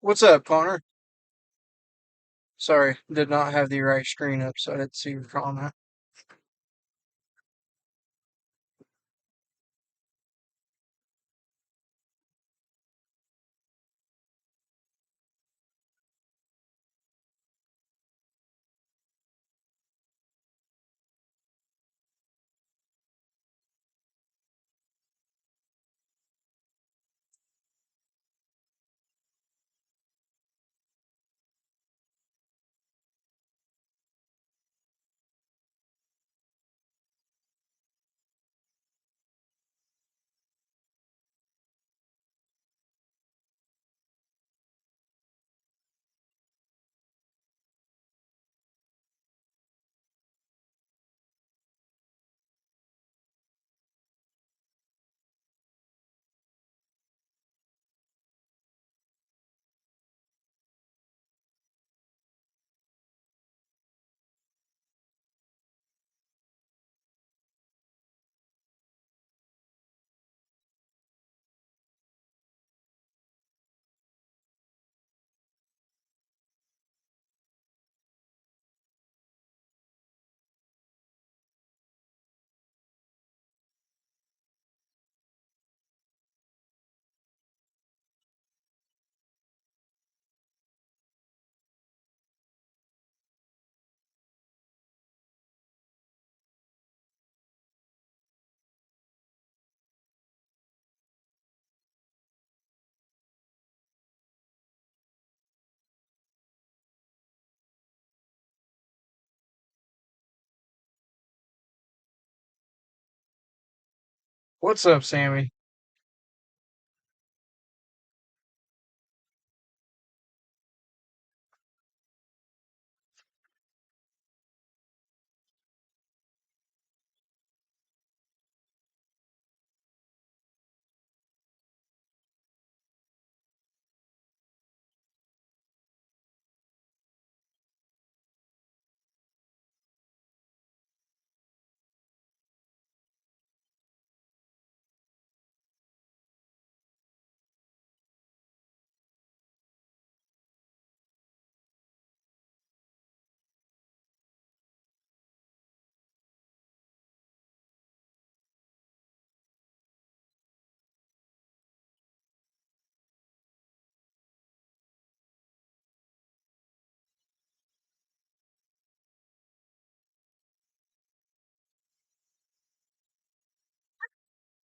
What's up, Connor? Sorry, did not have the right screen up, so I didn't see your comment. What's up, Sammy?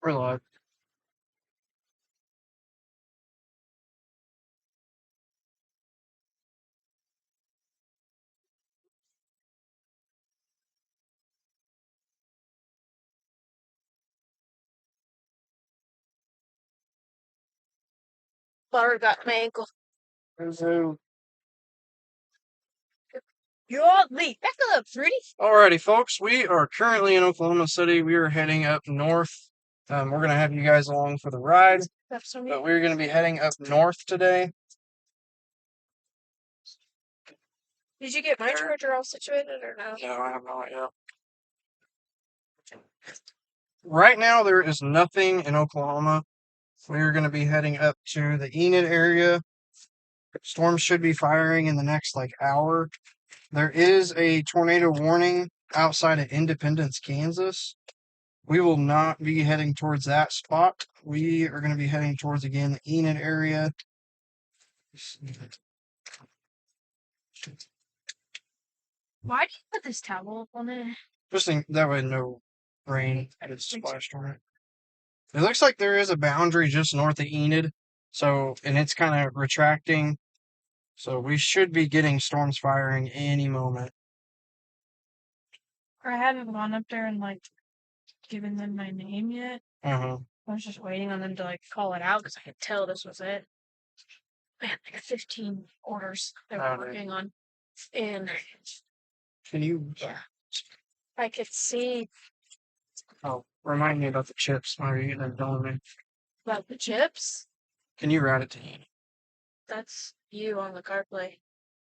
We're live. Bar got my ankle. So, You all leave. That's a little pretty. alrighty, folks, we are currently in Oklahoma City. We are heading up north. We're gonna have you guys along for the ride, but we're gonna be heading up north today. Did you get my charger all situated or no? No, I have not yet. Right now, there is nothing in Oklahoma. We're gonna be heading up to the Enid area. Storms should be firing in the next hour. There is a tornado warning outside of Independence, Kansas. We will not be heading towards that spot. We are going to be heading towards, again, the Enid area. Why do you put this towel on it? Just think that way no rain gets splashed on it. It looks like there is a boundary just north of Enid, and it's kind of retracting. So we should be getting storms firing any moment. I haven't gone up there and given them my name yet. Uh-huh. I was just waiting on them to call it out because I could tell this was it. I had 15 orders they were working on, and Can you? yeah, I could see. Oh, remind me about the chips while you're getting them done. About the chips. Can you route it to Enid? That's you on the CarPlay.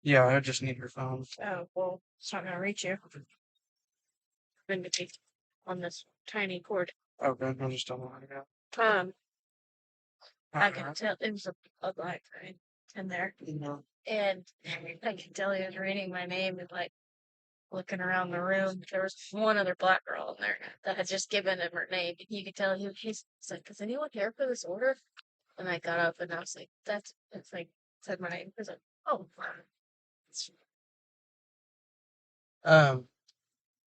Yeah, I just need your phone. Oh well, it's not gonna reach you. I'm gonna be on this tiny cord. Okay, I'll just tell them how to go. I can tell it was a black thing. in there. Mhm. And I could tell he was reading my name and like looking around the room. There was one other black girl in there that had just given him her name. And you could tell he's like, "Does anyone care for this order?" And I got up and I was like, it's like, said my name. He was like, "Oh."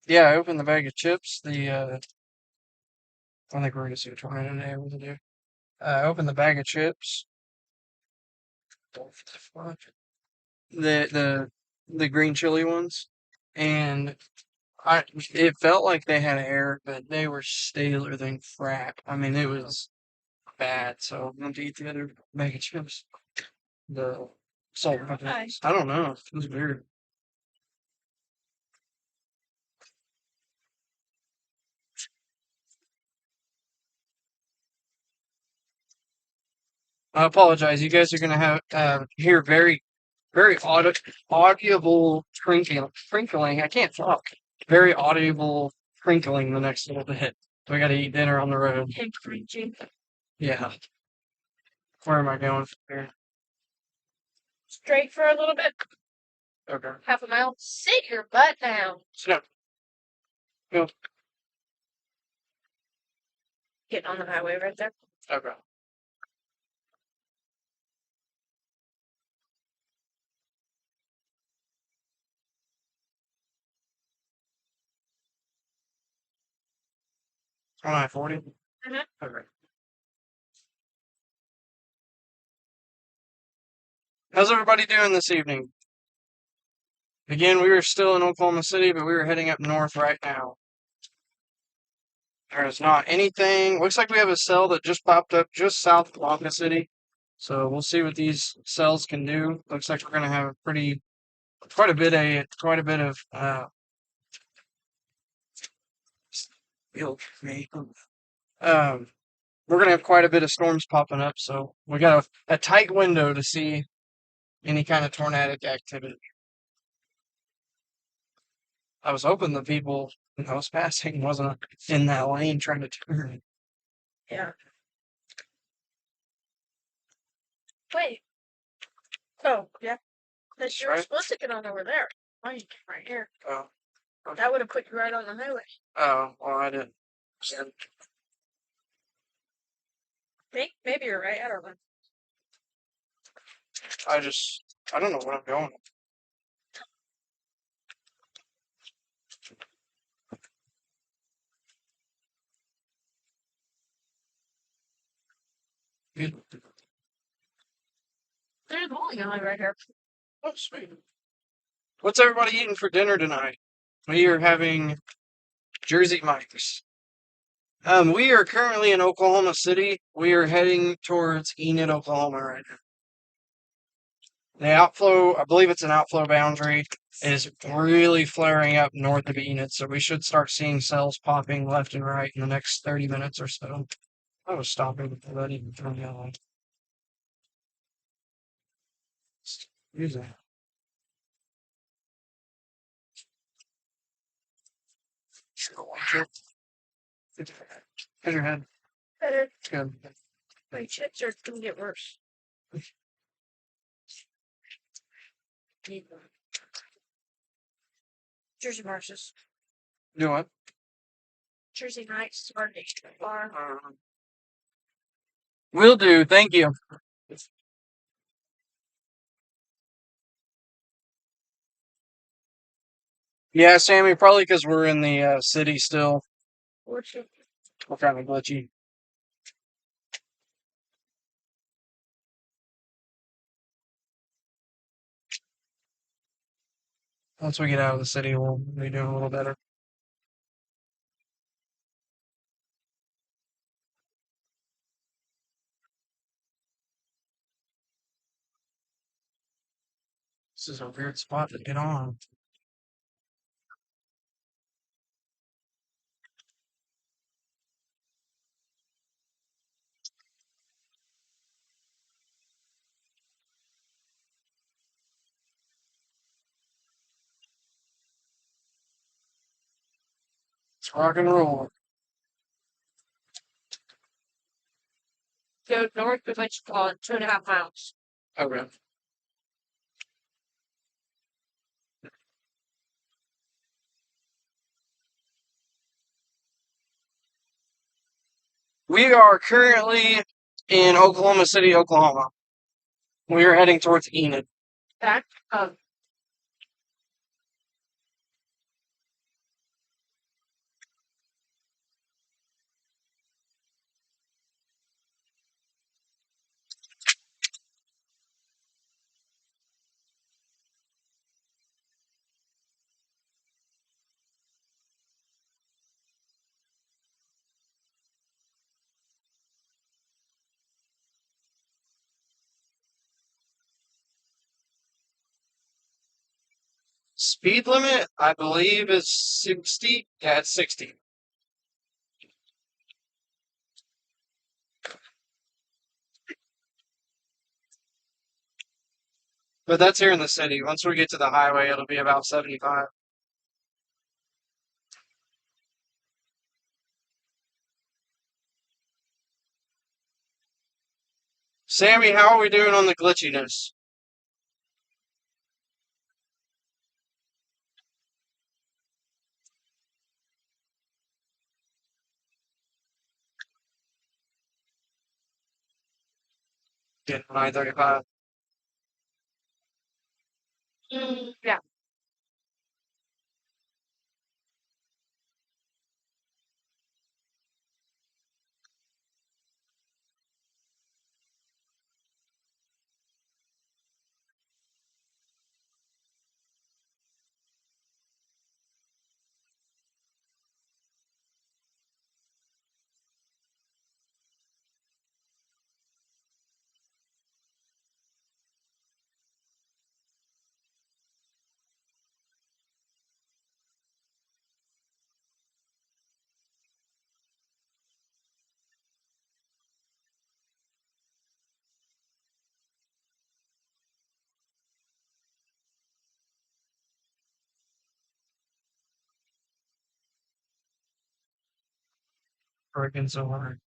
Yeah, I opened the bag of chips. I think we're gonna see a tornado today. What to do? I opened the bag of chips. What the fuck? The green chili ones, and it felt like they had air, but they were staler than crap. I mean, it was bad. So I'm going to eat the other bag of chips. The salt and pepper. Hi. I don't know. It was weird. I apologize. You guys are going to have hear very audible crinkling. I can't talk. Very audible crinkling the next little bit. We got to eat dinner on the road. Him preaching. Yeah. Where am I going from here? Straight for a little bit. Okay. Half a mile. Sit your butt down. Sit down. Go. Getting on the highway right there. Okay. On I-40? Mhm. Okay. How's everybody doing this evening? Again, we were still in Oklahoma City, but we were heading up north right now. There is not anything. Looks like we have a cell that just popped up just south of Oklahoma City. So we'll see what these cells can do. Looks like we're going to have quite a bit of field for me. We're going to have quite a bit of storms popping up. So we got a tight window to see any kind of tornadic activity. I was hoping the people I was passing wasn't in that lane trying to turn. Yeah. Wait. Oh, yeah. But you were Right? supposed to get on over there. Why you came right here? Oh, That would have put you right on the highway. oh, well, I didn't. Maybe you're right. I don't know. I don't know where I'm going. There's a bowling alley right here. Oh, sweet. What's everybody eating for dinner tonight? We are having Jersey Mike's. We are currently in Oklahoma City. We are heading towards Enid, Oklahoma right now. The outflow, I believe it's an outflow boundary, is really flaring up north of Enid, so we should start seeing cells popping left and right in the next 30 minutes or so. I was stopping before that even turned on. Use that. How's your head? Better. Good. My chips are gonna get worse. Jersey Marshes. Do what? Jersey Mike's bar. Will do. Thank you. Yeah, Sammy, probably because we're in the city still. What's it? We're kind of glitchy. Once we get out of the city, we'll be doing a little better. This is a weird spot to get on. It's rock and roll. Go north of what you call it, 2.5 miles. Okay. We are currently in Oklahoma City, Oklahoma. We are heading towards Enid. Back. Speed limit, I believe, is 60. Yeah, it's 60. But that's here in the city. Once we get to the highway, it'll be about 75. Sammy, how are we doing on the glitchiness? Getting 935. Yeah. Working so hard.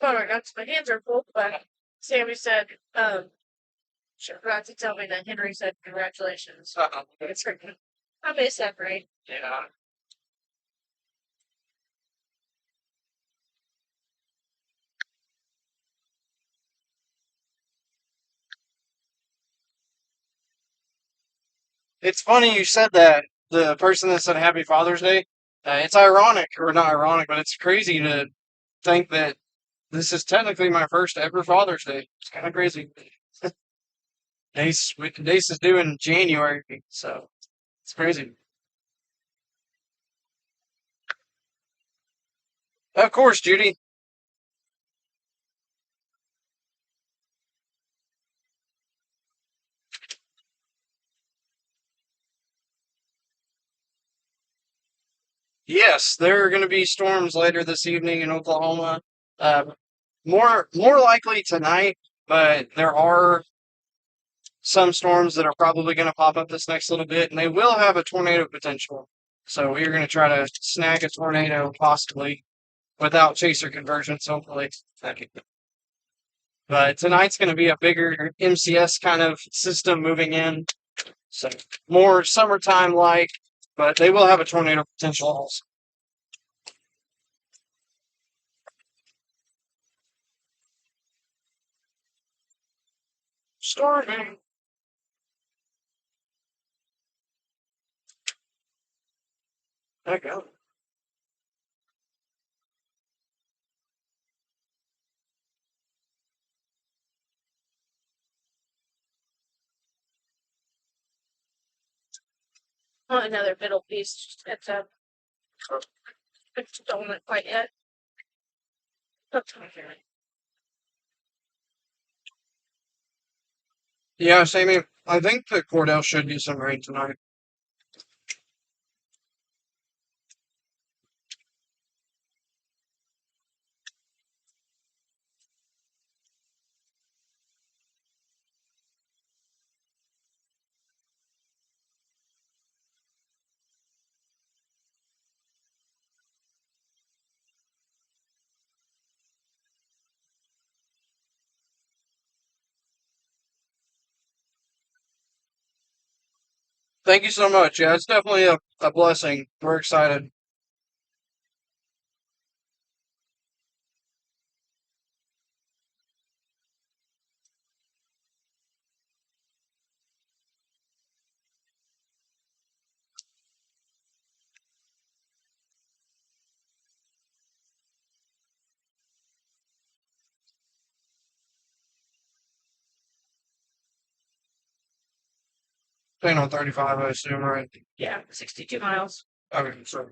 Sorry, that's my hands are full, but Sammy said, she forgot to tell me that Henry said congratulations. It's her. I missed that, right? Yeah. It's funny you said that. The person that said Happy Father's Day. It's ironic, or not ironic, but it's crazy to think that this is technically my first ever Father's Day. It's kind of crazy. Dace is due in January, so it's crazy. Of course, Judy. Yes, there are going to be storms later this evening in Oklahoma. Uh, more likely tonight, but there are some storms that are probably going to pop up this next little bit, and they will have a tornado potential. So we're going to try to snag a tornado possibly without chaser conversions, hopefully. But tonight's going to be a bigger MCS kind of system moving in, so more summertime like, but they will have a tornado potential also. Storming. Heck yeah. Want another middle piece. It's a. It's don't want it quite yet. Yeah, Sammy, I think that Cordell should get some rain tonight. Thank you so much. Yeah, it's definitely a blessing. We're excited. Staying on 35, I assume, right? Yeah, 62 miles. Okay, so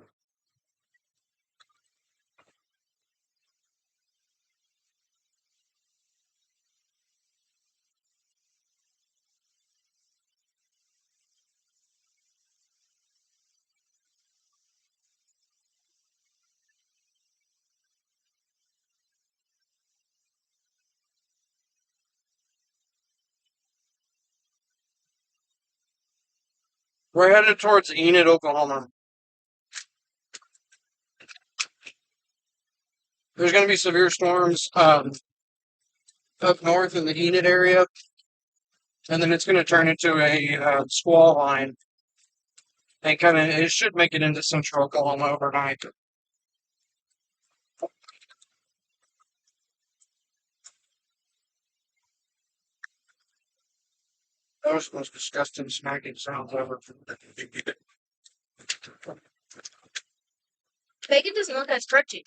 we're headed towards Enid, Oklahoma. There's going to be severe storms up north in the Enid area, and then it's going to turn into a squall line, and kind of it should make it into central Oklahoma overnight. Those most disgusting smacking sounds ever. Bacon doesn't look as crunchy.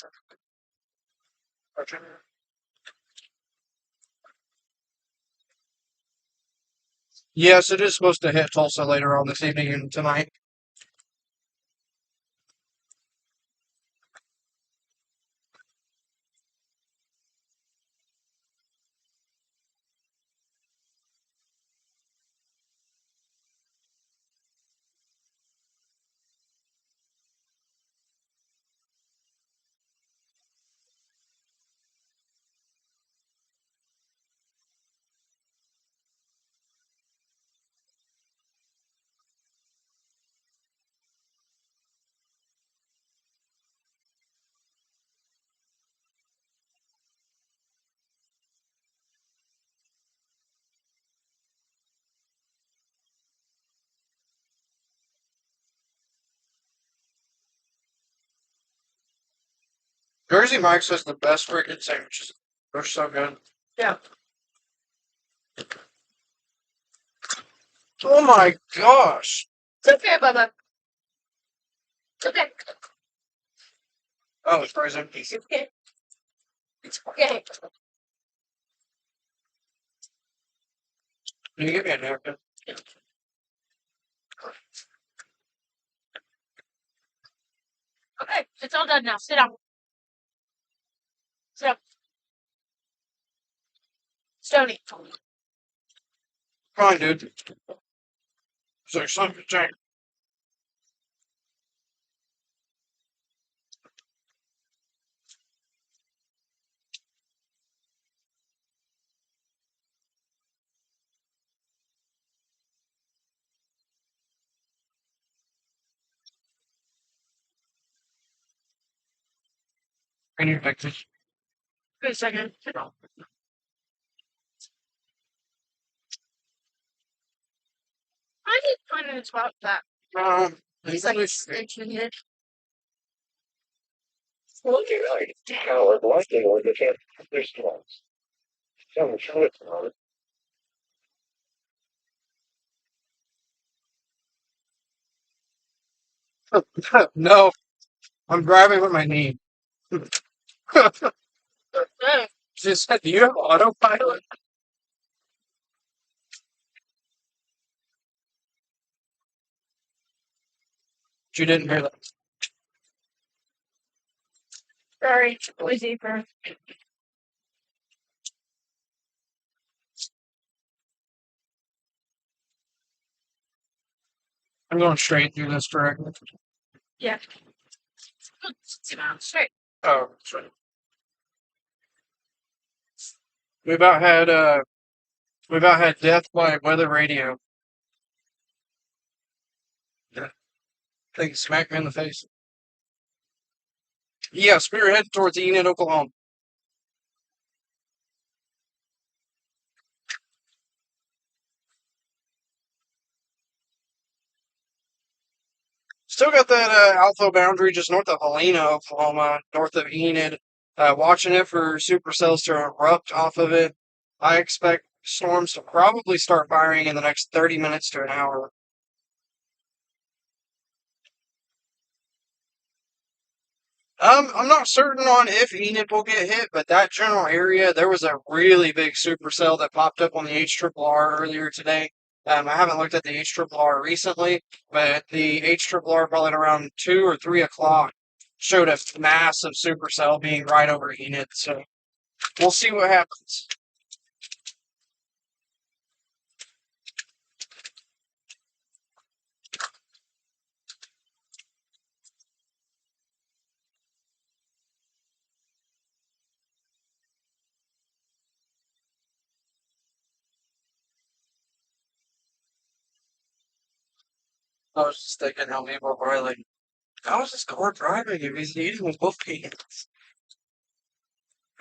Yes, it is supposed to hit Tulsa later on this evening and tonight. Jersey Mike's has the best freaking sandwiches. They're so good. Yeah. Oh my gosh. It's okay, Bubba. It's okay. Oh, it's crazy. It's okay. It's okay. Can you give me a napkin? Okay, it's all done now. Sit down. Sit down. Stony. Come on, dude. So something change. Can you fix this? Wait a second. I need to find a spot for that. It's like extension here. Looking like how it likely or the can't there's ones. Show it on it. No, I'm driving with my knee. Oh, She said, "Do you have autopilot?" She didn't hear that. sorry, noisy for I'm going straight through this directly. yeah. Straight. Oh, sorry. We about had death by weather radio. Yeah. Thing smacked me in the face. Yes, we were headed towards Enid, Oklahoma. Still got that alpha boundary just north of Helena, Oklahoma, north of Enid. Watching it for supercells to erupt off of it. I expect storms to probably start firing in the next 30 minutes to an hour. I'm not certain on if Enid will get hit, but that general area, there was a really big supercell that popped up on the HRRR earlier today. I haven't looked at the HRRR recently, but the HRRR probably at around 2 or 3 o'clock showed a massive supercell being right over Enid. So we'll see what happens. I was just thinking how people are probably like, how is this car driving if he's eating with both hands?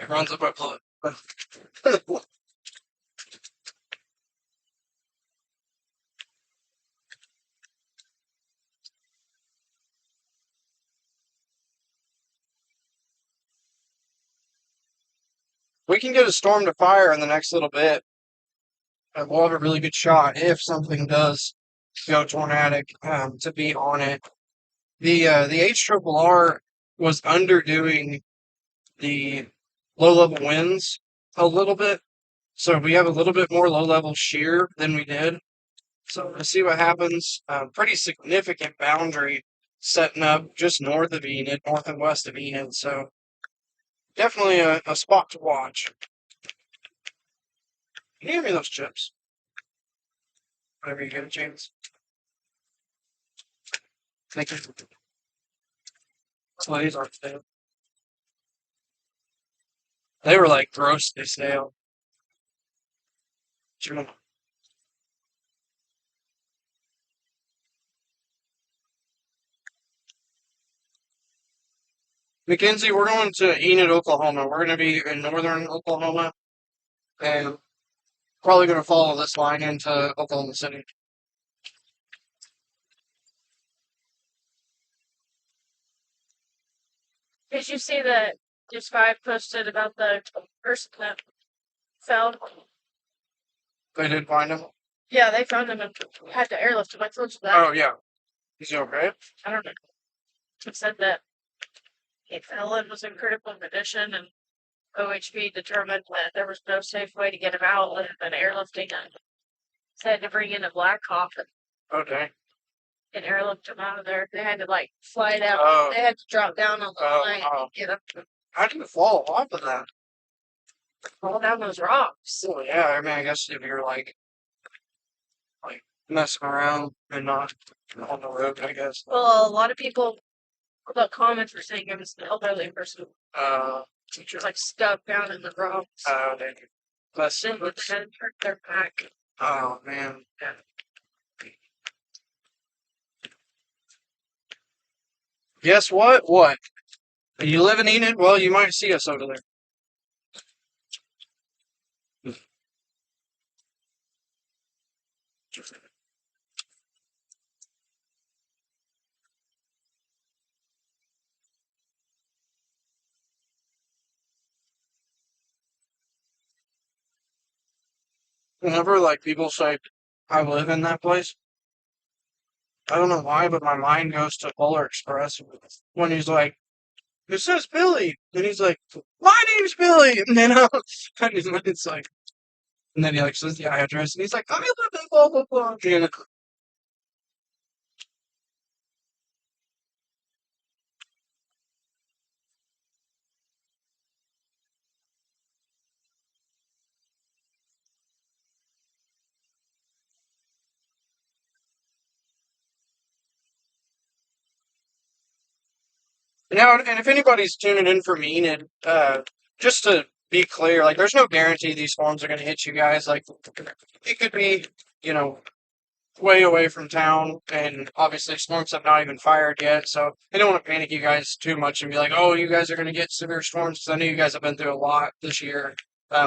It runs up my blood. We can get a storm to fire in the next little bit. We'll have a really good shot if something does go tornadic to be on it. The HRRR was underdoing the low level winds a little bit, so we have a little bit more low level shear than we did. So we'll see what happens. Pretty significant boundary setting up just north of Enid, north and west of Enid. So definitely a spot to watch. Can you give me those chips whenever you get a chance? Thank you. Well, these aren't stale. They were like grossly stale. Sure. Mackenzie, we're going to Enid, Oklahoma. We're going to be in northern Oklahoma and probably going to follow this line into Oklahoma City. Did you see that News 5 posted about the person that fell? They did find him. Yeah, they found him and had to airlift him. I told you that. Oh, yeah. Is he okay? I don't know. It said that he fell and was in critical condition, and OHB determined that there was no safe way to get him out other than airlifting him. They had to bring in a Black Hawk Okay. and airlift him out of there. They had to like fly down. Oh. They had to drop down on the Oh, line wow. and get him How did you fall off of that? fall down those rocks. Well, yeah, I mean, I guess if you're like messing around and not on the road, I guess. Well, a lot of people, the comments were saying it was an elderly person. Teacher. Like stuck down in the rocks. Dang it. That's, Then with their head hurt their back. oh, man. Yeah. Guess what? What? You live in Enid? Well, you might see us over there. Whenever like people say I live in that place, I don't know why, but my mind goes to Polar Express when he's like, "It says Billy," and he's like, "My name's Billy," and then and it's like, and then he like says the address, and he's like, "I live in blah blah blah." And now, and if anybody's tuning in for me, and just to be clear, like, there's no guarantee these storms are going to hit you guys. Like, it could be, you know, way away from town, and obviously storms have not even fired yet, so I don't want to panic you guys too much and be like, "Oh, you guys are going to get severe storms," because I know you guys have been through a lot this year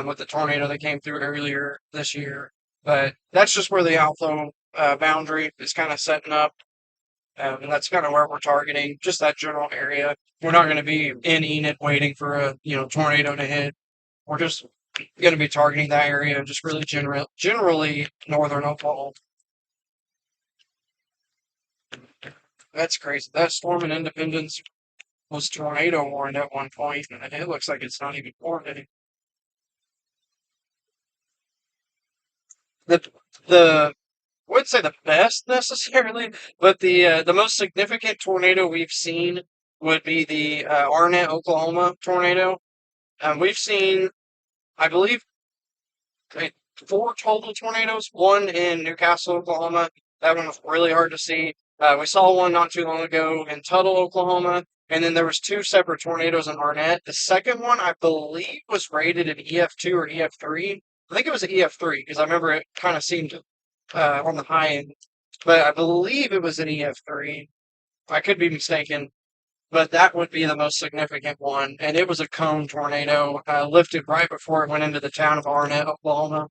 with the tornado that came through earlier this year. But that's just where the outflow boundary is kind of setting up, and that's kind of where we're targeting, just that general area. We're not going to be in Enid waiting for a tornado to hit. We're just going to be targeting that area, just really generally northern Oklahoma. That's crazy. That storm in Independence was tornado warned at one point, and it looks like it's not even warned anymore. The the I wouldn't say the best necessarily, but the most significant tornado we've seen would be the Arnett, Oklahoma tornado. We've seen, I believe, like, four total tornadoes. One in Newcastle, Oklahoma. That one was really hard to see. We saw one not too long ago in Tuttle, Oklahoma, and then there was two separate tornadoes in Arnett. The second one, I believe, was rated an EF2 or EF3. I think it was an EF3 because I remember it kind of seemed on the high end, but I believe it was an EF3. I could be mistaken, but that would be the most significant one, and it was a cone tornado, lifted right before it went into the town of Arnett, Oklahoma.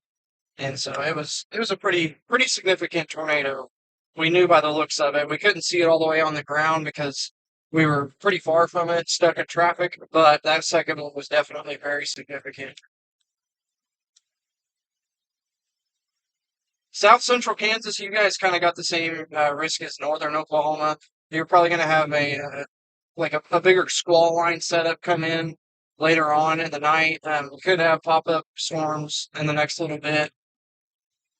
And so it was a pretty significant tornado. We knew by the looks of it. We couldn't see it all the way on the ground because we were pretty far from it, stuck in traffic, but that second one was definitely very significant. South Central Kansas, you guys kind of got the same risk as Northern Oklahoma. You're probably going to have a bigger squall line setup come in later on in the night. You could have pop-up storms in the next little bit.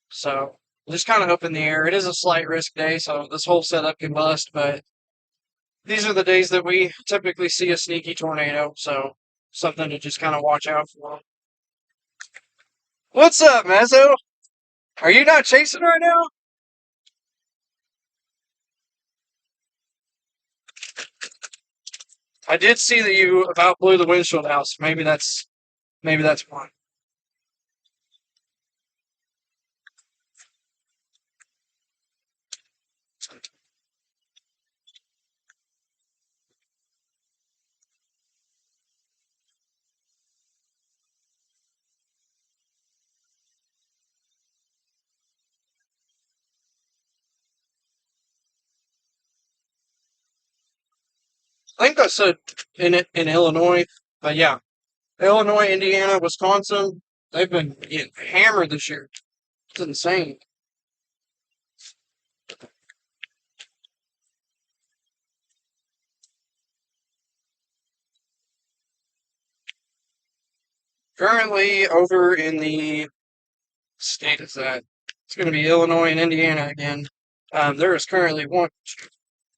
So just kind of up in the air. It is a slight risk day, so this whole setup can bust, but these are the days that we typically see a sneaky tornado, so something to just kind of watch out for. What's up, Mezzo? Are you not chasing right now? I did see that you about blew the windshield out, so maybe that's one. I think I said in Illinois, but yeah, Illinois, Indiana, Wisconsin, they've been getting hammered this year. It's insane. Currently, over in the state is that it's going to be Illinois and Indiana again. There is currently one, two,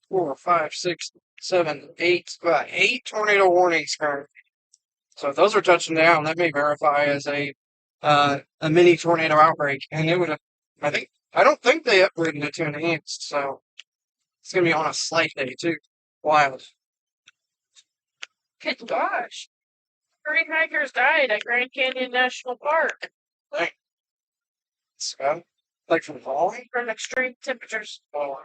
4, 5, 6, 7, 8, 8 tornado warnings currently. So if those are touching down, that may verify as a mini tornado outbreak, and it would have. I don't think they upgraded it to enhanced, so it's gonna be on a slight day too. Wild. Good gosh. 3 hikers died at Grand Canyon National Park Dang. So, like from falling? from extreme temperatures. Oh,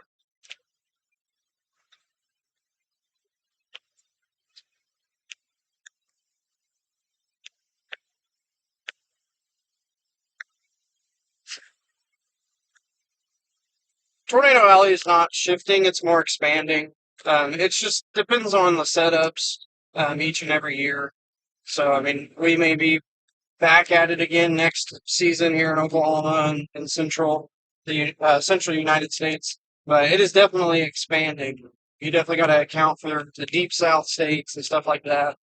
Tornado Alley is not shifting; it's more expanding. It just depends on the setups each and every year. So, I mean, we may be back at it again next season here in Oklahoma and central United States. but it is definitely expanding. You definitely got to account for the deep south states and stuff like that.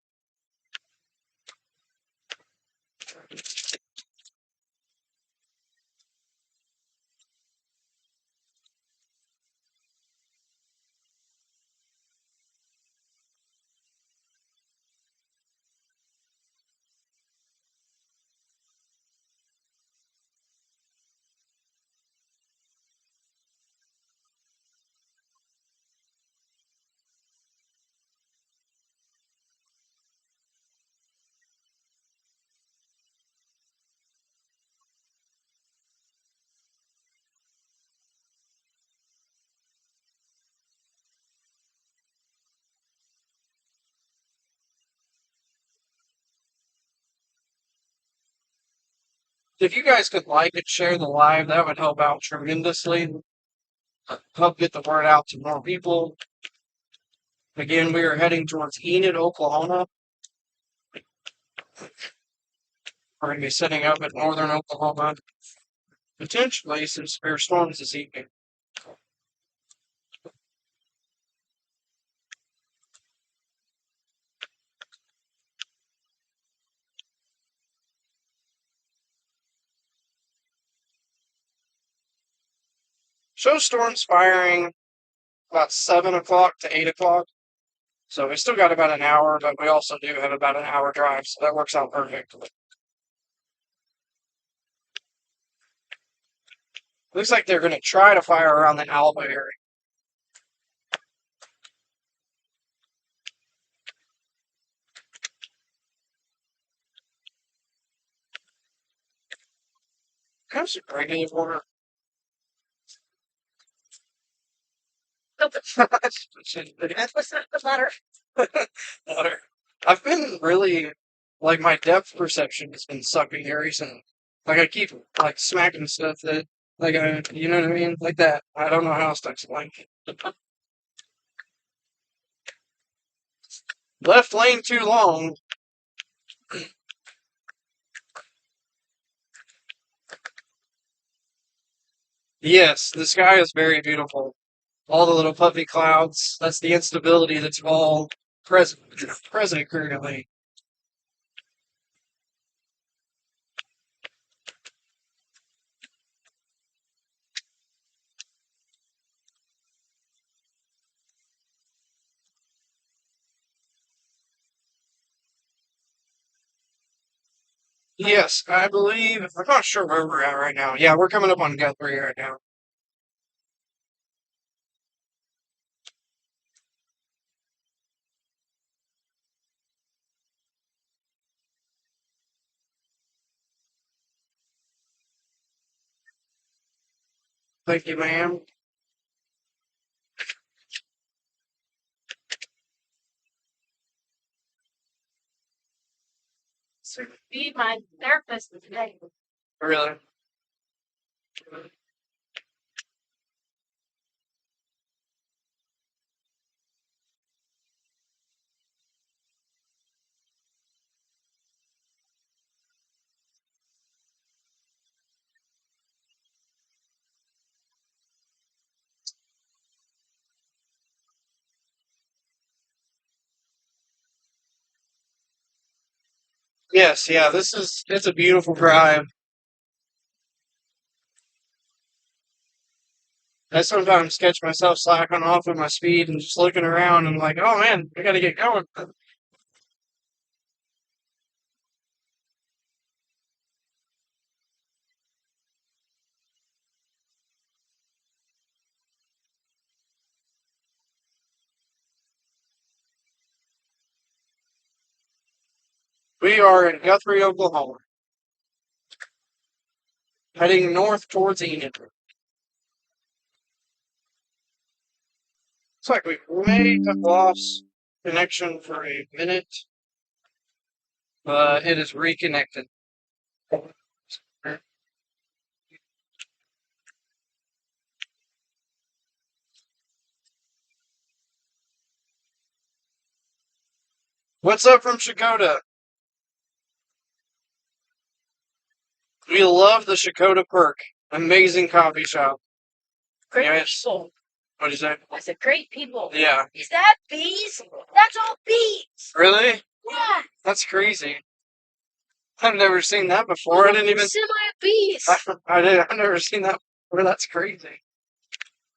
If you guys could like and share the live, that would help out tremendously. Help get the word out to more people. Again, we are heading towards Enid, Oklahoma. We're going to be setting up in northern Oklahoma. Potentially some severe storms this evening. Show storms firing about 7 o'clock to 8 o'clock. So we still got about an hour, but we also do have about an hour drive, so that works out perfect. Looks like they're going to try to fire around the Alba area. Have some regular water. What's the matter? Water. I've been really, like, my depth perception has been sucking here recently. Like, I keep, like, smacking stuff that, like, you know what I mean? Like that. I don't know how else to explain it. Left lane too long. Yes, the sky is very beautiful. All the little puffy clouds. That's the instability that's all present currently. Yes, I believe. I'm not sure where we're at right now. Yeah, we're coming up on Guthrie right now. Thank you, ma'am. So be my therapist today. Really? Yes, yeah, it's a beautiful drive. I sometimes catch myself slacking off with my speed and just looking around and like, oh man, I gotta get going. We are in Guthrie, Oklahoma, heading north towards Enid. Looks like we may have lost connection for a minute, but it is reconnected. What's up from Shakota? We love the Shakota Perk. Amazing coffee shop. Great Yes. soul. What'd you say? I said, great people. Yeah. Is that bees? That's all bees. Really? Yeah. That's crazy. I've never seen that before. I didn't even. Semi bees. I've never seen that before. That's crazy.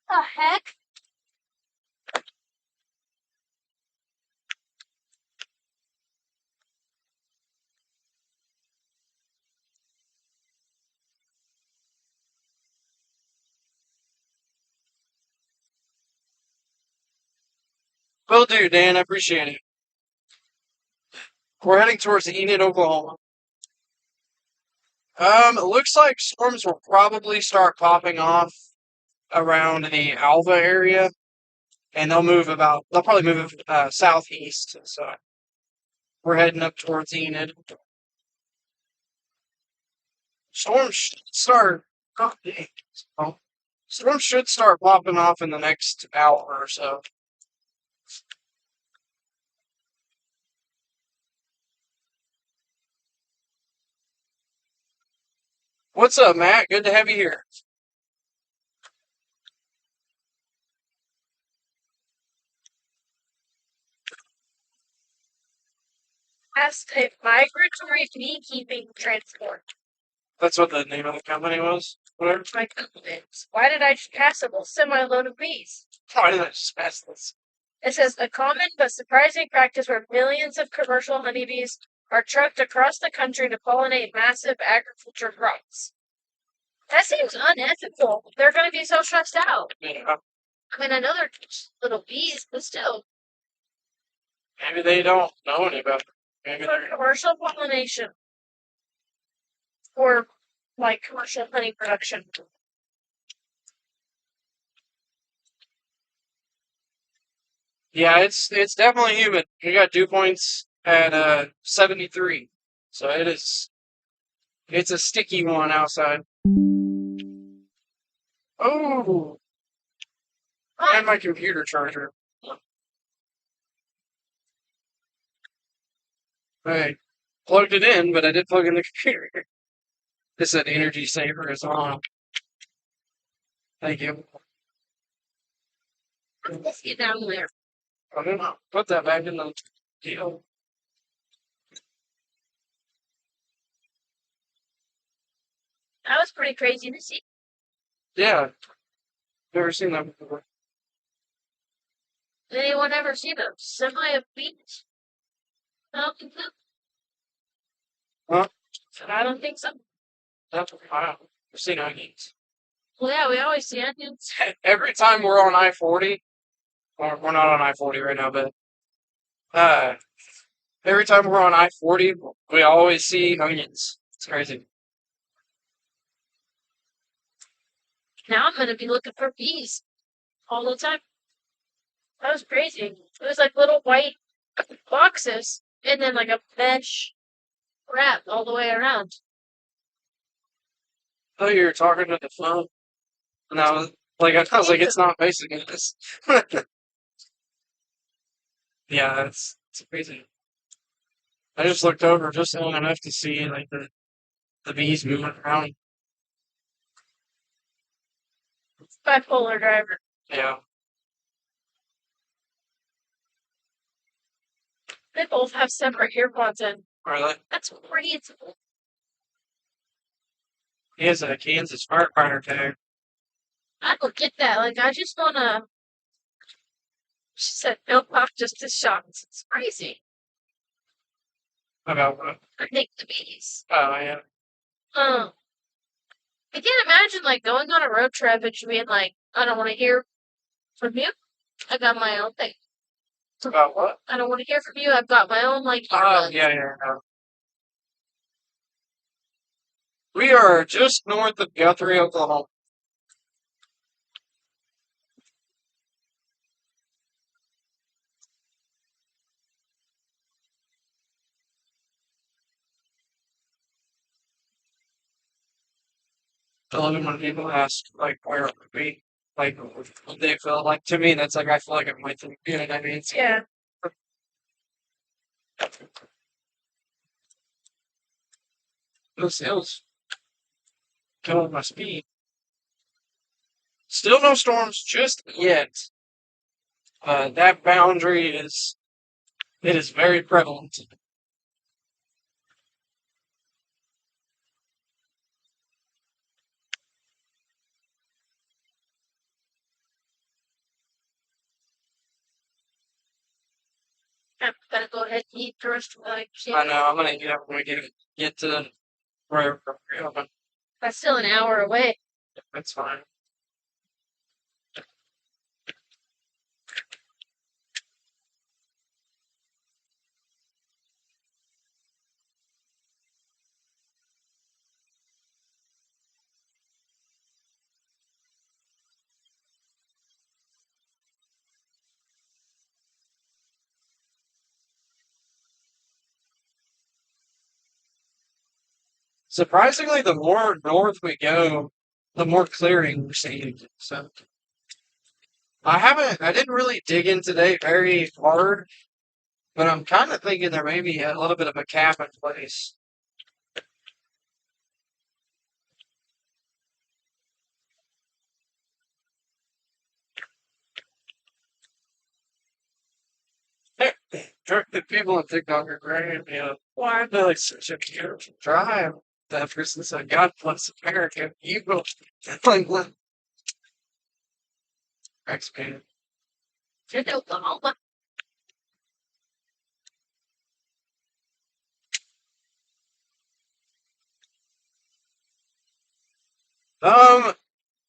The heck? Will do, Dan. I appreciate it. We're heading towards Enid, Oklahoma. It looks like storms will probably start popping off around the Alva area, and they'll probably move southeast. So we're heading up towards Enid. Storms should start. Oh, dang. Oh, storms should start popping off in the next hour or so. What's up, Matt? Good to have you here. As a migratory beekeeping transport. That's what the name of the company was. Whatever. My goodness. Why did I just pass a semi-load of bees? Why did I just pass this? It says a common but surprising practice where millions of commercial honeybees are trucked across the country to pollinate massive agriculture crops. That seems unethical. They're going to be so stressed out. Yeah. I mean, I know they're just little bees, but still. Maybe they don't know any better. Maybe For they're. commercial pollination. Or, like, commercial honey production. Yeah, it's definitely humid. We got dew points at 73, so it's a sticky one outside. Oh, and my computer charger. I plugged it in, but I did plug in the computer. This said energy saver is on. Thank you. Let's get down there. I don't know. Put that back in the deal. That was pretty crazy to see. Yeah, never seen that before. Did anyone ever see the semi-bees? I don't think so. Huh? I don't think so. That's wow. I've seen onions. Well, yeah, we always see onions. Every time we're on I-40, or we're not on I-40 right now, but uh, every time we're on I-40, we always see onions. It's crazy. Now I'm gonna be looking for bees all the time. That was crazy. It was like little white boxes and then like a mesh wrap all the way around. I thought you were talking to the phone, and I was like, it's not facing this. Yeah, it's crazy. I just looked over just long enough to see like the bees moving around. Bipolar driver. Yeah. They both have separate earpods in. Really? That's crazy. He has a Kansas firefighter tag. I don't get that. Like, I just wanna. She said, no pop, just a shot. It's crazy. About what? I think the bees. Oh, yeah. I can't imagine like going on a road trip and being like, I don't want to hear from you. I got my own thing. About what? I don't want to hear from you. I've got my own like. Oh, yeah. We are just north of Guthrie, Oklahoma. I love it when people ask, like, where it would be. Like, they feel like, to me, that's like, I feel like it might be, you know what I mean? Yeah. Those hills killing my speed. Still no storms just yet. That boundary is very prevalent. I'm gonna go ahead and eat the rest of my shit. I know. I'm gonna get up when we get to where we're open. That's still an hour away. That's fine. Surprisingly, the more north we go, the more clearing we're seeing. So I didn't really dig in today very hard, but I'm kind of thinking there may be a little bit of a cap in place. The people on TikTok are great, why is like such a beautiful drive? That person said, God bless America. You will like what? Expand. Um,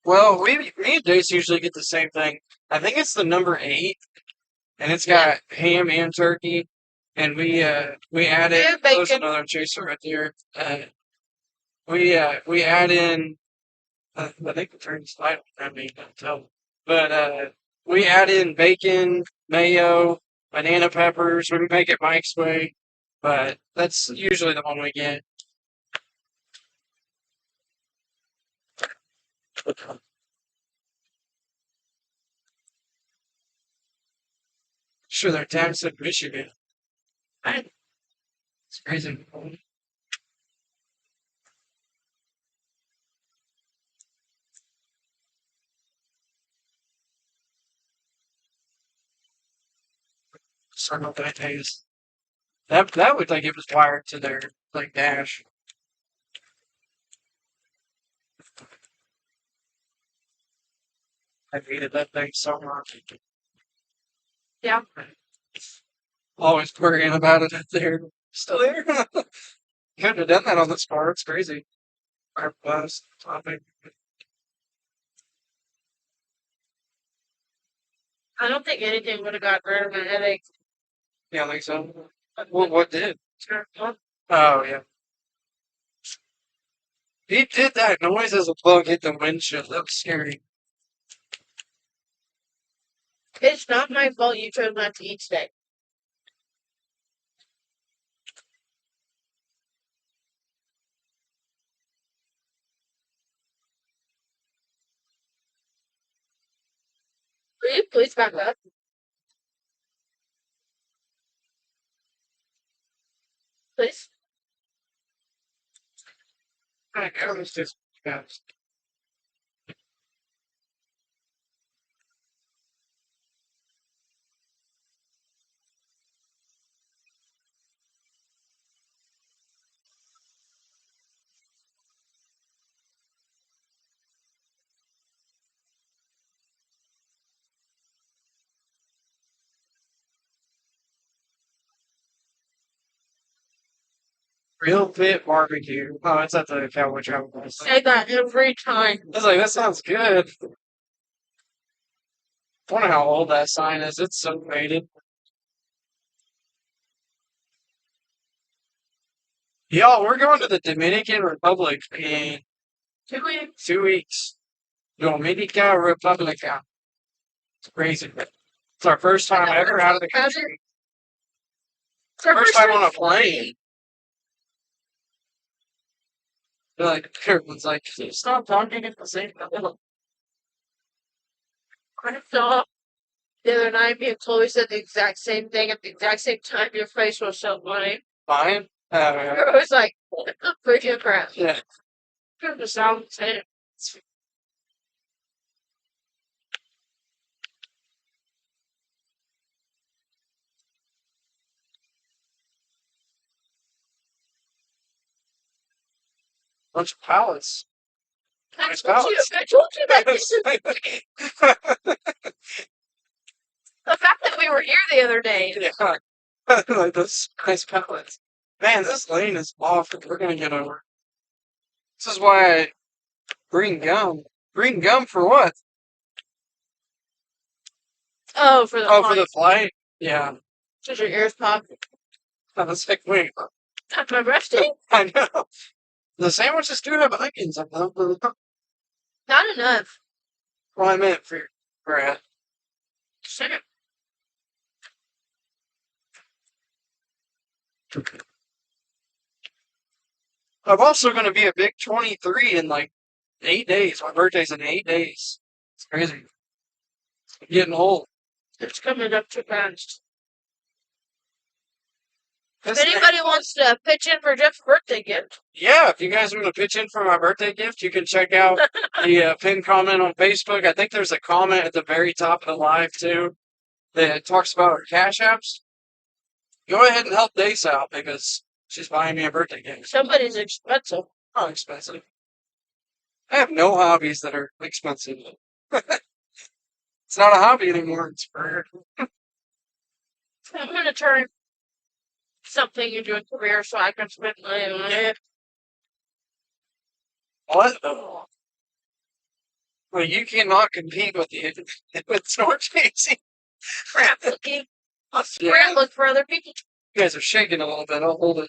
well, me and Jace usually get the same thing. I think it's the number 8, and it's got ham and turkey, and we add it. And There's bacon. another chaser right there. We add in. I think the turkey's light. I mean, I can't tell, but we add in bacon, mayo, banana peppers. We make it Mike's way, but that's usually the one we get. Sure, they're damn in Michigan. It's crazy. Sorry about that taste. That would like it was wired to their like dash. I hated that thing so much. Yeah. Always worrying about it up there. Still there. Couldn't have done that on this car. It's crazy. Our bus topic. I don't think anything would have got rid of my headache. Yeah, I think so. What did? Oh yeah. He did that noise as a bug hit the windshield. That was scary. It's not my fault you chose not to eat today. Will you please back up? Please. I was just fast. Real Pit Barbecue. Oh, it's at the Cowboy Travel Place. Say that every time. I was like, that sounds good. I wonder how old that sign is. It's so faded. Y'all, we're going to the Dominican Republic in 2 weeks. 2 weeks. Dominica Republica. It's crazy. It's our first time ever out of the country. It's our First time on a plane. They're like, everyone's like, stop talking at the same time. I saw the other night me and Chloe said the exact same thing at the exact same time. Your face was so funny. Fine. It was like, freaking crap. Yeah. It sounds the same. Bunch of pallets. I Nice told you, pallets. I told you that the fact that we were here the other day. Yeah. Like those nice pallets. Man, this lane is awful. We're gonna get over. This is why I bring gum. Bring gum for what? Oh, for the Oh, for the flight? Yeah. Does your ears pop? I was like, wait. After my birthday? I know. The sandwiches do have onions on them. Not enough. Well, I meant for Brad. Sure. I'm also going to be a big 23 in like 8 days. My birthday's in 8 days. It's crazy. I'm getting old. It's coming up too fast. If This anybody wants to pitch in for Jeff's birthday gift, Yeah, if you guys want to pitch in for my birthday gift, you can check out the pinned comment on Facebook. I think there's a comment at the very top of the live, too, that talks about our cash apps. Go ahead and help Dace out because she's buying me a birthday gift. somebody's expensive. Not expensive. I have no hobbies that are expensive. It's not a hobby anymore. It's for I'm going to turn something into a career so I can spend money on it. what? Well, you cannot compete with the with snort chasing. Crap looking. Yeah. Crap look for other people. You guys are shaking a little bit. I'll hold it.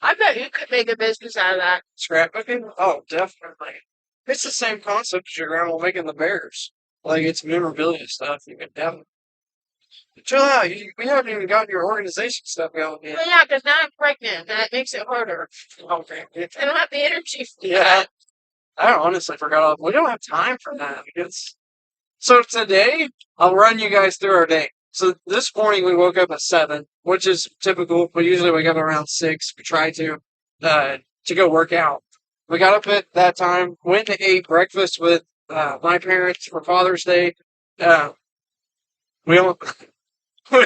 I bet you could make a business out of that. Scrapbooking? Oh, definitely. It's the same concept as your grandma making the bears. Like, it's memorabilia stuff. You can definitely. Chill out. We haven't even gotten your organization stuff going yet. Well, yeah, because now I'm pregnant, and it makes it harder. Okay. I don't have the energy for Yeah. that. I honestly forgot. We don't have time for that. So today, I'll run you guys through our day. So this morning we woke up at 7, which is typical. We usually wake up around 6. We try to go work out. We got up at that time, went and ate breakfast with my parents for Father's Day. We only, All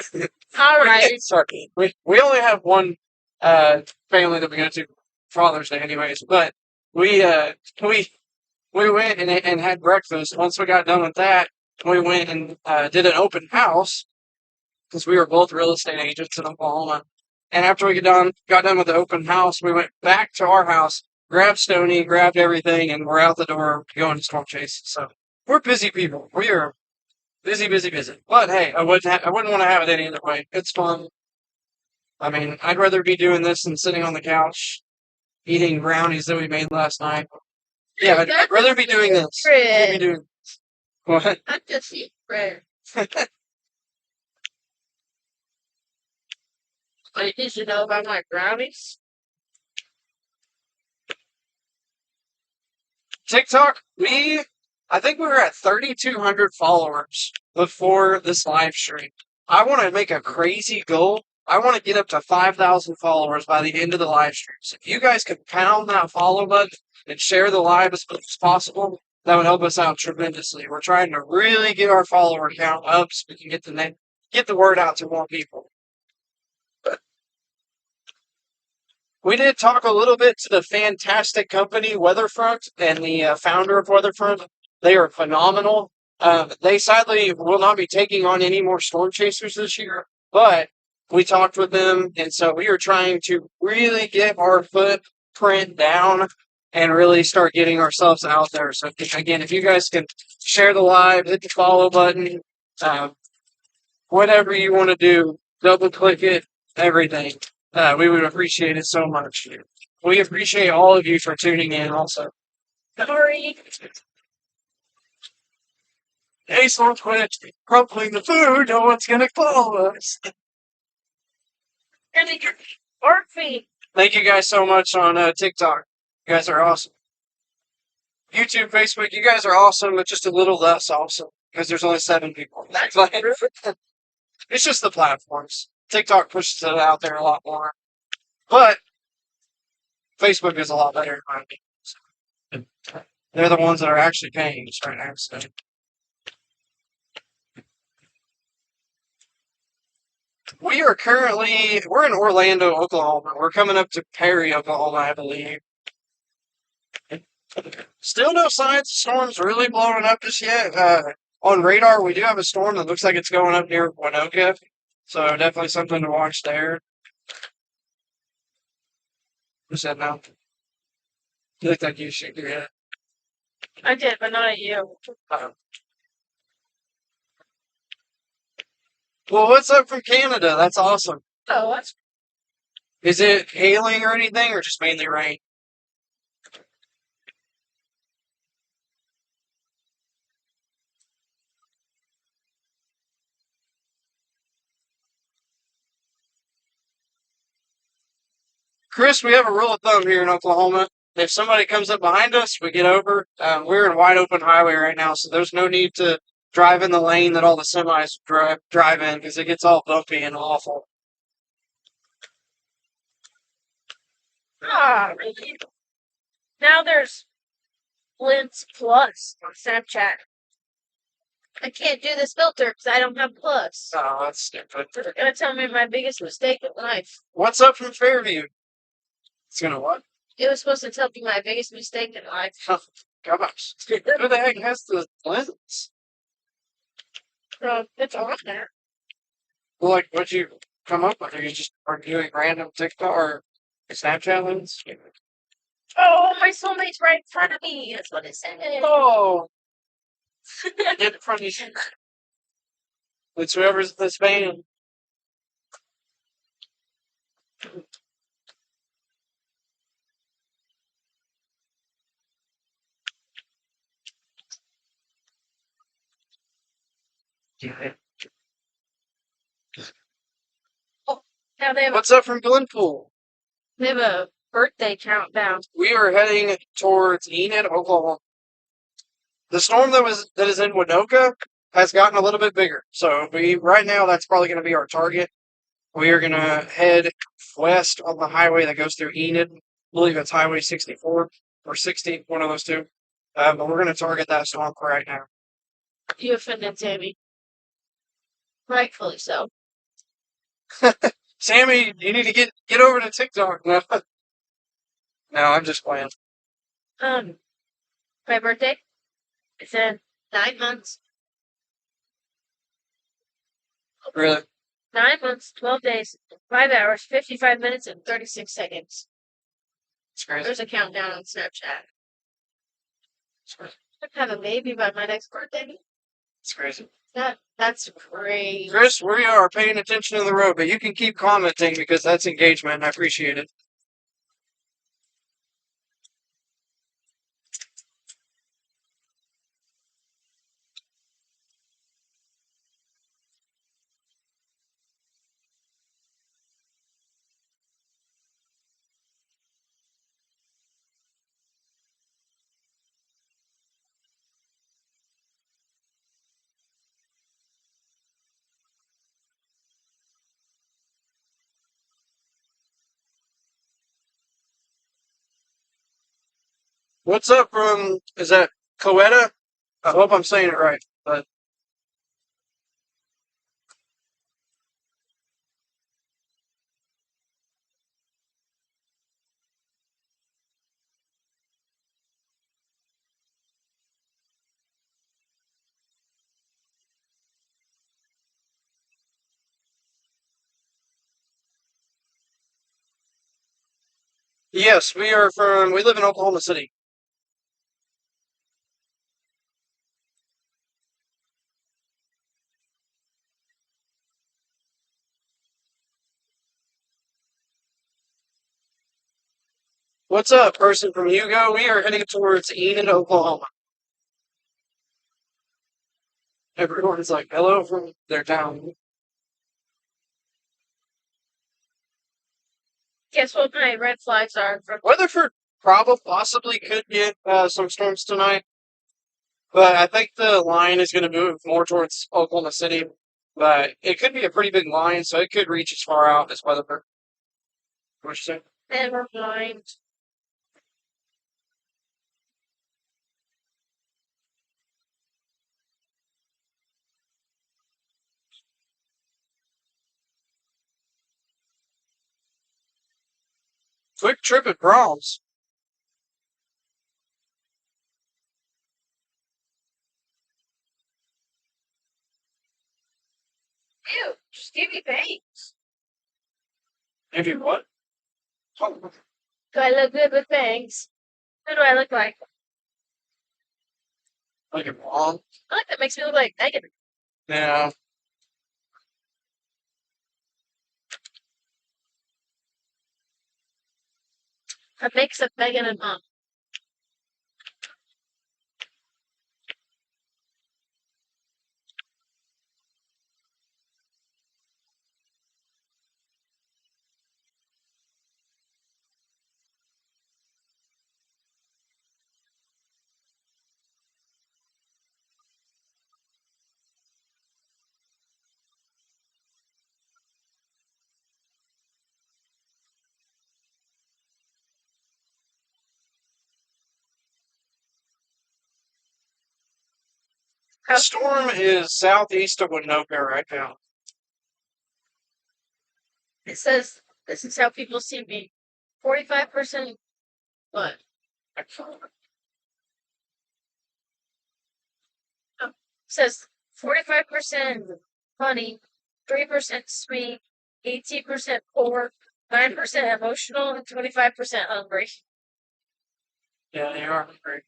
right. sorry, we only have one family that we go to Father's Day, anyways. But we went and had breakfast. Once we got done with that, we went and did an open house because we were both real estate agents in Oklahoma. And after we got done with the open house, we went back to our house, grabbed Stoney, grabbed everything, and we're out the door going to storm chase. So we're busy people. We are busy, busy, busy. But hey, I wouldn't want to have it any other way. It's fun. I mean, I'd rather be doing this than sitting on the couch eating brownies that we made last night. Yeah, I'd rather be doing this. I'd be doing this. What? I'm just eating bread. I need to know about my brownies. TikTok, I think we were at 3,200 followers before this live stream. I want to make a crazy goal. I want to get up to 5,000 followers by the end of the live stream. So if you guys could pound that follow button and share the live as much as possible, that would help us out tremendously. We're trying to really get our follower count up so we can get the word out to more people. We did talk a little bit to the fantastic company Weatherfront and the founder of Weatherfront. They are phenomenal. They sadly will not be taking on any more storm chasers this year, but we talked with them, and so we are trying to really get our footprint down and really start getting ourselves out there. So again, if you guys can share the live, hit the follow button, whatever you want to do, double click it, everything. We would appreciate it so much. We appreciate all of you for tuning in also. Sorry. Hey, don't quit crumpling the food. No one's going to follow us. And your art feed. Thank you guys so much on TikTok. You guys are awesome. YouTube, Facebook, you guys are awesome, but just a little less awesome because there's only 7 people. It's just the platforms. TikTok pushes it out there a lot more. But Facebook is a lot better in my opinion. They're the ones that are actually paying us right now. So. We we're in Orlando, Oklahoma. We're coming up to Perry, Oklahoma, I believe. Still no signs of storms really blowing up just yet. On radar, we do have a storm that looks like it's going up near Winoka, so definitely something to watch there. Who said no? You looked like you should your head. I did, but not at you. Uh, well, what's up from Canada? That's awesome. Oh, that's Is it hailing or anything, or just mainly rain? Chris, we have a rule of thumb here in Oklahoma. If somebody comes up behind us, we get over. We're in a wide open highway right now, so there's no need to drive in the lane that all the semis drive in because it gets all bumpy and awful. really. Now there's Lens Plus on Snapchat. I can't do this filter because I don't have Plus. Oh, that's stupid. It's gonna tell me my biggest mistake in life. What's up from Fairview? It's gonna what? It was supposed to tell me my biggest mistake in life. Gosh. Who the heck has the lens? It's on there. Well, like, what'd you come up with? Are you just doing random TikTok or Snapchat lens? Oh, my soulmate's right in front of me. That's what it said. Oh, get in front of you. It's whoever's this band. Oh, now What's up from Glenpool? they have a birthday countdown. We are heading towards Enid, Oklahoma. The storm that is in Winoka has gotten a little bit bigger. So right now that's probably going to be our target. We are going to head west on the highway that goes through Enid. I believe it's Highway 64 or 60, one of those two. But we're going to target that storm right now. You offended Tammy. Rightfully so. Sammy, you need to get over to TikTok. No, no, I'm just playing. My birthday is in 9 months. Really? 9 months, 12 days, 5 hours, 55 minutes, and 36 seconds. It's crazy. There's a countdown on Snapchat. I'm gonna have a baby by my next birthday. It's crazy. That's crazy. Chris, we are paying attention to the road, but you can keep commenting because that's engagement, and I appreciate it. What's up from, is that Coetta? I hope I'm saying it right, but yes, we live in Oklahoma City. What's up, person from Hugo? We are heading towards Enid, Oklahoma. Everyone's like, hello from their town. Guess what my red flags are from Weatherford possibly could get some storms tonight, but I think the line is going to move more towards Oklahoma City. But it could be a pretty big line, so it could reach as far out as Weatherford. What you say? Never mind. Quick Trip at Brahms. Ew, just give me bangs. Maybe what? Do I look good with bangs? Who do I look like? Like a mom? I like that makes me look like Megan. Yeah. A mix of Megan and Mom. The storm is southeast of Winoka right now. It says this is how people see me. 45% what? Oh, says 45% funny, 3% sweet, 18% poor, 9% emotional, and 25% hungry. Yeah, they are hungry.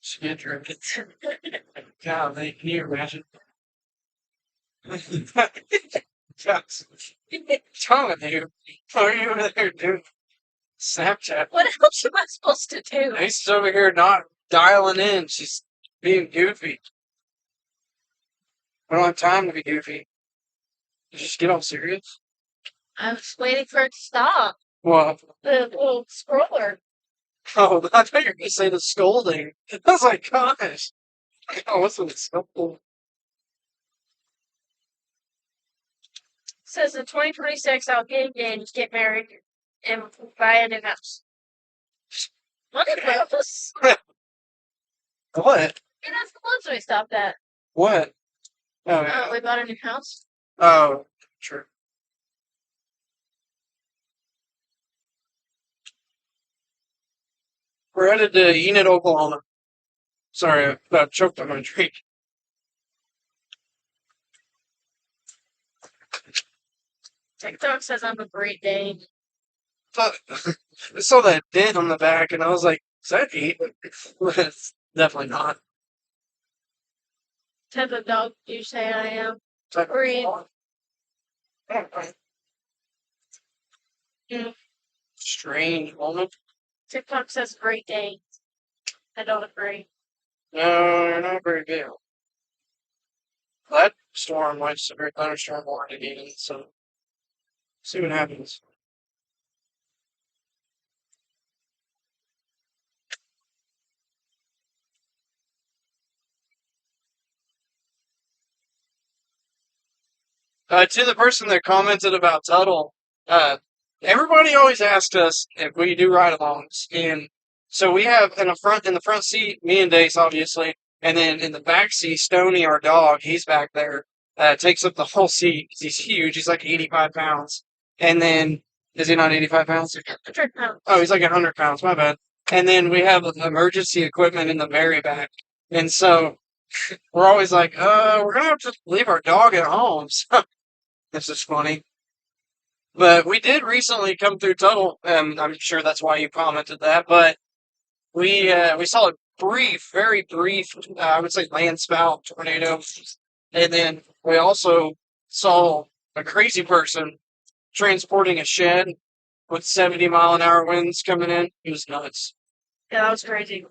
She get drinking. God, can you imagine? What's wrong with you? What are you over there doing? Snapchat. What else am I supposed to do? Ace's over here not dialing in. She's being goofy. We don't have time to be goofy. Just get all serious. I was waiting for it to stop. Well, The little scroller. oh, I thought you were going to say the scolding. I was like, gosh. Oh, what's with the scolding? Says in 2026 I'll get engaged, get married, and buy a new house. Look at those. What? And that's the ones we stopped at. What? Oh, Oh, yeah. we bought a new house. Oh, true. We're headed to Enid, Oklahoma. Sorry, I about choked on my drink. TikTok says I'm a great day. I saw that dent on the back, and I was like, is that heat? But it's definitely not. Type of dog do you say I am? Type of Breed. strange woman. TikTok says great day. I don't agree. No, you're not very big. That storm might severe thunderstorm warning again, so see what happens. To the person that commented about Tuttle, everybody always asks us if we do ride-alongs, and so we have in the front seat, me and Dace obviously, and then in the back seat, Stony, our dog, he's back there, takes up the whole seat. He's huge. He's like 85 pounds, and then is he not 85 pounds? 100 pounds. Oh, he's like 100 pounds. My bad. And then we have emergency equipment in the very back, and so we're always like, we're gonna have to leave our dog at home. So this is funny. But we did recently come through Tuttle, and I'm sure that's why you commented that. But we saw a brief, very brief, I would say landspout tornado, and then we also saw a crazy person transporting a shed with 70-mile-an-hour winds coming in. It was nuts. Yeah, that was crazy.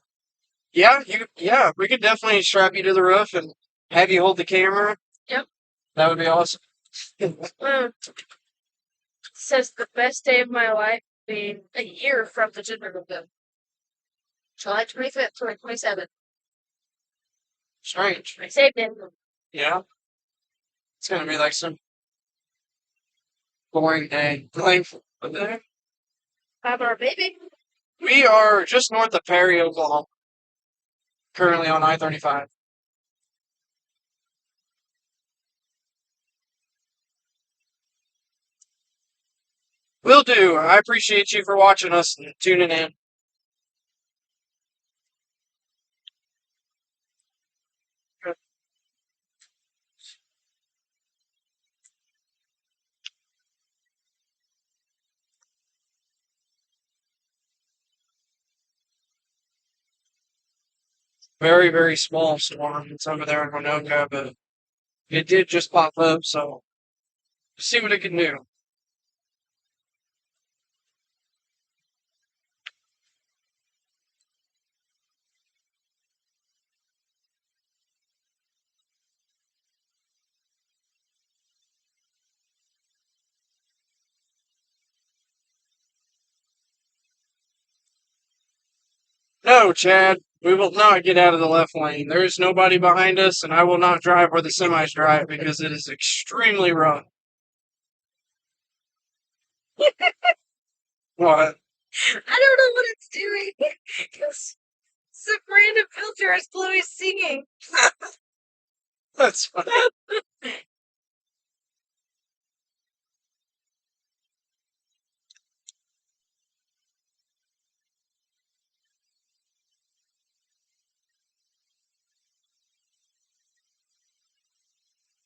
Yeah, we could definitely strap you to the roof and have you hold the camera. Yep. That would be awesome. Says the best day of my life being a year from the gender movement. July 25th, 2027. Strange. I saved it. Yeah. It's gonna be like some boring day. Like, what the heck? Have our baby. We are just north of Perry, Oklahoma. currently on I-35. Will do. I appreciate you for watching us and tuning in. Very, very small storm. It's over there in Winoka, but it did just pop up, so see what it can do. No, Chad, we will not get out of the left lane. There is nobody behind us, and I will not drive where the semis drive because it is extremely rough. What? I don't know what it's doing. Because some random filter is Chloe singing. That's fine.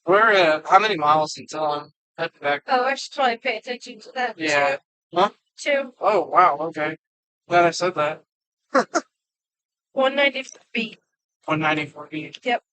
We're at how many miles until I'm heading back? Oh, I should probably pay attention to that. Yeah. Huh? 2. Oh, wow, okay. Glad I said that. 194 feet. 194 feet. Yep.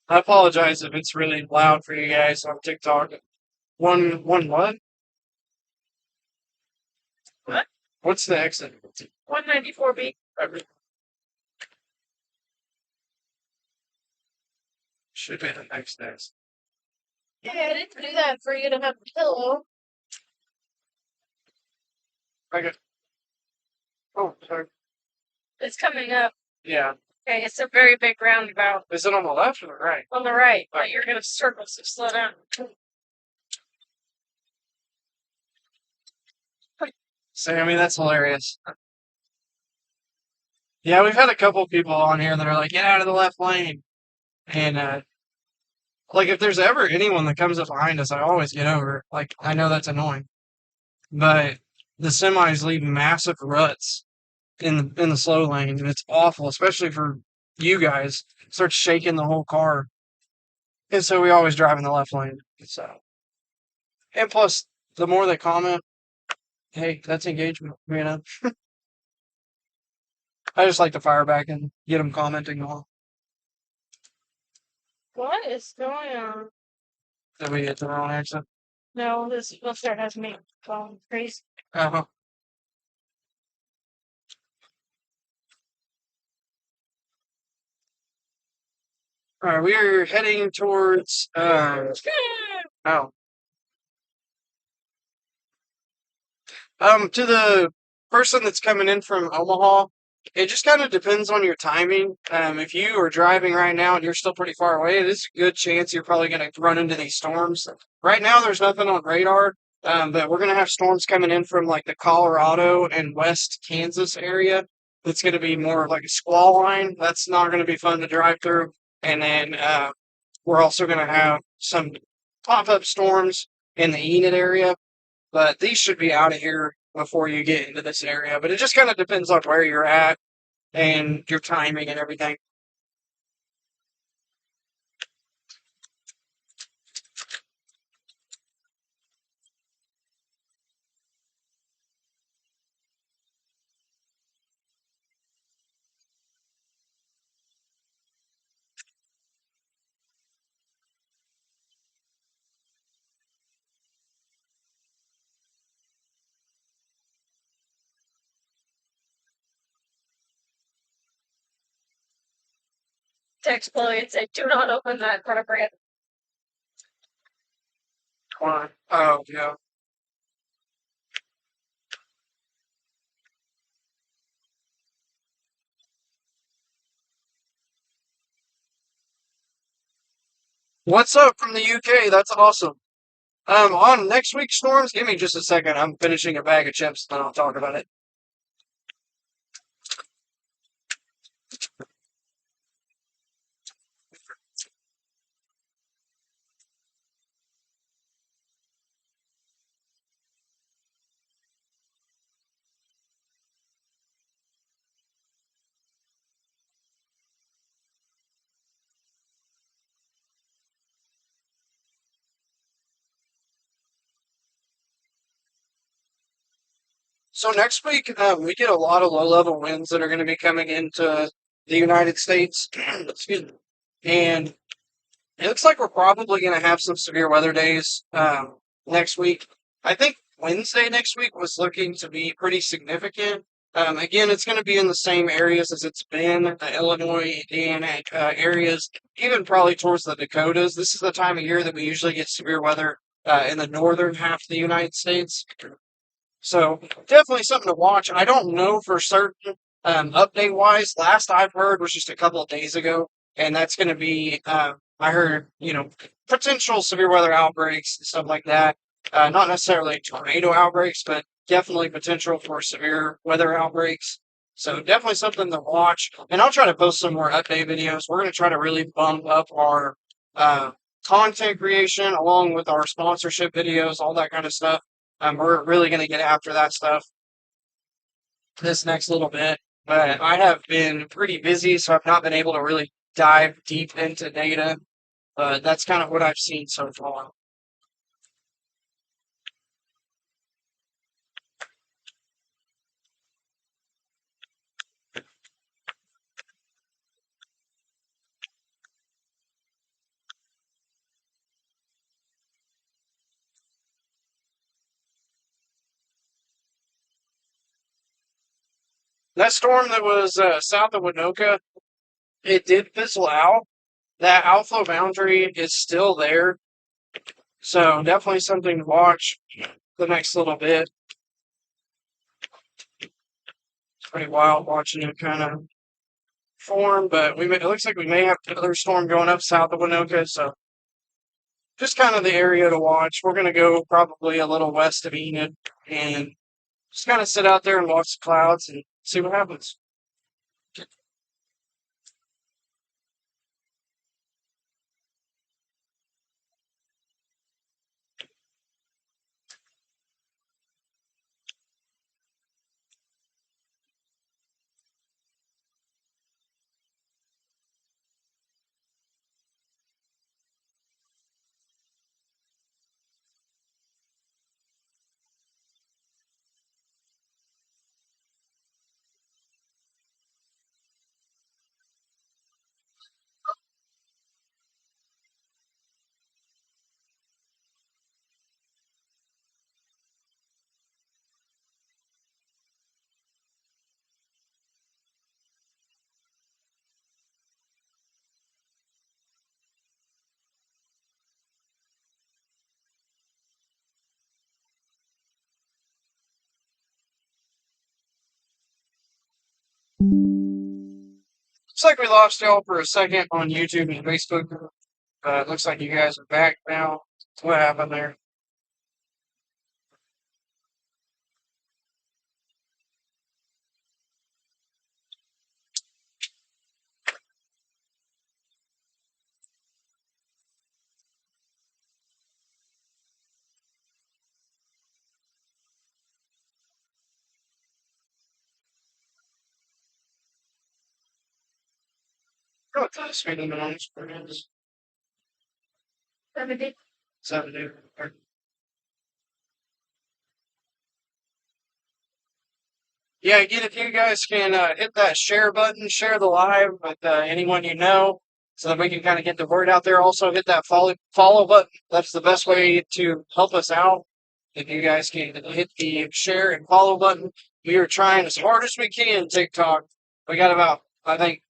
I apologize if it's really loud for you guys on TikTok. One what? What? What's the exit? 194 feet. Should be the next exit. Yeah, I didn't do that for you to have a pillow. Okay. Oh, sorry. It's coming up. Yeah. Okay, it's a very big roundabout. Is it on the left or the right? On the right, but you're gonna circle, so slow down. Sammy, that's hilarious. Yeah, we've had a couple people on here that are like, get out of the left lane. And, like, if there's ever anyone that comes up behind us, I always get over. Like, I know that's annoying. But the semis leave massive ruts in the slow lane, and it's awful, especially for you guys. It starts shaking the whole car. And so we always drive in the left lane. So, and plus, the more they comment, hey, that's engagement, you know? I just like to fire back and get them commenting on. What is going on? Did we hit the wrong exit? No, this filter has me going crazy. Uh-huh. All right, we are heading towards, oh, to the person that's coming in from Omaha, it just kind of depends on your timing. If you are driving right now and you're still pretty far away, there's a good chance you're probably going to run into these storms. Right now, there's nothing on radar, but we're going to have storms coming in from like the Colorado and West Kansas area. It's going to be more of like a squall line. That's not going to be fun to drive through. And then we're also going to have some pop-up storms in the Enid area. But these should be out of here before you get into this area. But it just kind of depends on where you're at and your timing and everything. text Chloe and say, "Do not open that program." Why? Oh, yeah. What's up from the UK? That's awesome. On next week's storms, give me just a second. I'm finishing a bag of chips, then I'll talk about it. So next week, we get a lot of low-level winds that are going to be coming into the United States. Excuse me. And it looks like we're probably going to have some severe weather days next week. I think Wednesday next week was looking to be pretty significant. Again, it's going to be in the same areas as it's been, the Illinois, Indiana areas, even probably towards the Dakotas. This is the time of year that we usually get severe weather in the northern half of the United States. So definitely something to watch. I don't know for certain, update wise. Last I've heard was just a couple of days ago, and that's going to be. I heard potential severe weather outbreaks and stuff like that. Not necessarily tornado outbreaks, but definitely potential for severe weather outbreaks. So definitely something to watch. And I'll try to post some more update videos. We're going to try to really bump up our content creation along with our sponsorship videos, all that kind of stuff. We're really going to get after that stuff this next little bit. But I have been pretty busy, so I've not been able to really dive deep into data. But that's kind of what I've seen so far. That storm that was south of Winoka, it did fizzle out. That outflow boundary is still there. So definitely something to watch the next little bit. It's pretty wild watching it kind of form, but it looks like we may have another storm going up south of Winoka, so just kind of the area to watch. We're going to go probably a little west of Enid and just kind of sit out there and watch the clouds and see what happens. Looks like we lost y'all for a second on YouTube and Facebook. It looks like you guys are back now. What happened there? What the speed limit on this is 70. 70. Yeah, again, if you guys can hit that share button, share the live with anyone you know, so that we can kind of get the word out there. Also, hit that follow button. That's the best way to help us out. If you guys can hit the share and follow button, we are trying as hard as we can. TikTok, we got about I think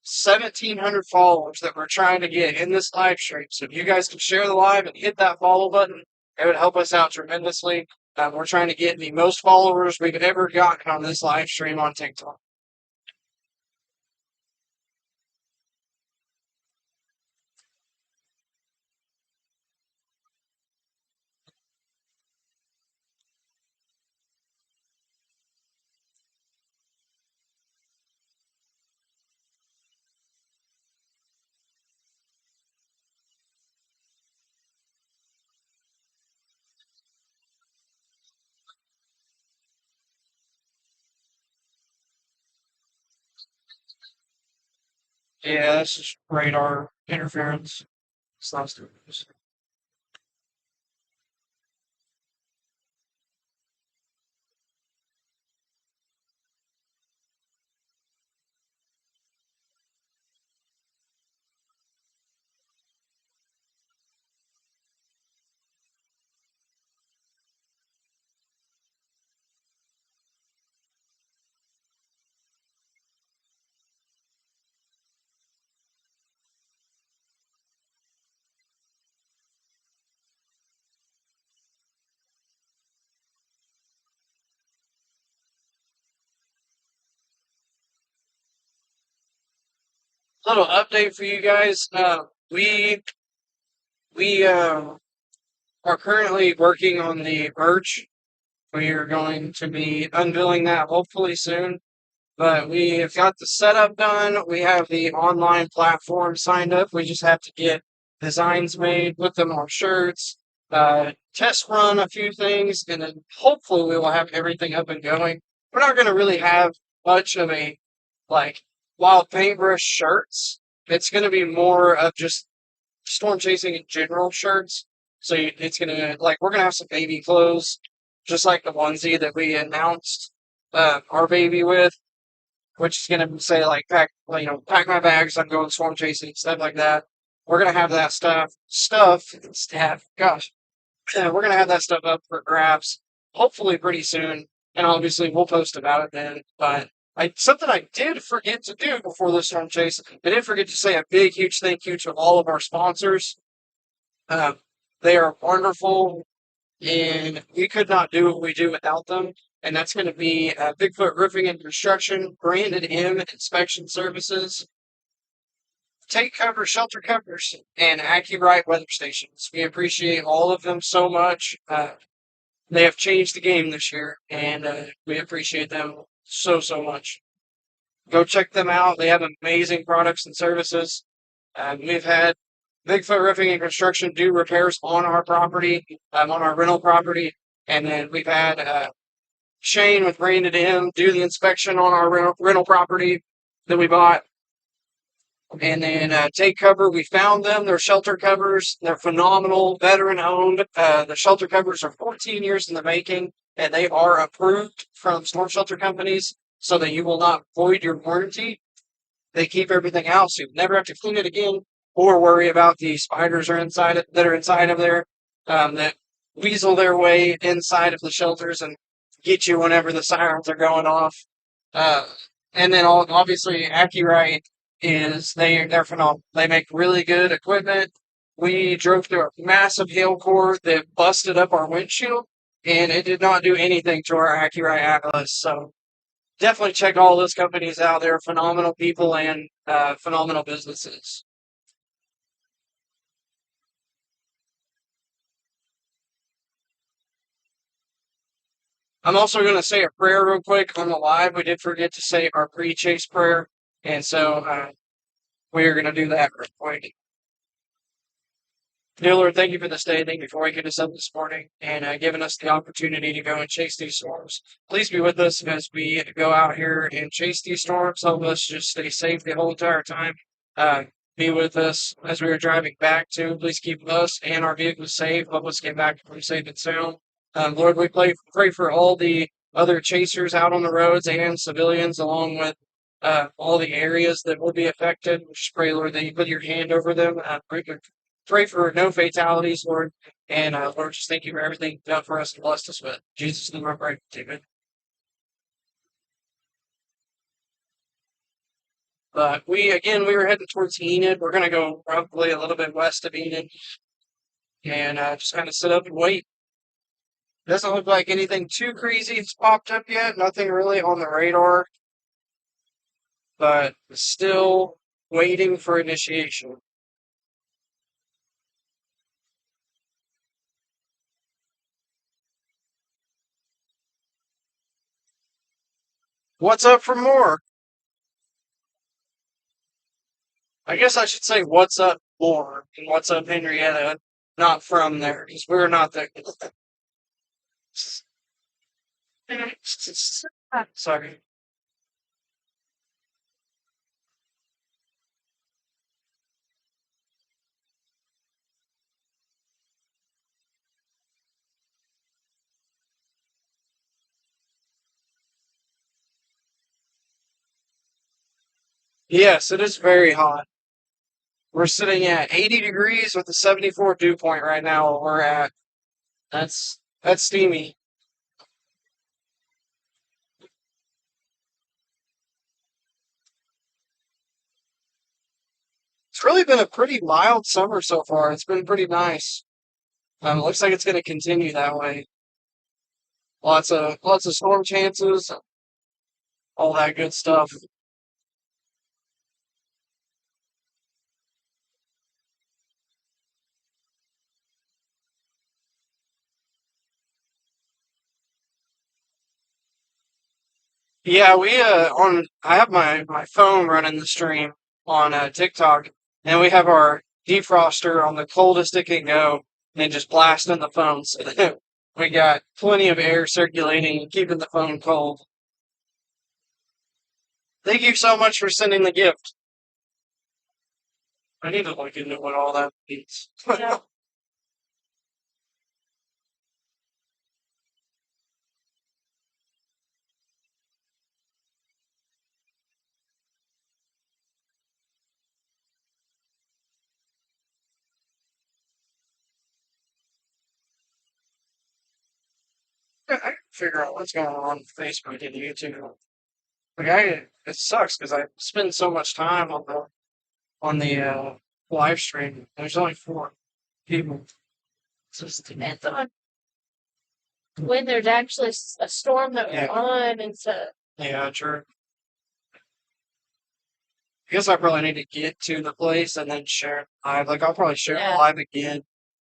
1,700 followers that we're trying to get in this live stream. So if you guys can share the live and hit that follow button, it would help us out tremendously. We're trying to get the most followers we've ever gotten on this live stream on TikTok. Yeah, this is radar interference. It's not stupid. Little update for you guys. We are currently working on the merch. We are going to be unveiling that hopefully soon. But we have got the setup done. We have the online platform signed up. We just have to get designs made, put them on shirts, test run a few things, and then hopefully we will have everything up and going. We're not going to really have much of a like wild paintbrush shirts. It's going to be more of just storm chasing in general shirts. So it's going to like we're going to have some baby clothes, just like the onesie that we announced our baby with, which is going to say like pack my bags, I'm going storm chasing, stuff like that. We're going to have that stuff, gosh, we're going to have that stuff up for grabs hopefully pretty soon. And obviously we'll post about it then. But something I did forget to do before this storm chase, I did forget to say a big, huge thank you to all of our sponsors. Um, they are wonderful, and we could not do what we do without them. And that's going to be Bigfoot Roofing and Construction, Branded M Inspection Services, Take Cover Shelter Covers, and AccuRite Weather Stations. We appreciate all of them so much. They have changed the game this year, and we appreciate them so, so much. Go check them out. They have amazing products and services. We've had Bigfoot Roofing and Construction do repairs on our property, on our rental property. And then we've had Shane with Branded M do the inspection on our rental property that we bought. And then Take Cover, we found them. They're shelter covers. They're phenomenal, veteran owned. The shelter covers are 14 years in the making, and they are approved from storm shelter companies so that you will not void your warranty. They keep everything out, so you never have to clean it again or worry about the spiders that are inside of there that weasel their way inside of the shelters and get you whenever the sirens are going off. Uh, and then obviously AccuRite they're phenomenal. They make really good equipment. We drove through a massive hail core that busted up our windshield, and it did not do anything to our AccuRite Atlas. So definitely check all those companies out. They're phenomenal people and phenomenal businesses. I'm also going to say a prayer real quick on the live. We did forget to say our pre-chase prayer, and so we're going to do that real quick. Dear Lord, thank you for this day. Thank you for waking us up this morning and giving us the opportunity to go and chase these storms. Please be with us as we go out here and chase these storms. Help us just stay safe the whole entire time. Be with us as we are driving back too. Please keep us and our vehicles safe. Help us get back home safe and sound. Lord, we pray for all the other chasers out on the roads and civilians, along with all the areas that will be affected. We just pray, Lord, that you put your hand over them. Pray for no fatalities, Lord. And Lord, just thank you for everything you've done for us and blessed us with. In Jesus' name I pray. Amen. But we were heading towards Enid. We're gonna go probably a little bit west of Enid and just kind of sit up and wait. Doesn't look like anything too crazy has popped up yet. Nothing really on the radar, but still waiting for initiation. What's up for more? I guess I should say what's up more and what's up Henrietta, not from there, because we're not there. Sorry. Yes, it is very hot. We're sitting at 80 degrees with a 74 dew point right now where we're at. That's steamy. It's really been a pretty mild summer so far. It's been pretty nice. It looks like it's going to continue that way. Lots of storm chances, all that good stuff. Yeah, we on I have my phone running the stream on TikTok, and we have our defroster on the coldest it can go, and just blasting the phone. So that we got plenty of air circulating and keeping the phone cold. Thank you so much for sending the gift. I need to look into what all that means. Yeah. I can figure out what's going on with Facebook and YouTube. It sucks because I spend so much time on the live stream. There's only 4 people. So it just depends on when there's actually a storm that we're Yeah, on and stuff. yeah, true. I guess I probably need to get to the place and then share it live. Like I'll probably share it Yeah. live again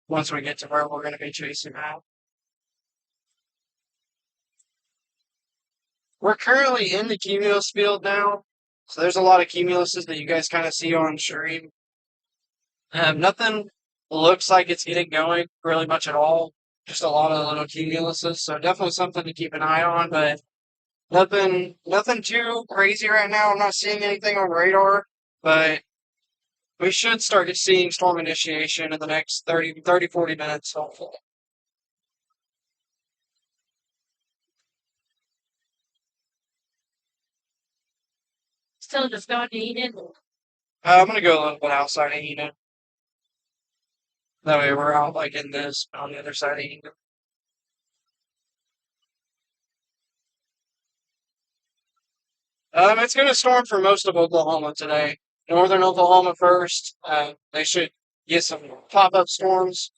once we get to where we're gonna be chasing out. We're currently in the cumulus field now, so there's a lot of cumuluses that you guys kind of see on stream. Nothing looks like it's getting going really much at all. Just a lot of little cumuluses, so definitely something to keep an eye on. But nothing too crazy right now. I'm not seeing anything on radar, but we should start seeing storm initiation in the next 40 minutes, hopefully. Still just going to eat it. I'm gonna go a little bit outside of Enid. That way we're out like in this on the other side of Enid. It's gonna storm for most of Oklahoma today. Northern Oklahoma first. They should get some pop-up storms,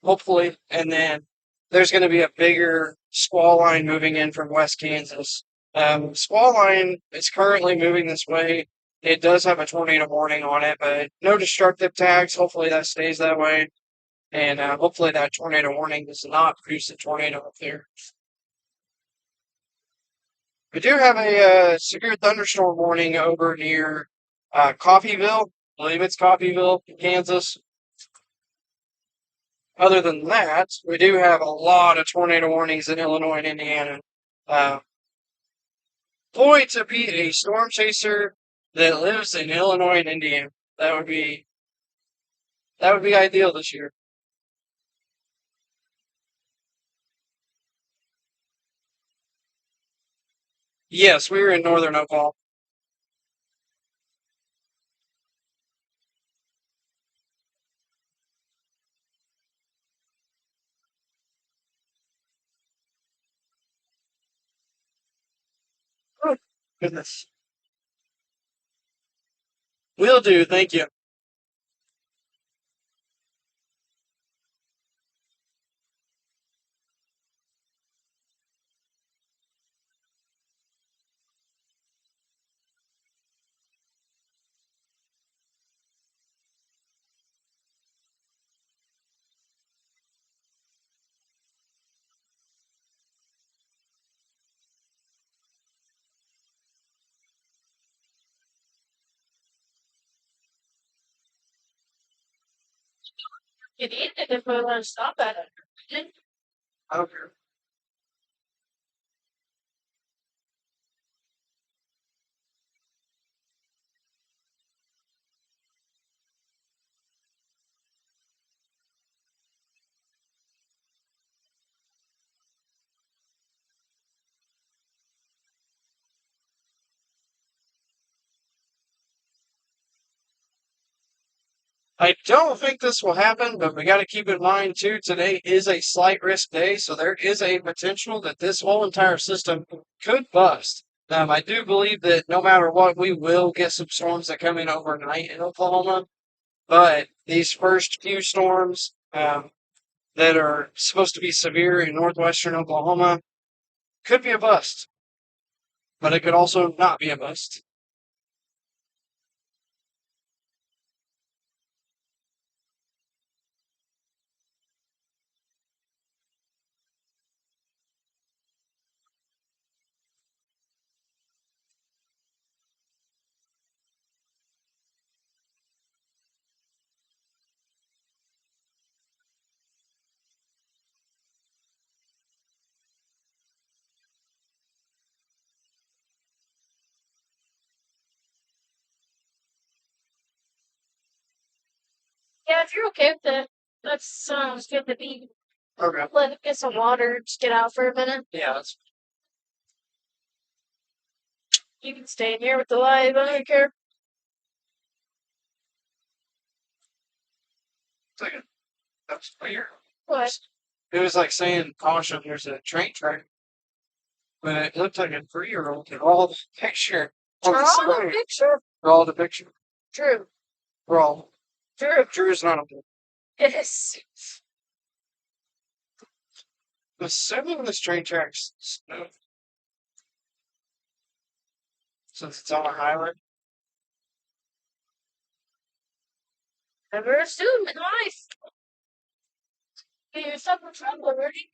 hopefully, and then there's gonna be a bigger squall line moving in from West Kansas. Squall line is currently moving this way. It does have a tornado warning on it, but no destructive tags. Hopefully that stays that way. And hopefully that tornado warning does not produce a tornado up there. We do have a severe thunderstorm warning over near Coffeeville. I believe it's Coffeeville, Kansas. Other than that, we do have a lot of tornado warnings in Illinois and Indiana. Uh, Boy, to be a storm chaser that lives in Illinois and Indiana, that would be ideal this year. Yes, we were in northern Oklahoma. Oh, goodness. Will do. Thank you. You need it if we want to stop at it. Okay. I don't think this will happen, but we got to keep in mind too, today is a slight risk day, so there is a potential that this whole entire system could bust. I do believe that no matter what, we will get some storms that come in overnight in Oklahoma, but these first few storms that are supposed to be severe in northwestern Oklahoma could be a bust, but it could also not be a bust. Yeah, if you're okay with it, that sounds good to me. Okay. Let it get some water, just get out for a minute. Yeah, that's You can stay in here with the live, I don't care. like that's weird. What? It was like saying, caution, there's a train track. But it looked like a 3-year-old in all the picture. On the Draw the side. picture. For all the picture. True. For all. True. Drew's not a boy. Yes. I'm assuming this train track's smooth. Since it's on a highway. Never assume in life. Get yourself in trouble already.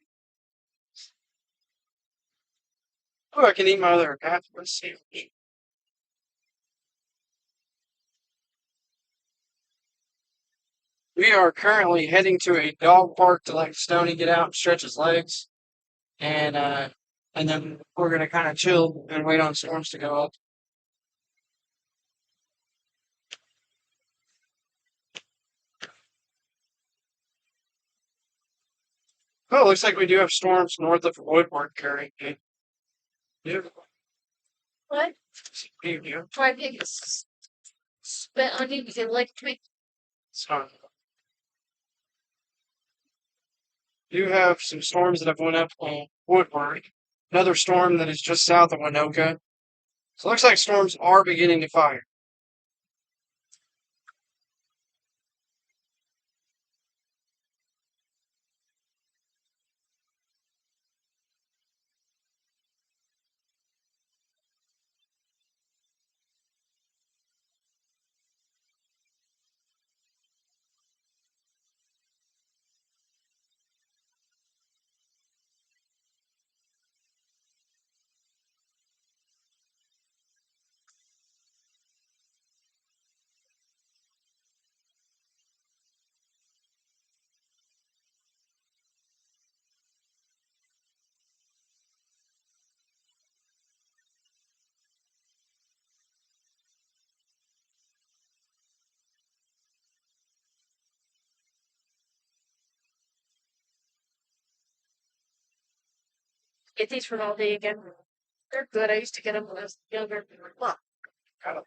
Oh, I can eat my other half of a sandwich. We are currently heading to a dog park to let Stoney get out and stretch his legs. And then we're gonna kind of chill and wait on storms to go up. Oh, looks like we do have storms north of Woodward carrying it. Beautiful. What? Beautiful. Try to spit on you because you licked me. So, you have some storms that have went up on Woodward. Another storm that is just south of Winoka. So it looks like storms are beginning to fire. Get these from all day again. They're good. I used to get them when I was younger. Huh. Kind of.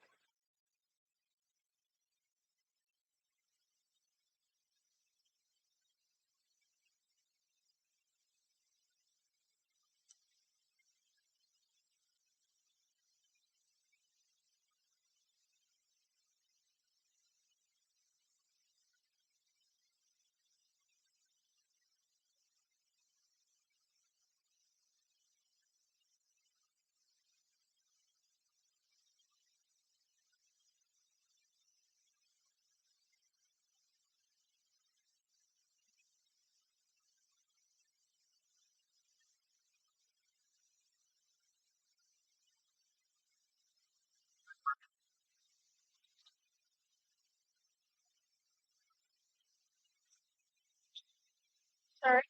Sorry.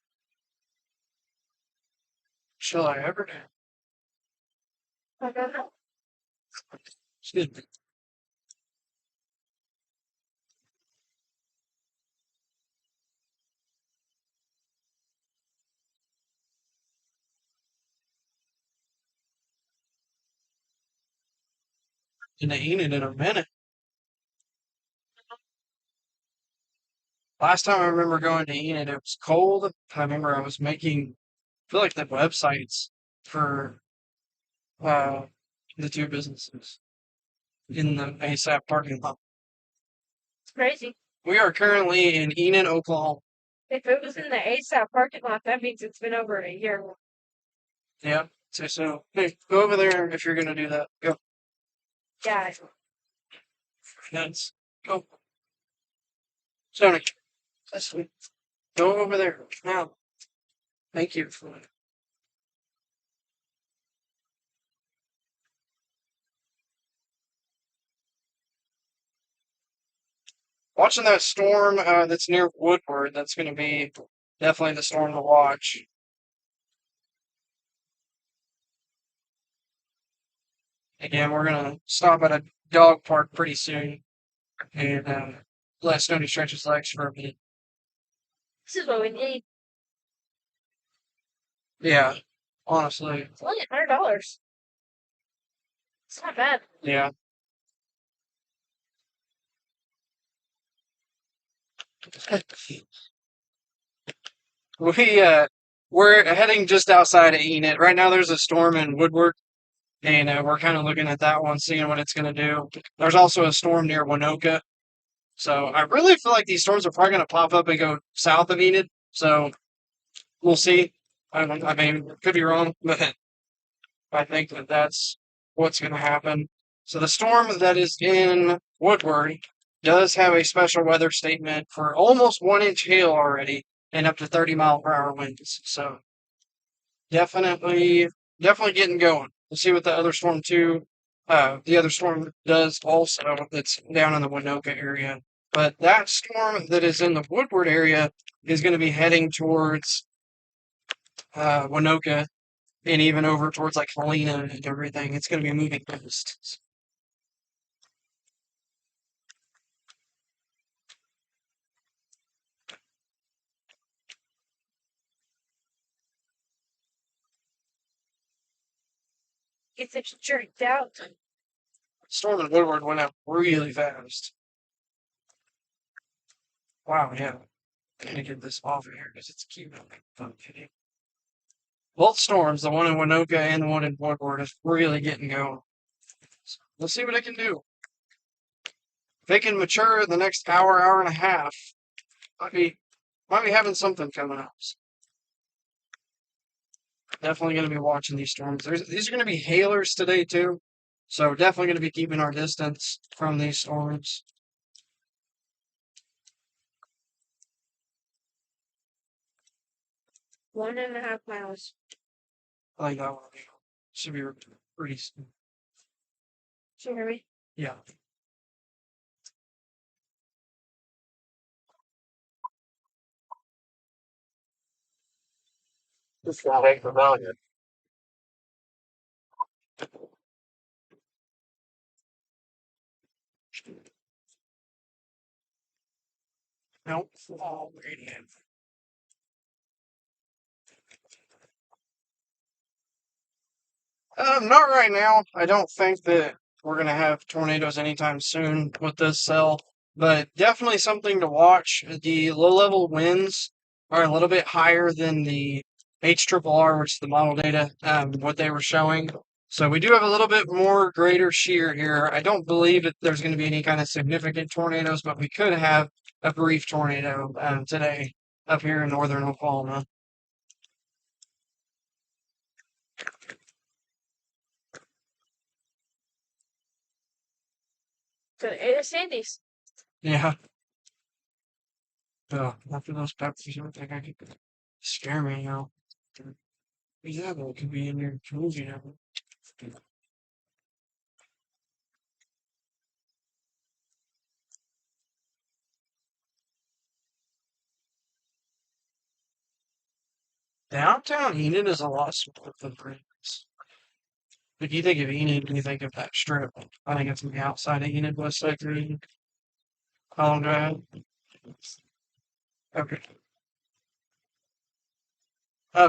Shall I ever? I don't know. Excuse me. Gonna eat it in a minute. Last time I remember going to eat it, it was cold. I remember I was making, I feel like the websites for uh, the two businesses in the ASAP parking lot. It's crazy. We are currently in Enid, Oklahoma. If it was in the ASAP parking lot, that means it's been over a year. Yeah, so. Hey, go over there if you're gonna do that. Go. Yeah. That's go. Sonic, that's sweet. Go over there now. Thank you for it. Watching that storm that's near Woodward, that's going to be definitely the storm to watch. Again, we're going to stop at a dog park pretty soon and let Stoney stretch his legs for a minute. This is what we need. Yeah, honestly. It's only $100. It's not bad. Yeah. We're heading just outside of Enid. Right now there's a storm in Woodward, and we're kind of looking at that one, seeing what it's going to do. There's also a storm near Winoka. So I really feel like these storms are probably going to pop up and go south of Enid. So we'll see. I mean, could be wrong, but I think that that's what's going to happen. So the storm that is in Woodward does have a special weather statement for almost 1 inch hail already and up to 30-mile-per-hour winds. So definitely getting going. We'll see what the other storm too. The other storm does also that's down in the Winoka area. But that storm that is in the Woodward area is going to be heading towards Winoka and even over towards like Helena and everything. It's going to be moving east. It's jerked out. Storm in Woodward went up really fast. Wow, yeah. I'm going to get this off of here because it's cute. Okay. Both storms, the one in Winoka and the one in Woodward, is really getting going. So let's see what it can do. If it can mature in the next hour, hour and a half, might be having something coming up. Definitely going to be watching these storms. These are going to be hailers today too, so definitely going to be keeping our distance from these storms. 1.5 miles. I think that one should be pretty soon. Can you hear me? Yeah. This not ain't familiar. Nope. Oh, radiant. Not right now. I don't think that we're gonna have tornadoes anytime soon with this cell, but definitely something to watch. The low-level winds are a little bit higher than the HRRR, which is the model data, what they were showing. So we do have a little bit more greater shear here. I don't believe that there's going to be any kind of significant tornadoes, but we could have a brief tornado today up here in northern Oklahoma. Could have ate a Sandy's. Yeah. After those peppers, I don't think I could scare me, you know. Yeah, but it could be in your jewels, you know. Downtown Enid is a lot smaller footprint. If you think of Enid, you think of that strip. I think it's on the outside of Enid, West Side of Enid. How long do I have? Okay.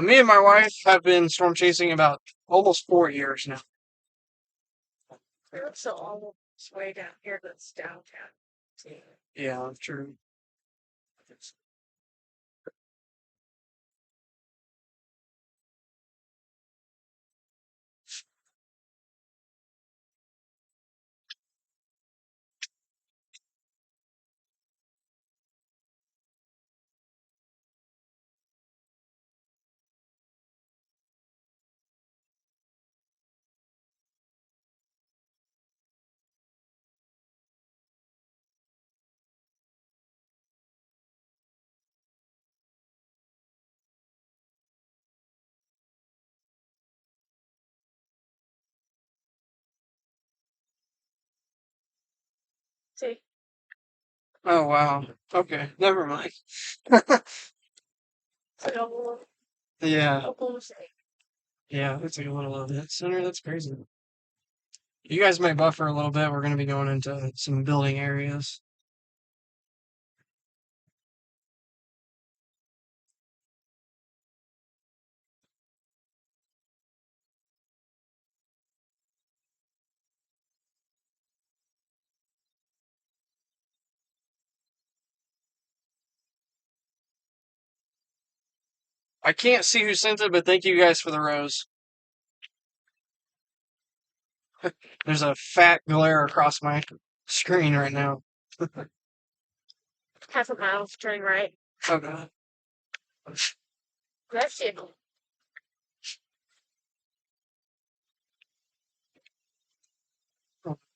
Me and my wife have been storm chasing about almost 4 years now. So all this way down here that's downtown. Yeah, true. See, Oh, wow. Okay, never mind. it's like Yeah, almost yeah, it's like a little event center. That's crazy. You guys may buffer a little bit. We're going to be going into some building areas. I can't see who sent it, but thank you guys for the rose. There's a fat glare across my screen right now. half a mile turning right. Oh, God. That's it.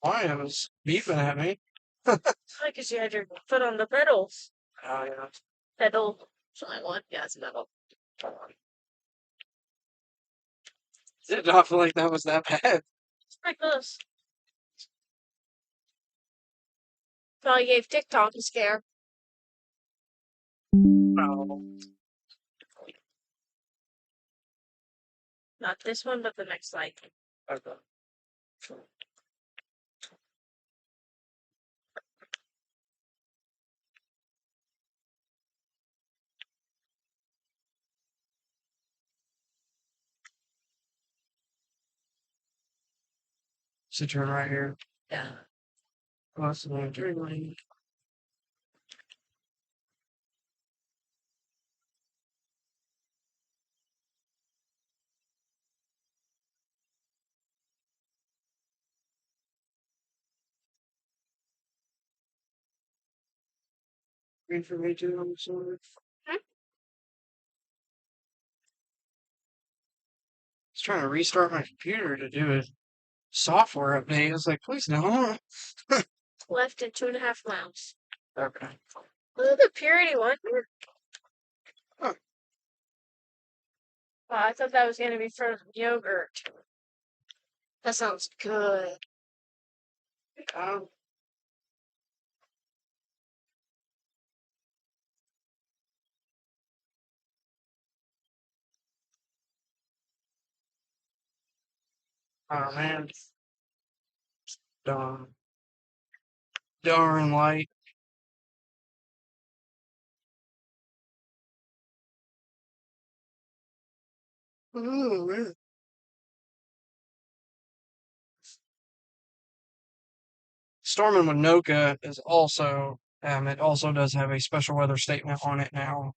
Why? It was beeping at me. Because you had your foot on the pedals. Oh, yeah. Pedal. So I want, yeah, it's metal. Did not feel like that was that bad. Like this. Probably gave TikTok a scare. No. Not this one, but the next slide. Okay. So turn right here. Yeah. Cross the turn lane. Green for me too, I'm sorry. Hmm? I was trying to restart my computer to do a software update. I was like, please no. Left in 2.5 miles. Okay. Look at the purity one. Huh. Wow, I thought that was going to be frozen yogurt. That sounds good. Um, oh man. Darn. Darn light. Oh man. Storm in Winoka is also, it also does have a special weather statement on it now.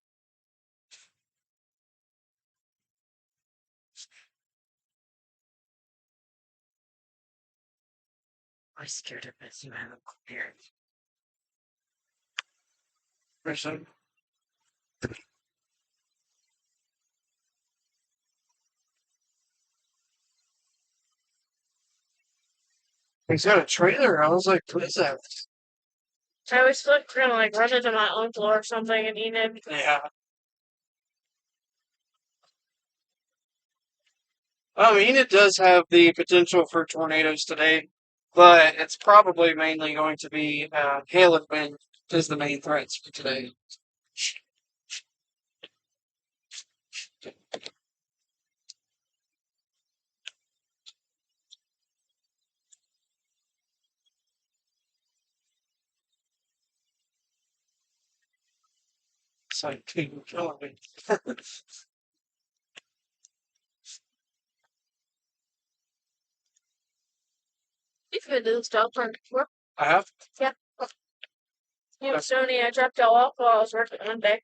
I'm scared of missing my local here. Listen. He's got a trailer. I was like, what is that? I always thought we're gonna like run into my uncle or something and eat him. Yeah. I mean, it does have the potential for tornadoes today, but it's probably mainly going to be hail and wind is the main threats for today. It's like, dude, you're killing me. You've been to the stop sign before. I have. Yeah. You and Sony, I dropped y'all off while I was working one day.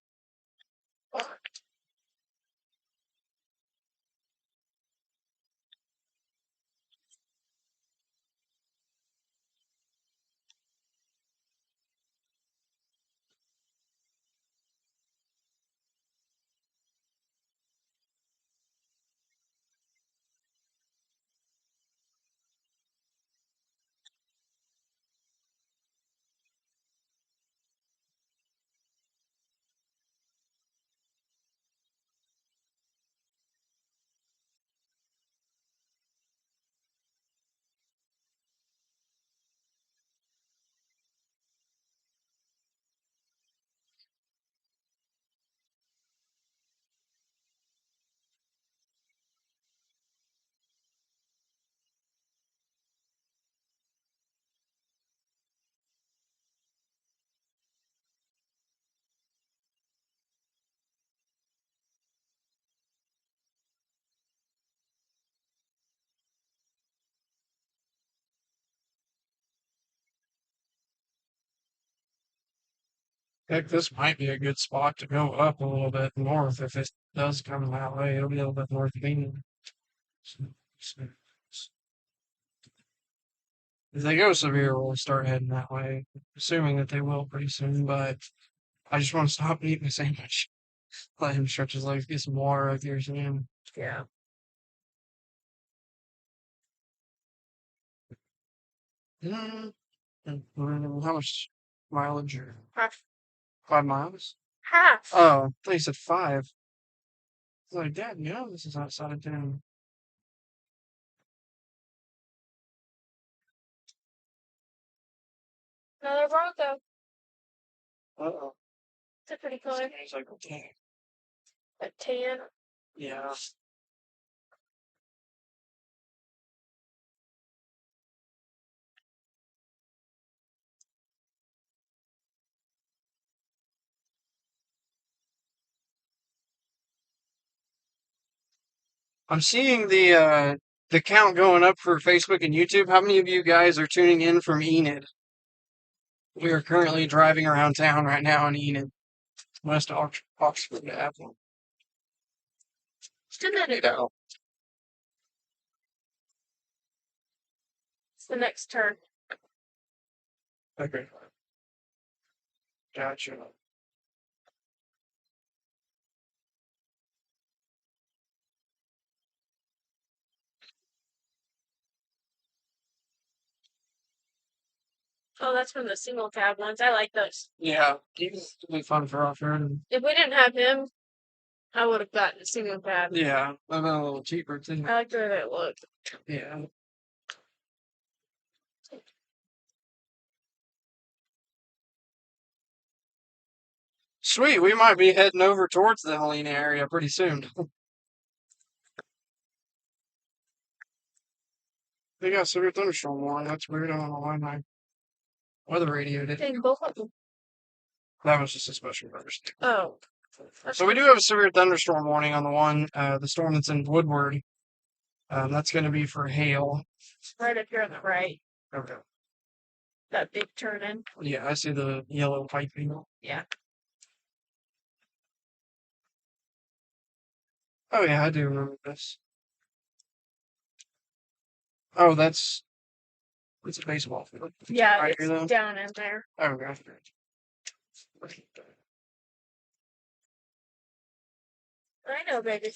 Heck, this might be a good spot to go up a little bit north if it does come that way. It'll be a little bit north of England. If they go severe, we'll start heading that way, assuming that they will pretty soon. But I just want to stop and eat my sandwich. Let him stretch his legs, get some water like you're saying. Yeah. How much mileage? Half. 5 miles? Half. Oh, I thought you said 5. I was like, Dad, you know this is outside of town. Another Bronco. Uh-oh. It's a pretty color. It's like, okay. A tan. Yeah. I'm seeing the count going up for Facebook and YouTube. How many of you guys are tuning in from Enid? We are currently driving around town right now in Enid, West Oxford Avenue. It's the next turn. Okay. Gotcha. Oh, that's from the single cab ones. I like those. Yeah, it'll be fun for off-road. If we didn't have him, I would have gotten a single cab. Yeah, that'd been a little cheaper too. I like the way they look. Yeah. Sweet, we might be heading over towards the Helena area pretty soon. They got severe thunderstorm warning. That's weird. I don't know why my weather radio did. Dang, both of them. That was just a special purpose. Oh. So we do have a severe thunderstorm warning on the one, the storm that's in Woodward. That's going to be for hail. Right up here on the right. Okay. That big turn in. Yeah, I see the yellow piping. Yeah. Oh yeah, I do remember this. Oh, that's it's a baseball field. Yeah, Right it's here, though? down in there. Oh, gosh. I know, baby.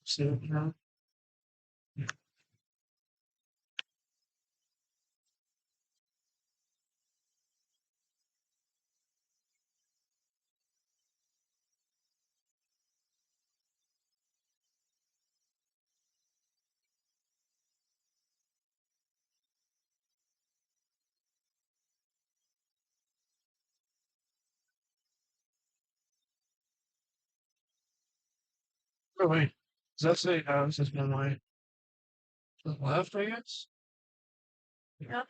See it now? Oh wait, does that say this has been my to the left? I guess. Yeah.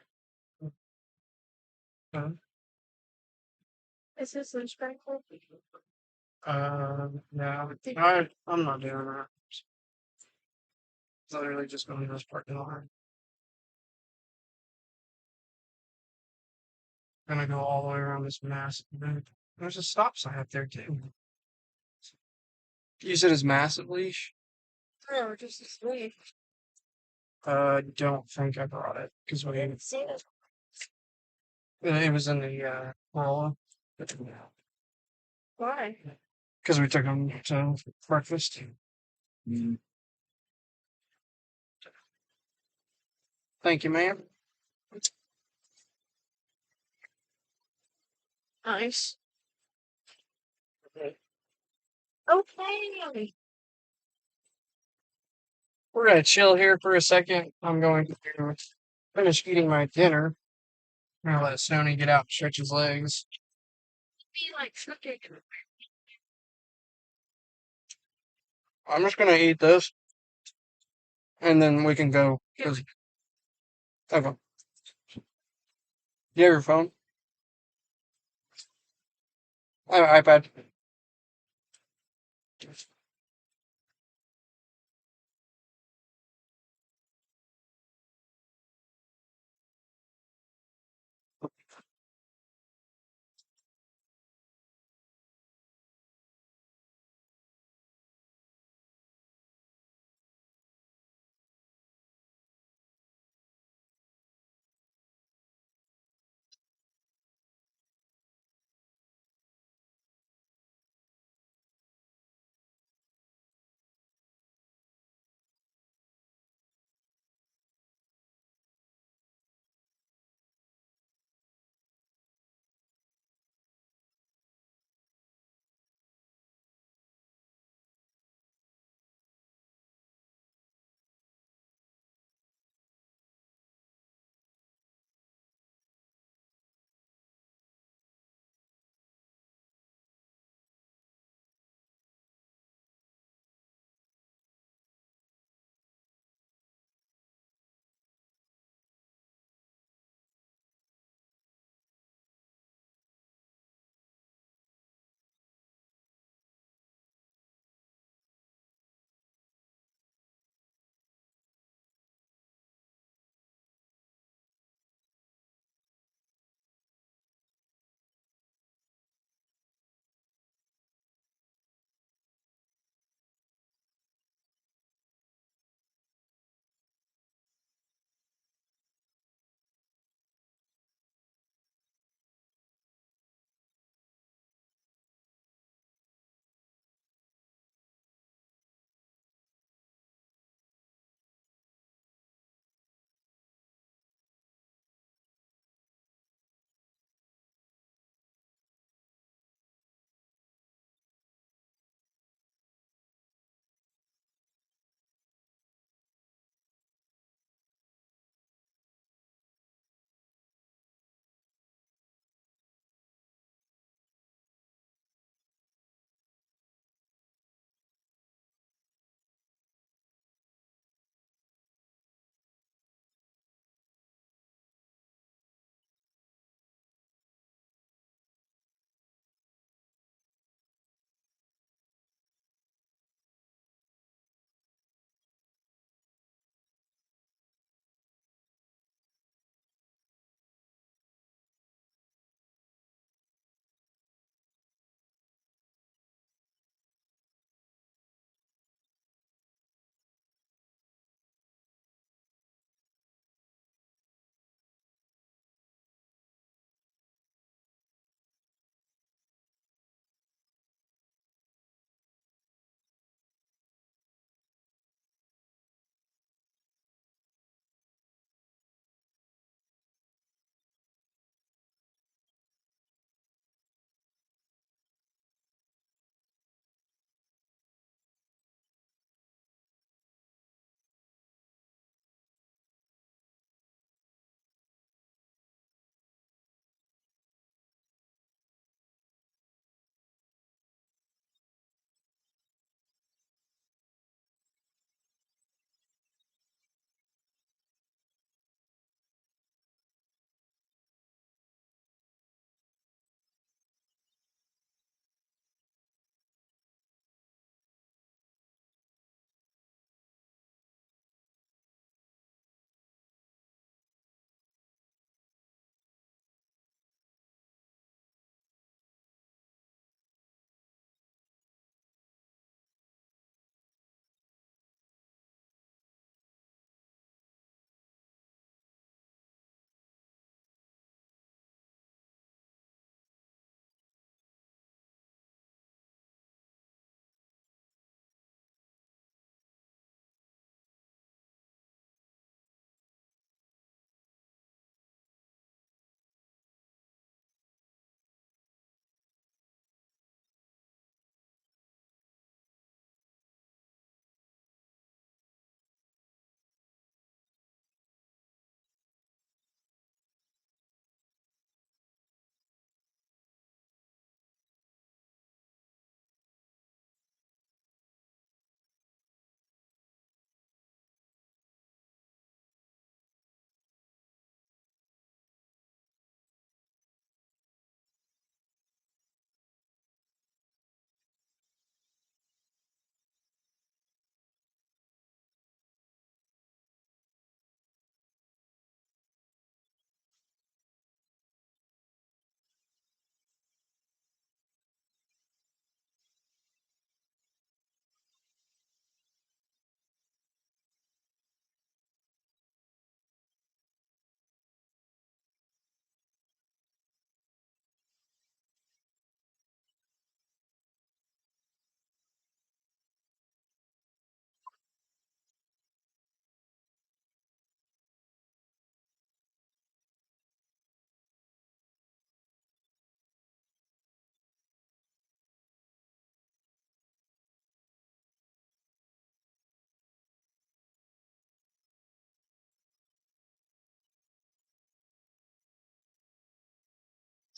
Uh, Is this instructor? yeah, I'm not doing that. It's literally just going to this parking lot. Gonna go all the way around this massive bend. There's a stop sign up there too. You said it's massive leash? No, just this week. Don't think I brought it because I didn't see it. it was in the Corolla. Why? Because we took them to breakfast. Thank you, ma'am. Nice. Okay. Okay. We're gonna chill here for a second. I'm going to finish eating my dinner. I'm gonna let Sony get out and stretch his legs. Be like cooking. I'm just gonna eat this, and then we can go. 'Cause- okay. You have your phone? I have an iPad.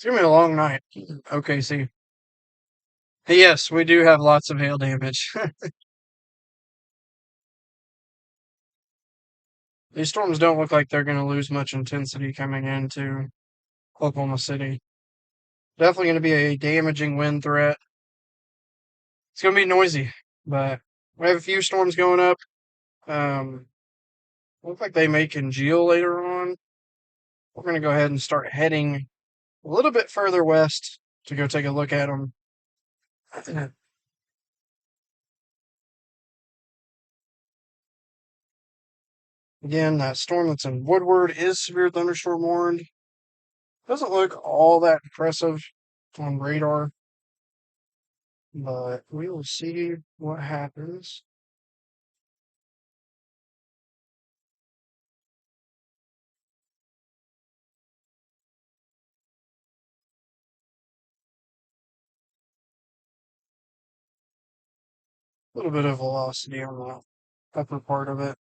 It's gonna be a long night. Okay, see. Yes, we do have lots of hail damage. These storms don't look like they're gonna lose much intensity coming into Oklahoma City. Definitely gonna be a damaging wind threat. It's gonna be noisy, but we have a few storms going up. Um, look like they may congeal later on. We're gonna go ahead and start heading a little bit further west to go take a look at them. Again, that storm that's in Woodward is severe thunderstorm warned. Doesn't look all that impressive on radar, but we will see what happens. A little bit of velocity on the upper part of it.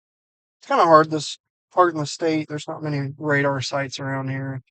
It's kind of hard this part in the state. There's not many radar sites around here.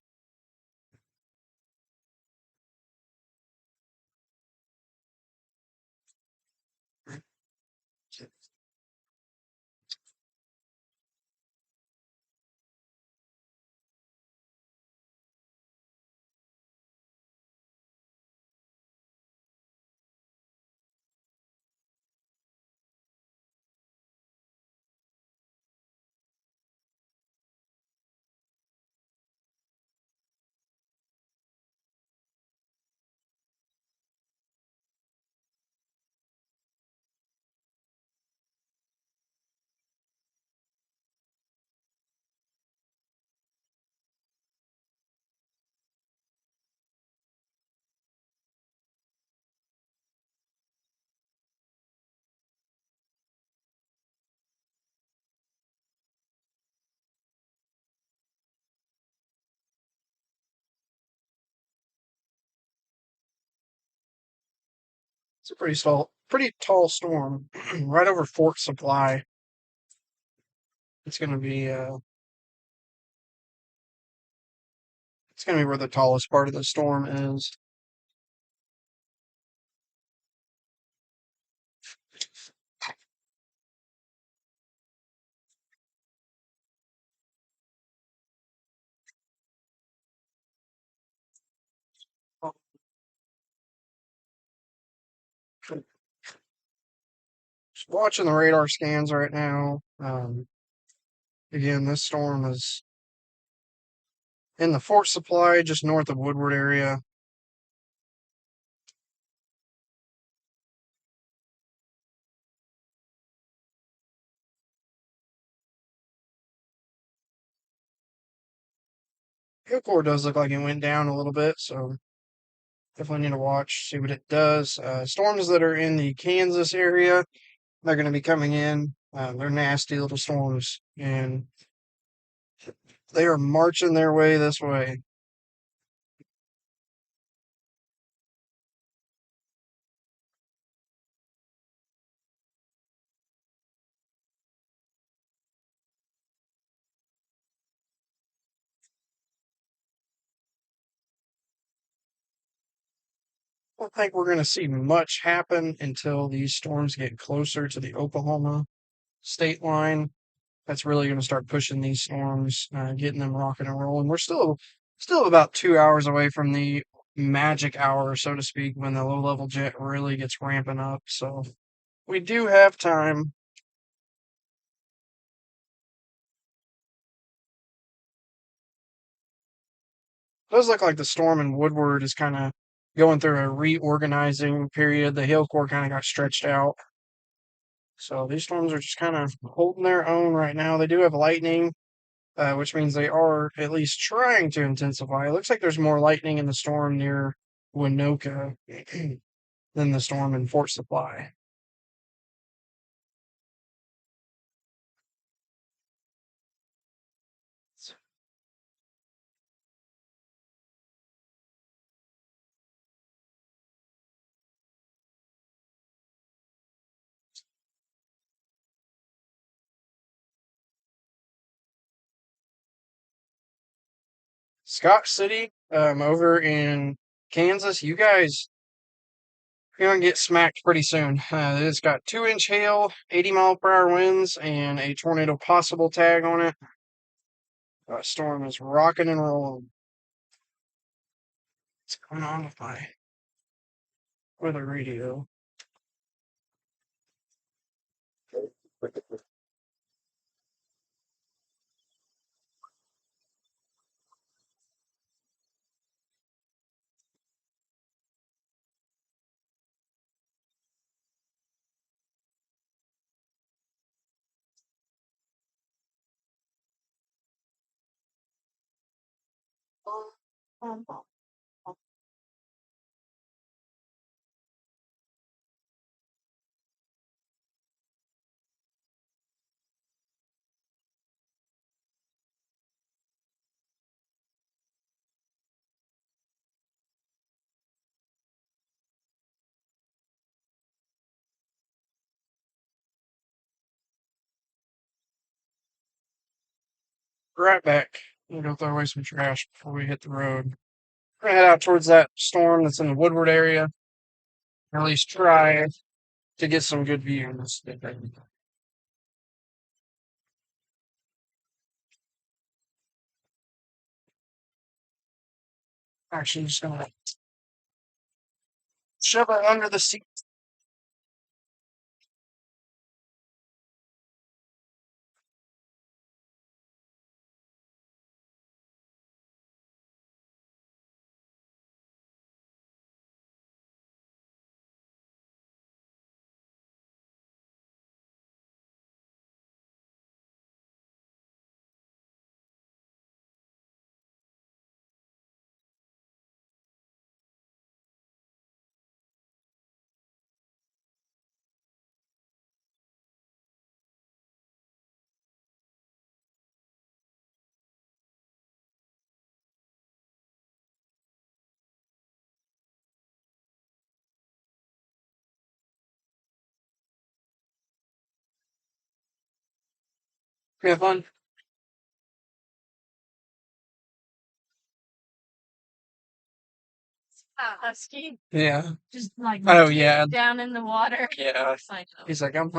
It's a pretty tall storm, right over Fort Supply. It's gonna be it's gonna be where the tallest part of the storm is. Just watching the radar scans right now. Again, this storm is in the Fort Supply, just north of Woodward area. Hill core does look like it went down a little bit, so definitely need to watch, see what it does. Storms that are in the Kansas area, they're going to be coming in. They're nasty little storms, and they are marching their way this way. I don't think we're going to see much happen until these storms get closer to the Oklahoma state line. That's really going to start pushing these storms, getting them rocking and rolling. We're still about 2 hours away from the magic hour, so to speak, when the low level jet really gets ramping up. So we do have time. It does look like the storm in Woodward is kind of going through a reorganizing period. The hail core kind of got stretched out. So these storms are just kind of holding their own right now. They do have lightning, which means they are at least trying to intensify. It looks like there's more lightning in the storm near Winoka than the storm in Fort Supply. Scott City, over in Kansas, you guys, you're gonna get smacked pretty soon. It's got 2-inch hail, 80-mile-per-hour winds, and a tornado possible tag on it. Storm is rocking and rolling. What's going on with my weather radio? Right back. We'll go throw away some trash before we hit the road. We're gonna head out towards that storm that's in the Woodward area. Or at least try to get some good views. Actually, I'm just gonna shove it under the seat. Have fun. Husky. Yeah. Just like Oh yeah. down in the water. Yeah. It's like, He's like, I'm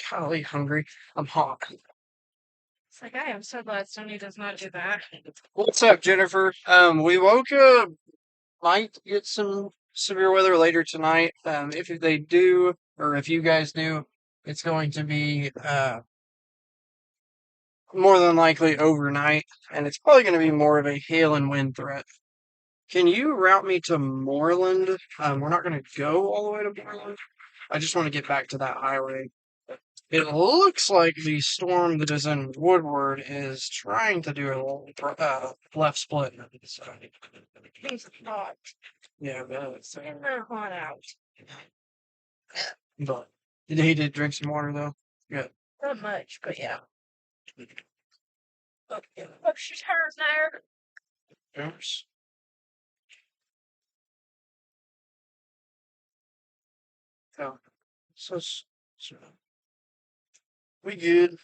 golly, hungry. I'm hot. it's like, I am so glad Sony does not do that. What's up, Jennifer? We woke up. Might get some severe weather later tonight. If they do, or if you guys do, it's going to be more than likely overnight, and it's probably going to be more of a hail and wind threat. Can you route me to Moreland? We're not going to go all the way to Moreland. I just want to get back to that highway. It looks like the storm that is in Woodward is trying to do a little left split. So, It's hot. yeah, but It's not hot out. But he did drink some water though. Good. Not much, but yeah. Oh, she's hers there. Oops. Oh, so we good.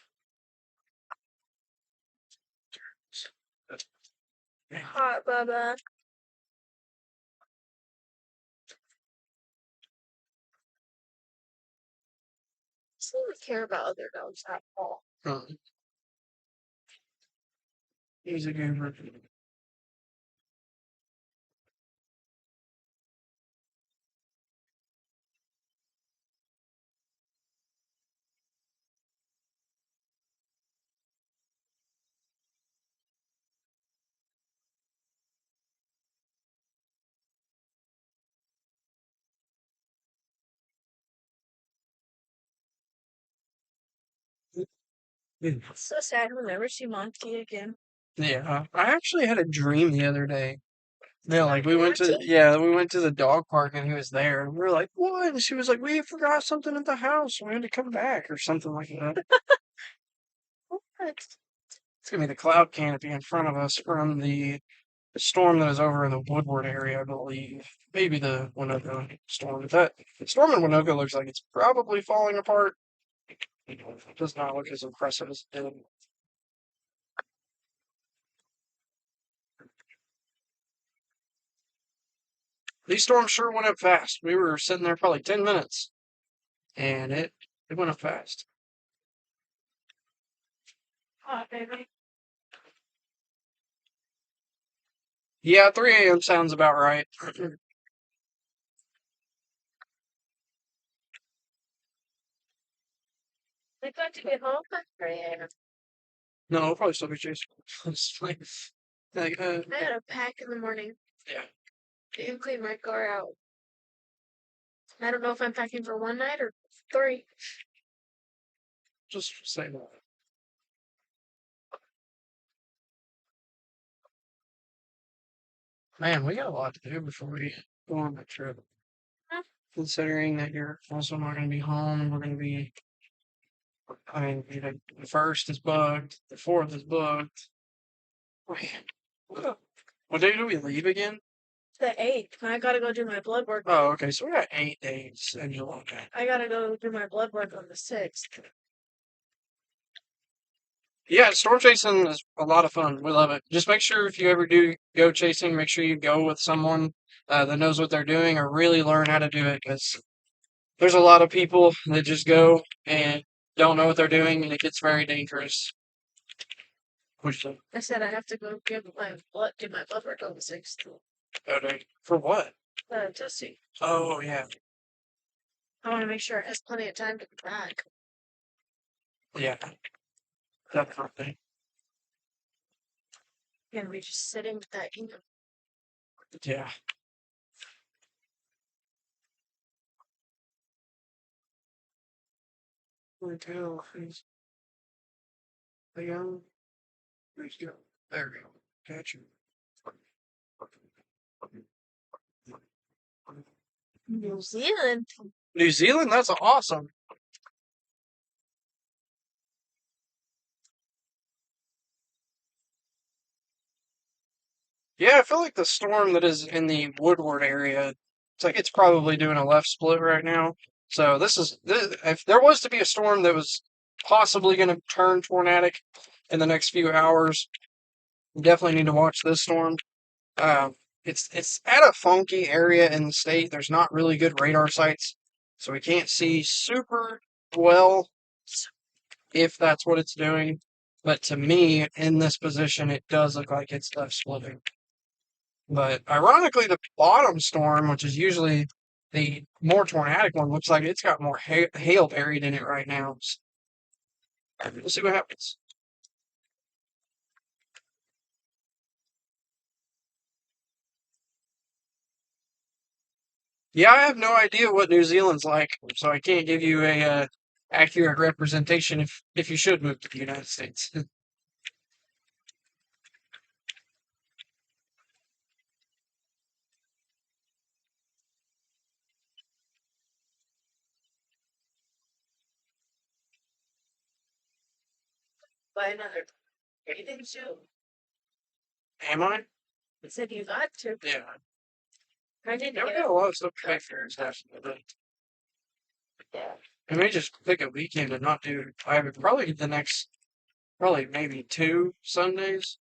Hot, Bubba. Just don't really care about other dogs at all. He's a goober. It's so sad we'll never see Monty again. Yeah, I actually had a dream the other day. Yeah, like we went to the dog park and he was there and we were like, what? And she was like, we forgot something at the house. We had to come back or something like that. It's gonna be the cloud canopy in front of us from the storm that is over in the Woodward area, I believe. Maybe the Winoka storm. That storm in Winoka looks like it's probably falling apart. It does not look as impressive as it did. These storms sure went up fast. We were sitting there probably 10 minutes, and it went up fast. Oh, baby. Yeah, 3 a.m. sounds about right. They got to get home by 3 a.m. No, I'll probably still be chasing. I had to pack in the morning Yeah. and clean my car out. I don't know if I'm packing for 1 night or 3. Just say that. Man, we got a lot to do before we go on that trip. Huh? Considering that you're also not going to be home, we're going to be. I mean, the 1st is booked, the 4th is booked. Man, what day do we leave again? The 8th. I gotta go do my blood work. Oh, okay, so we got 8 days in July. I gotta go do my blood work on the 6th. Yeah, storm chasing is a lot of fun. We love it. Just make sure if you ever do go chasing, make sure you go with someone that knows what they're doing or really learn how to do it, because there's a lot of people that just go and don't know what they're doing, and it gets very dangerous. Which I said I have to go do my blood work on the 6th. for what? Testing. Oh yeah, I want to make sure it has plenty of time to get back. yeah, definitely. And we just sitting with that email. Yeah. Hotel. There you go. There we go. Gotcha. New Zealand. New Zealand, that's awesome. Yeah, I feel like the storm that is in the Woodward area, it's like it's probably doing a left split right now. So if there was to be a storm that was possibly going to turn tornadic in the next few hours, you definitely need to watch this storm. Um, it's at a funky area in the state. There's not really good radar sites, so we can't see super well if that's what it's doing. But to me, in this position, it does look like it's left splitting. But ironically, the bottom storm, which is usually the more tornadic one, looks like it's got more hail buried in it right now. So we'll see what happens. Yeah, I have no idea what New Zealand's like, so I can't give you a accurate representation if you should move to the United States. Buy another. You think so? Am I? I said you got to. Yeah. I need to Yeah, we get got a lot of stuff to pay for and stuff. I may just pick a weekend and not do. I would probably the next, probably maybe 2 Sundays.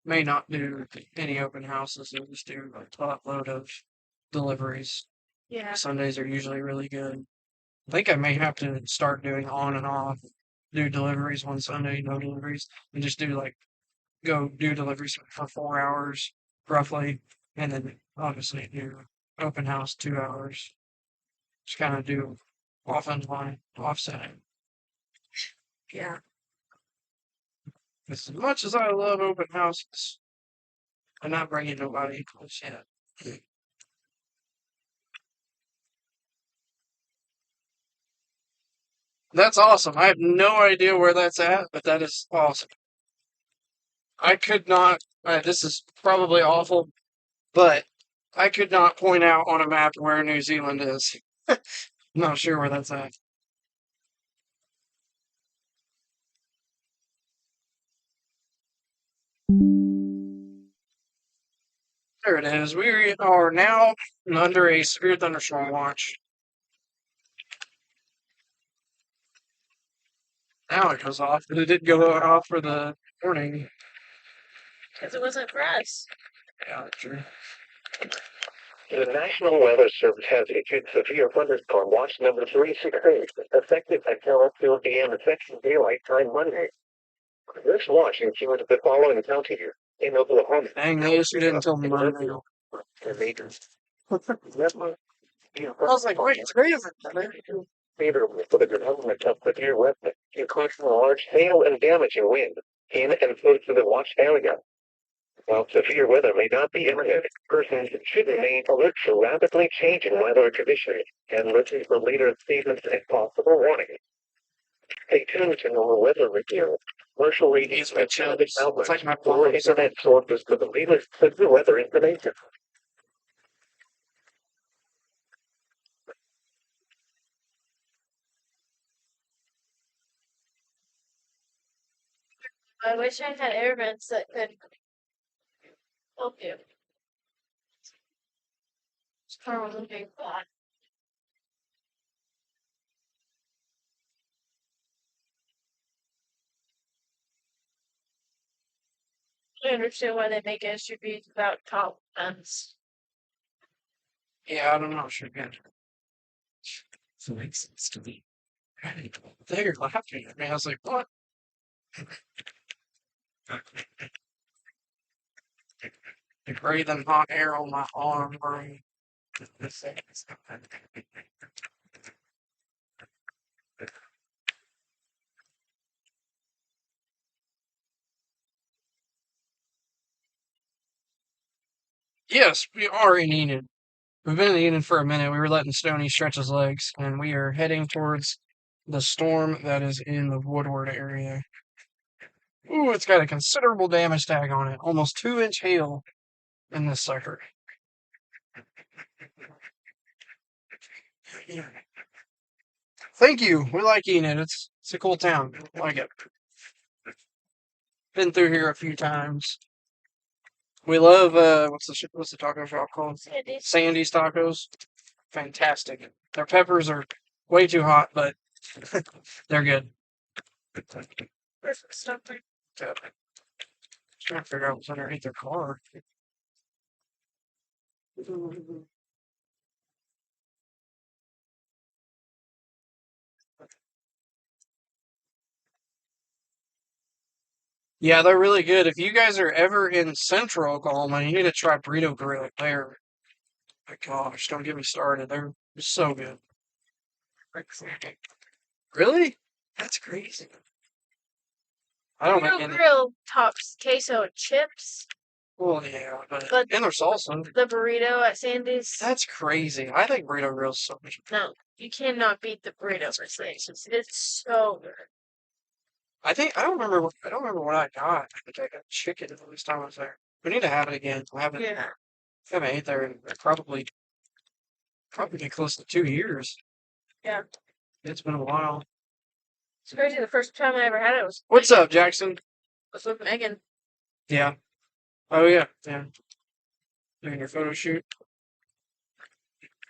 May not do any open houses. I'll just do a top load of deliveries. Yeah. Sundays are usually really good. I think I may have to start doing on and off. Do deliveries one Sunday, no deliveries, and just do like go do deliveries for 4 hours roughly, and then obviously do open house 2 hours. Just kind of do off and on offsetting. Yeah. As much as I love open houses, I'm not bringing nobody close yet. That's awesome. I have no idea where that's at, but that is awesome. I could not. This is probably awful, but I could not point out on a map where New Zealand is. I'm not sure where that's at. There it is. We are now under a severe thunderstorm watch. Now it goes off, but it did go off for the morning. Because it wasn't for us. Yeah, true. The National Weather Service has issued severe thunderstorm watch number 368, effective until 2 p.m. Central Daylight Time Monday. This watch includes the following counties in Oklahoma. Dang, they issued it until Monday. The major. I was like, wait, it's crazy. Favorable for the development of severe weather, including large hail and damaging wind in and close to the watch area. While severe weather may not be imminent, persons should remain alert to rapidly changing weather conditions and listen for later statements and possible warnings. Stay tuned to normal weather review, commercial radios, and television outlets or internet sources for the latest severe weather information. I wish I had air vents that could help you. This car was a big pot. I understand why they make SUVs without top vents. Yeah, I don't know. Sure, good. It makes sense to me. They're laughing at me. I was like, what? You're breathing hot air on my arm, bro. Yes, we are in Enid. We've been in Enid for a minute. We were letting Stoney stretch his legs, and we are heading towards the storm that is in the Woodward area. Ooh, it's got a considerable damage tag on it. Almost 2-inch hail in this sucker. Thank you. We like Enid. It's a cool town. I like it. Been through here a few times. We love what's the taco shop called? Sandy's Tacos. Fantastic. Their peppers are way too hot, but they're good. Stuff. Trying to figure out what's underneath their car. Yeah, they're really good. If you guys are ever in Central Oklahoma, you need to try Burrito Grill. They're, my gosh, don't get me started. They're so good. Really? That's crazy. I don't make Burrito any. Grill tops queso and chips. Well, yeah, but But and their salsa. the burrito at Sandy's. That's crazy. I think Burrito Grill's so much. No, you cannot beat the burrito at Sandy's. It's so good. I don't remember what I got. I think I got chicken the last time I was there. We need to have it again. Yeah. Haven't ate there in probably close to 2 years. Yeah. It's been a while. It's crazy. The first time I ever had it was What's up, Jackson? was with Megan. Yeah. Oh yeah. Yeah. Doing your photo shoot.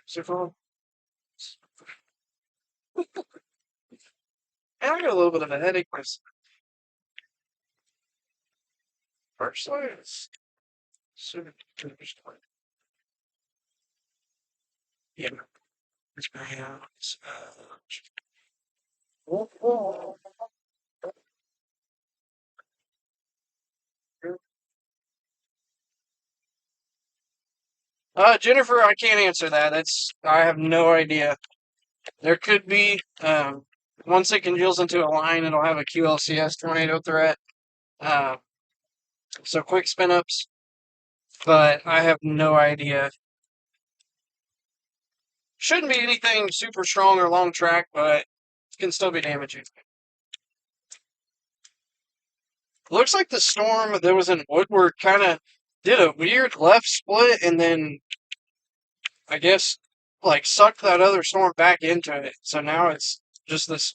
What's it called? And I got a little bit of a headache myself. First science. Yeah. It's my house. Jennifer, I can't answer that. I have no idea. There could be, once it congeals into a line, it'll have a QLCS tornado threat. So quick spin ups, but I have no idea. Shouldn't be anything super strong or long track, but it can still be damaging. Looks like the storm that was in Woodward kind of did a weird left split and then I guess like sucked that other storm back into it. So now it's just this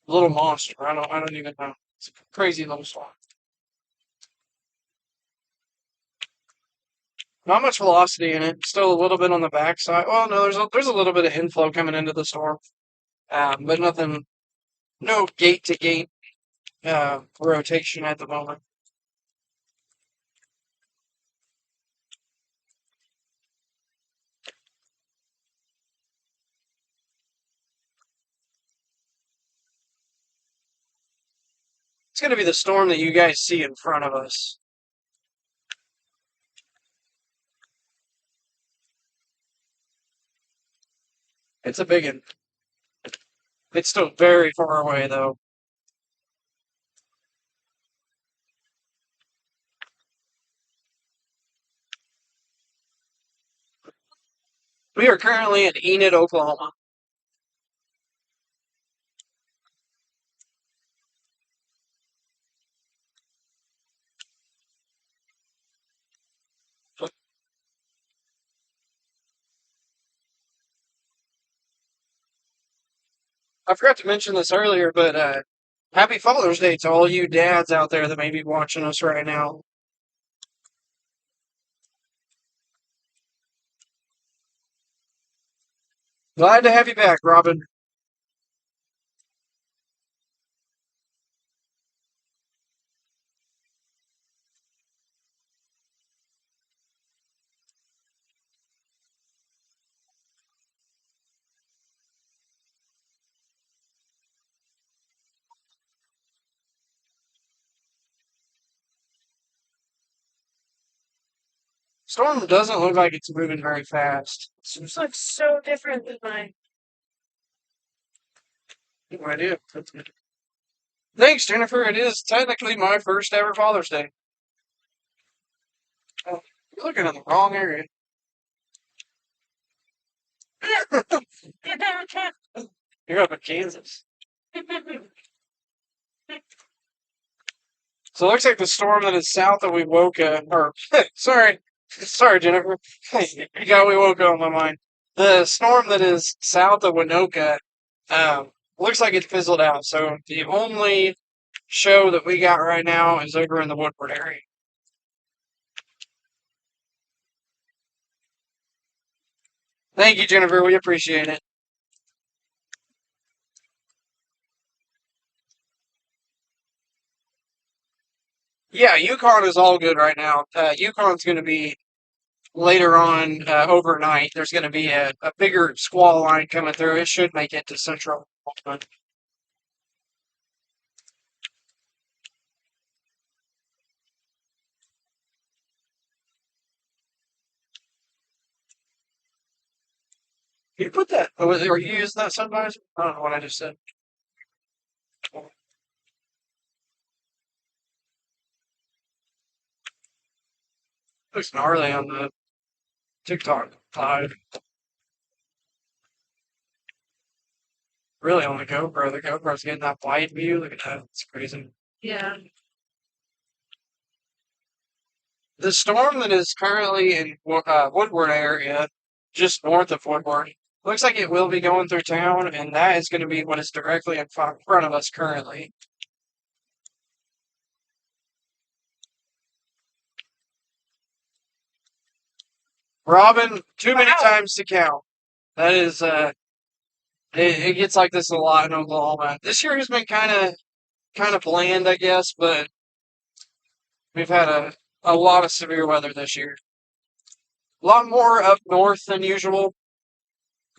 little monster. I don't even know. It's a crazy little storm. Not much velocity in it. Still a little bit on the backside. Well, no, there's a little bit of inflow coming into the storm, but nothing. No gate to gate rotation at the moment. It's going to be the storm that you guys see in front of us. It's a big one. It's still very far away, though. We are currently in Enid, Oklahoma. I forgot to mention this earlier, but happy Father's Day to all you dads out there that may be watching us right now. Glad to have you back, Robin. Storm doesn't look like it's moving very fast. Seems like so different than mine. No idea. Thanks, Jennifer. It is technically my first ever Father's Day. Oh, you're looking in the wrong area. You're up in Kansas. So it looks like the storm that is south of Wewoka, or sorry, Jennifer, you got Wewoka on my mind. The storm that is south of Winoka, looks like it fizzled out. So the only show that we got right now is over in the Woodward area. Thank you, Jennifer. We appreciate it. Yeah, Yukon is all good right now. Yukon's going to be later on overnight. There's going to be a bigger squall line coming through. It should make it to central. You put that, or you using that sun visor? I don't know what I just said. Looks gnarly on the TikTok live. Really on the GoPro. The GoPro's getting that wide view. Look at that. It's crazy. Yeah. The storm that is currently in Woodward area, just north of Woodward, looks like it will be going through town, and that is going to be what is directly in front of us currently. Robin, too many times to count. That is, it gets like this a lot in Oklahoma. This year has been kind of bland, I guess, but we've had a lot of severe weather this year. A lot more up north than usual.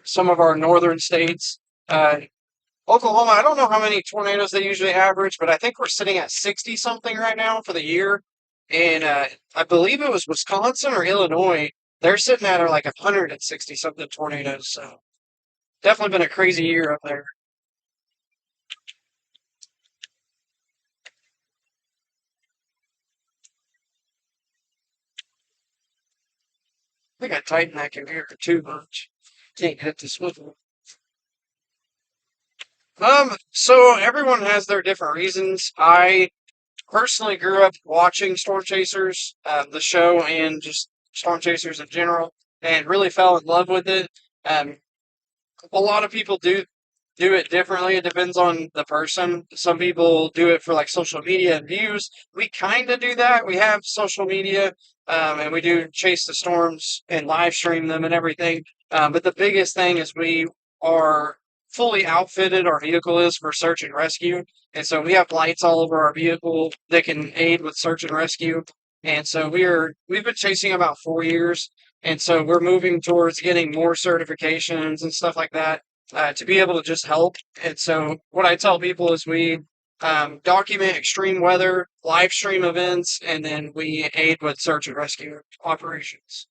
Some of our northern states. Oklahoma, I don't know how many tornadoes they usually average, but I think we're sitting at 60 something right now for the year. And I believe it was Wisconsin or Illinois. They're sitting at like 160 something tornadoes. So definitely been a crazy year up there. I think I tightened that computer too much. Can't get it to swivel. So everyone has their different reasons. I personally grew up watching Storm Chasers, the show, and just Storm Chasers in general, and really fell in love with it. Um, a lot of people do it differently. It depends on the person. Some people do it for like social media and views. We kind of do that. We have social media, and we do chase the storms and live stream them and everything. But the biggest thing is we are fully outfitted. Our vehicle is for search and rescue, and so we have lights all over our vehicle that can aid with search and rescue. And so we've been chasing about 4 years, and so we're moving towards getting more certifications and stuff like that to be able to just help. And so what I tell people is we document extreme weather, live stream events, and then we aid with search and rescue operations.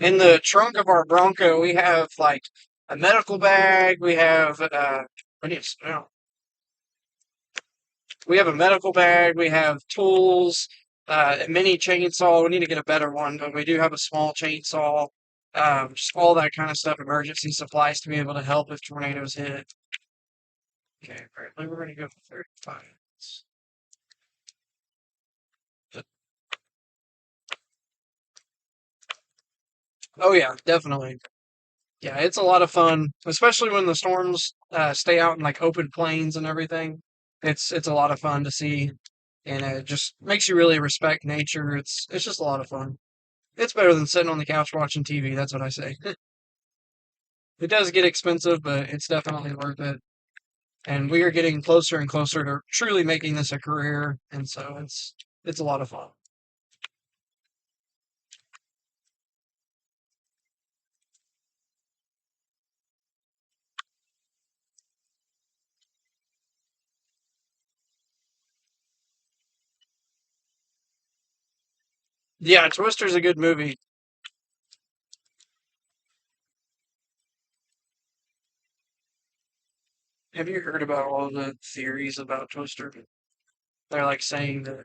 In the trunk of our Bronco, we have like a medical bag. We have I need to smell. We have a medical bag. We have tools, a mini chainsaw. We need to get a better one, but we do have a small chainsaw. Just all that kind of stuff, emergency supplies to be able to help if tornadoes hit. Okay, apparently we're going to go for 35 minutes. Oh yeah, definitely. Yeah, it's a lot of fun, especially when the storms stay out in like open plains and everything. It's a lot of fun to see, and it just makes you really respect nature. It's just a lot of fun. It's better than sitting on the couch watching TV. That's what I say. It does get expensive, but it's definitely worth it. And we are getting closer and closer to truly making this a career, and so it's a lot of fun. Yeah, Twister's a good movie. Have you heard about all the theories about Twister? They're like saying that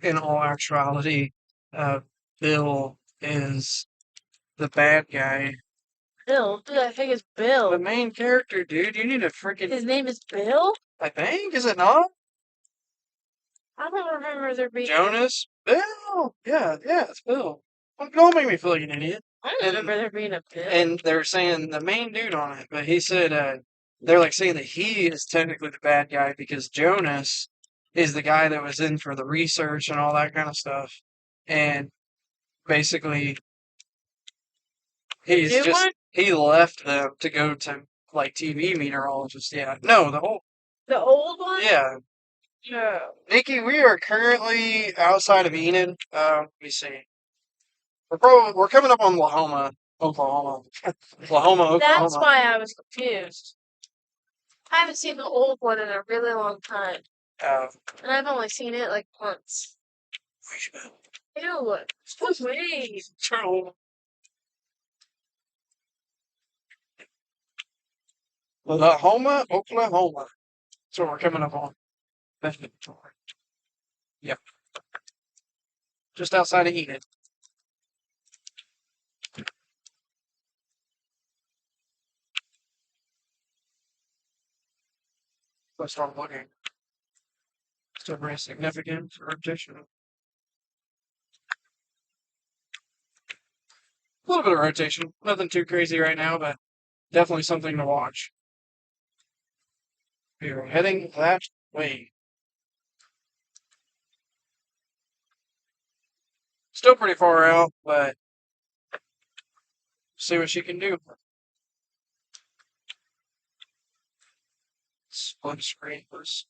in all actuality, uh, Bill is the bad guy. Bill? Who the heck is The Bill? main character, dude. You need to freaking. His name is Bill? I think, is it not? I don't remember there being. Jonas? Bill! Yeah, it's Bill. Don't make me feel like an idiot. I don't remember there being a Bill. And they're saying the main dude on it, but he said, they're like saying that he is technically the bad guy because Jonas is the guy that was in for the research and all that kind of stuff. And basically, he's New just, one? he left them to go to like TV meteorologists. Yeah. No, the whole, The old one? yeah. Yeah. Nikki, we are currently outside of Enid. Let me see. We're coming up on Lahoma, Oklahoma. Lahoma, That's Oklahoma. why I was confused. I haven't seen the old one in a really long time. Uh, And I've only seen it like once. Ew. Excuse me. Lahoma, Oklahoma. That's what we're coming up on. Yep. Just outside of Enid. Let's start looking. Still very significant rotation. A little bit of rotation. Nothing too crazy right now, but definitely something to watch. We are heading that way. Still pretty far out, but see what she can do. Split screen was.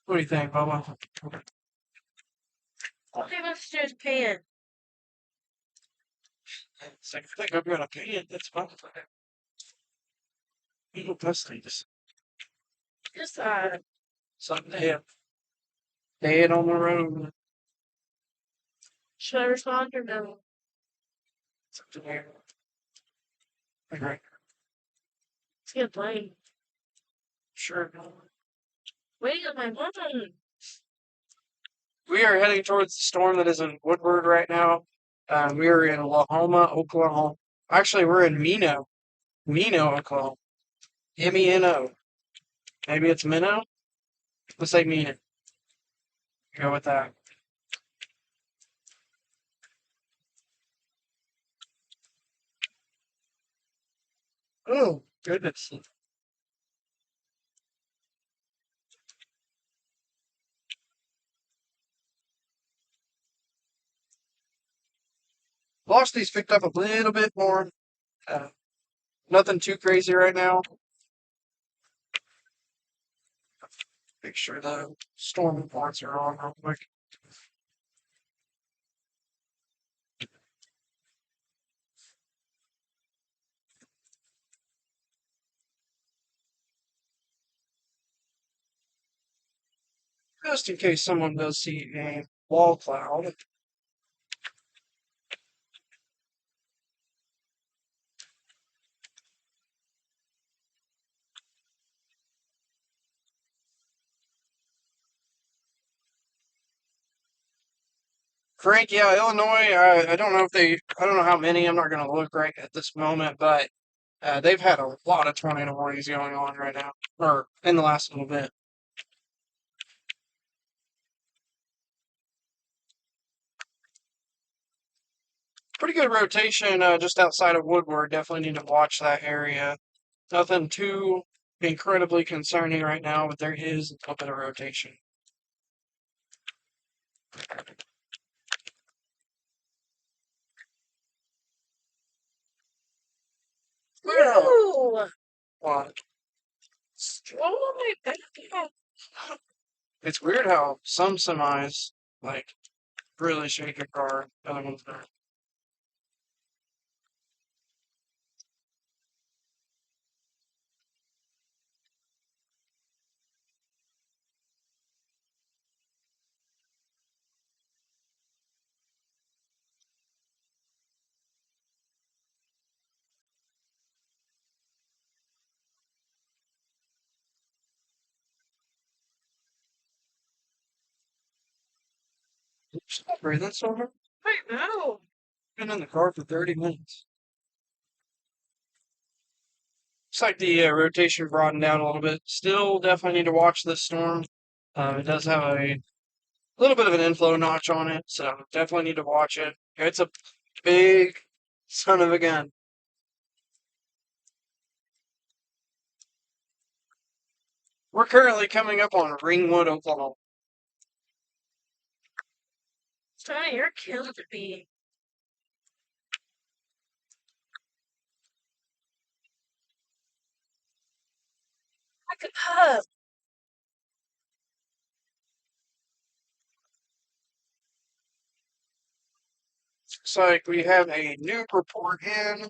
What do you think, Bubba? What do let's do is pan. It's like, I think I've got a pan. That's fine. People test things. Just Something dead on the road. should I respond or no? Something there. Okay. It's gonna play. Sure. Waiting on my button. We are heading towards the storm that is in Woodward right now. We are in Lahoma, Oklahoma. Actually, we're in Meno, Oklahoma. Meno. Maybe it's Minnow? Let's say Meno. Go with that. Oh, goodness. velocity's picked up a little bit more. Nothing too crazy right now. Make sure the storm reports are on real quick. Just in case someone does see a wall cloud. Frank, yeah, Illinois, I don't know if I don't know how many, I'm not going to look right at this moment, but they've had a lot of tornado warnings going on right now, or in the last little bit. Pretty good rotation just outside of Woodward. Definitely need to watch that area. Nothing too incredibly concerning right now, but there is a little bit of rotation. Woo! What? Oh my god. It's weird how some semis like really shake your car, other ones don't. Stop breathing so hard. I know. Been in the car for 30 minutes. Looks like the rotation broadened out a little bit. Still definitely need to watch this storm. It does have a little bit of an inflow notch on it, so definitely need to watch it. It's a big son of a gun. We're currently coming up on Ringwood, Oklahoma. Sonny, you're killing me. Like a pup. Looks like we have a new report in.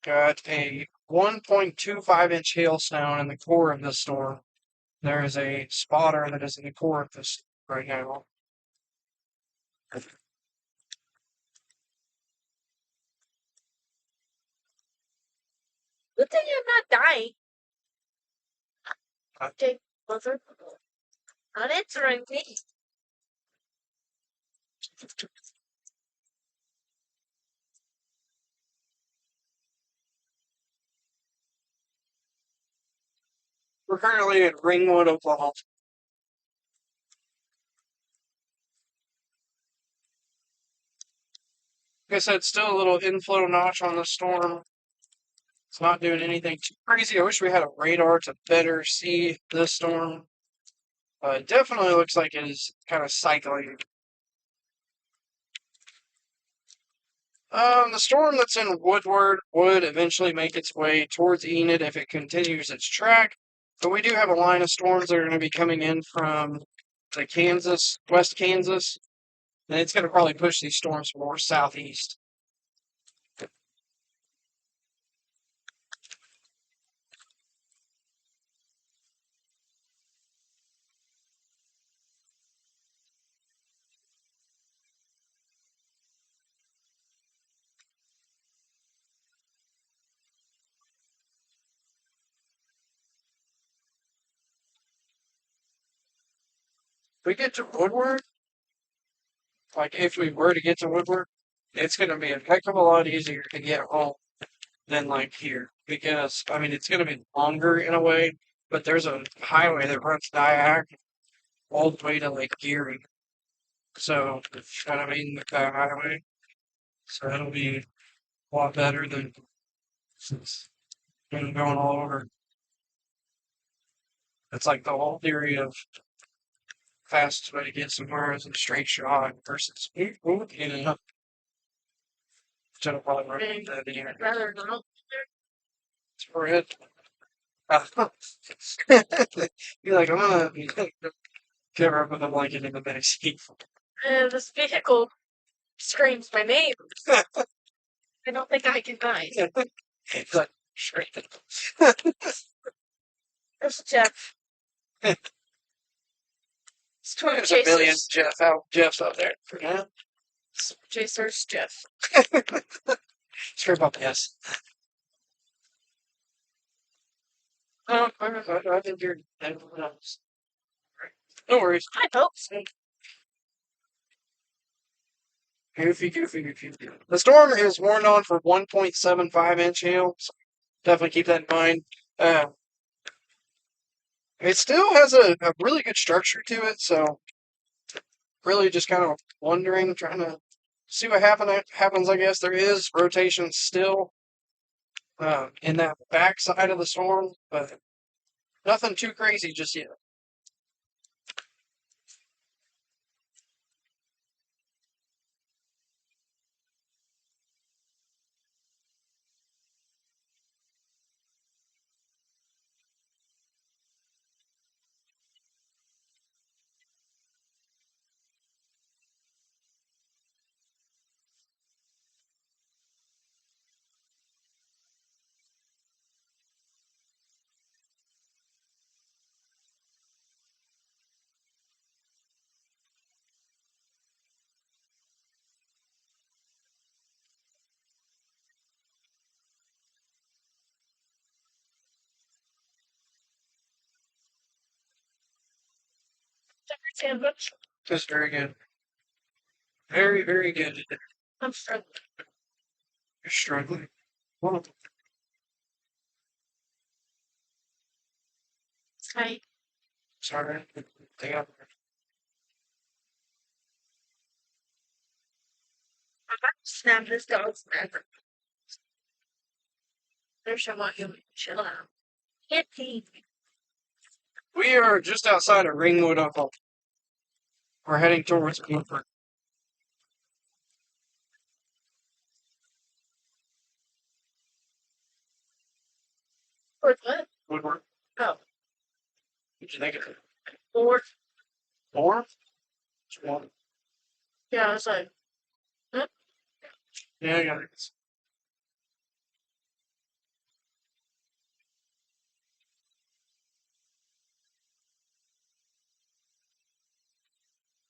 Got a 1.25-inch hailstone in the core of this storm. There is a spotter that is in the core of this right now. Good thing I'm not dying. Uh, Jake, mother. Not answering me. We're currently at Ringwood, Oklahoma. Like I said, still a little inflow notch on the storm. It's not doing anything too crazy. I wish we had a radar to better see this storm. It definitely looks like it is kind of cycling. The storm that's in Woodward would eventually make its way towards Enid if it continues its track. But we do have a line of storms that are going to be coming in from the Kansas, West Kansas, and it's going to probably push these storms more southeast. If we get to Woodward, like if we were to get to Woodward, it's going to be a heck of a lot easier to get home than like here because I mean it's going to be longer in a way, but there's a highway that runs diagonal all the way to like Geary. So, you know what I mean, that highway. So it'll be a lot better than since going all over. It's like the whole theory of fastest way to get somewhere is a straight shot versus you know, Jenna probably wrote that in here. I'd rather not. It's for it. You're like, I'm gonna cover up with a blanket in the back seat. This vehicle screams my name. I don't think I can hide. It's like, sure. There's Jeff. There's a million Jeffs out there. Yeah. Chasers, Jeff. Straight up, yes. I think you're everyone else. No worries. I hope so. Goofy. The storm is warned on for 1.75-inch hail. So definitely keep that in mind. It still has a really good structure to it, so really just kind of wondering, trying to see what happens. I guess there is rotation still in that back side of the storm, but nothing too crazy just yet. Just very good. Very, very good. I'm struggling. You're struggling. Well, I sorry. They got snap this dog's neck. There's someone who chill out. Can't see. We are just outside of Ringwood, Oklahoma. We're heading towards Woodford. Or what? Woodward. Oh, What'd you think of it? or Four? It's one. yeah, I was like, Yeah, I got it.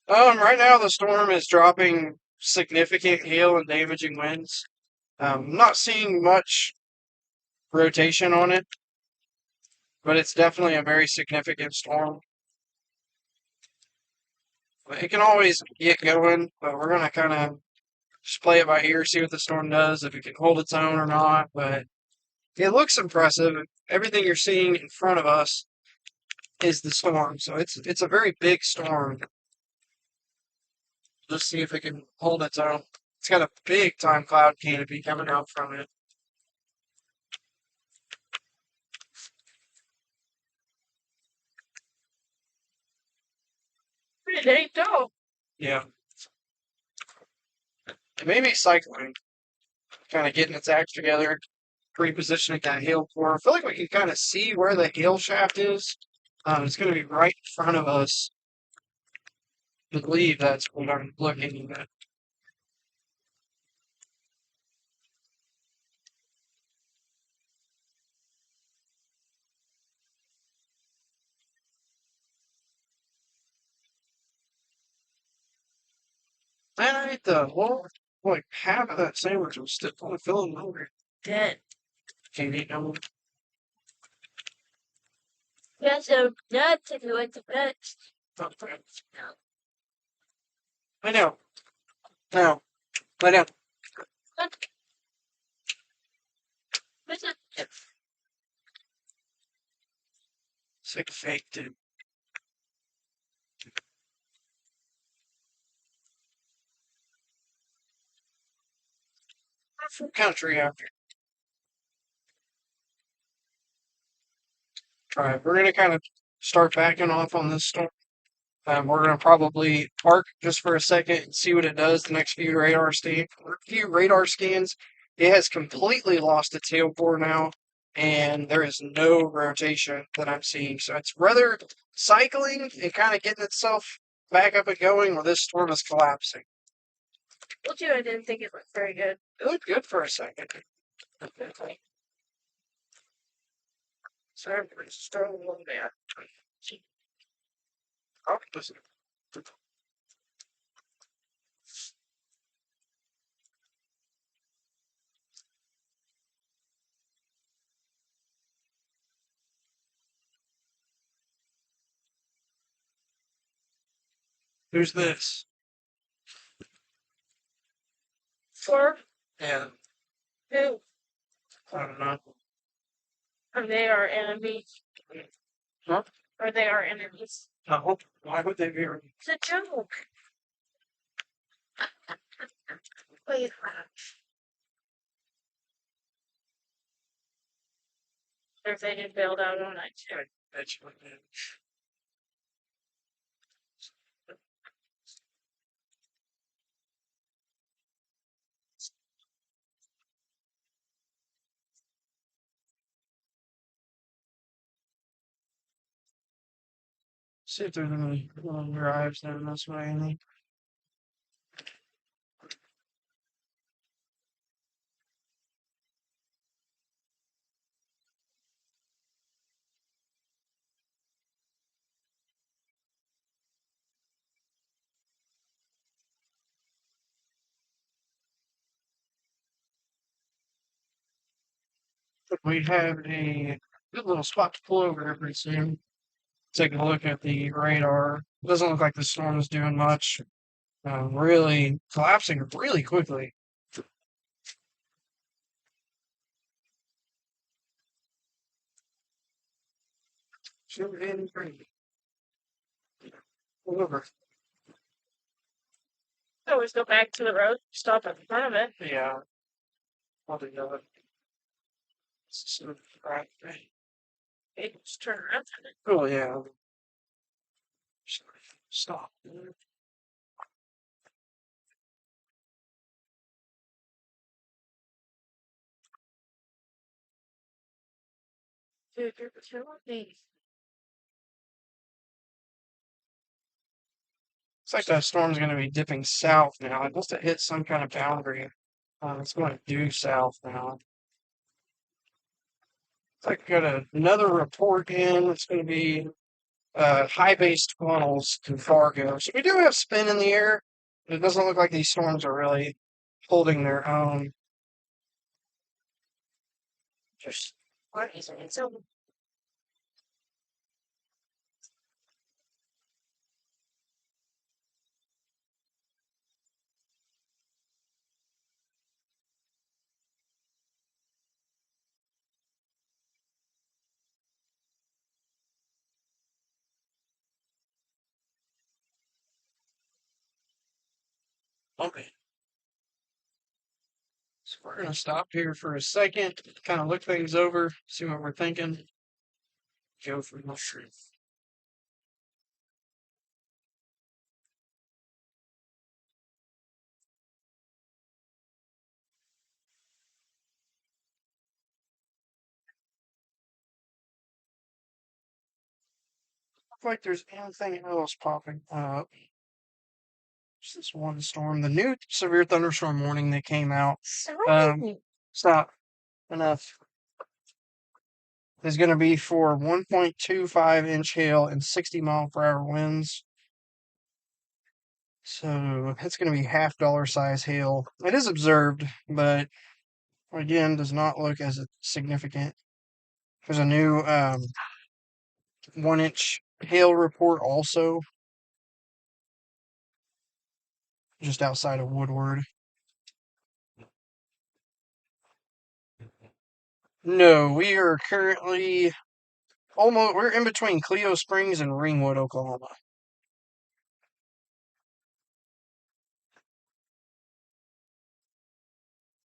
Right now the storm is dropping significant hail and damaging winds. I'm not seeing much rotation on it, but it's definitely a very significant storm. It can always get going, but we're gonna kind of just play it by ear, see what the storm does, if it can hold its own or not. But it looks impressive. Everything you're seeing in front of us is the storm, so it's a very big storm. Just see if it can hold its own. It's got a big time cloud canopy coming out from it. there you go. Yeah. It may be cycling, kind of getting its act together, repositioning that hail core. I feel like we can kind of see where the hail shaft is. It's going to be right in front of us. I believe that's what I'm looking at. Man, I ate the whole, like, half of that sandwich was still only feeling hungry. Dead. Can't eat no more. Yeah, so nuts if you went to bed. I know. No. I know. What's it? Sick fake, dude. From country after. Alright, we're gonna kind of start backing off on this storm. We're going to probably park just for a second and see what it does the next few radar scans. It has completely lost its tail core now, and there is no rotation that I'm seeing. So it's rather cycling and kind of getting itself back up and going where this storm is collapsing. Told you I didn't think it looked very good. It looked good for a second. Sorry for strong a little bit. Oh, listen. Who's this? For Yeah, who? I don't know. Are they our enemies? Huh? Are they our enemies? No. Why would they be? It's a joke. Wait. If they just bailed out on night too. I bet you did. See if there's any little drives down this way. Any. We have a good little spot to pull over here pretty soon. Take a look at the radar. Doesn't look like the storm is doing much. Really collapsing really quickly. Should be in pretty. Pull over. Always go back to the road, stop in front of it. Yeah. I'll do that. Right. Hey, just turn around. Oh yeah. Stop. Dude, you're killing me. Looks like that storm's going to be dipping south now. It must have hit some kind of boundary. It's going due south now. Looks like we got another report in. It's going to be high-based funnels to Fargo. So we do have spin in the air. It doesn't look like these storms are really holding their own. Just what is it? So Okay. So we're going to stop here for a second, kind of look things over, see what we're thinking. Go for mushroom. Look like there's anything else popping up. Just this one storm. The new severe thunderstorm warning that came out. sorry. Stop. Enough. Is going to be for 1.25-inch hail and 60-mile-per-hour winds. So it's going to be half dollar size hail. It is observed, but again, does not look as significant. There's a new 1-inch hail report also, just outside of Woodward. No, we are currently we're in between Clio Springs and Ringwood, Oklahoma.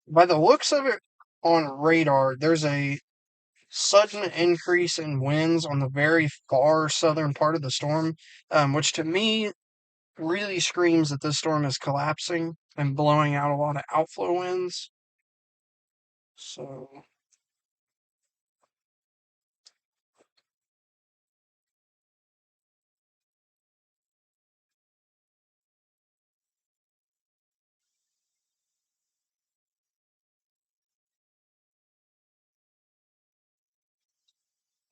By the looks of it on radar, there's a sudden increase in winds on the very far southern part of the storm, which to me really screams that this storm is collapsing and blowing out a lot of outflow winds. So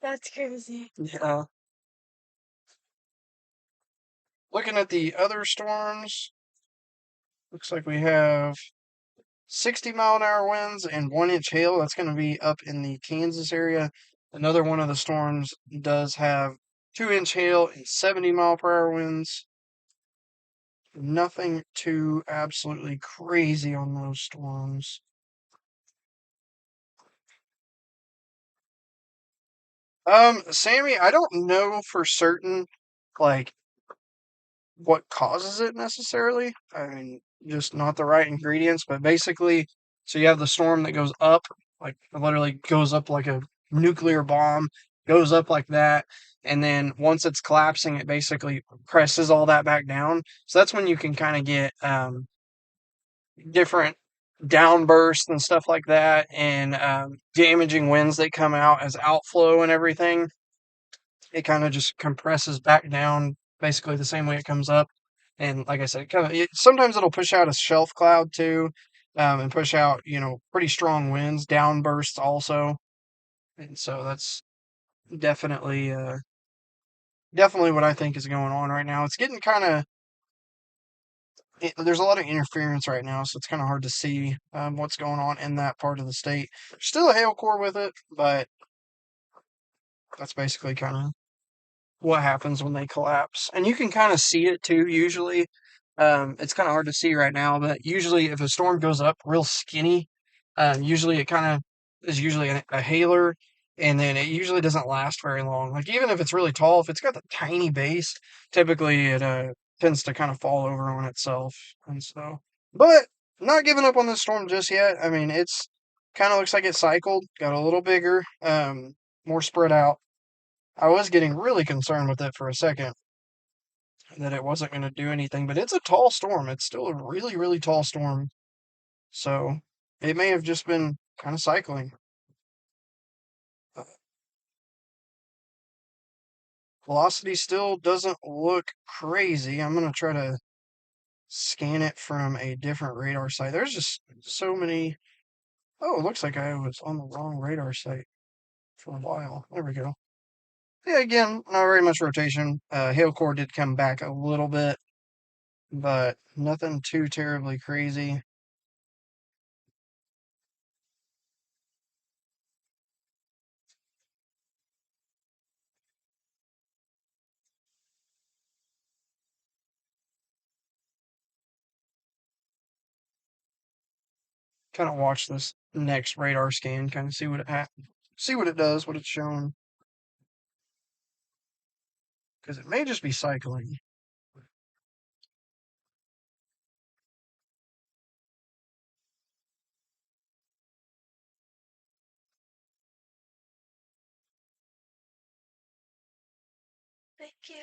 That's crazy. yeah. Looking at the other storms, looks like we have 60-mile-an-hour winds and 1-inch hail. That's going to be up in the Kansas area. Another one of the storms does have 2-inch hail and 70-mile-per-hour winds. Nothing too absolutely crazy on those storms. Sammy, I don't know for certain, like, what causes it necessarily. I mean, just not the right ingredients, but basically, so you have the storm that goes up, like it literally goes up like a nuclear bomb, goes up like that, and then once it's collapsing, it basically presses all that back down. So that's when you can kind of get different downbursts and stuff like that, and damaging winds that come out as outflow and everything. It kind of just compresses back down basically the same way it comes up. And like I said, sometimes it'll push out a shelf cloud too, and push out pretty strong winds, downbursts also. And so that's definitely definitely what I think is going on right now. It's getting kind of there's a lot of interference right now, so it's kind of hard to see what's going on in that part of the state. There's still a hail core with it, but that's basically kind of what happens when they collapse. And you can kind of see it too, usually. It's kind of hard to see right now, but usually if a storm goes up real skinny, usually it kind of is usually a hailer, and then it usually doesn't last very long. Like even if it's really tall, if it's got the tiny base, typically it tends to kind of fall over on itself. And so, but not giving up on this storm just yet. I mean, it's kind of looks like it cycled, got a little bigger, more spread out. I was getting really concerned with it for a second that it wasn't going to do anything, but it's a tall storm. It's still a really, really tall storm. So it may have just been kind of cycling. Velocity still doesn't look crazy. I'm going to try to scan it from a different radar site. There's just so many. Oh, it looks like I was on the wrong radar site for a while. There we go. Yeah, again, not very much rotation. Hail core did come back a little bit, but nothing too terribly crazy. Kind of watch this next radar scan, kind of see what see what it does, what it's showing, because it may just be cycling. Thank you.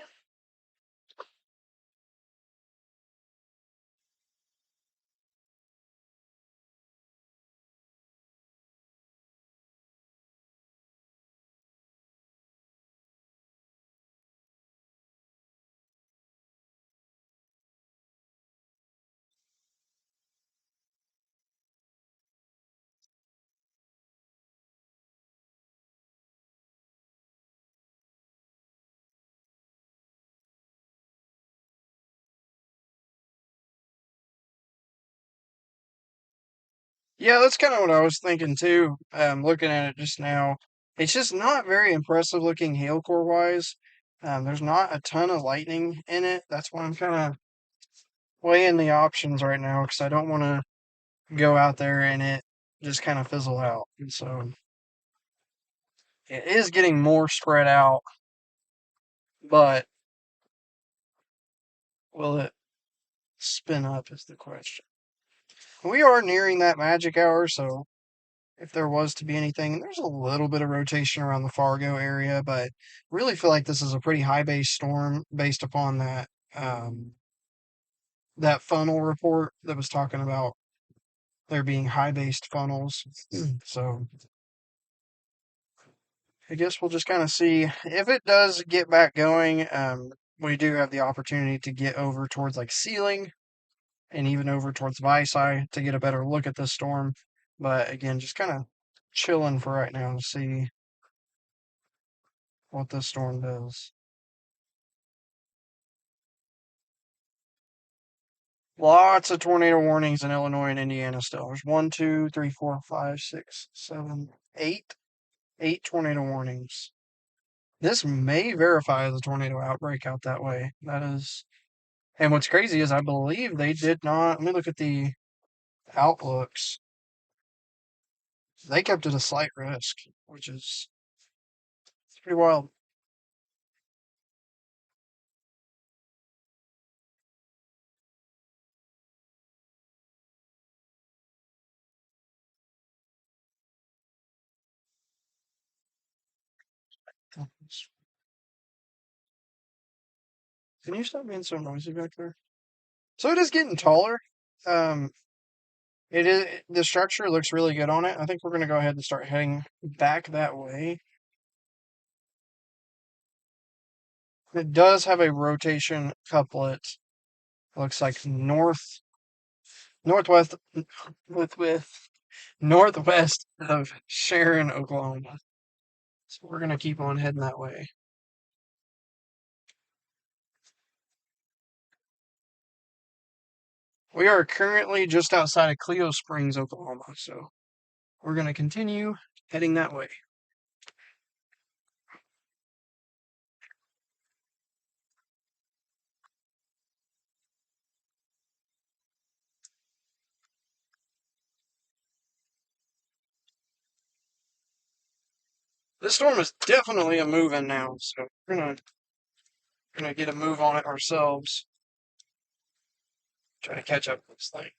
Yeah, that's kind of what I was thinking too. Looking at it just now, it's just not very impressive looking hail core wise. There's not a ton of lightning in it. That's why I'm kind of weighing the options right now because I don't want to go out there and it just kind of fizzle out. And so it is getting more spread out, but will it spin up is the question. We are nearing that magic hour, so if there was to be anything. There's a little bit of rotation around the Fargo area, but really feel like this is a pretty high base storm based upon um, that funnel report that was talking about there being high based funnels. So I guess we'll just kind of see if it does get back going. We do have the opportunity to get over towards like Sealing and even over towards Visay to get a better look at this storm. But again, just kind of chilling for right now to see what this storm does. Lots of tornado warnings in Illinois and Indiana still. There's 1, 2, 3, 4, 5, 6, 7, 8. 8 tornado warnings. This may verify as a tornado outbreak out that way. That is. And what's crazy is I believe they did not. Let me look at the outlooks. They kept it a slight risk, which is pretty wild. Can you stop being so noisy back there? So it is getting taller. Um, it is the structure looks really good on it. I think we're gonna go ahead and start heading back that way. It does have a rotation couplet. Looks like northwest with northwest of Sharon, Oklahoma. So we're gonna keep on heading that way. We are currently just outside of Cleo Springs, Oklahoma, so we're gonna continue heading that way. This storm is definitely a move-in now, so we're gonna get a move on it ourselves. Try to catch up with this thing.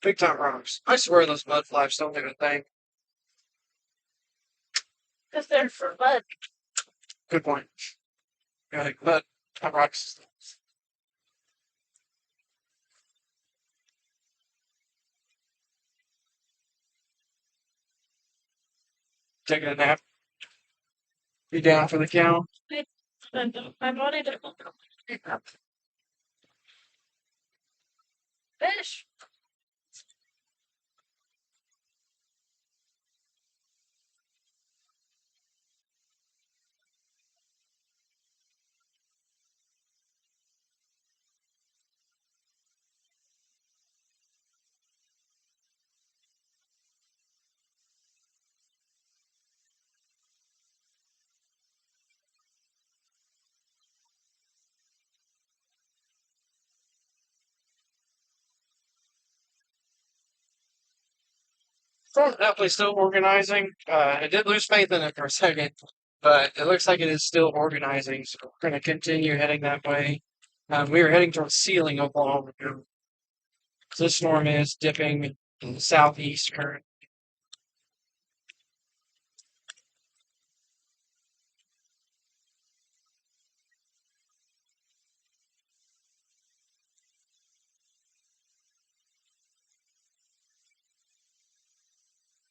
Big time rocks. I swear those mud flaps don't do a thing. Because they're for mud. Good point. Yeah, like mud rocks. Taking a nap. Be down for the count. My body doesn't fish. Storm's definitely still organizing. I did lose faith in it for a second, but it looks like it is still organizing, so we're going to continue heading that way. We are heading towards Sealing, Oklahoma. This storm is dipping in the southeast current.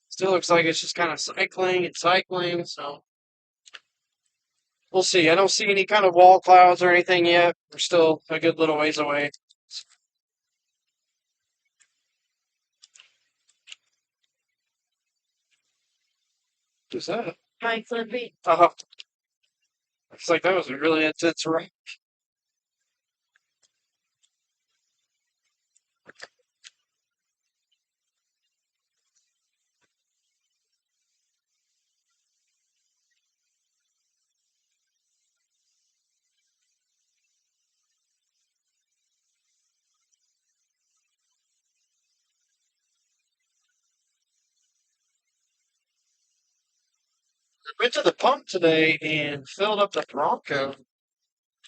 Still looks like it's just kind of cycling and cycling, so we'll see. I don't see any kind of wall clouds or anything yet. We're still a good little ways away. What's that? My flippy. It's like that was a really intense rain. Went to the pump today and filled up the Bronco.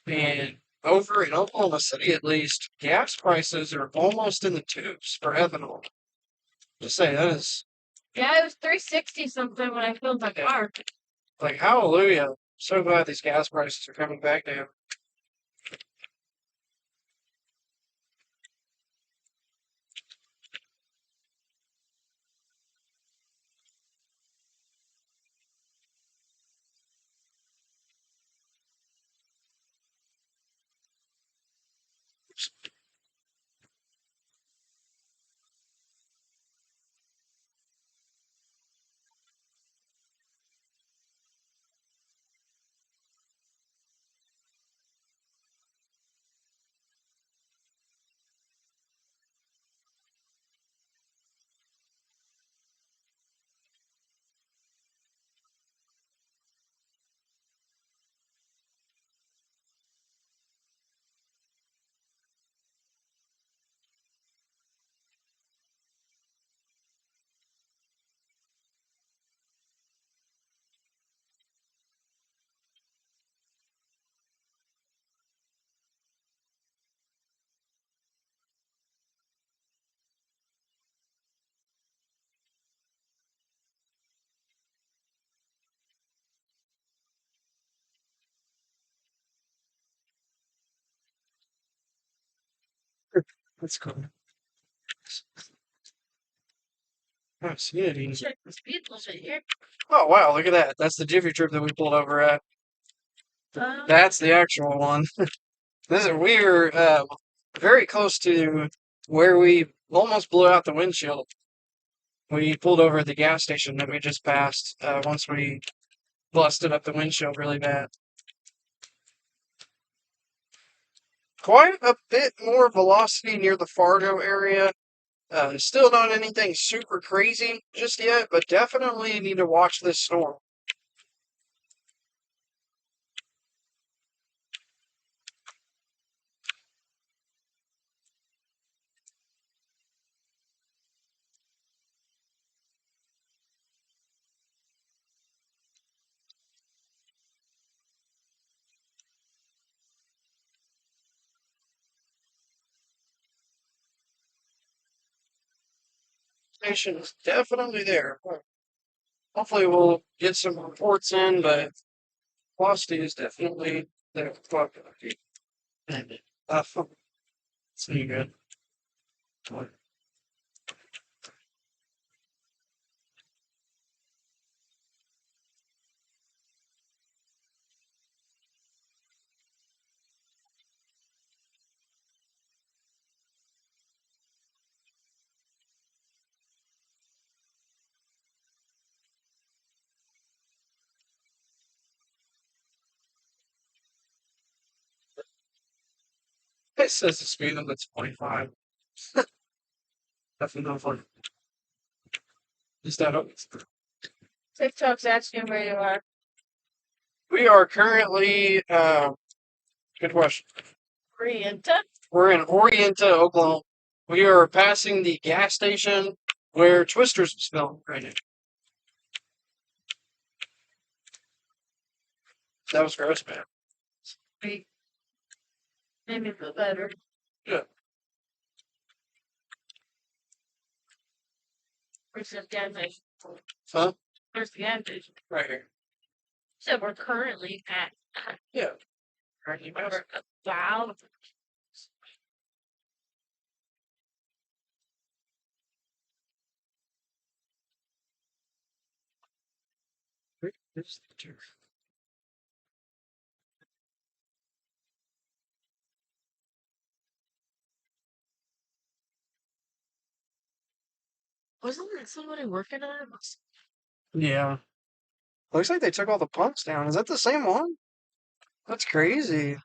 And over in Oklahoma City, at least, gas prices are almost in the tubes for ethanol. Just say that is Yeah, it was 360 something when I filled my car. like hallelujah. So glad these gas prices are coming back down. That's cool. Oh, see it. Check the speed limit here. Oh wow, look at that. That's the Jiffy Trip that we pulled over at. Um, That's the actual one. We were very close to where we almost blew out the windshield. We pulled over at the gas station that we just passed once we busted up the windshield really bad. Quite a bit more velocity near the Fargo area. Still not anything super crazy just yet, but definitely need to watch this storm. Station is definitely there. Hopefully we'll get some reports in, but velocity is definitely there. It's pretty good. It says the speed limit's 25. Definitely not fun. Is that up? TikTok's asking where you are. We are currently, good question. Orienta? We're in Orienta, Oklahoma. We are passing the gas station where Twisters was filmed right now. That was gross, man. Wait. Made me feel better. Yeah. Where's the gas station? Huh? Where's the gas station? Right here. So we're currently at Yeah. we're about Here's the turf. wasn't there somebody working on it? Yeah. Looks like they took all the pumps down. Is that the same one? That's crazy.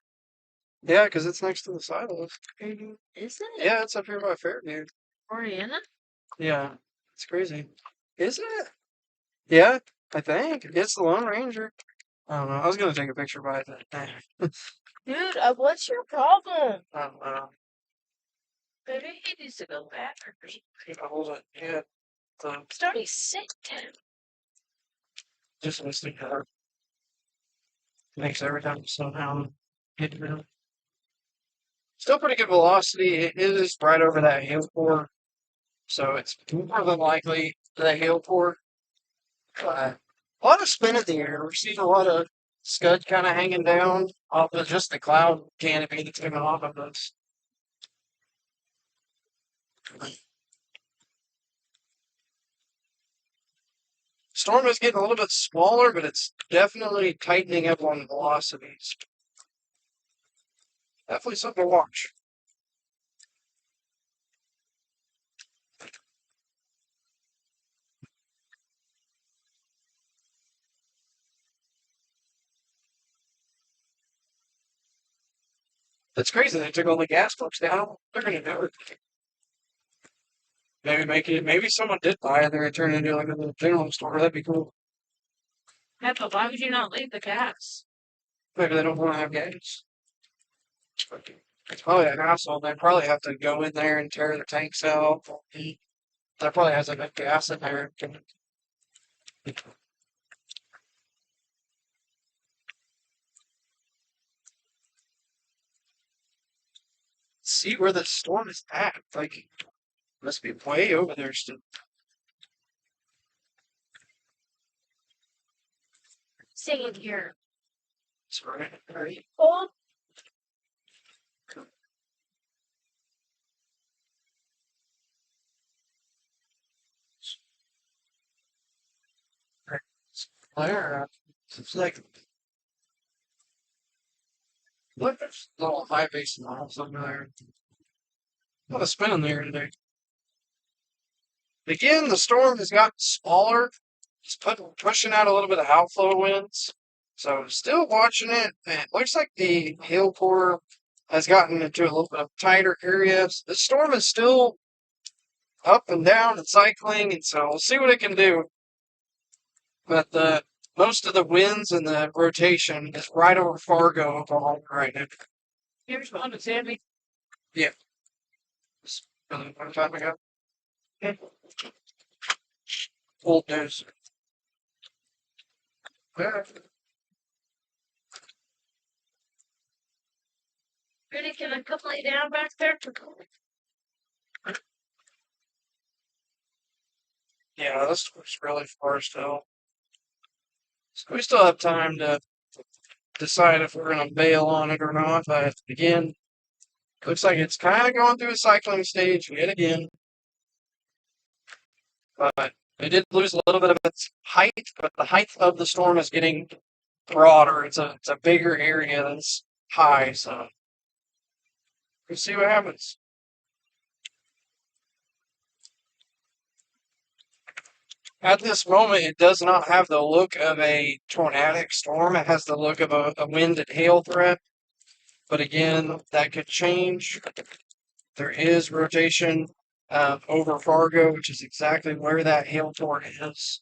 Yeah, because it's next to the silos. Is it? Yeah, it's up here by Fairview. Orienta? Yeah, it's crazy. Is it? Yeah, I think. It's the Lone Ranger. I don't know. I was going to take a picture by it. Dude, what's your problem? I don't know. Maybe he needs to go back or something. Hold it. Yeah. He's already sick, Tim. just listing her. Makes every time somehow hit the ground. Still pretty good velocity. It is right over that hail core, so it's more than likely the hail core. A lot of spin in the air. We're seeing a lot of scud kind of hanging down off of just the cloud canopy that's coming off of us. Storm is getting a little bit smaller, but it's definitely tightening up on velocities. Definitely something to watch. That's crazy. They took all the gas pumps down. They're gonna do it. Maybe make it. Maybe someone did buy it. They're turning into like a little general store. That'd be cool. Yeah, but why would you not leave the gas? Maybe they don't want to have gas. It's probably a hassle. They probably have to go in there and tear the tanks out. That probably has enough gas in there. See where the storm is at. Like, must be way over there still. Stay in here. It's right. Cold. There. It's like, look, there's a little high base model somewhere there. A lot of spin in there today. Again, the storm has gotten smaller. It's pushing out a little bit of outflow winds. So still watching it. And it looks like the hail core has gotten into a little bit of tighter areas. The storm is still up and down and cycling, and so we'll see what it can do. But the most of the winds and the rotation is right over Fargo, Oklahoma right now. You respond to Sammy? Yeah. It's a long time ago. Old news. Yeah. Really, can I come lay down back there? Yeah, this was really far still. So we still have time to decide if we're going to bail on it or not. But again, looks like it's kind of going through a cycling stage yet again. But it did lose a little bit of its height, but the height of the storm is getting broader. It's a bigger area that's high, so we'll see what happens. At this moment, it does not have the look of a tornadic storm. It has the look of a wind and hail threat. But again, that could change. There is rotation over Fargo, which is exactly where that hail torn is.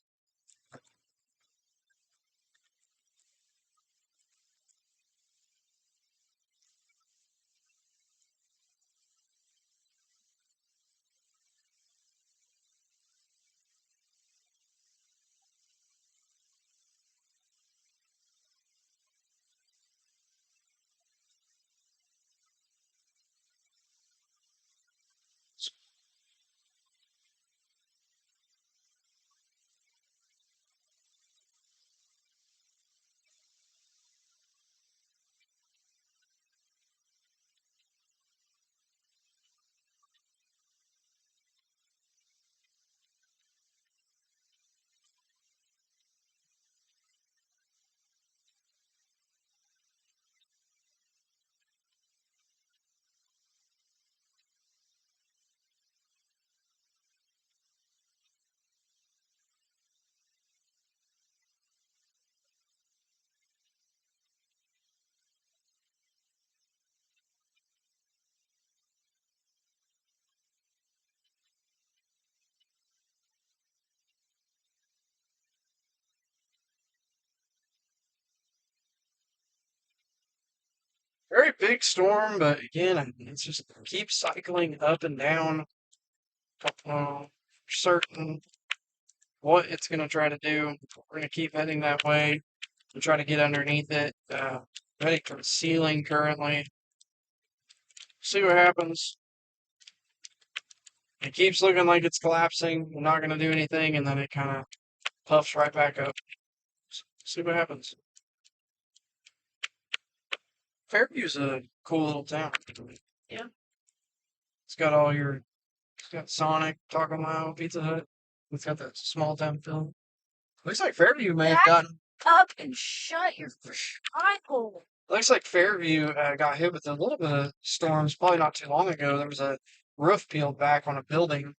Very big storm, but again, it's just keeps cycling up and down. Certain what it's going to try to do. We're going to keep heading that way and try to get underneath it. Heading for the ceiling currently. See what happens. It keeps looking like it's collapsing. We're not going to do anything, and then it kind of puffs right back up. See what happens. Fairview's a cool little town. Yeah. It's got all your, it's got Sonic, Taco Mayo, Pizza Hut. It's got that small town feel. Looks like Fairview may have gotten. Up and shut your eye hole. Looks like Fairview got hit with a little bit of storms probably not too long ago. There was a roof peeled back on a building.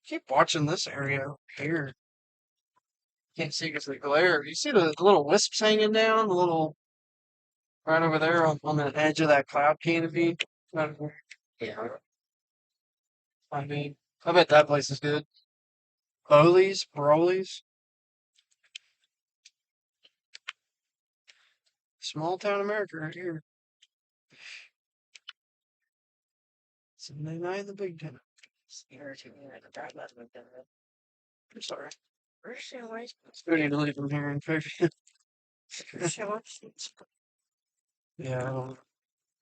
Keep watching this area here. Can't see because of the glare. You see the little wisps hanging down, the little right over there on the edge of that cloud canopy. Yeah. I mean, I bet that place is good. Bowley's, Broly's. Small town America right here. Sunday night in the big town. I'm sorry. We need to leave from here in Fairview. Yeah.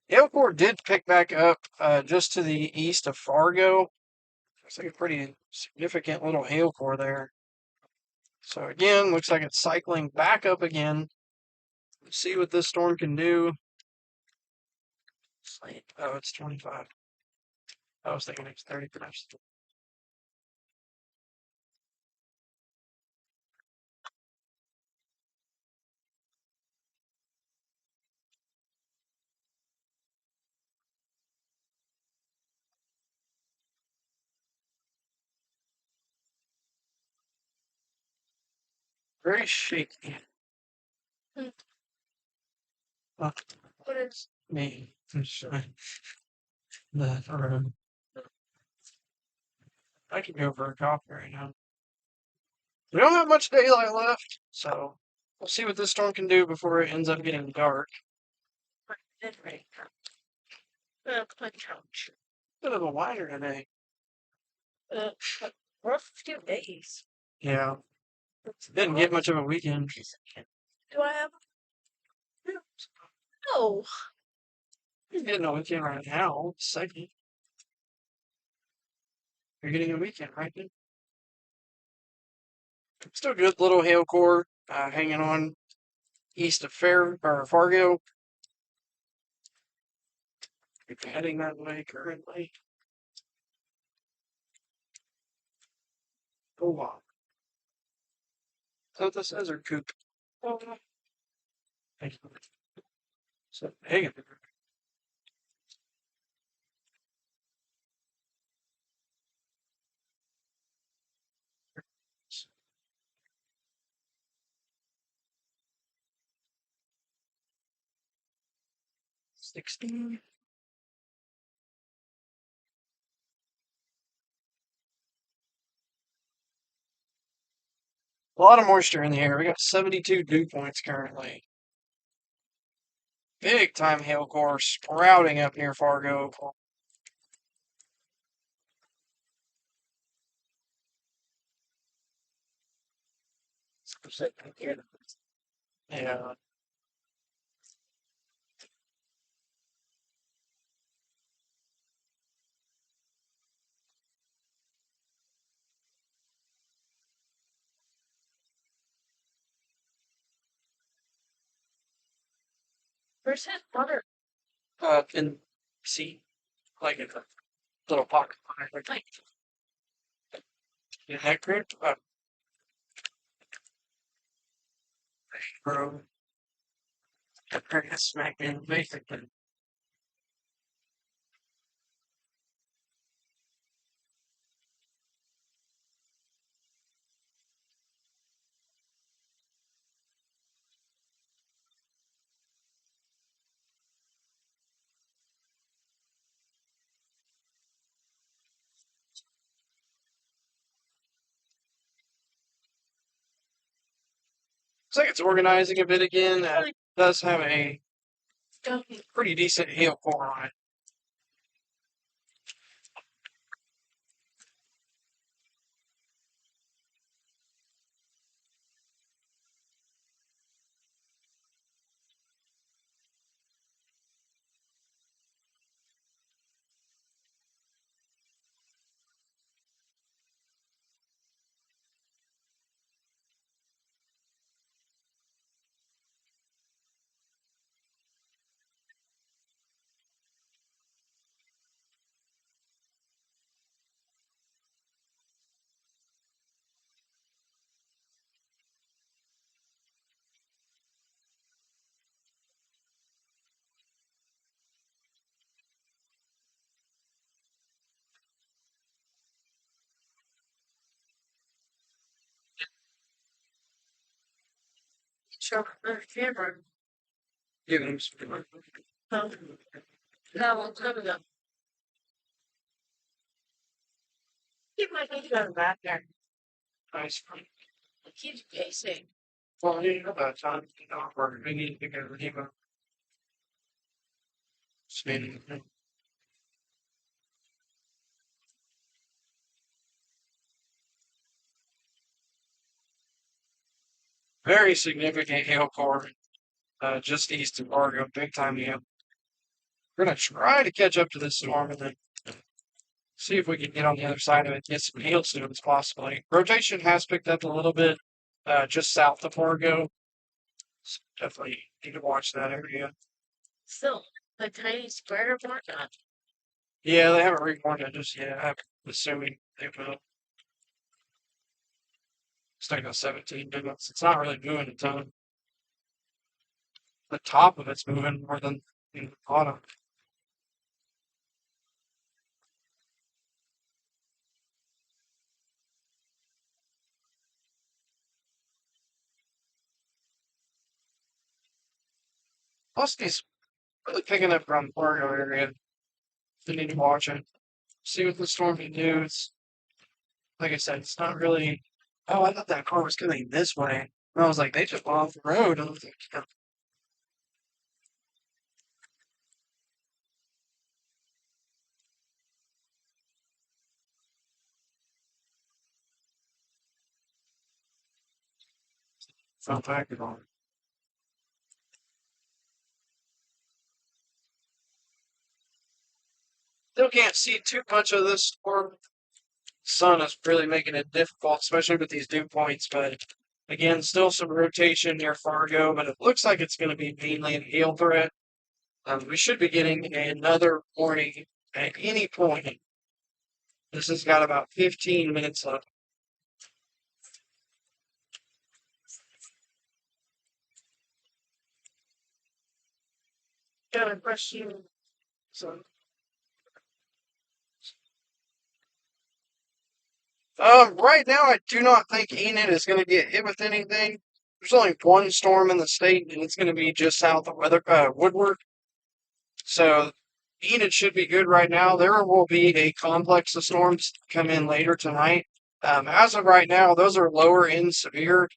Airport did pick back up just to the east of Fargo. Looks like a pretty significant little hail core there. So again, looks like it's cycling back up again. Let's see what this storm can do. Oh, it's 25. I was thinking it's 30 perhaps. Very shaky. Hmm. Oh, What is? me. The I could go for a coffee right now. We don't have much daylight left, so we'll see what this storm can do before it ends up getting dark. My couch. Bit of a whiner today. Rough few days. Yeah. Didn't get much of a weekend. Do I have? No. You're getting a weekend right now. Second. You're getting a weekend, right? Still good little hail core hanging on east of Fargo. Heading that way currently. Oh wow. Is that what this says or coop? Oh no. Thank you. So hang it. 16. A lot of moisture in the air. We got 72 dew points currently. Big time hail core sprouting up near Fargo. Yeah. Where's his water? In see, like in a little pocket. Like, In that crib? Bro. That smack in basically. Looks like it's organizing a bit again. It does have a pretty decent hail core on it. Show the camera. Give him some. Oh. No, I'm coming up. Keep my feet on back there. Nice. It keeps pacing. Well, you know that time to not work. We need to go to Demo. Spinning. Very significant hail core, just east of Fargo. Big time hail. We're gonna try to catch up to this storm and then see if we can get on the other side of it, get some hailstones possibly. Rotation has picked up a little bit, just south of Fargo. So definitely need to watch that area. Still, a tiny square of more done. Yeah, they haven't rewarned it just yet. I'm assuming they will. It's taking 17 minutes. It's not really moving a ton. The top of it's moving more than the bottom. Huskies really picking up around the Fargo area. They need to watch it. See what the storm can do. It's like I said, it's not really. Oh, I thought that car was coming this way. And I was like, they just went off the road. I was like, yeah. Front packet on. Still can't see too much of this storm. Sun is really making it difficult, especially with these dew points. But again, still some rotation near Fargo, but it looks like it's going to be mainly an hail threat. We should be getting another warning at any point. This has got about 15 minutes left. Got a question. So, right now, I do not think Enid is going to get hit with anything. There's only one storm in the state, and it's going to be just south of Woodward. So Enid should be good right now. There will be a complex of storms come in later tonight. As of right now, those are lower end severe.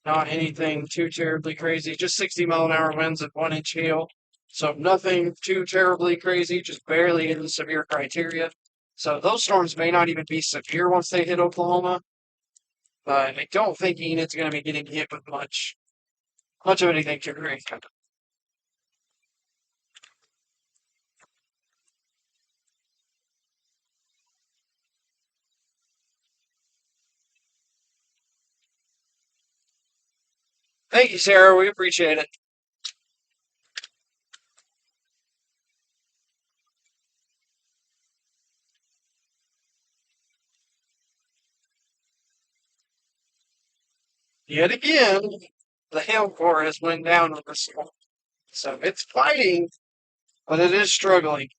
Not anything too terribly crazy. Just 60-mile-an-hour winds at 1-inch hail. So nothing too terribly crazy, just barely in the severe criteria. So those storms may not even be severe once they hit Oklahoma. But I don't think Enid's going to be getting hit with much of anything too crazy. Thank you, Sarah. We appreciate it. Yet again, the hail core has went down with the storm. So it's fighting, but it is struggling.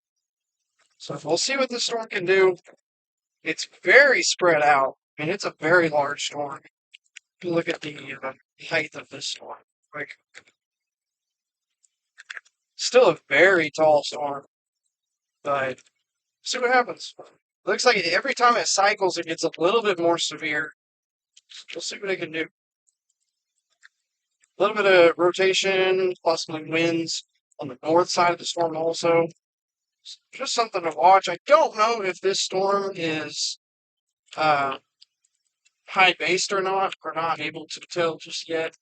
So we'll see what the storm can do. It's very spread out. I mean, it's a very large storm. Look at the height of this storm. Like, still a very tall storm, but see what happens. Looks like every time it cycles, it gets a little bit more severe. We'll see what it can do. A little bit of rotation, possibly winds on the north side of the storm also. Just something to watch. I don't know if this storm is high based or not. We're not able to tell just yet.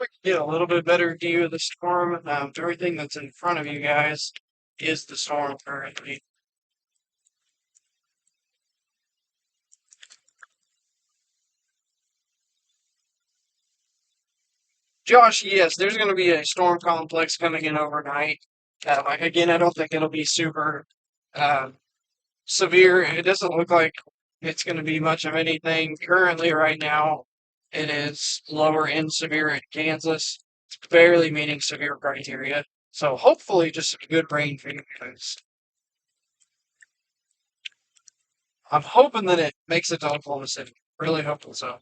We can get a little bit better view of the storm. Everything that's in front of you guys is the storm currently. Josh, yes, there's going to be a storm complex coming in overnight. Again, I don't think it'll be super uh, severe. It doesn't look like it's going to be much of anything. Currently, right now, it is lower in severe in Kansas. It's barely meeting severe criteria. So hopefully, just some good rain for you guys. I'm hoping that it makes it to Oklahoma City. Really hoping so.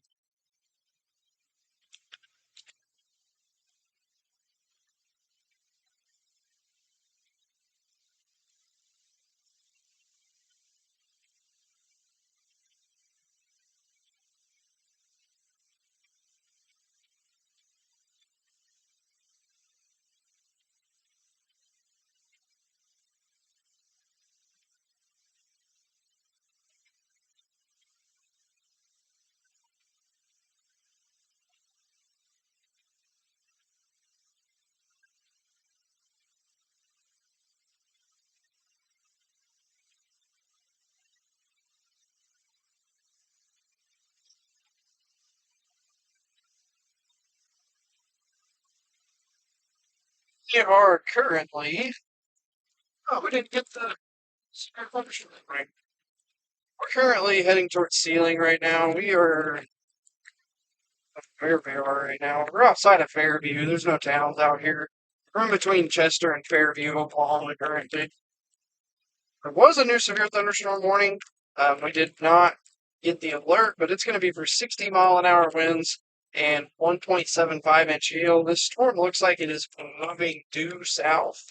We are currently. Oh, we didn't get the right. We're currently heading towards Sealing right now. Where we are right now. We're outside of Fairview. There's no towns out here. We're in between Chester and Fairview, Oklahoma currently. There was a new severe thunderstorm warning. We did not get the alert, but it's going to be for 60-mile-an-hour winds and 1.75-inch hail. This storm looks like it is moving due south.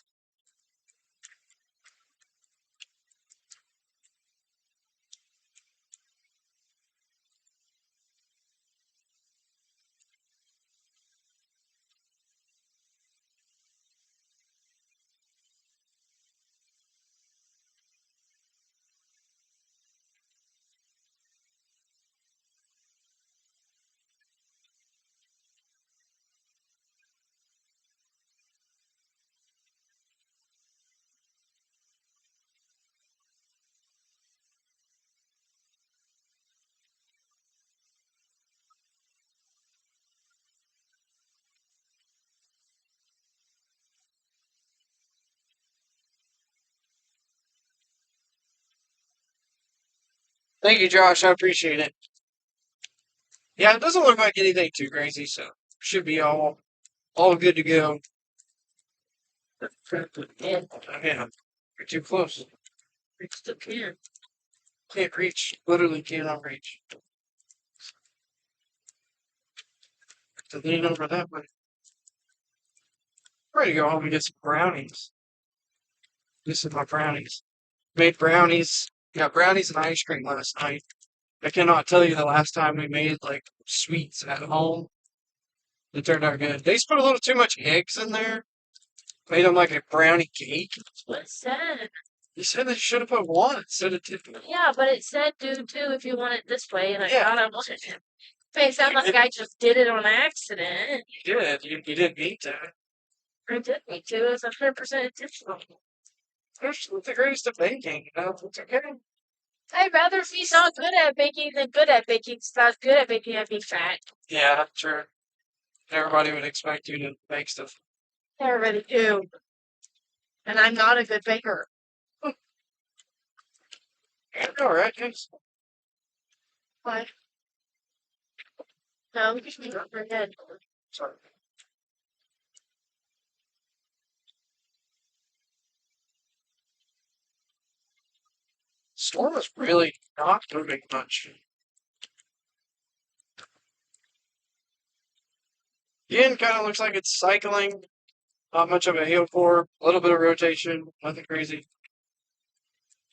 Thank you, Josh. I appreciate it. Yeah, it doesn't look like anything too crazy, so should be all good to go. Yeah, you're too close. Reach the pier. Can't reach. Literally cannot reach. To lean over that way. I'm ready to go home and get some brownies. This is my brownies. Made brownies. Got brownies and ice cream last night. I cannot tell you the last time we made like sweets at home. It turned out good. They just put a little too much eggs in there. Made them like a brownie cake. That's what it said. You said they should have put one instead of two. Yeah, but it said do two if you want it this way, and I Yeah. thought I wanted it. It sounded like I just did it on accident. You did. You didn't mean to. I did me too. It was 100% intentional. It's the greatest of baking. You know, it's okay. I'd rather be not good at baking than good at baking. If I was good at baking, I'd be fat. Yeah, sure. Everybody would expect you to make stuff. I already do. And I'm not a good baker. All right, guys. Why? No, you should be over your head. Sorry. Storm is really not moving much. Again, kind of looks like it's cycling. Not much of a hail core. A little bit of rotation. Nothing crazy.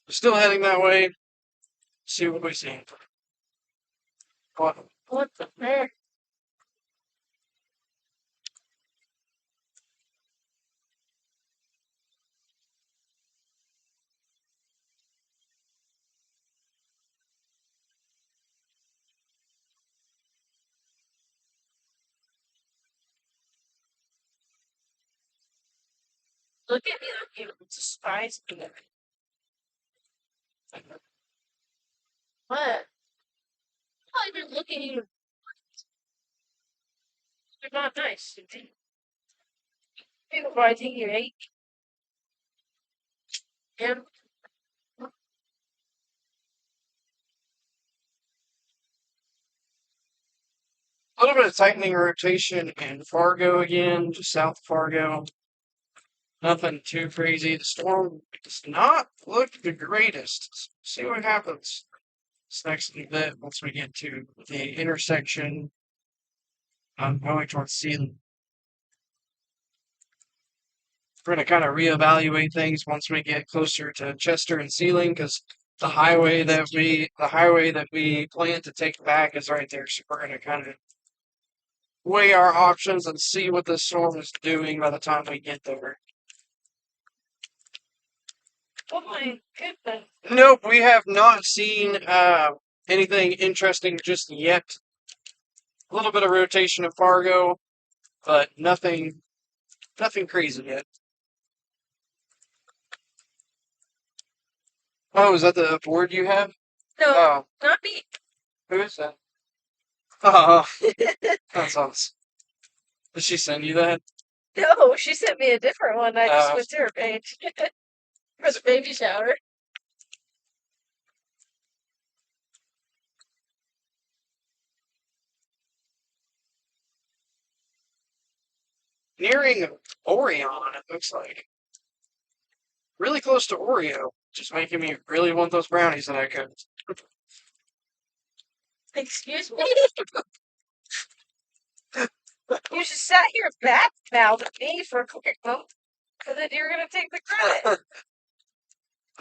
Still heading that way. See what we see. What? What the heck? Look at me like you despise me. What? I didn't look at you. They're not nice. People probably think you hate him. A little bit of tightening rotation in Fargo again, just south of Fargo. Nothing too crazy. The storm does not look the greatest. See what happens this next bit once we get to the intersection. I'm going towards Sealand. We're going to kind of reevaluate things once we get closer to Chester and Sealing, because the highway that we plan to take back is right there. So we're going to kind of weigh our options and see what the storm is doing by the time we get there. Oh my goodness. Nope, we have not seen anything interesting just yet. A little bit of rotation of Fargo, but nothing crazy yet. Oh, is that the board you have? No, Oh, not me. who is that? Oh, that's awesome. Did she send you that? No, she sent me a different one. I just Oh. went to her page for the baby shower. Nearing Orion, it looks like. Really close to Oreo. Just making me really want those brownies that I could. Excuse me? You just sat here back-mouthed at me for a quick moment, and then you're gonna take the credit.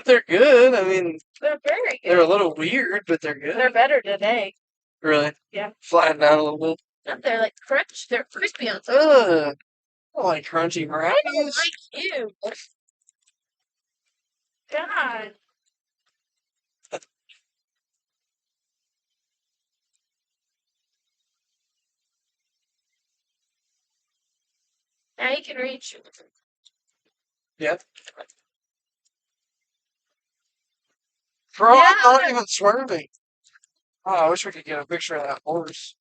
They're good. I mean, They're very they're a good. little weird, but they're good. They're better today. Really? Yeah. Flatten out a little bit. They're like crunch. They're crispy on top. Ugh. I don't like crunchy I don't brownies. like you. God. Now you can reach. Yep. Bro, I'm not even swerving. Oh, I wish we could get a picture of that horse.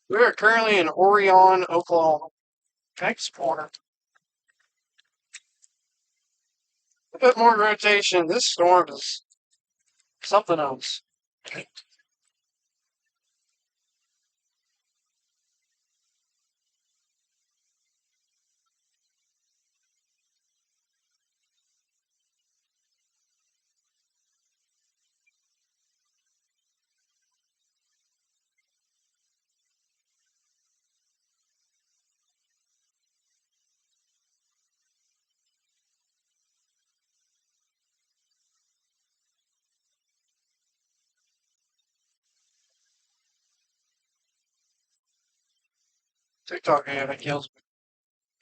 We are currently in Orion, Oklahoma. Exporter. A bit more rotation. This storm is something else. TikTok AI kills me.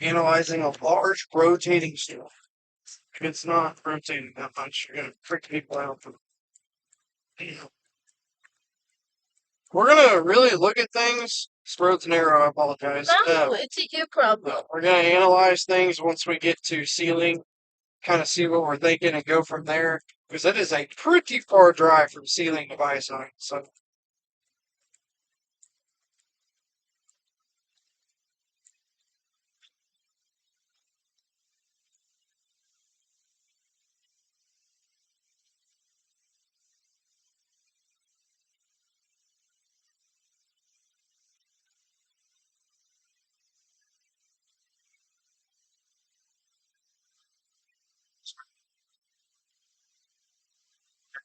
Analyzing a large rotating storm. If it's not rotating that much, you're gonna freak people out. We're gonna really look at things. Throat's narrow, I apologize. No, it's a you problem. We're gonna analyze things once we get to Sealing, kind of see what we're thinking and go from there. Because that is a pretty far drive from Sealing to Visine. So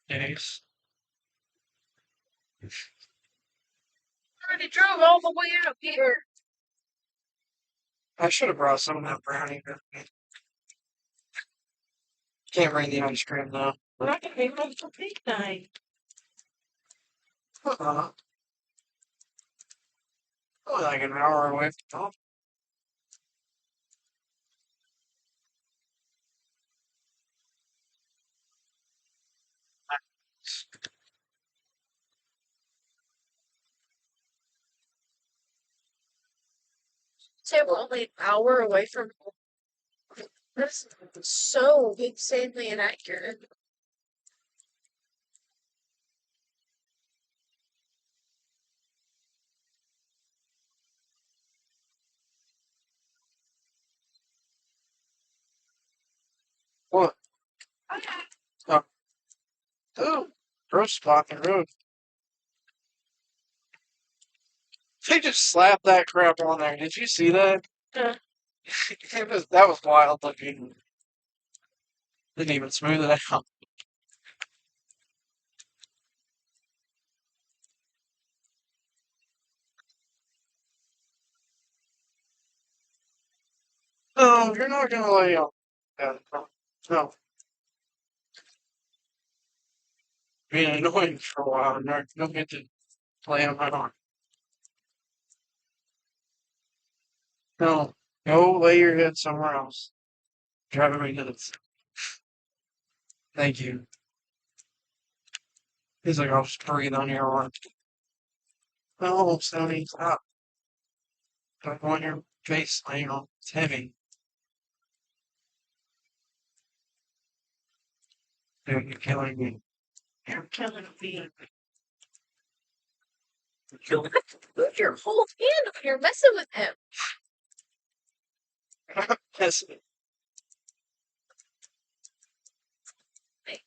days. I already drove all the way out here. I should have brought some of that brownie with me. Can't bring the ice cream though. We're not gonna be home till midnight. Uh-uh. Only like an hour away from home. say we're only an hour away from home. That's so insanely inaccurate. What? Oh, oh, gross spot in the road. They just slapped that crap on there. Did you see that? Uh, That was wild looking. Didn't even smooth it out. No, you're not gonna lay on. No, being annoying for a while, and you'll get to play on my arm. No, go lay your head somewhere else. Driving me nuts. Thank you. He's like, I'll just breathe on your arm. No, Sony, stop. Don't want your face laying on. It's heavy. Dude, you're killing me. you're killing me. You're killing Put your whole hand up. You're messing with him. me. Yes. Like,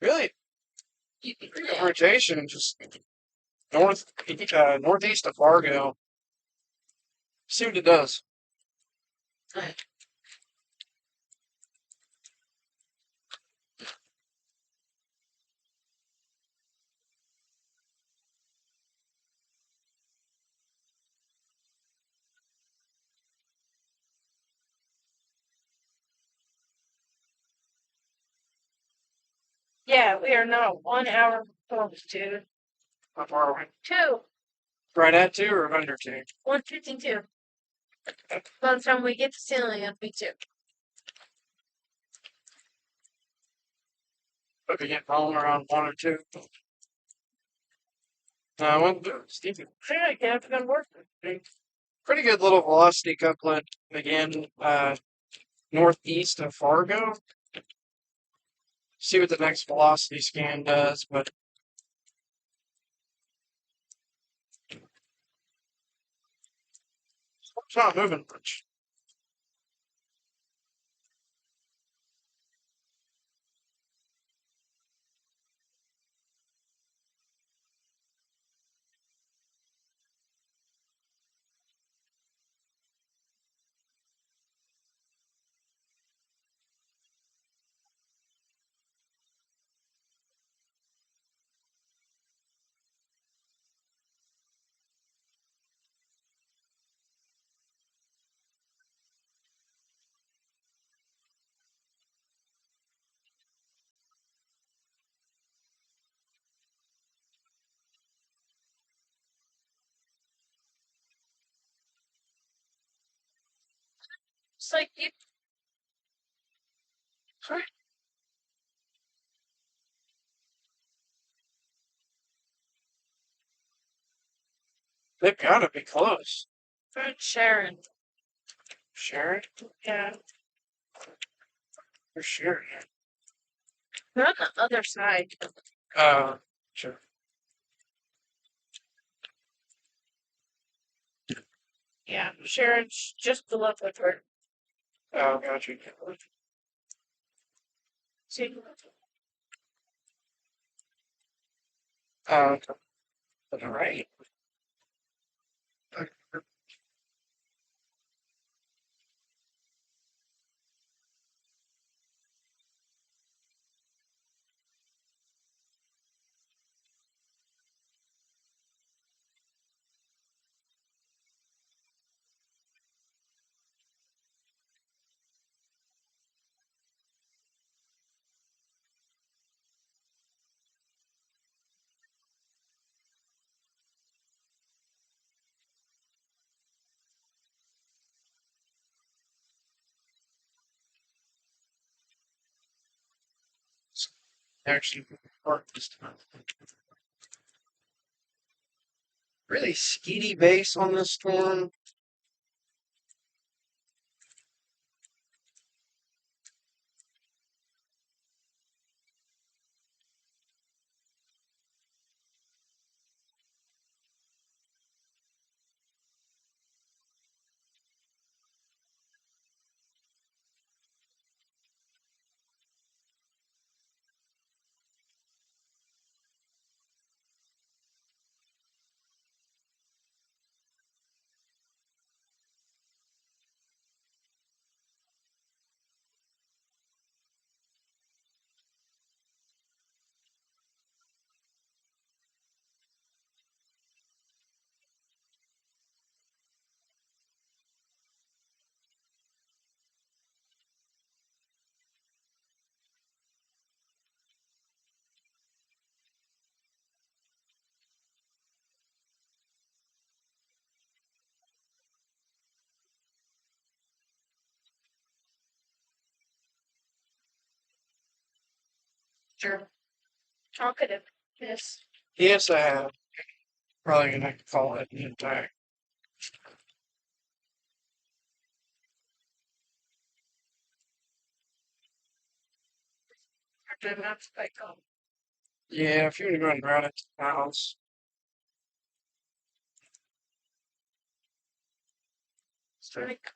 Really? yeah. Rotation just northeast of Fargo. See what it does. Yeah, we are now 1 hour close to How far are we? 2, Right at 2 or under 2? 152. By the time we get to ceiling, it'll be 2. But we get home around 1 or 2. I went to Stevie. Yeah, I have to work. Pretty good little velocity couplet again, northeast of Fargo. See what the next velocity scan does, but it's not moving much. It's like you. They've got to be close. Sharon. Sharon? Yeah. For sure. They're on the other side. Sure. Yeah, Sharon's just below Clifford. Oh, got you. See? Okay. All right. Actually, work this time. really skeety base on this storm. Sure. Talkative. Yes. Yes, I have. Probably gonna call it an entire. After that's like Yeah, if you want to go and route it to the house. strike.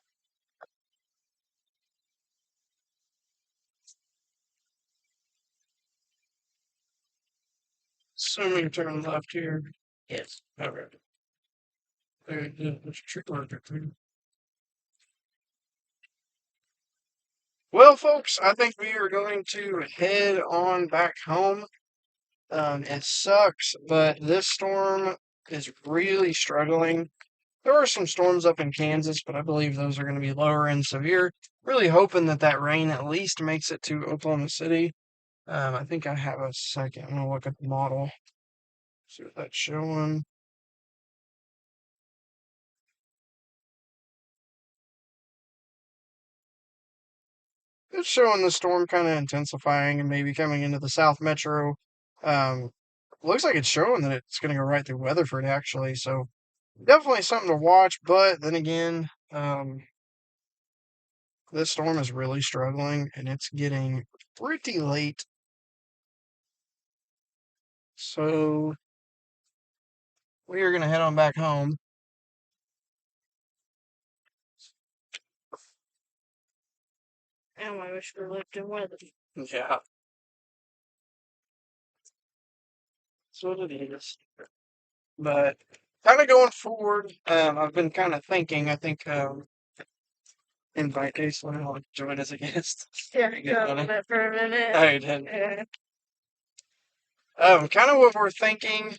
Assuming turn left here. Yes. Okay. There's a trick marker too. Well, folks, I think we are going to head on back home. It sucks, but this storm is really struggling. There are some storms up in Kansas, but I believe those are going to be lower and severe. Really hoping that that rain at least makes it to Oklahoma City. I think I have a second. I'm going to look at the model, see what that's showing. It's showing the storm kind of intensifying and maybe coming into the South Metro. Um, Looks like it's showing that it's going to go right through Weatherford, actually. So definitely something to watch. But then again, this storm is really struggling and it's getting pretty late. So we are going to head on back home. And I wish we lived in weather. Yeah. That's what it is. But kind of going forward, I've been kind of thinking, I think invite Case will join as a guest. Yeah, Get on got it. it for a minute. I did. Yeah. Kind of what we're thinking,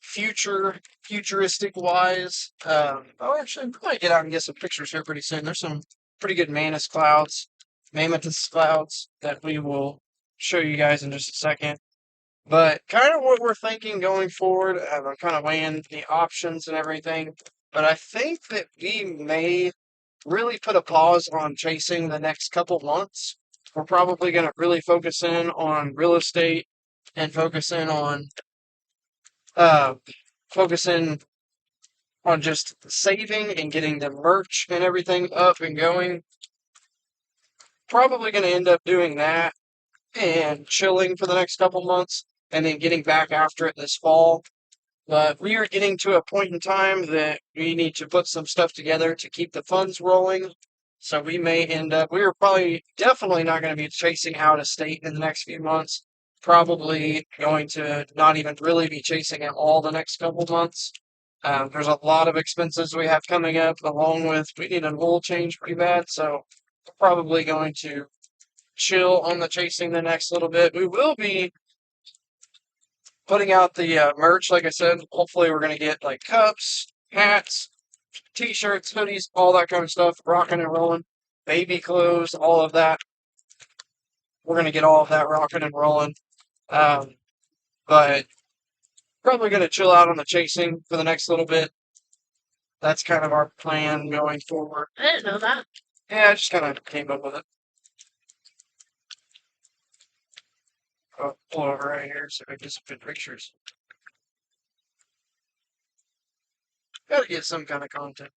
futuristic wise. I'll actually probably get out and get some pictures here pretty soon. There's some pretty good mammothus clouds that we will show you guys in just a second. But kind of what we're thinking going forward, I'm kind of weighing the options and everything. But I think that we may really put a pause on chasing the next couple months. We're probably going to really focus in on real estate and uh, focusing on just saving and getting the merch and everything up and going. Probably going to end up doing that and chilling for the next couple months and then getting back after it this fall. But we are getting to a point in time that we need to put some stuff together to keep the funds rolling. So we may end up, we are probably definitely not going to be chasing out of state in the next few months. Probably going to not even really be chasing at all the next couple months. There's a lot of expenses we have coming up, along with we need an oil change pretty bad. So we're probably going to chill on the chasing the next little bit. We will be putting out the merch, like I said. Hopefully, we're going to get like cups, hats, t-shirts, hoodies, all that kind of stuff, rocking and rolling. Baby clothes, all of that. We're going to get all of that rocking and rolling. But probably going to chill out on the chasing for the next little bit. That's kind of our plan going forward. I didn't know that. Yeah, I just kind of came up with it. I'll pull over right here so I can get some good pictures. Gotta get some kind of content.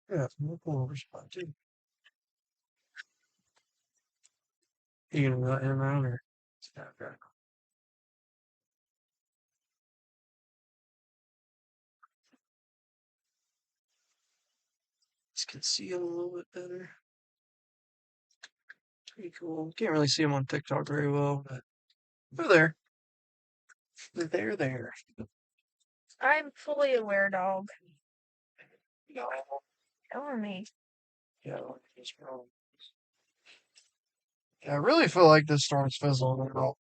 Yeah, we'll pull over spot too. You gonna let him out or? Okay. Just can see him a little bit better. Pretty cool. Can't really see him on TikTok very well, but they're there. They're there. I'm fully aware, dog. No. Telling me. Yeah, he's wrong. Yeah, I really feel like this storm's fizzling out.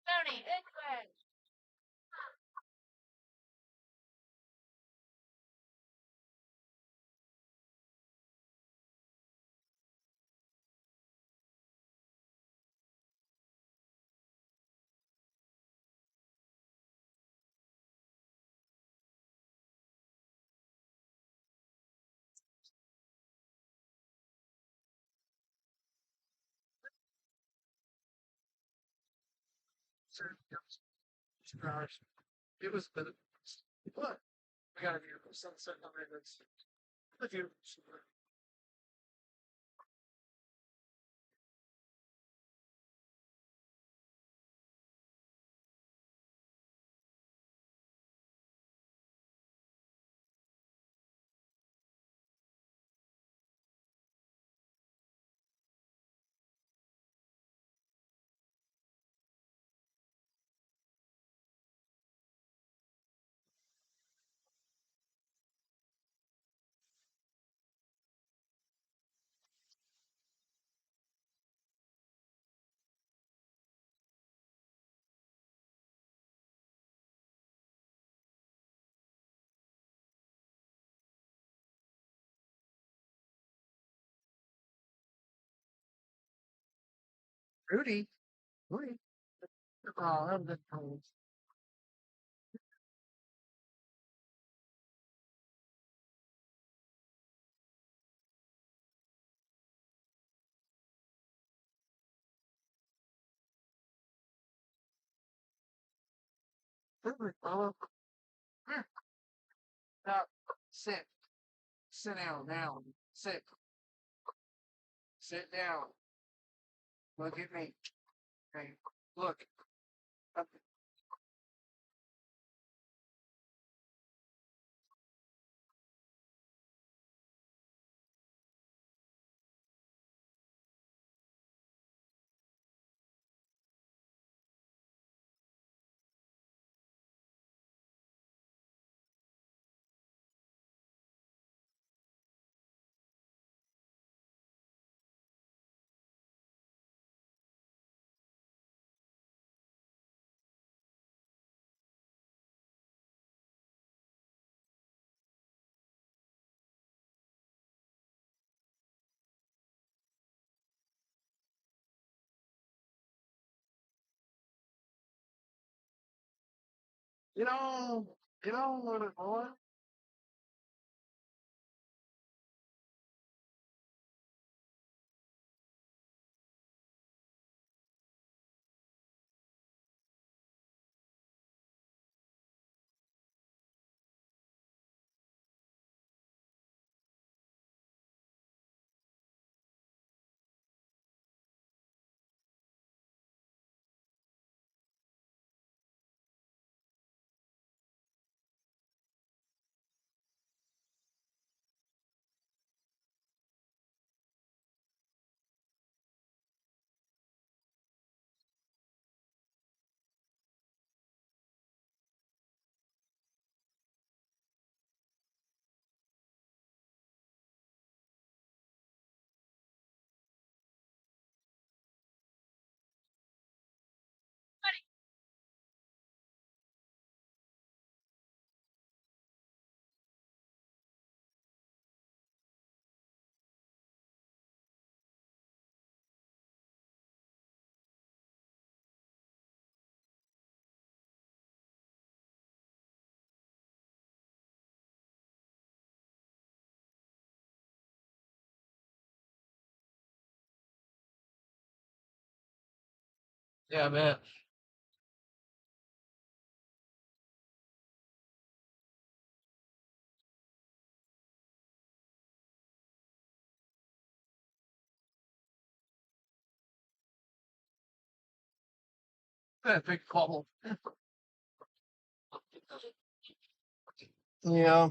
Tony, Edwin! It was the what? I got a beautiful sunset on my wrist. A beautiful sunset. Rudy, Rudy. Oh, that was cold. Perfect, Bubba. Here, now, sit. Sit down, down. Sit. Sit down. Look at me. Okay. Look. Up. Get on with it, boy. Yeah, I bet. That big bubble. Yeah.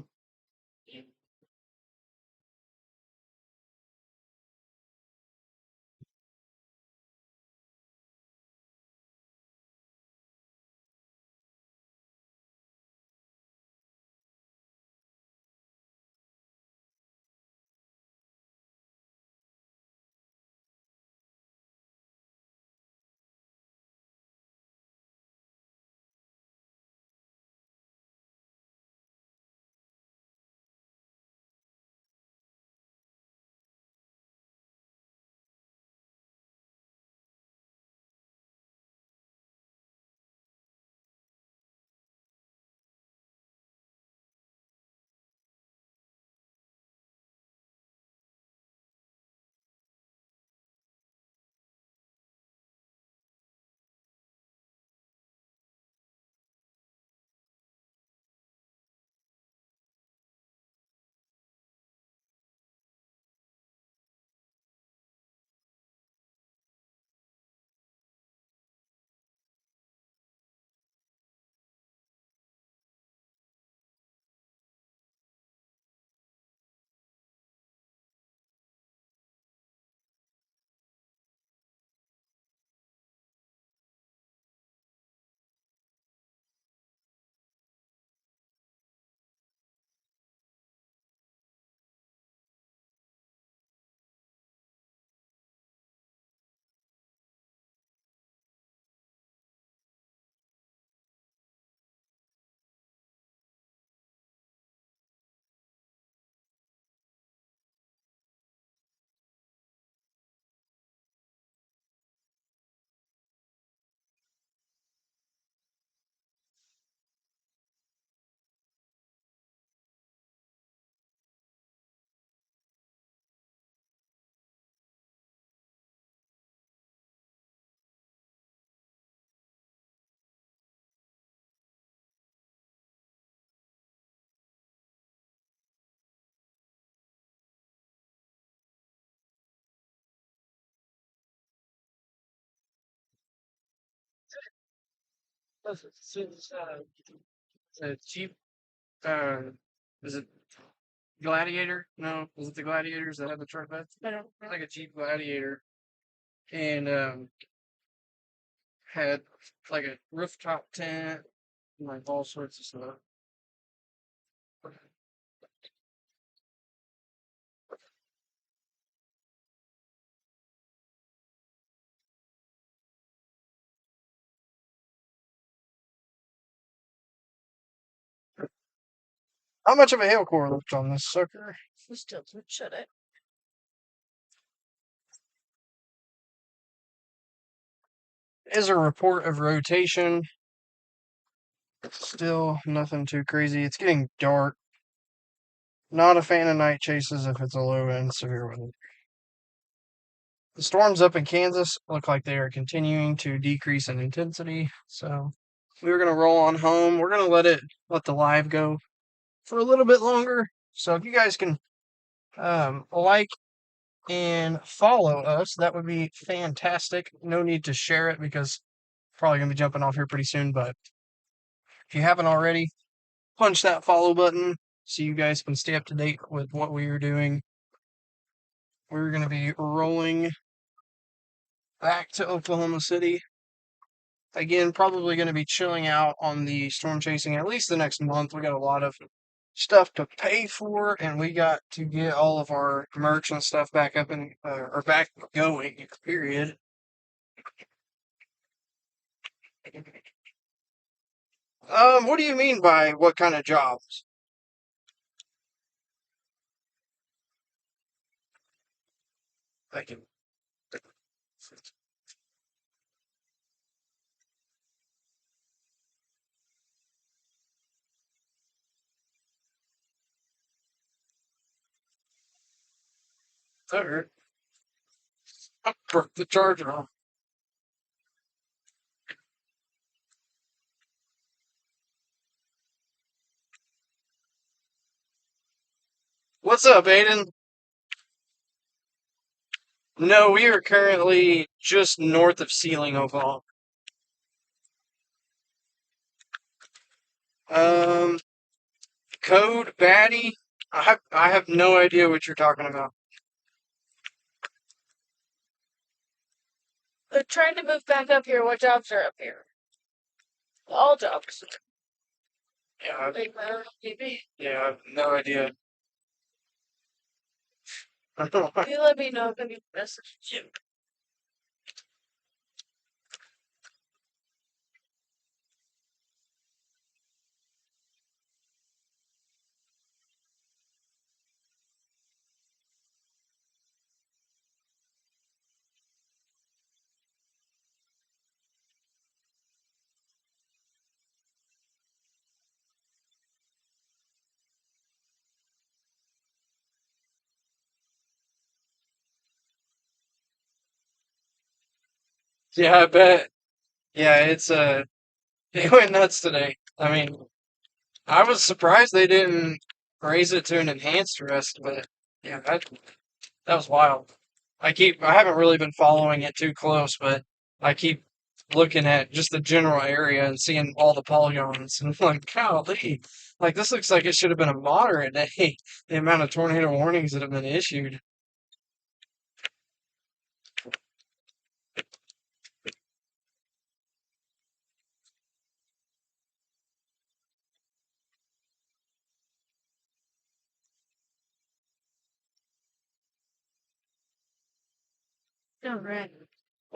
Since the Jeep, uh, is it Gladiator? No, is it the Gladiators that have the truck bed? I don't know. Like a Jeep Gladiator, and had like a rooftop tent, and like all sorts of stuff. How much of a hail core left on this sucker? We still should it. Is a report of rotation. Still nothing too crazy. It's getting dark. Not a fan of night chases if it's a low end severe weather. The storms up in Kansas look like they are continuing to decrease in intensity. So we're gonna roll on home. We're gonna let the live go for a little bit longer. So if you guys can like and follow us, that would be fantastic. No need to share it because probably gonna be jumping off here pretty soon. But if you haven't already, punch that follow button so you guys can stay up to date with what we are doing. We're gonna be rolling back to Oklahoma City. Again, probably going to be chilling out on the storm chasing at least the next month. We got a lot of stuff to pay for, and we got to get all of our merch and stuff back up and or back going. Period. What do you mean by what kind of jobs? Thank you. There. I broke the charger off. What's up, Aiden? No, we are currently just north of Sealing, Oklahoma. Um, Code Batty. I have no idea what you're talking about. They're trying to move back up here. What jobs are up here? All jobs. Yeah, Like my own TV. yeah, I have no idea. I don't know. You let me know if any message you. Yeah, I bet. Yeah, it went nuts today. I mean, I was surprised they didn't raise it to an enhanced arrest, but yeah, that was wild. I haven't really been following it too close, but I keep looking at just the general area and seeing all the polygons, and I'm like, golly, like this looks like it should have been a moderate day. The amount of tornado warnings that have been issued. No, right.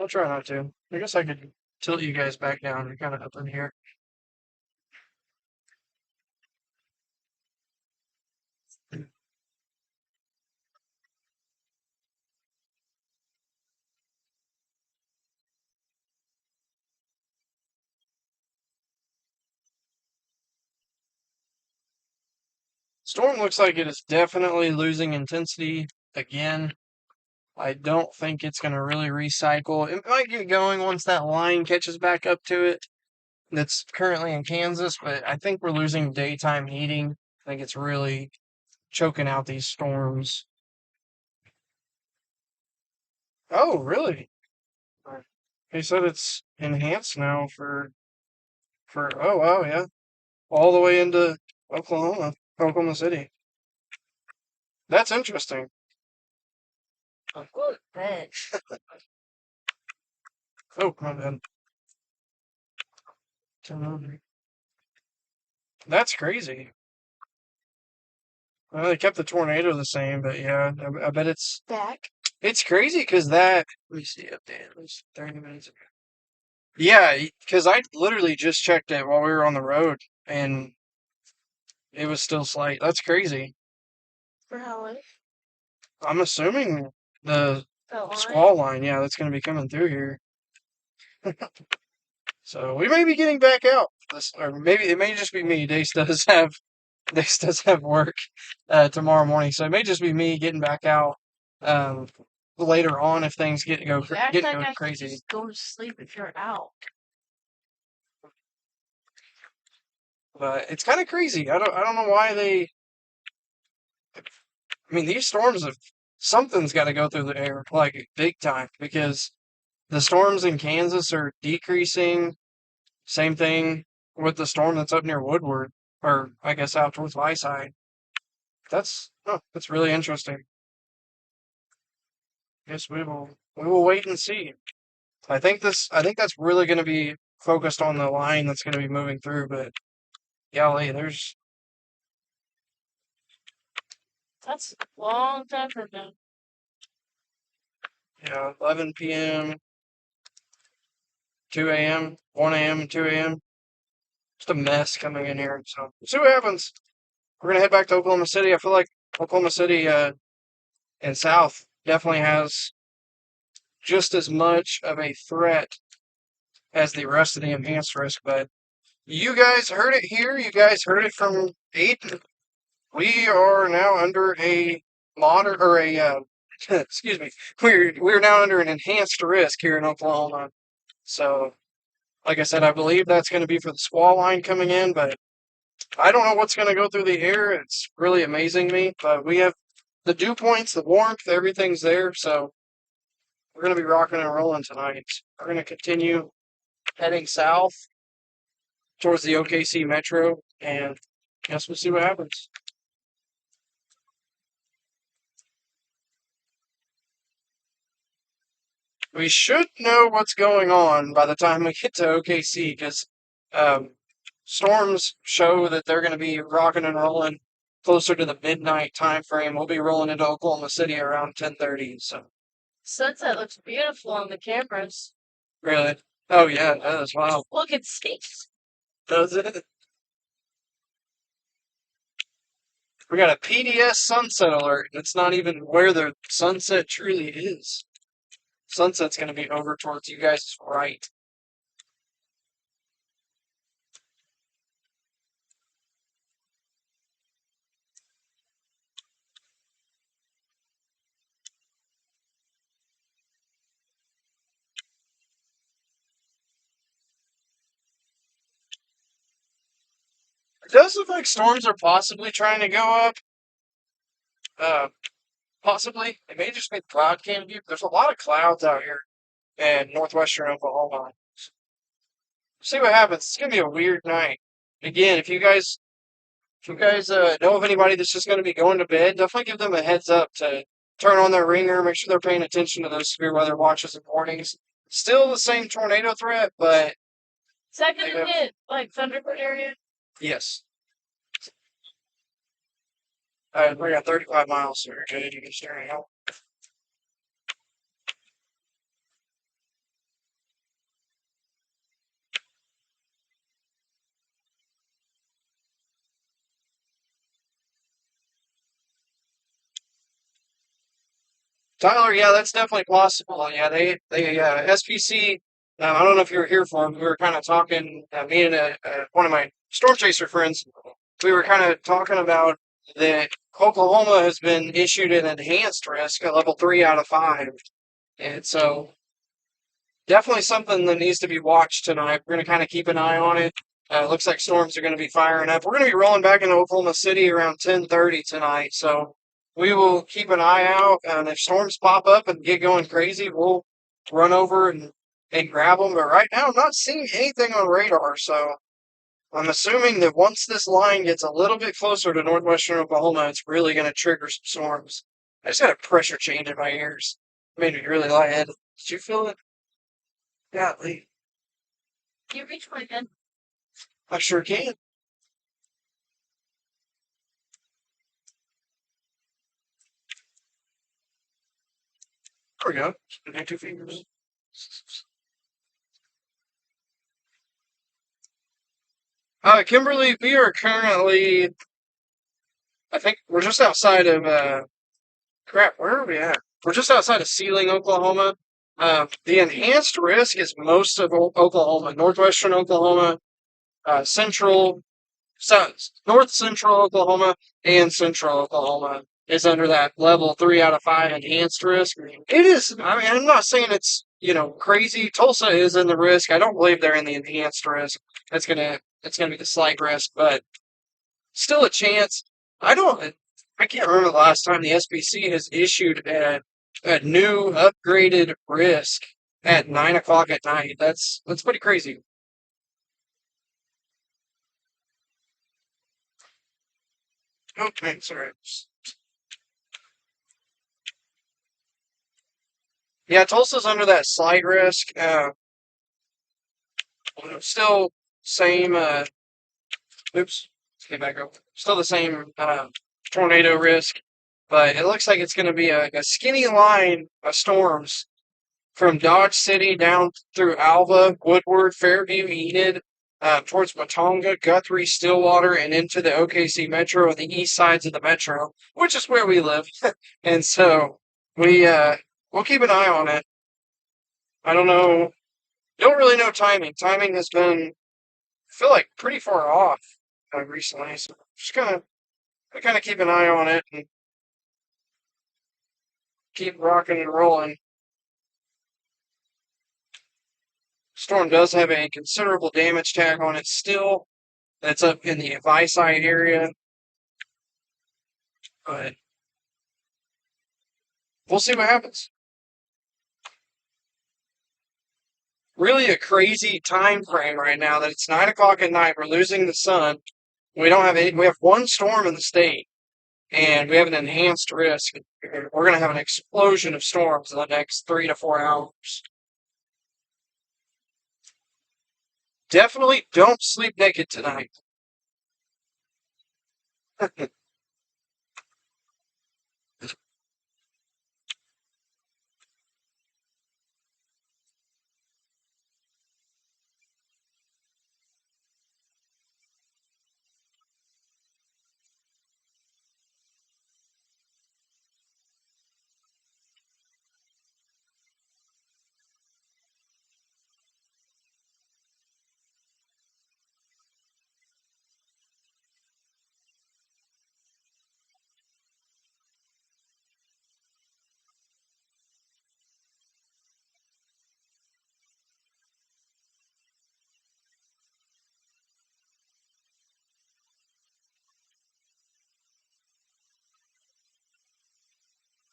I'll try not to. I guess I could tilt you guys back down. You're kind of up in here. Storm looks like it is definitely losing intensity again. I don't think it's going to really recycle. It might get going once that line catches back up to it. That's currently in Kansas, but I think we're losing daytime heating. I think it's really choking out these storms. Oh, really? He said it's enhanced now for oh wow, yeah. All the way into Oklahoma City. That's interesting. Oh, bad. Oh, my bad. Turn on. That's crazy. Well, they kept the tornado the same, but yeah, I bet Back. it's crazy because that. Let me see update. It was 30 minutes ago. Yeah, because I literally just checked it while we were on the road, and it was still slight. That's crazy. For how long? I'm assuming the That line? squall line, yeah, that's going to be coming through here. So we may be getting back out. This, or maybe it may just be me. Dace does have work tomorrow morning, so it may just be me getting back out later on if things You act get like going I could crazy. just go to sleep if you're out. But it's kind of crazy. I don't know why they. I mean, these storms have something's got to go through the air like big time because the storms in Kansas are decreasing. Same thing with the storm that's up near Woodward, or I guess out towards my side. That's really interesting. Guess we will wait and see. I think that's really going to be focused on the line that's going to be moving through. But golly, there's That's a long time from now. 11 p.m., 2 a.m., 1 a.m., and 2 a.m. Just a mess coming in here. So we'll see what happens. We're gonna head back to Oklahoma City. I feel like Oklahoma City and South definitely has just as much of a threat as the rest of the enhanced risk. But you guys heard it here. You guys heard it from Aiden. We are now under a moderate or a excuse me. We're now under an enhanced risk here in Oklahoma. So, like I said, I believe that's going to be for the squall line coming in, but I don't know what's going to go through the air. It's really amazing me. But we have the dew points, the warmth, everything's there. So we're going to be rocking and rolling tonight. We're going to continue heading south towards the OKC Metro, and I guess we'll see what happens. We should know what's going on by the time we get to OKC, because storms show that they're going to be rocking and rolling closer to the midnight time frame. We'll be rolling into Oklahoma City around 10:30. So Sunset looks beautiful on the cameras. really, oh yeah, it does. Wow, Look at Steve. does it? We got a PDS sunset alert. It's not even where the sunset truly is. Sunset's going to be over towards you guys' right. It does look like storms are possibly trying to go up. Possibly. It may just be the cloud canopy. There's a lot of clouds out here in northwestern Oklahoma. See what happens. It's gonna be a weird night. Again, if you guys know of anybody that's just gonna be going to bed, definitely give them a heads up to turn on their ringer, make sure they're paying attention to those severe weather watches and warnings. Still the same tornado threat, but Is that gonna hit like Thunderbird area? yes. We got 35 miles, so you're good. You can steer out. Tyler, yeah, that's definitely possible. Yeah, they SPC. I don't know if you were here for them. We were kind of talking. Me and one of my storm chaser friends. We were kind of talking about that Oklahoma has been issued an enhanced risk, a level 3 out of 5, and so definitely something that needs to be watched tonight. We're going to kind of keep an eye on it. Looks like storms are going to be firing up. We're going to be rolling back into Oklahoma City around 10:30 tonight, so we will keep an eye out. And if storms pop up and get going crazy, we'll run over and grab them. But right now, I'm not seeing anything on radar, so I'm assuming that once this line gets a little bit closer to northwestern Oklahoma, it's really going to trigger some storms. I just had a pressure change in my ears. Made me really lightheaded. Did you feel it? Golly. You reach my head. I sure can. There we go. Connect 2 fingers. Kimberly, we are currently, I think we're just outside of, crap, where are we at? We're just outside of Sealing, Oklahoma. The enhanced risk is most of Oklahoma, northwestern Oklahoma, central, north central Oklahoma, and central Oklahoma is under that level 3 out of 5 enhanced risk. It is, I mean, I'm not saying it's, crazy. Tulsa is in the risk. I don't believe they're in the enhanced risk. It's gonna be the slight risk, but still a chance. I can't remember the last time the SBC has issued a new upgraded risk at 9 o'clock at night. That's pretty crazy. Okay, sorry. Yeah, Tulsa's under that slight risk. Still same. Oops, let's get back up. Still the same tornado risk, but it looks like it's going to be a skinny line of storms from Dodge City down through Alva, Woodward, Fairview, Enid, towards Watonga, Guthrie, Stillwater, and into the OKC Metro and the east sides of the Metro, which is where we live. And so we'll keep an eye on it. I don't really know timing. Timing has been, I feel like, pretty far off recently. So just kind of keep an eye on it and keep rocking and rolling. Storm does have a considerable damage tag on it still. That's up in the Viside area. But we'll see what happens. Really a crazy time frame right now that it's 9 o'clock at night. We're losing the sun. We don't have any, we have one storm in the state, and we have an enhanced risk. We're going to have an explosion of storms in the next 3 to 4 hours. Definitely don't sleep naked tonight.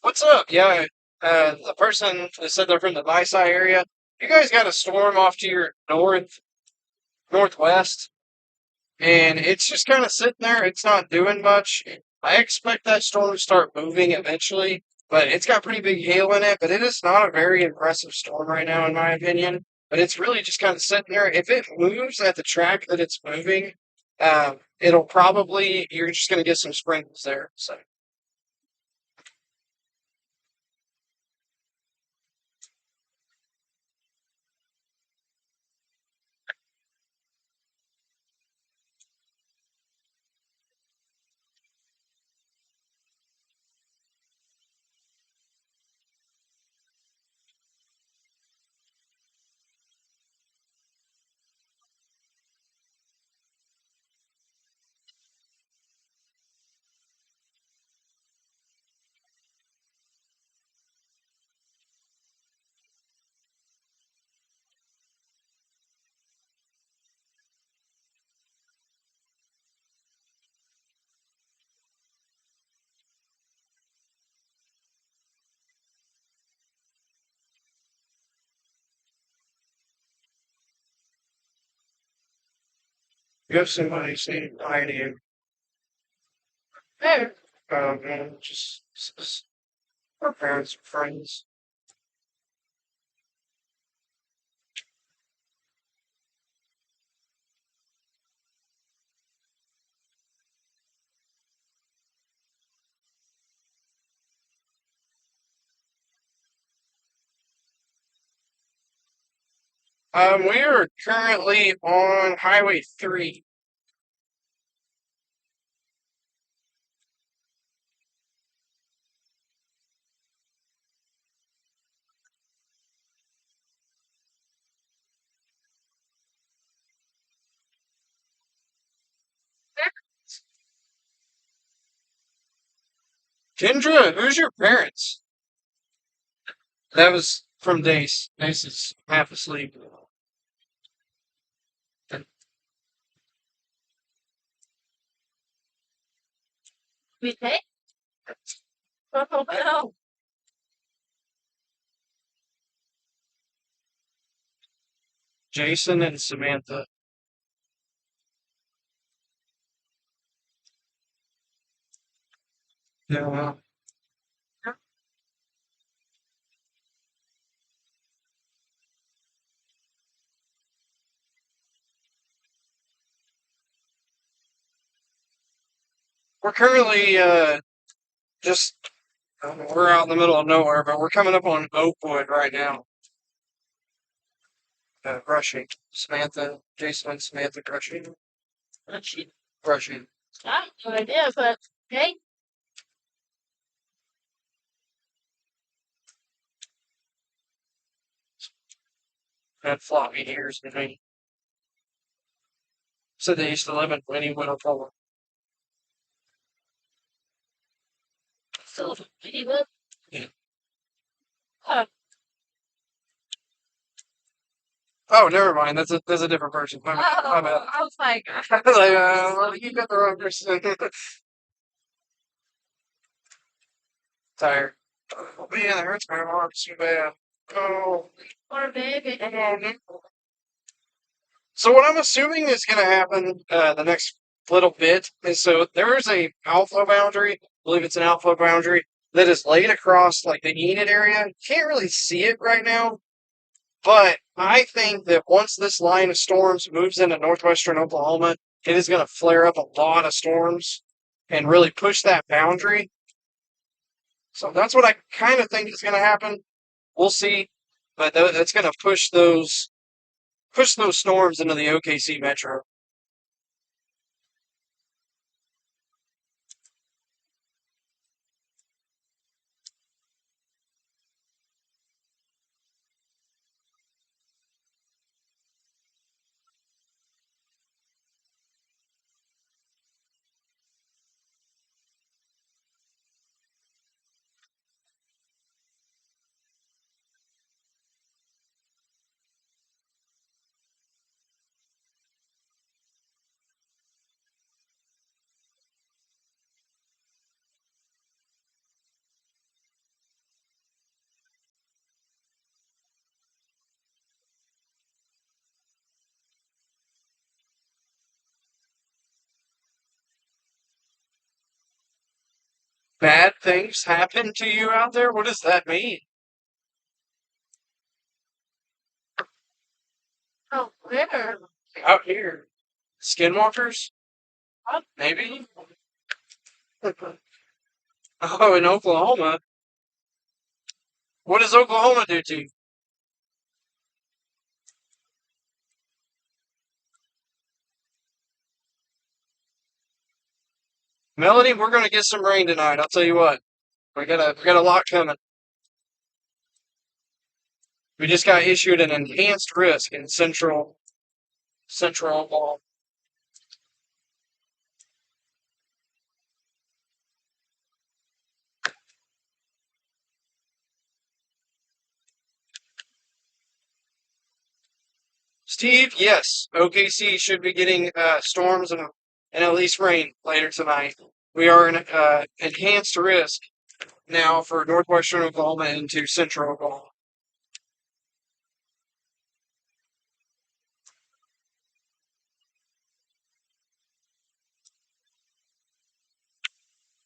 What's up? Yeah, the person that said they're from the Visai area. You guys got a storm off to your northwest, and it's just kind of sitting there. It's not doing much. I expect that storm to start moving eventually, but it's got pretty big hail in it. But it is not a very impressive storm right now, in my opinion. But it's really just kind of sitting there. If it moves at the track that it's moving, it'll probably you're just going to get some sprinkles there. So. You have somebody saying hi to you. Hey. Man, just our parents are friends. We are currently on Highway 3. Kendra, who's your parents? That was from Dace. Dace is half asleep. We pay? Oh no. Jason and Samantha. Yeah, well, we're currently just we're out in the middle of nowhere, but we're coming up on Oakwood right now. Brushing. Samantha, Jason and Samantha brushing. Brushing. I have no idea, but hey. Had floppy ears in me. Said they used to live in Winnie Whittle. Still pretty good. Yeah. Huh. Oh, never mind. That's a different person. My bad. My bad. I was like, Like, well, you got the wrong person. Tired. Oh man, that hurts my arm so bad. Oh, Poor baby. come on. So what I'm assuming is going to happen the next little bit is so there is a outflow boundary. I believe it's an outflow boundary that is laid across like the Enid area. Can't really see it right now, but I think that once this line of storms moves into northwestern Oklahoma, it is going to flare up a lot of storms and really push that boundary. So that's what I kind of think is going to happen. We'll see, but that's going to push those storms into the OKC metro. Bad things happen to you out there? What does that mean? Oh, where? Out here. Skinwalkers? Maybe? Oh, in Oklahoma. What does Oklahoma do to you? Melody, we're gonna get some rain tonight, I'll tell you what. We got a lot coming. We just got issued an enhanced risk in central Oklahoma. Steve, yes, OKC should be getting storms and at least rain later tonight. We are in enhanced risk now for northwestern Oklahoma into central Oklahoma.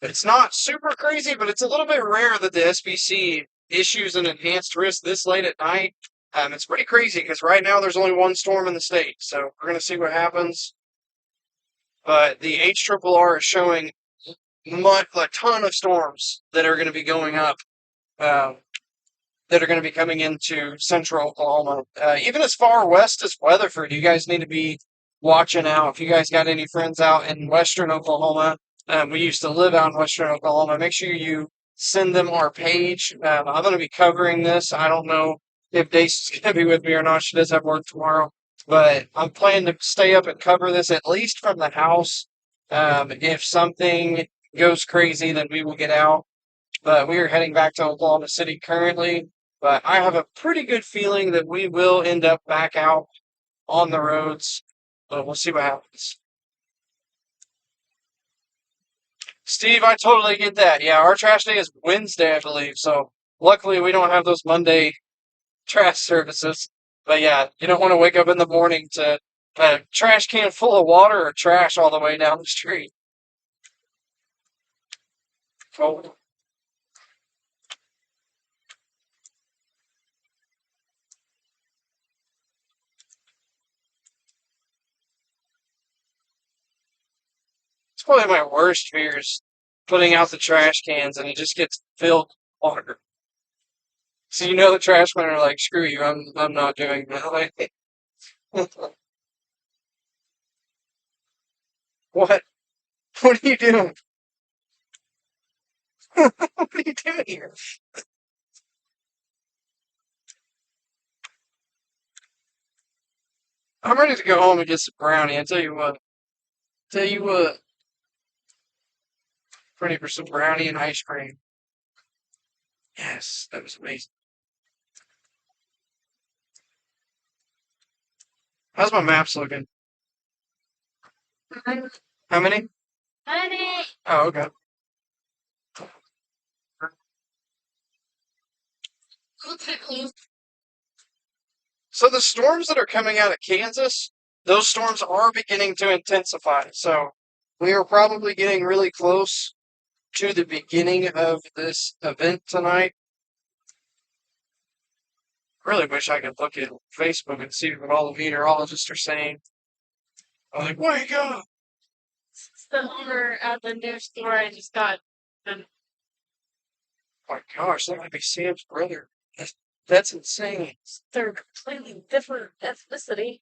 It's not super crazy, but it's a little bit rare that the SBC issues an enhanced risk this late at night. It's pretty crazy because right now there's only one storm in the state, so we're going to see what happens. But the HRRR is showing a ton of storms that are going to be going up, um, that are going to be coming into central Oklahoma. Even as far west as Weatherford, you guys need to be watching out. If you guys got any friends out in western Oklahoma, we used to live out in western Oklahoma. Make sure you send them our page. I'm going to be covering this. I don't know if Dace is going to be with me or not. She does have work tomorrow. But I'm planning to stay up and cover this at least from the house. If something goes crazy, then we will get out. But we are heading back to Oklahoma City currently. But I have a pretty good feeling that we will end up back out on the roads. But we'll see what happens. Steve, I totally get that. Yeah, our trash day is Wednesday, I believe. So luckily we don't have those Monday trash services. But yeah, you don't want to wake up in the morning to a trash can full of water or trash all the way down the street. Cold. It's probably my worst fear is putting out the trash cans and it just gets filled with water. So you know the trash men are like, screw you, I'm not doing that. Like, what? What are you doing? What are you doing here? I'm ready to go home and get some brownie. I tell you what. Tell you what. Ready for some brownie and ice cream. Yes, that was amazing. How's my maps looking? How many? Honey! Oh, okay. So the storms that are coming out of Kansas, those storms are beginning to intensify. So we are probably getting really close to the beginning of this event tonight. Really wish I could look at Facebook and see what all the meteorologists are saying. I'm like, wake up! It's the owner at the new store I just got. And Oh my gosh, that might be Sam's brother. That's insane. they're completely different ethnicity.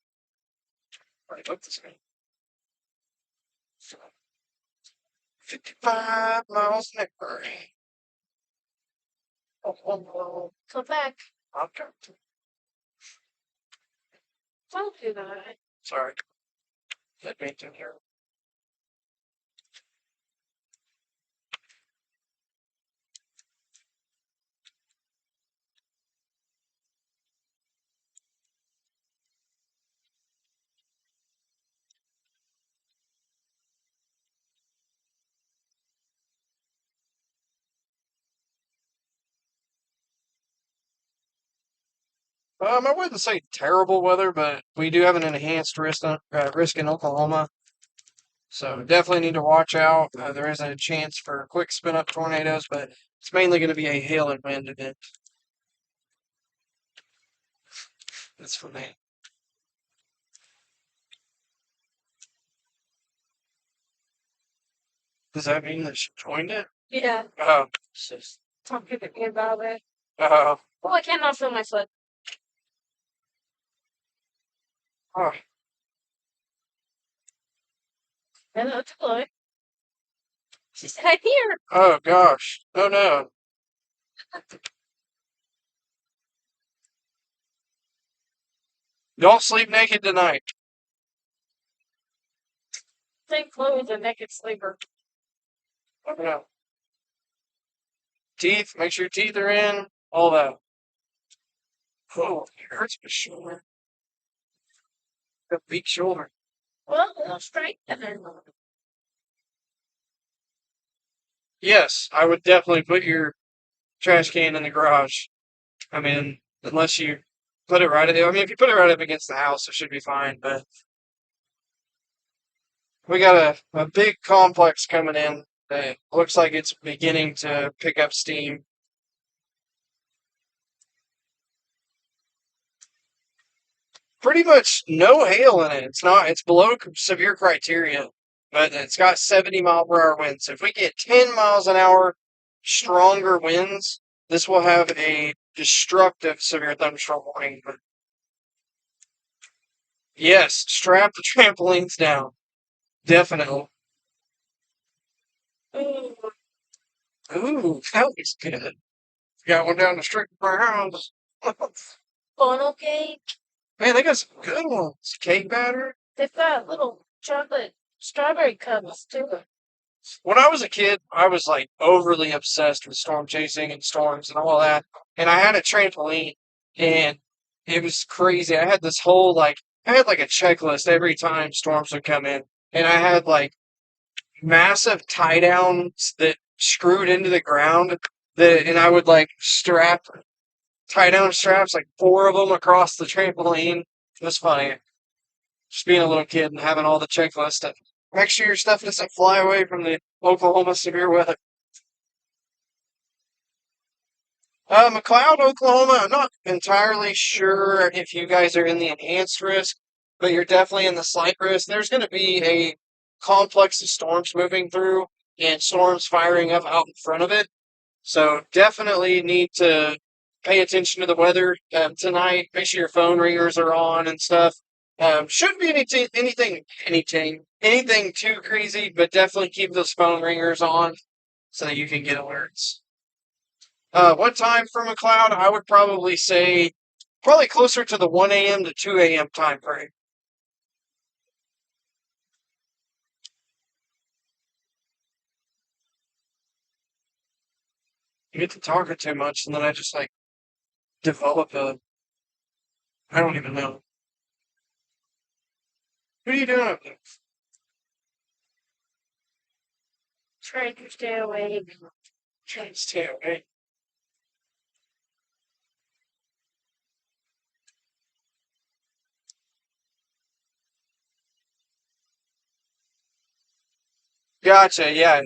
I look this way. 55 miles an hour. Oh, Come back. I'm coming. Don't do that. Sorry. Let me in here. I wouldn't say terrible weather, but we do have an enhanced risk in Oklahoma. So definitely need to watch out. There is a chance for quick spin up tornadoes, but it's mainly going to be a hail and wind event. That's funny. Does that mean that she joined it? Yeah. Oh, She's talking to me about it. oh, Oh, I cannot feel my foot. oh. Hello, Chloe. She said, I'm here. Oh gosh. Oh no. Don't sleep naked tonight. I think Chloe's a naked sleeper. Oh no. Teeth, make sure your teeth are in. All that. Oh, it hurts my shoulder. Got a weak shoulder. Well, I'll straight and then Yes, I would definitely put your trash can in the garage. I mean, unless you put it right. I mean, if you put it right up against the house, it should be fine. But we got a big complex coming in that looks like it's beginning to pick up steam. Pretty much no hail in it. It's below severe criteria, but it's got 70-mile-per-hour winds. If we get 10 miles an hour stronger winds, this will have a destructive severe thunderstorm warning. But yes, strap the trampolines down. Definitely. ooh, Ooh, that was good. Got one down the street from our house. funnel cake. Man, they got some good ones. Cake batter. They've got little chocolate strawberry cups too. When I was a kid, I was like overly obsessed with storm chasing and storms and all that. And I had a trampoline, and it was crazy. I had like a checklist every time storms would come in. And I had like massive tie downs that screwed into the ground and I would like tie down straps, like 4 of them across the trampoline. It was funny. Just being a little kid and having all the checklists. And make sure your stuff doesn't fly away from the Oklahoma severe weather. McLeod, Oklahoma. I'm not entirely sure if you guys are in the enhanced risk, but you're definitely in the slight risk. There's going to be a complex of storms moving through and storms firing up out in front of it. So definitely need to pay attention to the weather tonight. Make sure your phone ringers are on and stuff. Shouldn't be anything too crazy, but definitely keep those phone ringers on so that you can get alerts. What time for McLeod? I would probably say probably closer to the 1 a.m. to 2 a.m. time frame. You get to talking too much, and then I just like develop I don't even know. What are you doing up there? Trying to stay awake. Trying to stay away. Gotcha. Yeah.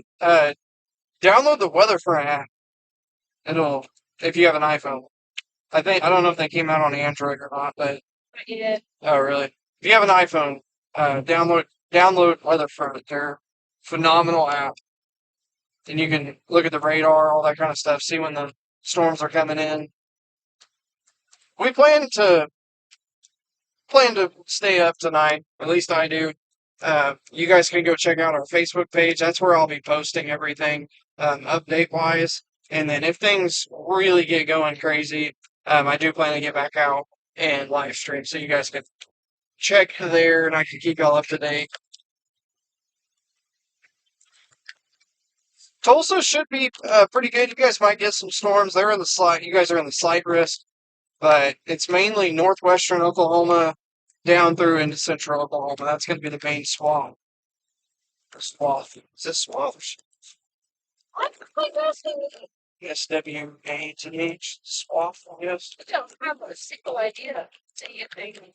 Download the weather front app. It'll if you have an iPhone. I don't know if they came out on Android or not, but Yeah. oh really? If you have an iPhone, download Weatherfront. They're phenomenal app, and you can look at the radar, all that kind of stuff, see when the storms are coming in. We plan to stay up tonight. At least I do. You guys can go check out our Facebook page. That's where I'll be posting everything update wise. And then if things really get going crazy, I do plan to get back out and live stream so you guys can check there and I can keep y'all up to date. Tulsa should be pretty good. You guys might get some storms. They're in the slight. You guys are in the slight risk, but it's mainly northwestern Oklahoma down through into central Oklahoma. That's going to be the main swath. Swath. Is this swath? What the fuck else do we SWATH. Swath, I guess. I don't have a single idea. Say anything.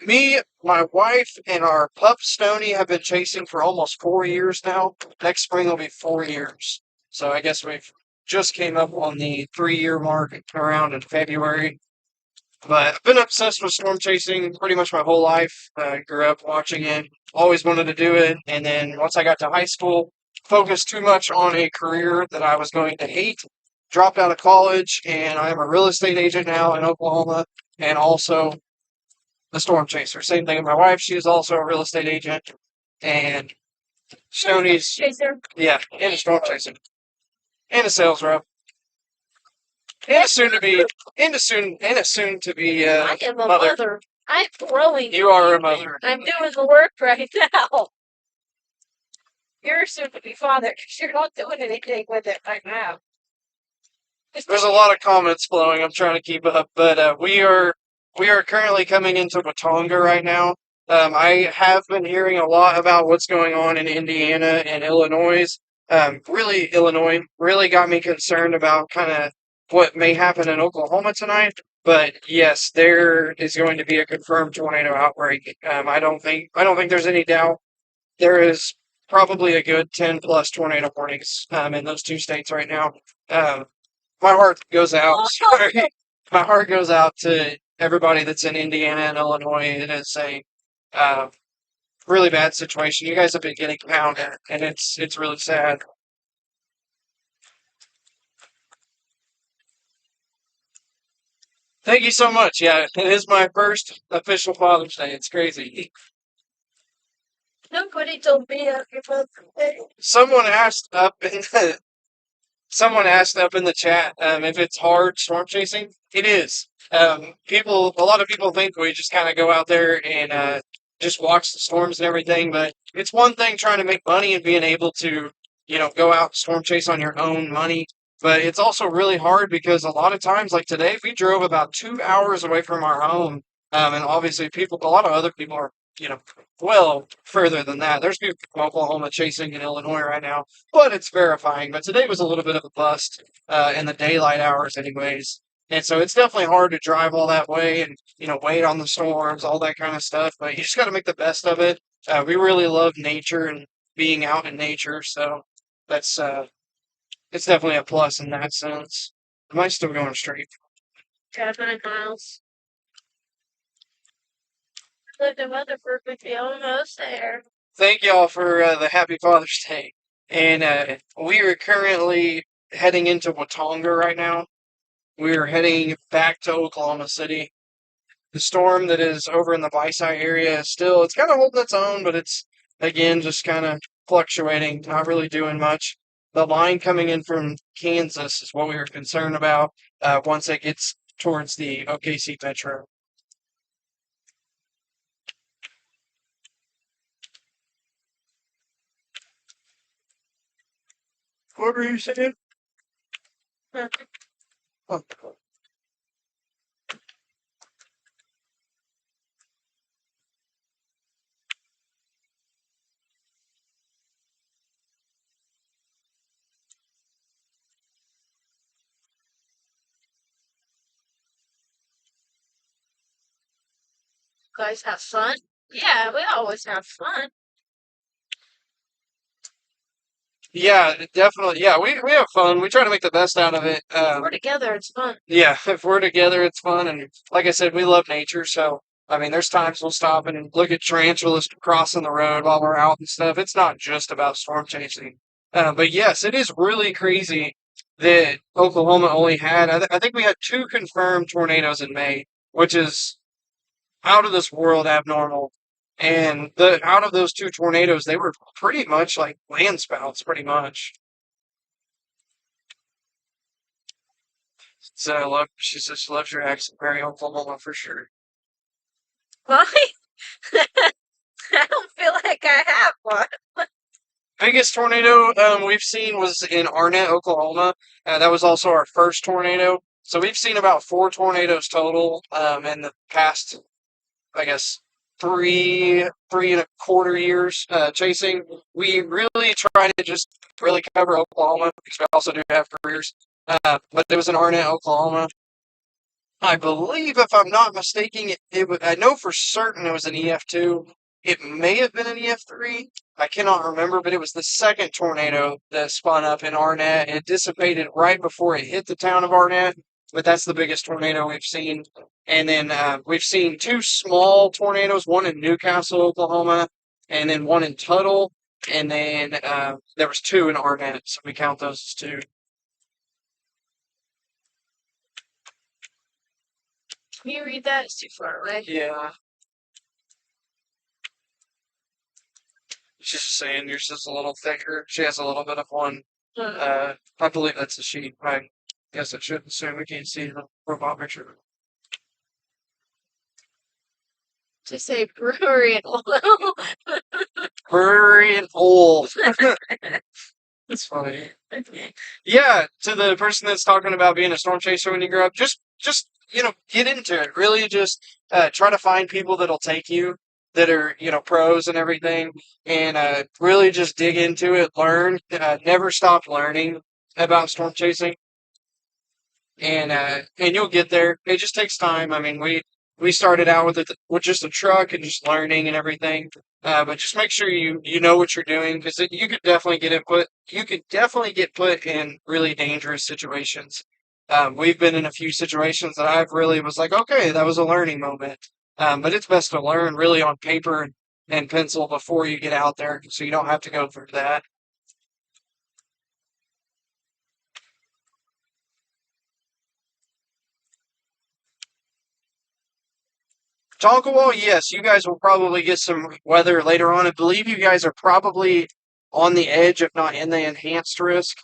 Me, my wife, and our pup Stony have been chasing for almost 4 years now. Next spring will be 4 years. So I guess we've just came up on the 3 year mark around in February. But I've been obsessed with storm chasing pretty much my whole life. I grew up watching it, always wanted to do it. And then once I got to high school, focused too much on a career that I was going to hate. Dropped out of college, and I am a real estate agent now in Oklahoma and also a storm chaser. Same thing with my wife. She is also a real estate agent. And Stoney's, Chaser. yeah, and a storm chaser. And a sales rep. And a soon to be, and a soon to be I am a mother. mother. I'm growing. You are a mother. I'm doing the work right now. You're soon to be father because you're not doing anything with it right now. There's a lot of comments flowing. I'm trying to keep up, but we are currently coming into Watonga right now. I have been hearing a lot about what's going on in Indiana and Illinois. Really, Illinois really got me concerned about kind of what may happen in Oklahoma tonight. But yes, there is going to be a confirmed tornado outbreak. I don't think there's any doubt. There is probably a good 10 plus tornado warnings in those two states right now. Um, my heart goes out. Sorry. My heart goes out to everybody that's in Indiana and Illinois. It is a uh, really bad situation. You guys have been getting pounded, and it's really sad. Thank you so much. Yeah, it is my first official Father's Day. It's crazy. Nobody told me happy birthday. Someone asked up in the Someone asked up in the chat if it's hard storm chasing. It is. A lot of people think we just kind of go out there and just watch the storms and everything, but it's one thing trying to make money and being able to, go out and storm chase on your own money. But it's also really hard because a lot of times, like today, we drove about 2 hours away from our home, and obviously a lot of other people are, well further than that. There's people from Oklahoma chasing in Illinois right now, but it's verifying. But today was a little bit of a bust in the daylight hours, anyways. And so it's definitely hard to drive all that way and wait on the storms, all that kind of stuff. But you just got to make the best of it. We really love nature and being out in nature, so that's it's definitely a plus in that sense. Am I still going straight? 5 miles. Lived in Weatherford with me almost there. Thank y'all for the Happy Father's Day. And we are currently heading into Watonga right now. We're heading back to Oklahoma City. The storm that is over in the Vici area is it's kind of holding its own, but it's, again, just kind of fluctuating, not really doing much. The line coming in from Kansas is what we were concerned about once it gets towards the OKC Metro. What were you saying? Oh. You guys have fun? Yeah, we always have fun. Yeah, definitely. Yeah, we have fun. We try to make the best out of it. If we're together, it's fun. Yeah, if we're together, it's fun. And like I said, we love nature. So, I mean, there's times we'll stop and look at tarantulas crossing the road while we're out and stuff. It's not just about storm chasing. But yes, it is really crazy that Oklahoma only had, I think we had two confirmed tornadoes in May, which is out of this world abnormal. And the out of those two tornadoes, they were pretty much like land spouts, pretty much. So I love, she says she loves your accent, very Oklahoma for sure. Why? I don't feel like I have one. Biggest tornado we've seen was in Arnett, Oklahoma. That was also our first tornado. So we've seen about four tornadoes total in the past, I guess, three and a quarter years chasing. We really try to just really cover Oklahoma because we also do have careers. But it was in Arnett, Oklahoma. I believe, if I'm not mistaken, I know for certain it was an EF2. It may have been an EF3. I cannot remember, but it was the second tornado that spun up in Arnett. It dissipated right before it hit the town of Arnett, but that's the biggest tornado we've seen. And then we've seen two small tornadoes, one in Newcastle, Oklahoma, and then one in Tuttle. And then there was two in Arnett, so we count those as two. Can you read that? It's too far away. Yeah. She's just saying yours is a little thicker. She has a little bit of one. I believe that's a sheet. I guess it should assume we can't see the robot picture. Just say brewery and oil. Brewery and old. That's funny. Yeah, to the person that's talking about being a storm chaser when you grow up, just get into it. Really, just try to find people that'll take you that are pros and everything, and really just dig into it. Learn. Never stop learning about storm chasing, and you'll get there. It just takes time. I mean, we started out with just a truck and just learning and everything. But just make sure you know what you're doing because you could definitely get input. You could definitely get put in really dangerous situations. We've been in a few situations that I've really was like, okay, that was a learning moment. But it's best to learn really on paper and pencil before you get out there, so you don't have to go through that. Tonkawa, yes, you guys will probably get some weather later on. I believe you guys are probably on the edge, if not in the enhanced risk.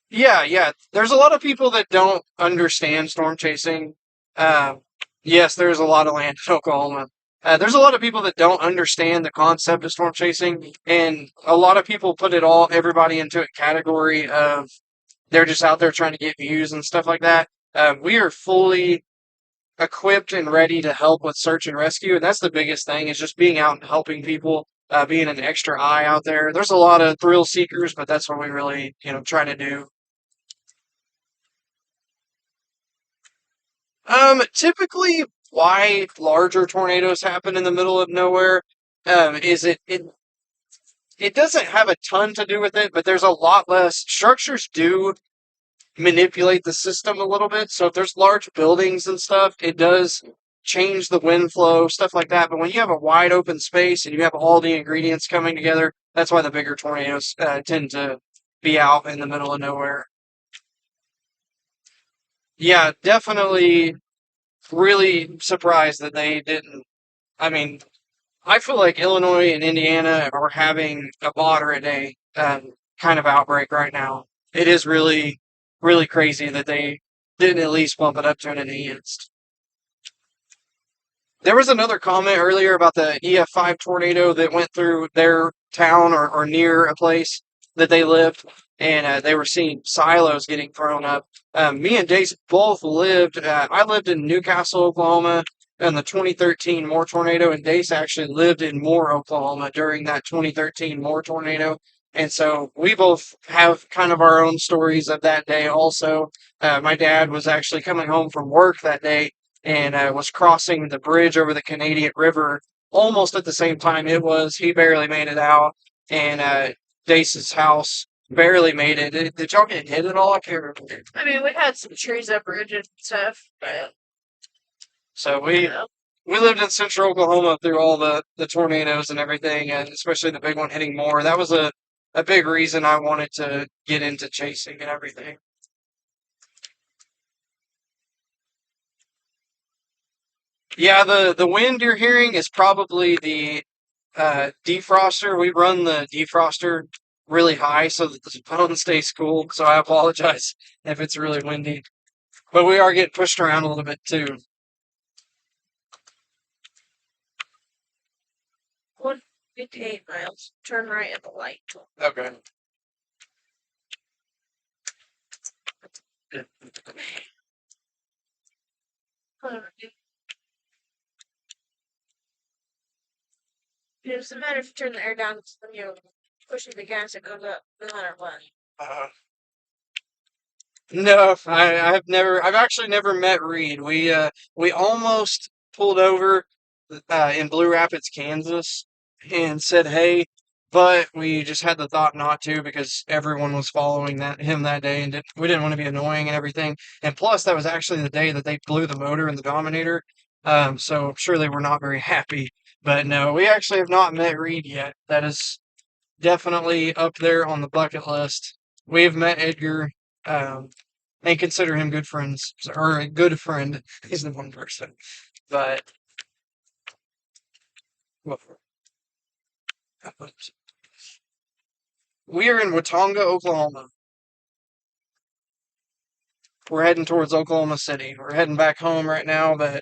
Yeah, yeah. There's a lot of people that don't understand storm chasing. Uh, yes, there's a lot of land in Oklahoma. There's a lot of people that don't understand the concept of storm chasing, and a lot of people put everybody into a category of they're just out there trying to get views and stuff like that. We are fully equipped and ready to help with search and rescue. And that's the biggest thing is just being out and helping people, being an extra eye out there. There's a lot of thrill seekers, but that's what we really, try to do. Typically why larger tornadoes happen in the middle of nowhere, is it doesn't have a ton to do with it, but there's a lot less structures do manipulate the system a little bit. So if there's large buildings and stuff, it does change the wind flow, stuff like that. But when you have a wide open space and you have all the ingredients coming together, that's why the bigger tornadoes tend to be out in the middle of nowhere. Yeah, definitely really surprised that they didn't. I mean, I feel like Illinois and Indiana are having a moderate day kind of outbreak right now. It is really, really crazy that they didn't at least bump it up to an enhanced. There was another comment earlier about the EF5 tornado that went through their town or near a place that they lived, and they were seeing silos getting thrown up. Me and Dace both lived, I lived in Newcastle, Oklahoma, in the 2013 Moore tornado, and Dace actually lived in Moore, Oklahoma during that 2013 Moore tornado. And so we both have kind of our own stories of that day also. My dad was actually coming home from work that day and was crossing the bridge over the Canadian River almost at the same time it was. He barely made it out, and Dace's house barely made it. Did y'all get hit at all? I can't remember. I mean, we had some trees uprooted and stuff, but So you we know, we lived in central Oklahoma through all the tornadoes and everything, and especially the big one hitting more. That was a big reason I wanted to get into chasing and everything. Yeah, the wind you're hearing is probably the defroster. We run the defroster really high so that the phone stays cool. So I apologize if it's really windy, but we are getting pushed around a little bit too. 158 miles. Turn right at the light. Okay. It doesn't matter if you turn the air down when you're pushing the gas, it goes up no matter what. Uh, no, I've actually never met Reed. We almost pulled over in Blue Rapids, Kansas, and said hey, but we just had the thought not to because everyone was following him that day, and we didn't want to be annoying and everything. And plus, that was actually the day that they blew the motor in the Dominator. So I'm sure they were not very happy. But no, we actually have not met Reed yet. That is definitely up there on the bucket list. We have met Edgar, and consider him good friends, or a good friend. He's the one person. But well, we are in Watonga, Oklahoma. We're heading towards Oklahoma City. We're heading back home right now, but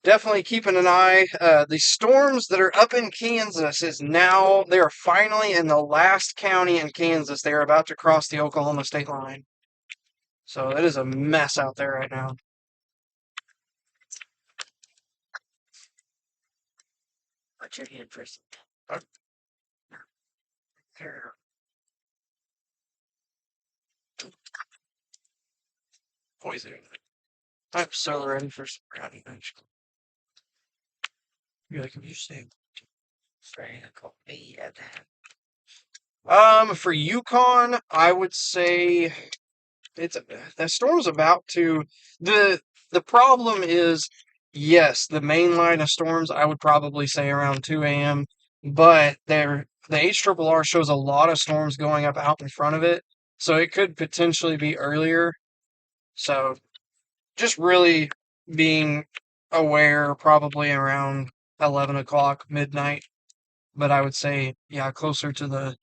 definitely keeping an eye. The storms that are up in Kansas is now, they are finally in the last county in Kansas. They are about to cross the Oklahoma state line. So it is a mess out there right now. Put your hand first. Poison. I'm so ready for some brownie punch. You're like, you say. For Yukon, I would say it's that storm's about to the problem is yes, the main line of storms I would probably say around 2 a.m. But the HRRR shows a lot of storms going up out in front of it, so it could potentially be earlier. So just really being aware probably around 11 o'clock midnight, but I would say yeah closer to the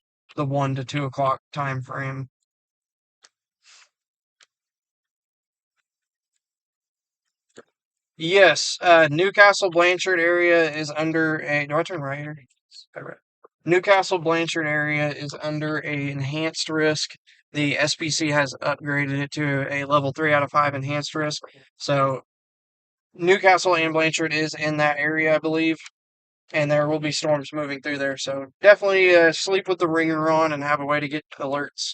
1 to 2 o'clock time frame. Yes, Newcastle Blanchard area is under a. Do I turn right here? Newcastle Blanchard area is under a enhanced risk. The SPC has upgraded it to a level 3 out of 5 enhanced risk. So Newcastle and Blanchard is in that area, I believe, and there will be storms moving through there. So definitely sleep with the ringer on and have a way to get alerts.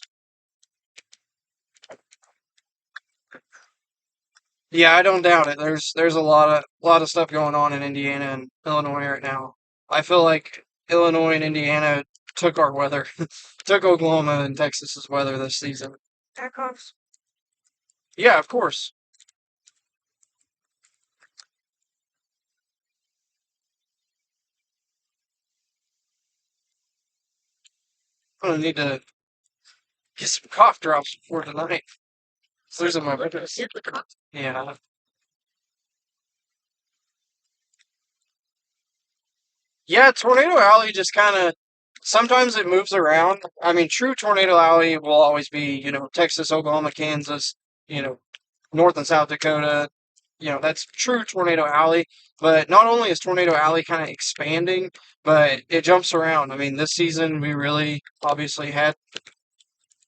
Yeah, I don't doubt it. There's a lot of stuff going on in Indiana and Illinois right now. I feel like Illinois and Indiana took our weather, took Oklahoma and Texas's weather this season. Tacos. Yeah, of course. I'm gonna need to get some cough drops before tonight. It's losing my voice. Hit the cough. Yeah. Yeah, Tornado Alley just kind of sometimes it moves around. I mean, true Tornado Alley will always be, Texas, Oklahoma, Kansas, you know, North and South Dakota. That's true Tornado Alley. But not only is Tornado Alley kind of expanding, but it jumps around. I mean, this season we really obviously had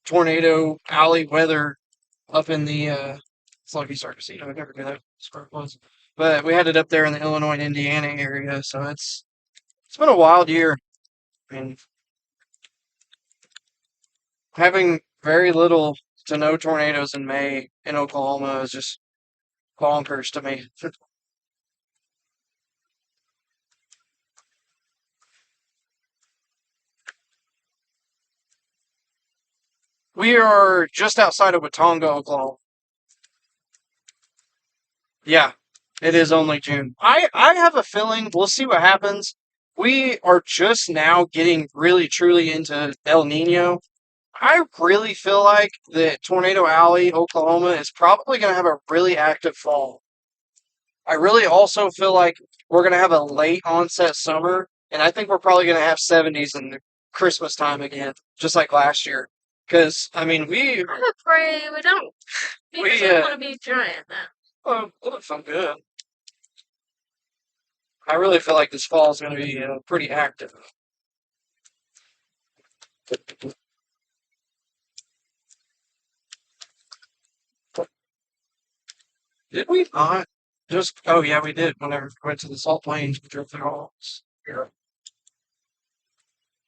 Tornado Alley weather up in the it's like you start to see. I never knew that where it was. But we had it up there in the Illinois and Indiana area, so it's been a wild year. I mean, having very little to no tornadoes in May in Oklahoma is just bonkers to me. We are just outside of Watonga, Oklahoma. Yeah, it is only June. I have a feeling we'll see what happens. We are just now getting really truly into El Nino. I really feel like that Tornado Alley, Oklahoma, is probably going to have a really active fall. I really also feel like we're going to have a late onset summer, and I think we're probably going to have 70s in the Christmas time again, just like last year. Because, I mean, I'm afraid we don't. We don't want to be trying that. well, looks so good. I really feel like this fall is going to be pretty active. Did we not just? Oh yeah, we did. Whenever we went to the Salt Plains, we drove through all. Yeah.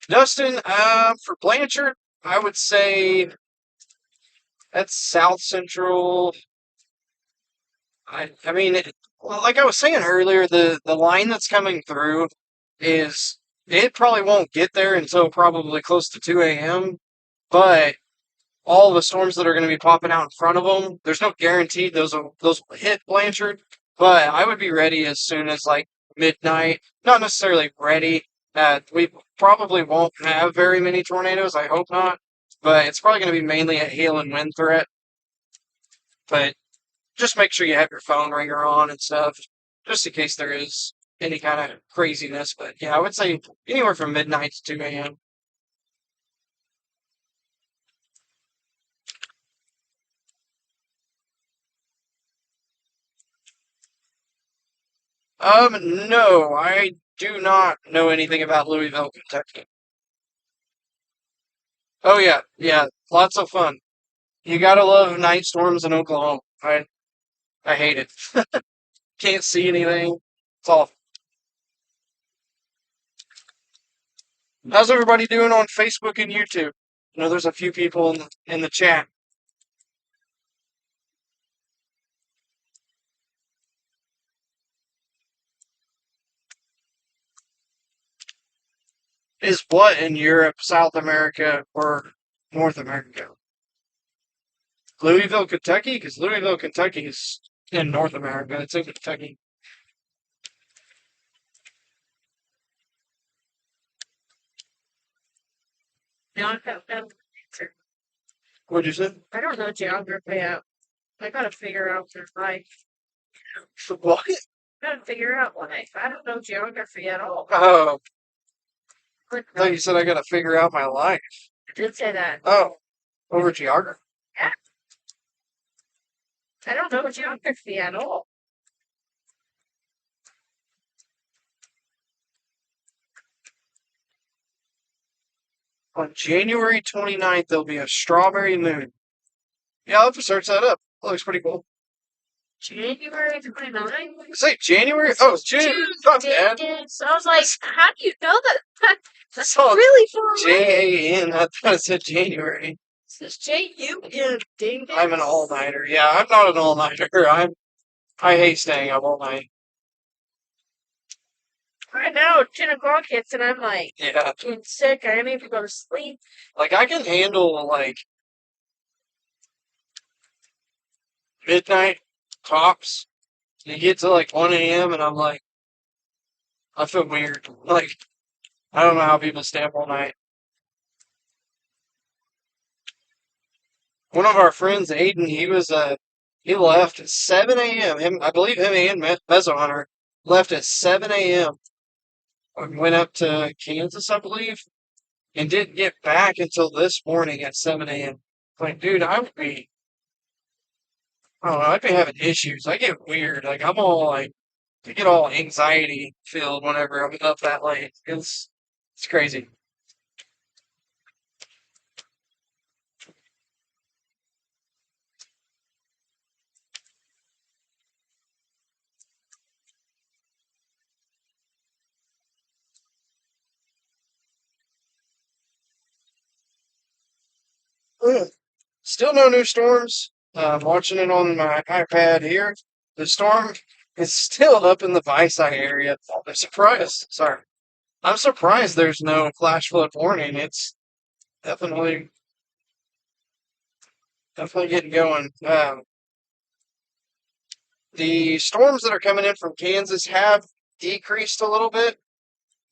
Dustin, for Blanchard, I would say that's South Central. I mean, well, like I was saying earlier, the line that's coming through is it probably won't get there until probably close to 2 a.m. But all the storms that are going to be popping out in front of them, there's no guarantee those will hit Blanchard. But I would be ready as soon as like midnight. Not necessarily ready. We probably won't have very many tornadoes. I hope not. But it's probably going to be mainly a hail and wind threat. But just make sure you have your phone ringer on and stuff, just in case there is any kind of craziness. But yeah, I would say anywhere from midnight to 2 a.m. No, I do not know anything about Louisville, Kentucky. Oh yeah, yeah, lots of fun. You gotta love night storms in Oklahoma. I hate it. Can't see anything. It's awful. How's everybody doing on Facebook and YouTube? I know there's a few people in the chat. Is what in Europe, South America, or North America? Louisville, Kentucky? Because Louisville, Kentucky is in North America. It's in Kentucky. No, I don't know. What'd you say? I don't know geography out. I gotta figure out their life. What? I gotta figure out life. I don't know geography at all. Oh, But I thought you said I gotta figure out my life. I did say that. Oh, over geography. Yeah. I don't know geography at all. On January 29th, there'll be a strawberry moon. Yeah, I'll have to search that up. That looks pretty cool. January 29th? Say January? Oh, June. Not bad. So I was like, how do you know that? That's So really far away. J-A-N. I thought it said January. It says J-U-N. Ding ding. I'm an all-nighter. Yeah, I'm not an all-nighter. I hate staying up all night. Right now, 10 o'clock hits, and I'm like, Yeah. getting sick. I need to go to sleep. Like, I can handle, like, midnight tops. You get to, like, 1 a.m., and I'm like, I feel weird. Like, I don't know how people stay up all night. One of our friends, Aiden, he left at 7 a.m. I believe him and Mezzo Hunter left at 7 a.m. Went up to Kansas, I believe, and didn't get back until this morning at 7 a.m. Like, dude, I don't know, I'd be having issues. I get weird. Like, I'm all like, I get all anxiety filled whenever I'm up that late. It's crazy. Ugh. Still no new storms. I'm watching it on my iPad here. The storm is still up in the Visay area. I'm surprised. Sorry. I'm surprised there's no flash flood warning. It's definitely Definitely getting going. The storms that are coming in from Kansas have decreased a little bit.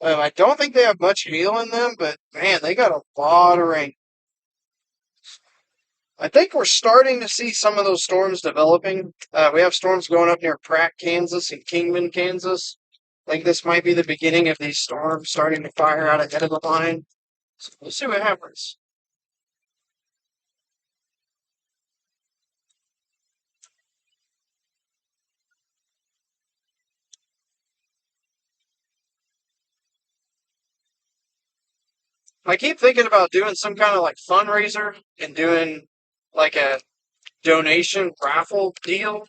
I don't think they have much hail in them, but man, they got a lot of rain. I think we're starting to see some of those storms developing. We have storms going up near Pratt, Kansas, and Kingman, Kansas. I think this might be the beginning of these storms starting to fire out ahead of the line. So we'll see what happens. I keep thinking about doing some kind of like fundraiser and doing like a donation raffle deal.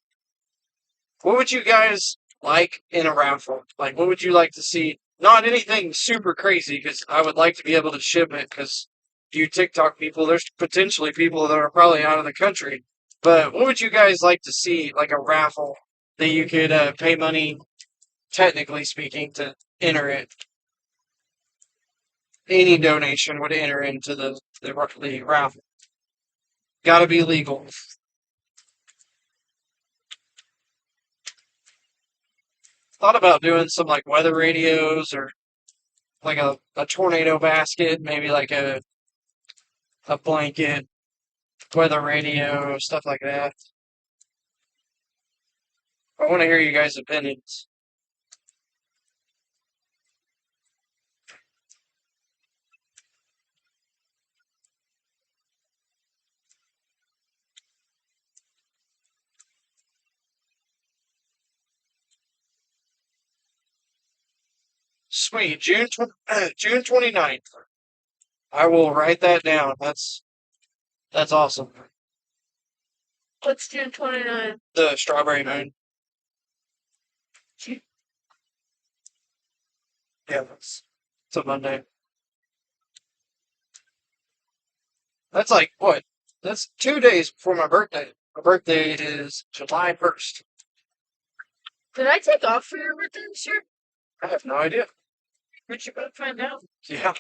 What would you guys like in a raffle? Like, what would you like to see? Not anything super crazy, because I would like to be able to ship it, because you TikTok people, there's potentially people that are probably out of the country. But what would you guys like to see, like a raffle that you could pay money, technically speaking, to enter it? Any donation would enter into the raffle. Got to be legal. Thought about doing some like weather radios or like a tornado basket, maybe like a blanket, weather radio, stuff like that. I want to hear you guys' opinions. Sweet, June 29th. I will write that down. That's awesome. What's June 29th? The strawberry moon. Yeah, it's a Monday. That's like what? That's 2 days before my birthday. My birthday is July 1st. Did I take off for your birthday this year? I have no idea. But you better find out. Yeah.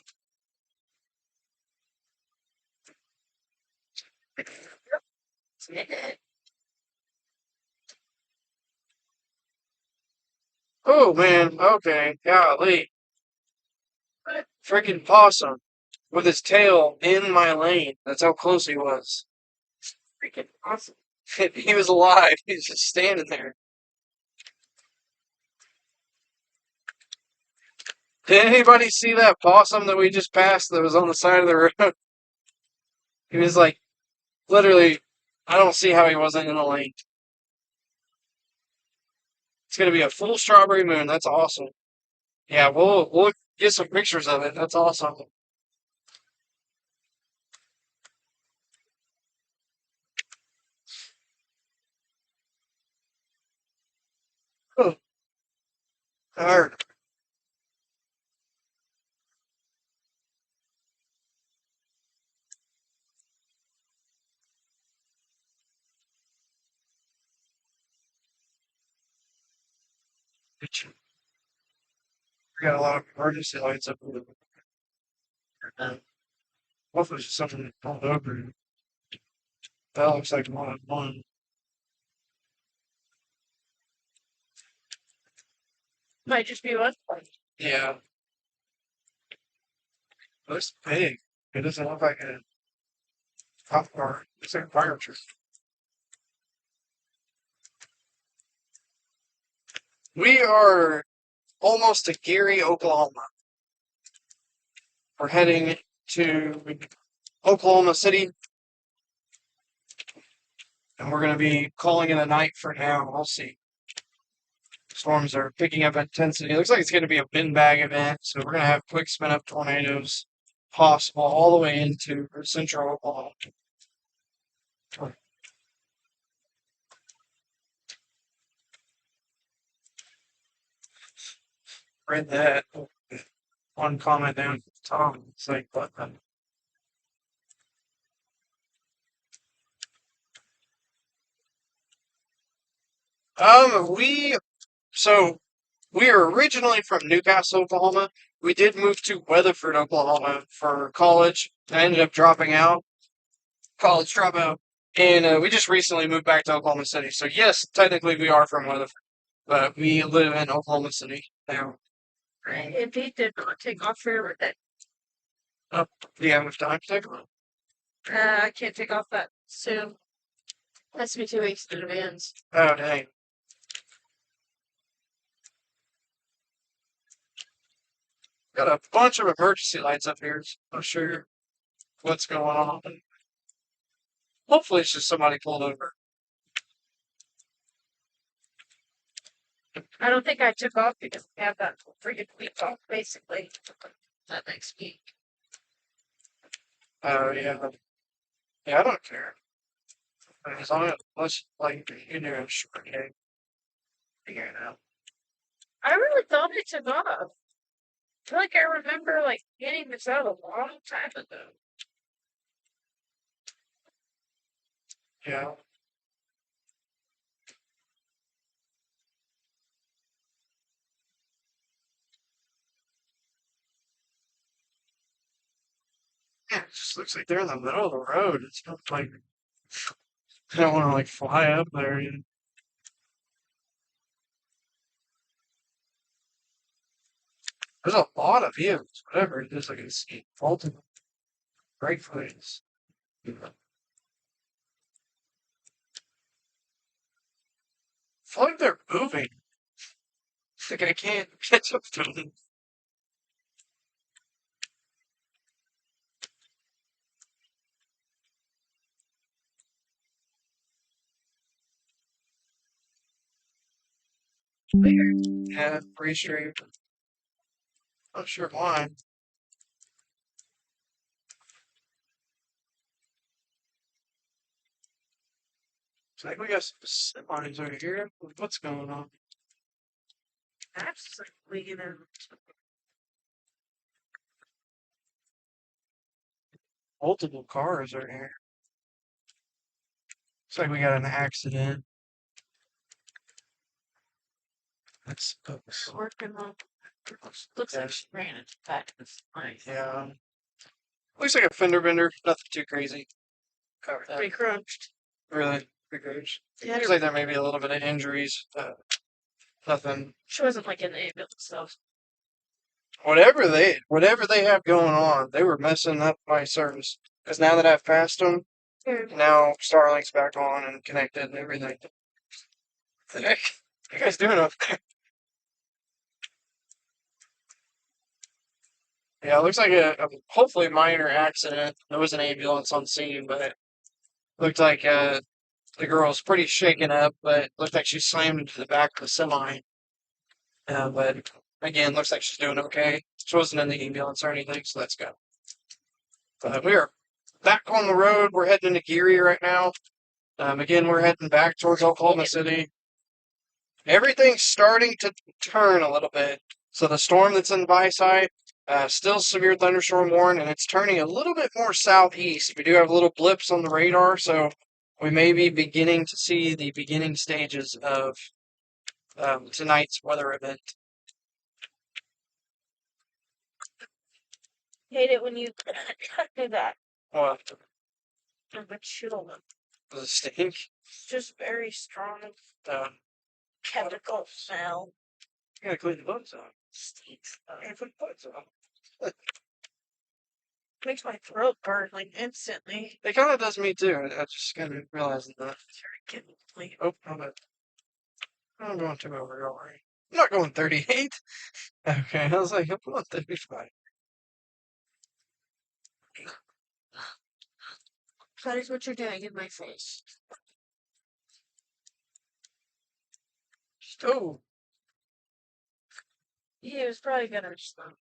Oh man, okay, golly. Freaking possum with his tail in my lane. That's how close he was. Freaking awesome. He was alive. He was just standing there. Did anybody see that possum that we just passed that was on the side of the road? He was like, literally, I don't see how he wasn't in the lane. It's gonna be a full strawberry moon. That's awesome. Yeah, we'll get some pictures of it. That's awesome. Oh, alright. We got a lot of emergency lights up in the hopefully it's just something that pulled over. That looks like one. Might just be one. Yeah. It looks big. It doesn't look like a cop car. It's like a fire truck. We are almost to Gary, Oklahoma. We're heading to Oklahoma City. And we're going to be calling it a night for now. We'll see. Storms are picking up intensity. It looks like it's going to be a bin bag event. So we're going to have quick spin up tornadoes possible all the way into central Oklahoma. Read that one comment down Tom. It's like, what the? So we are originally from Newcastle, Oklahoma. We did move to Weatherford, Oklahoma for college. I ended up dropping out, college dropout. And we just recently moved back to Oklahoma City. So yes, technically we are from Weatherford, but we live in Oklahoma City now. Right. If he did not take off for your birthday. Oh, do you have enough time to take a look? I can't take off that soon. Has to be 2 weeks in advance. Oh, dang. Got a bunch of emergency lights up here. So I'm not sure what's going on. Hopefully it's just somebody pulled over. I don't think I took off because I have that freaking week off, basically. That next week. Oh, yeah. Yeah, I don't care. As long as, unless, like, you know, sure, okay. Figure it out. I really thought I took off. I feel like I remember, like, getting this out a long time ago. Yeah. Yeah, it just looks like they're in the middle of the road. It's not like I don't want to like fly up there. You know. There's a lot of vehicles, whatever it is. I can see faulted brake flags. I feel like they're moving. Like I can't catch up to them. Weird. Yeah, pretty straight. Not sure why. It's like we got some semis over here. What's going on? That's like leaking in. Multiple cars are here. Looks like we got an accident. That's books. Working on. Looks like she ran into back. That's nice. Yeah. Looks like a fender bender. Nothing too crazy. Covered. Pretty crunched. Really. Pretty crazy. Yeah, Looks like there may be a little bit of injuries. Nothing. she wasn't like in the ambulance stuff. Whatever they have going on, they were messing up my service. Because now that I've passed them, now Starlink's back on and connected and everything. The heck? What you guys doing up there? Yeah, it looks like a hopefully minor accident. There was an ambulance on scene, but it looked like the girl was pretty shaken up, but looked like she slammed into the back of the semi. But again, looks like she's doing okay. She wasn't in the ambulance or anything, so that's good. But we are back on the road. We're heading into Geary right now. Again, we're heading back towards Oklahoma City. Everything's starting to turn a little bit. So the storm that's in Visay, still severe thunderstorm warning, and it's turning a little bit more southeast. We do have little blips on the radar, so we may be beginning to see the beginning stages of tonight's weather event. Hate it when you do that. What? But chill. Does it stink? It's just very strong Uh, chemical smell. you gotta clean the bugs off. Stinks. You gotta put the bugs off. Makes my throat burn like instantly. It kind of does me too. I just kind of realizing that. Very chemically. Oh, I'm going too over, don't worry. I'm not going 38. Okay, I was like, I'm going 35. That is what you're doing in my face. Oh, He was probably gonna respond.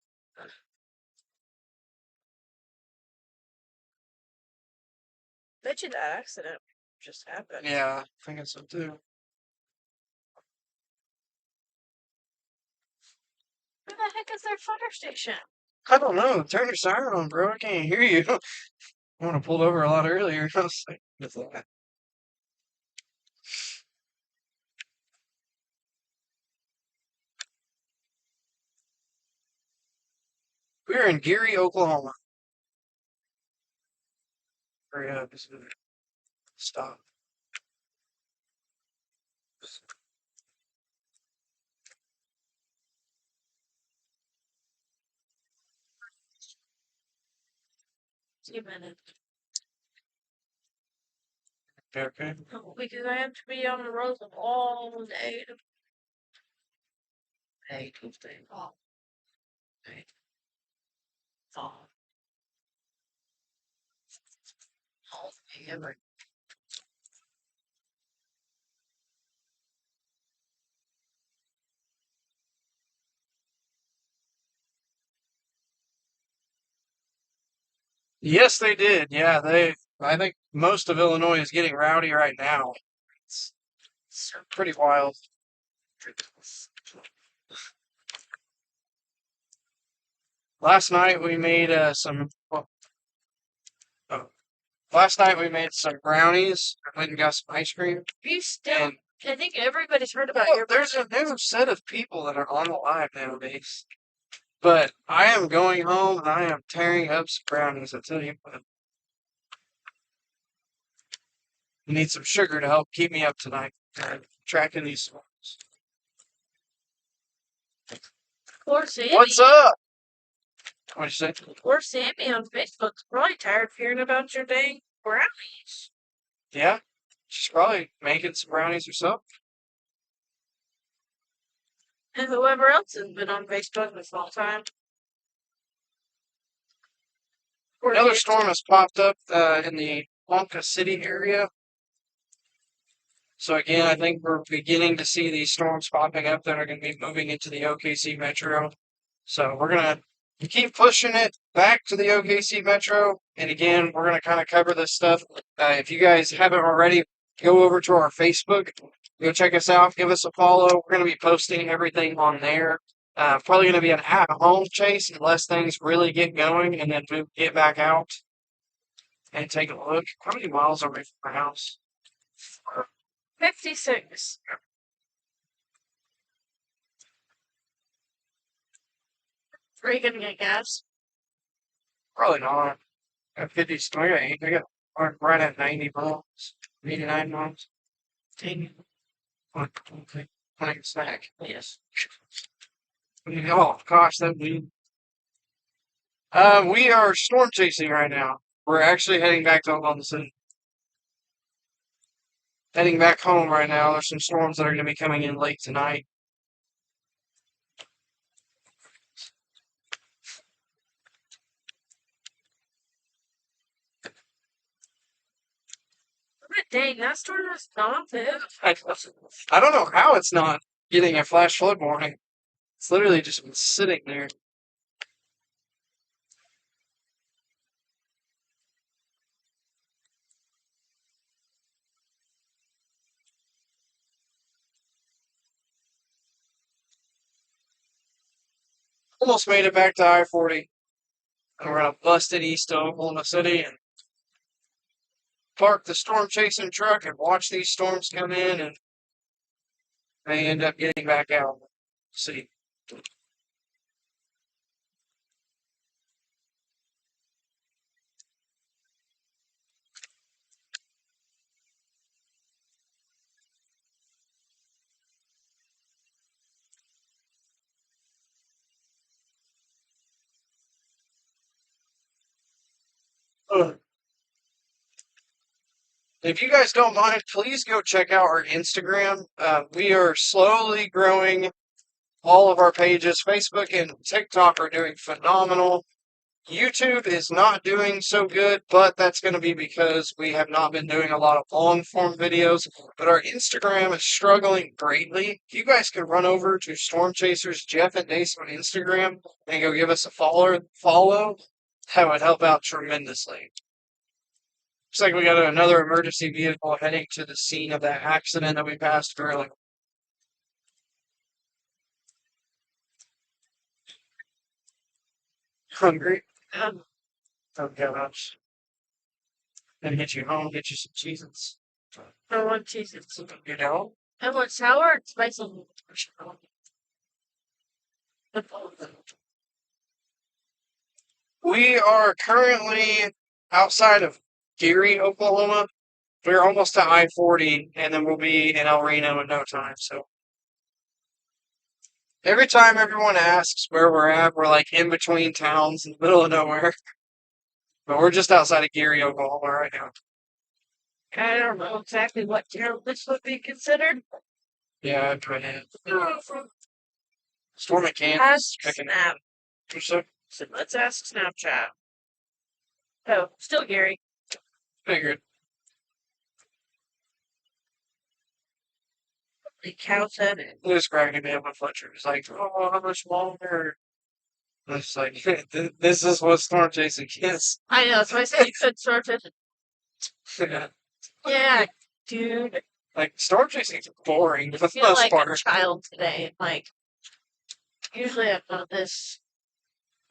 Bet you that accident just happened. yeah, I think so too. Where the heck is their fire station? I don't know. Turn your siren on, bro. I can't hear you. I would have pulled over a lot earlier. I was like, what's that? We're in Geary, Oklahoma. Hurry up. Stop. Two minutes. Okay. Because I have to be on the road all day. Tuesday. Oh. All day, every. Yes, they did. Yeah, I think most of Illinois is getting rowdy right now. It's pretty wild. Last night we made last night we made some brownies. I went and got some ice cream. You still. And I think everybody's heard about well, your. there's a new set of people that are on the live nowadays. But I am going home and I am tearing up some brownies. I tell you what. I need some sugar to help keep me up tonight. Tracking these songs. Poor Sammy. What's up? What'd you say? Poor Sammy on Facebook's probably tired of hearing about your dang brownies. Yeah, she's probably making some brownies herself. And whoever else has been on Facebook this whole time. Another storm has popped up in the Ponca City area. So again, I think we're beginning to see these storms popping up that are going to be moving into the OKC metro. So we're going to keep pushing it back to the OKC metro. And again, we're going to kind of cover this stuff. If you guys haven't already, go over to our Facebook. Go check us out. Give us a follow. We're going to be posting everything on there. Probably going to be an at-home chase unless things really get going, and then we get back out and take a look. How many miles are we from our house? 56. Are you gonna get gas? Probably not. At 50, I got right at 90 miles, 89 miles. Take Okay. Like a snack. Yes. Oh gosh, that weed. We are storm chasing right now. We're actually heading back to Oklahoma City. Heading back home right now. There's some storms that are going to be coming in late tonight. Dang, that storm was not bad. I don't know how it's not getting a flash flood warning. It's literally just been sitting there. Almost made it back to I-40. And we're going to bust it east to Oklahoma City and park the storm chasing truck and watch these storms come in and may end up getting back out. See. If you guys don't mind, please go check out our Instagram. We are slowly growing all of our pages. Facebook and TikTok are doing phenomenal. YouTube is not doing so good, but that's going to be because we have not been doing a lot of long form videos. But our Instagram is struggling greatly. If you guys could run over to Storm Chasers Jeff and Dace on Instagram and go give us a follow, that would help out tremendously. Looks like we got another emergency vehicle heading to the scene of that accident that we passed earlier. Hungry? Oh gosh. Gonna get you home, get you some Cheez-Its. I want Cheez-Its. You know? I want sour and spicy. We are currently outside of Gary, Oklahoma, we're almost to I-40, and then we'll be in El Reno in no time. So every time everyone asks where we're at, we're like in between towns in the middle of nowhere. But we're just outside of Gary, Oklahoma right now. I don't know exactly what town this would be considered. Yeah, I tried it. Storm at Kansas. Ask Picking Snap. So So let's ask Snapchat. Oh, still Gary. figured. The cow said it. It was cracking me up with Fletcher. It's like, oh, how much longer? It's like, this is what storm chasing is. I know, that's why I said you could start it. Yeah. Yeah, dude. Like, storm chasing is boring for I the feel most like part. a child today. Like, usually I'm not this.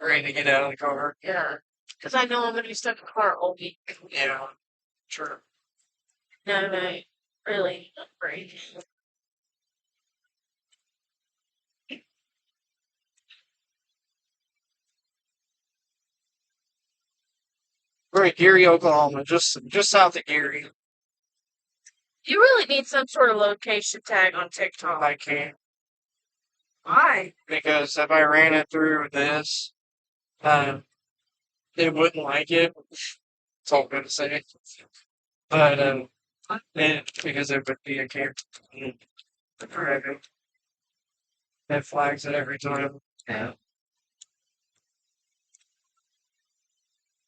Ready to get out of the car. Yeah. Because I know I'm going to be stuck in the car all week. Yeah, sure. No, I really not afraid. We're in Gary, Oklahoma, just south of Gary. You really need some sort of location tag on TikTok. I can't. Why? Because if I ran it through this, it wouldn't like it. That's all I'm going to say. But, because it would be a camp. Driving. It flags it every time. Yeah.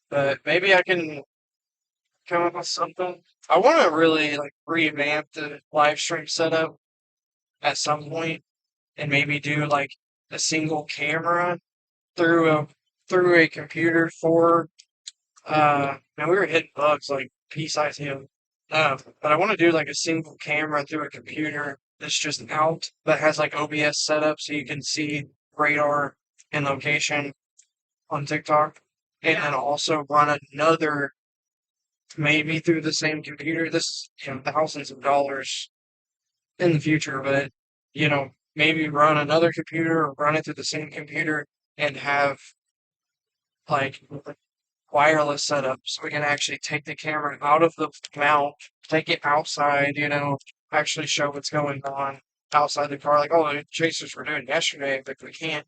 But maybe I can come up with something. I want to really like revamp the live stream setup at some point, and maybe do like a single camera through a computer for now we were hitting bugs like pea-sized him. But I want to do like a single camera through a computer that's just out that has like OBS set up so you can see radar and location on TikTok, and then also run another maybe through the same computer. This is, thousands of dollars in the future, but maybe run another computer or run it through the same computer and have like wireless setup so we can actually take the camera out of the mount, take it outside, actually show what's going on outside the car. Like, oh, the chasers were doing yesterday, but we can't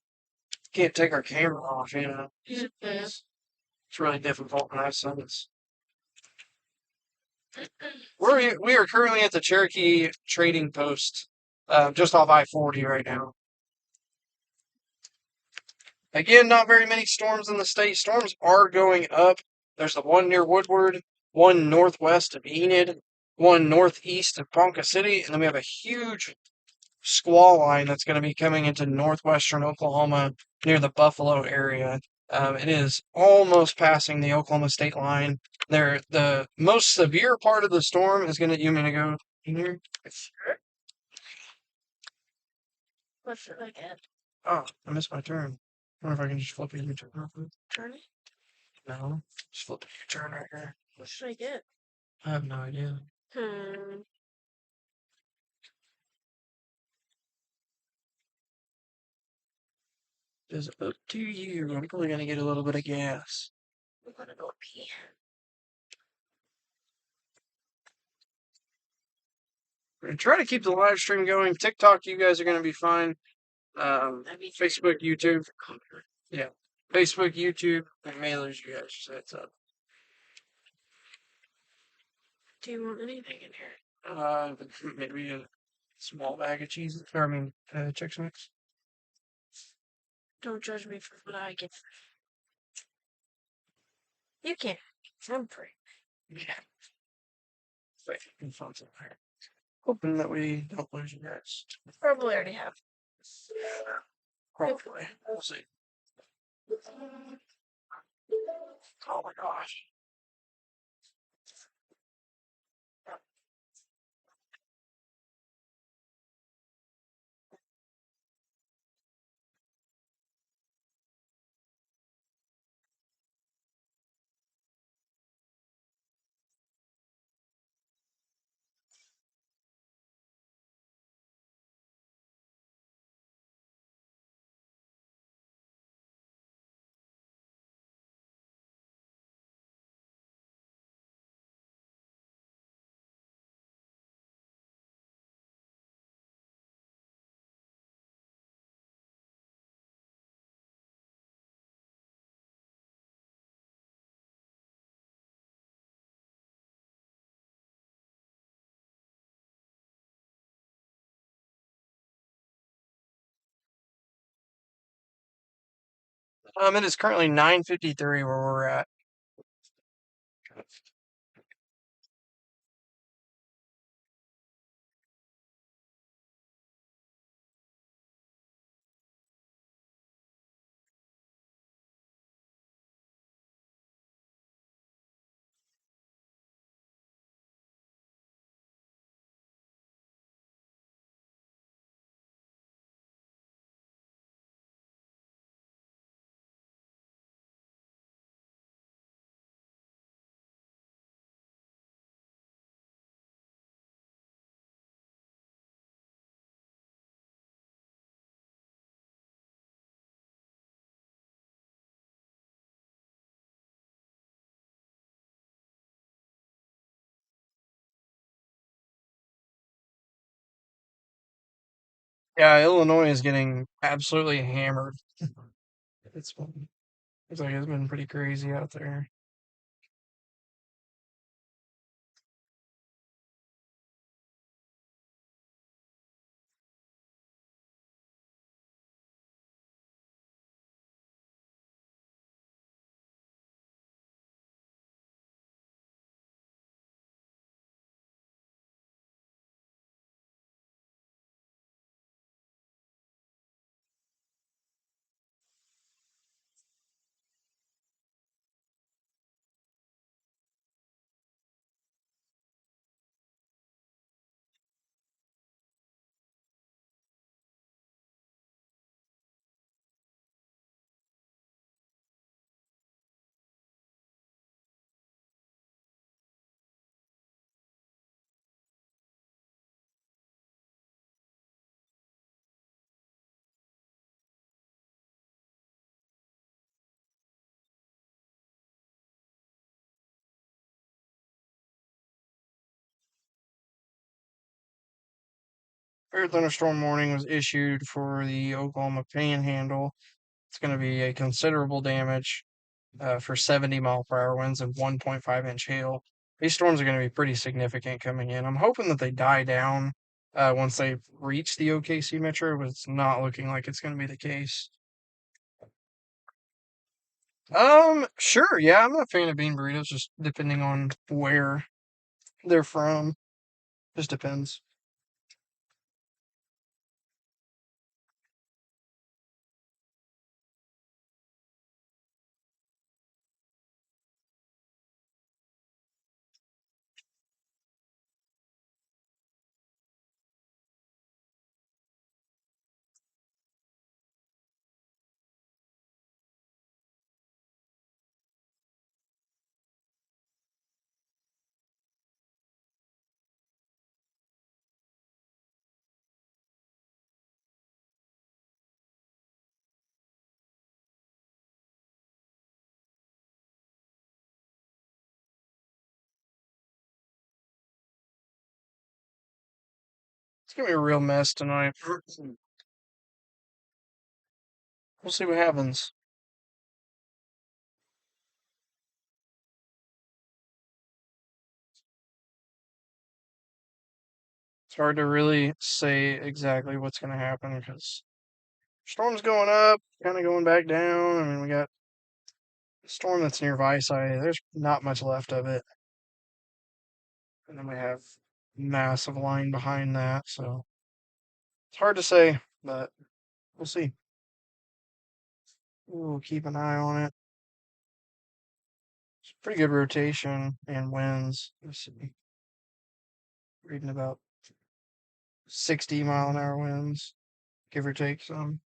take our camera off. It's really difficult when I have sons. We are currently at the Cherokee Trading Post, just off I-40 right now. Again, not very many storms in the state. Storms are going up. There's the one near Woodward, one northwest of Enid, one northeast of Ponca City, and then we have a huge squall line that's going to be coming into northwestern Oklahoma near the Buffalo area. It is almost passing the Oklahoma state line. The most severe part of the storm is going to. You mean to go in here? Sure. What should I get? Oh, I missed my turn. I wonder if I can just flip a U-turn real quick. Turn it? No, just flip a U-turn right here. What should I get? I have no idea. It's up to you. I'm probably gonna get a little bit of gas. I'm gonna go pee. We're gonna try to keep the live stream going. TikTok, you guys are gonna be fine. Facebook, YouTube. Yeah. Facebook, YouTube, and mailers, you guys just heads up. Do you want anything in here? Maybe a small bag of cheese. Or, Chex Mix. Don't judge me for what I get. You can't. I'm free. Yeah. Wait, can find some here. Hoping that we don't lose you guys. Probably already have. Hopefully. We'll see. Oh my gosh. It is currently 9:53 where we're at. Yeah, Illinois is getting absolutely hammered. It's it's like it's been pretty crazy out there. Fair thunderstorm warning was issued for the Oklahoma Panhandle. It's going to be a considerable damage for 70-mile-per-hour winds and 1.5-inch hail. These storms are going to be pretty significant coming in. I'm hoping that they die down once they reach the OKC metro, but it's not looking like it's going to be the case. Sure, yeah, I'm a fan of bean burritos, just depending on where they're from. Just depends. It's gonna be a real mess tonight. We'll see what happens. It's hard to really say exactly what's gonna happen because storm's going up, kind of going back down. I mean, we got the storm that's near Visay. There's not much left of it, and then we have massive line behind that. So it's hard to say, but we'll see. We'll keep an eye on it. It's pretty good rotation and winds. Let's see. Reading about 60-mile-an-hour winds, give or take some.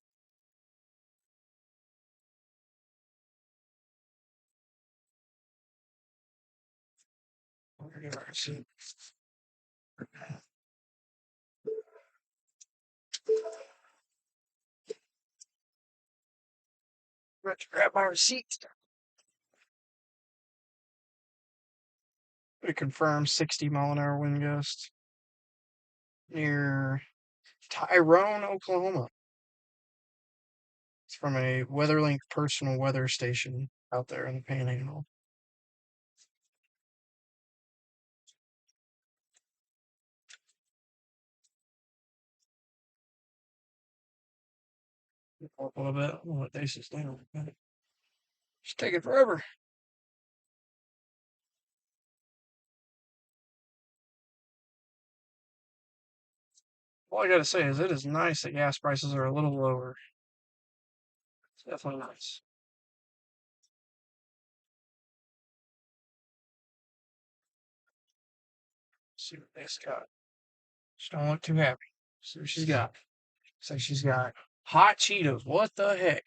Let's grab my receipt. We confirm 60-mile-an-hour wind gust near Tyrone, Oklahoma. It's from a WeatherLink personal weather station out there in the Panhandle. A little bit. I'll let Daces down. It's taking forever. All I gotta say is it is nice that gas prices are a little lower. It's definitely nice. Let's see what they've got. She don't look too happy. See what she's got. So she's got hot Cheetos. What the heck?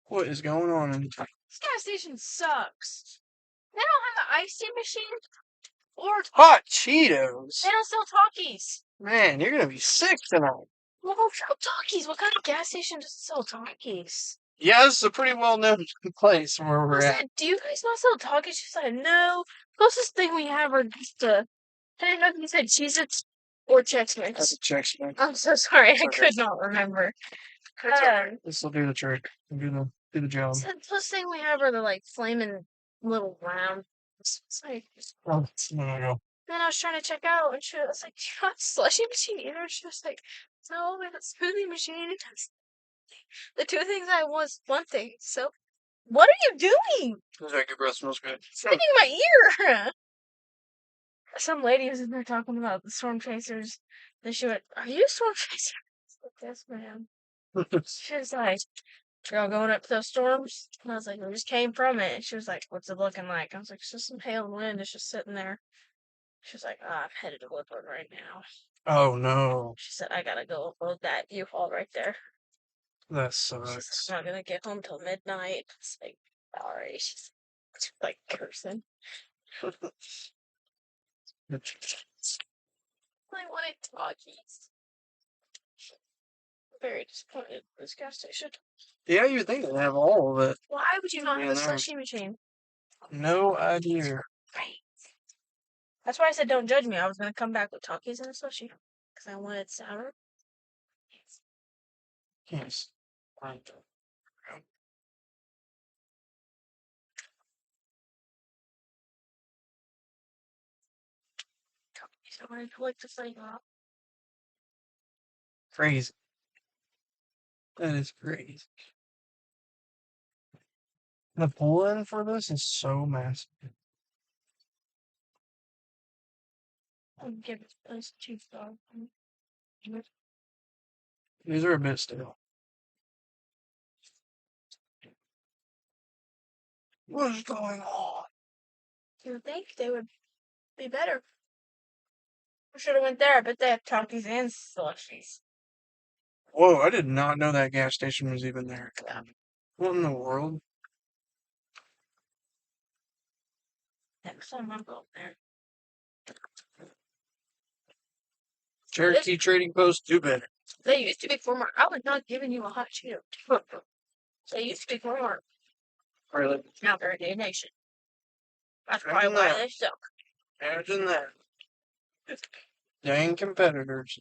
What is going on in This gas station sucks. They don't have an icing machine or hot Cheetos? they don't sell Takis. Man, you're gonna be sick tonight. Well, don't sell Takis. What kind of gas station doesn't sell Takis? Yeah, this is a pretty well-known place where we're I at. said, do you guys not sell Takis? She said, no. Closest thing we have are just I didn't know if you said Cheez-Its or Chex Mix. That's a check spin. I'm so sorry. It's I okay. could not remember. It's okay. This will do the trick. Do the job. The closest thing we have are the like flaming little round. It's like, Oh, no. then I was trying to check out, and she was like, "Do you have a slushy machine either?" She was like, "No, we have a smoothie machine." The two things I was one thing. So, what are you doing? Looks like your breath smells good. Spitting in my ear. Some lady was in there talking about the storm chasers. Then she went, "Are you a storm chaser?" I was like, "Yes, ma'am." She was like, "Y'all going up to those storms?" And I was like, "We just came from it." And she was like, "What's it looking like?" I was like, "It's just some hail and wind. It's just sitting there." She was like, I'm headed to Woodward right now. Oh no, She said, I gotta go load that U-Haul right there. that She's sucks. not gonna get home till midnight. It's like, sorry. She's like cursing. I wanted Takis. Very disappointed in this gas station. Yeah, you would think they'd have all of it. Why would you not have a slushy machine? No idea. Right. That's why I said don't judge me. I was gonna come back with Takis and a slushy. Because I wanted sour. Yes. Takis. I wanted to lick the flavor. Crazy. That is crazy. The pull-in for this is so massive. I'll give it those two stars. These are a bit stale. What is going on? You would think they would be better. I should have went there. I bet they have Takis and slushies. Whoa, I did not know that gas station was even there. What in the world? Next time I'm going there. Cherokee Trading Post, do better. They used to be former. I was not giving you a hot Cheeto. They used to be former. Really? Now they're a new nation. That's probably why they suck. Imagine that. Dang competitors.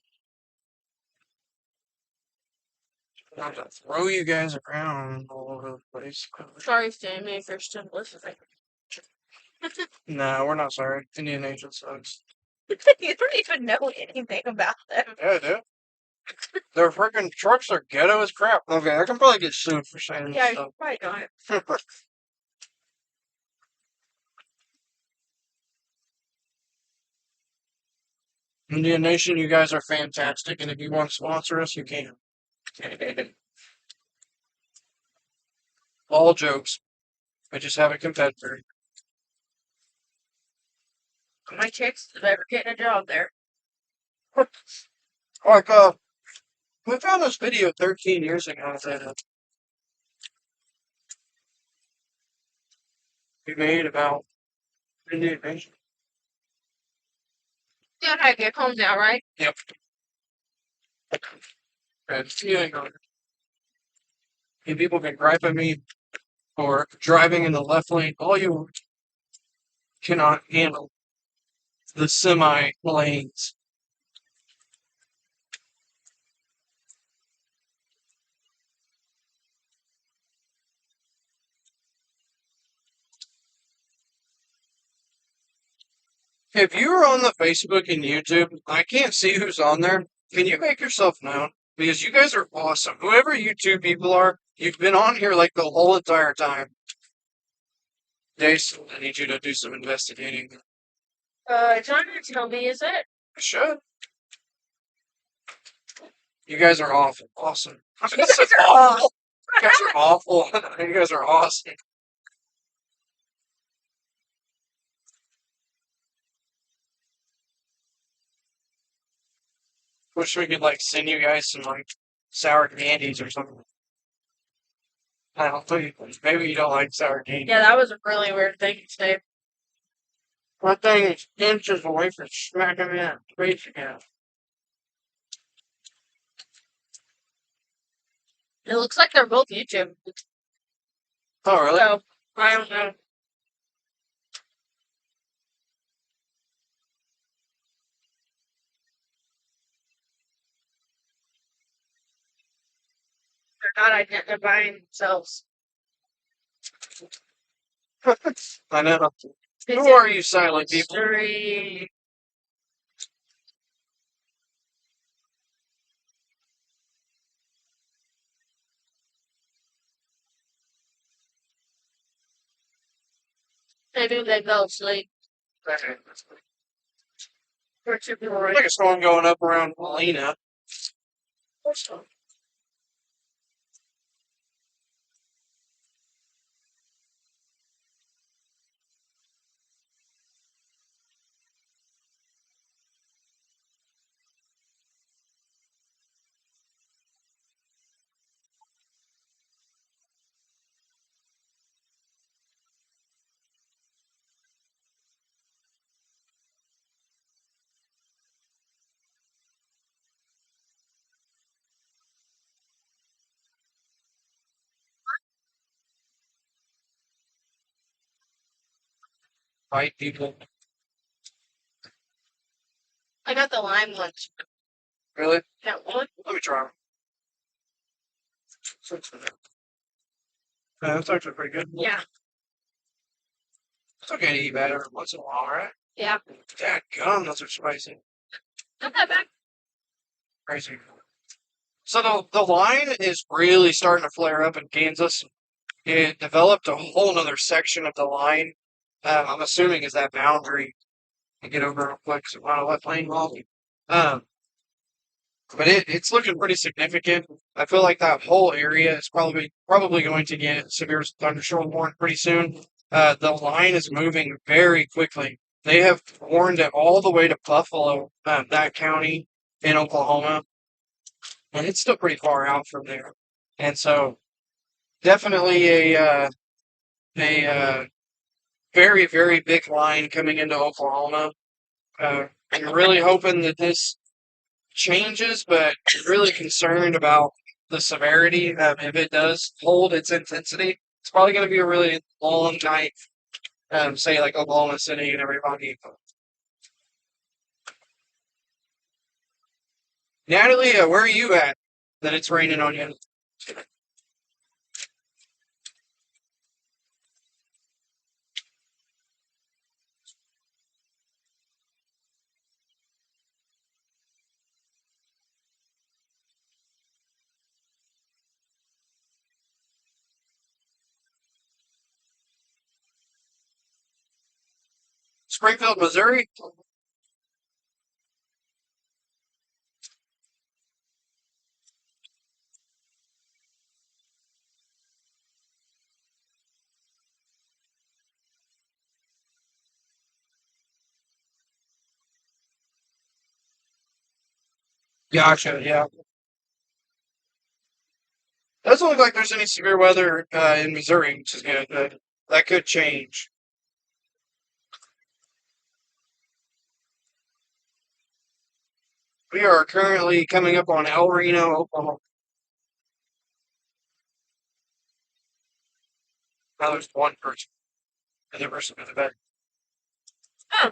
I'm gonna throw you guys around all over the place. Sorry, Sammy, if you're still listening. Nah, we're not sorry. Indian Nation sucks. You don't even know anything about them. Yeah, I do. Their freaking trucks are ghetto as crap. Okay, I can probably get sued for saying Yeah, this you probably don't. stuff. Indian Nation, you guys are fantastic, and if you want to sponsor us, you can. All jokes. I just have a competitor. My chicks is ever getting a job there. Like, we found this video 13 years ago that we made about Indian Nation. You know how to get home now, right? Yep. And people can gripe at me for driving in the left lane. All you cannot handle the semi lanes. If you're on the Facebook and YouTube, I can't see who's on there. Can you make yourself known? Because you guys are awesome. Whoever you two people are, you've been on here like the whole entire time. Jason, I need you to do some investigating. Trying to tell me, is it? I should. You guys are awful. Awesome. You guys are awful. You guys are awful. You guys are awesome. Wish we could like send you guys some like sour candies or something. I don't think maybe you don't like sour candy. Yeah, that was a really weird thing to say. That thing is inches away from smacking me in the face again. It looks like they're both YouTube. Oh really? So, I don't know. They're not identifying themselves. I know. It's Who are you silent people? mystery. Maybe they fell asleep. Or too boring. Like a storm going up around Molina. Fight people. I got the lime ones. Really? That one? Let me try them. That's actually pretty good. Yeah. It's okay to eat bad every once in a while, right? Yeah. Dadgum, those are spicy. Not that bad. Crazy. So the line is really starting to flare up in Kansas. It developed a whole nother section of the line. I'm assuming is that boundary. I get over real quick, so I don't let plane off. But it's looking pretty significant. I feel like that whole area is probably going to get severe thunderstorm warning pretty soon. The line is moving very quickly. They have warned it all the way to Buffalo, that county in Oklahoma, and it's still pretty far out from there. And so, definitely a very very big line coming into Oklahoma. I'm really hoping that this changes, but really concerned about the severity. If it does hold its intensity, it's probably going to be a really long night. Say like Oklahoma City and everybody. Natalie, where are you at? That it's raining on you. Springfield, Missouri. Gotcha. Yeah. Doesn't look like there's any severe weather in Missouri, which is good. That could change. We are currently coming up on El Reno, Oklahoma. Now there's one person. The other person in the bed. Oh.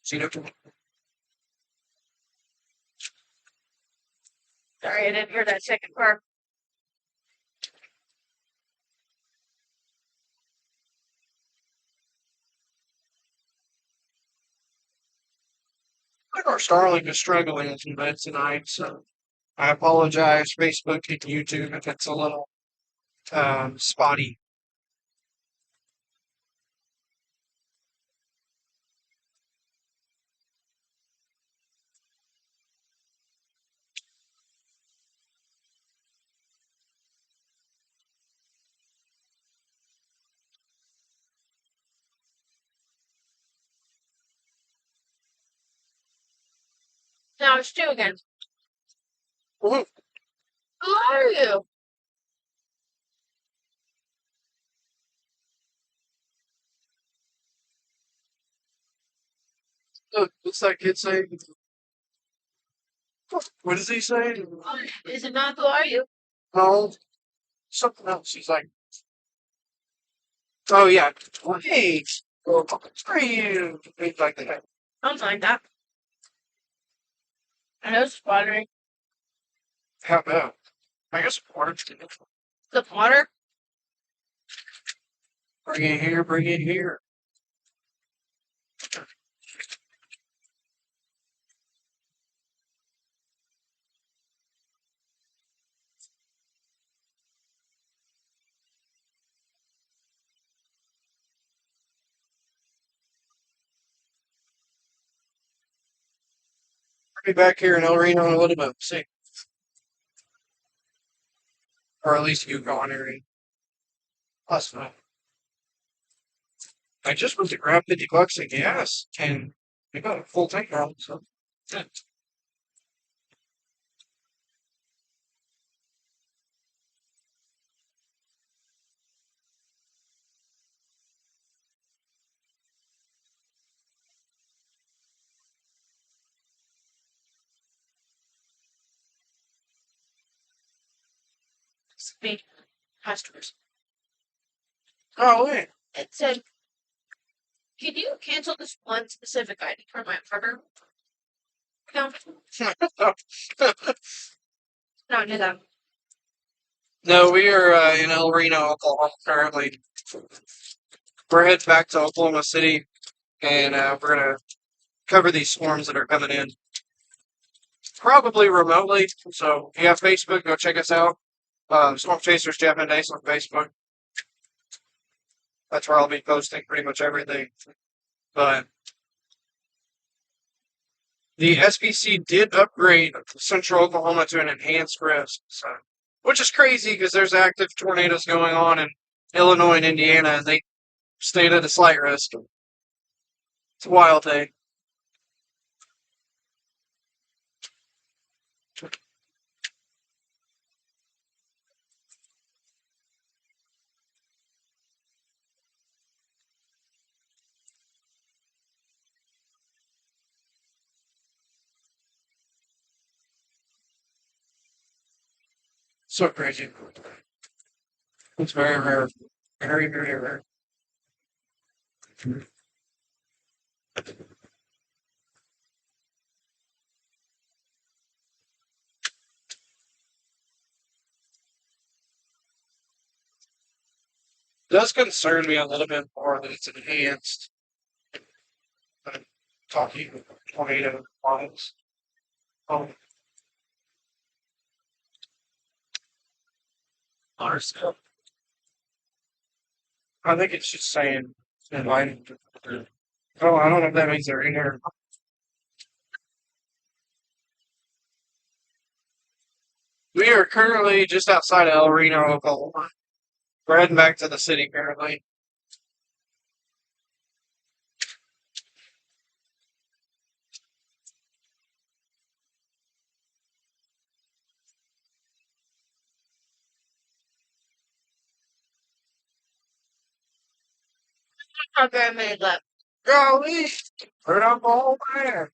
See, no, Sorry, I didn't hear that second part. I think our Starlink is struggling a little bit tonight, so I apologize, Facebook and YouTube, if it's a little spotty. Now it's two again. Woohoo. Who are you? Look, what's that kid say? What does he say? Is it not who are you? No, something else. He's like, oh yeah, hey, who are you? Things like that. Something like that. I know it's watering. How about? I guess it works. The water? Bring it here, bring it here. I'll be back here in El Reno in a little bit. See. Or at least you go on area. That's fine. I just went to grab $50 of gas and I got a full tank now, so yeah. Speed customers. Oh wait. It said, can you cancel this one specific item for my partner? No, no, do that. No, we are in El Reno, Oklahoma currently. We're heading back to Oklahoma City and we're gonna cover these storms that are coming in. Probably remotely. So if you have Facebook, go check us out. Storm Chasers Jeff and Ace on Facebook. That's where I'll be posting pretty much everything. But the SPC did upgrade Central Oklahoma to an enhanced risk, so, which is crazy because there's active tornadoes going on in Illinois and Indiana, and they stayed at a slight risk. It's a wild day. So crazy. It's very rare. Very, very rare. Does concern me a little bit more that it's enhanced. I'm talking tornado models. Oh, ours. I think it's just saying invited. Oh, I don't know if that means they're in here. We are currently just outside of El Reno, Oklahoma. We're heading back to the city currently. Not very many left. Golly, put up all there.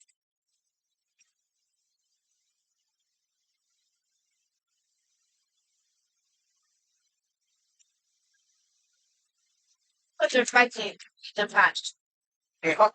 But they're fighting the patch. Yeah.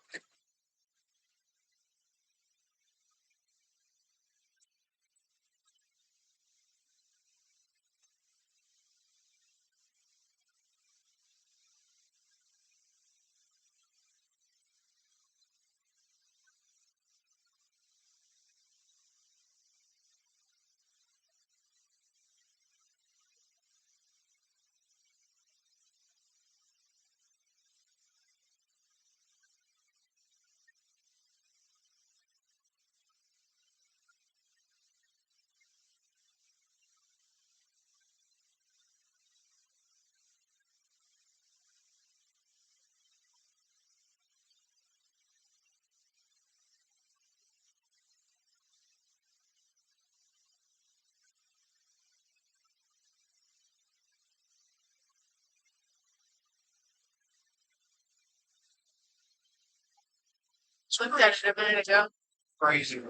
Looked at it a minute ago. Crazy.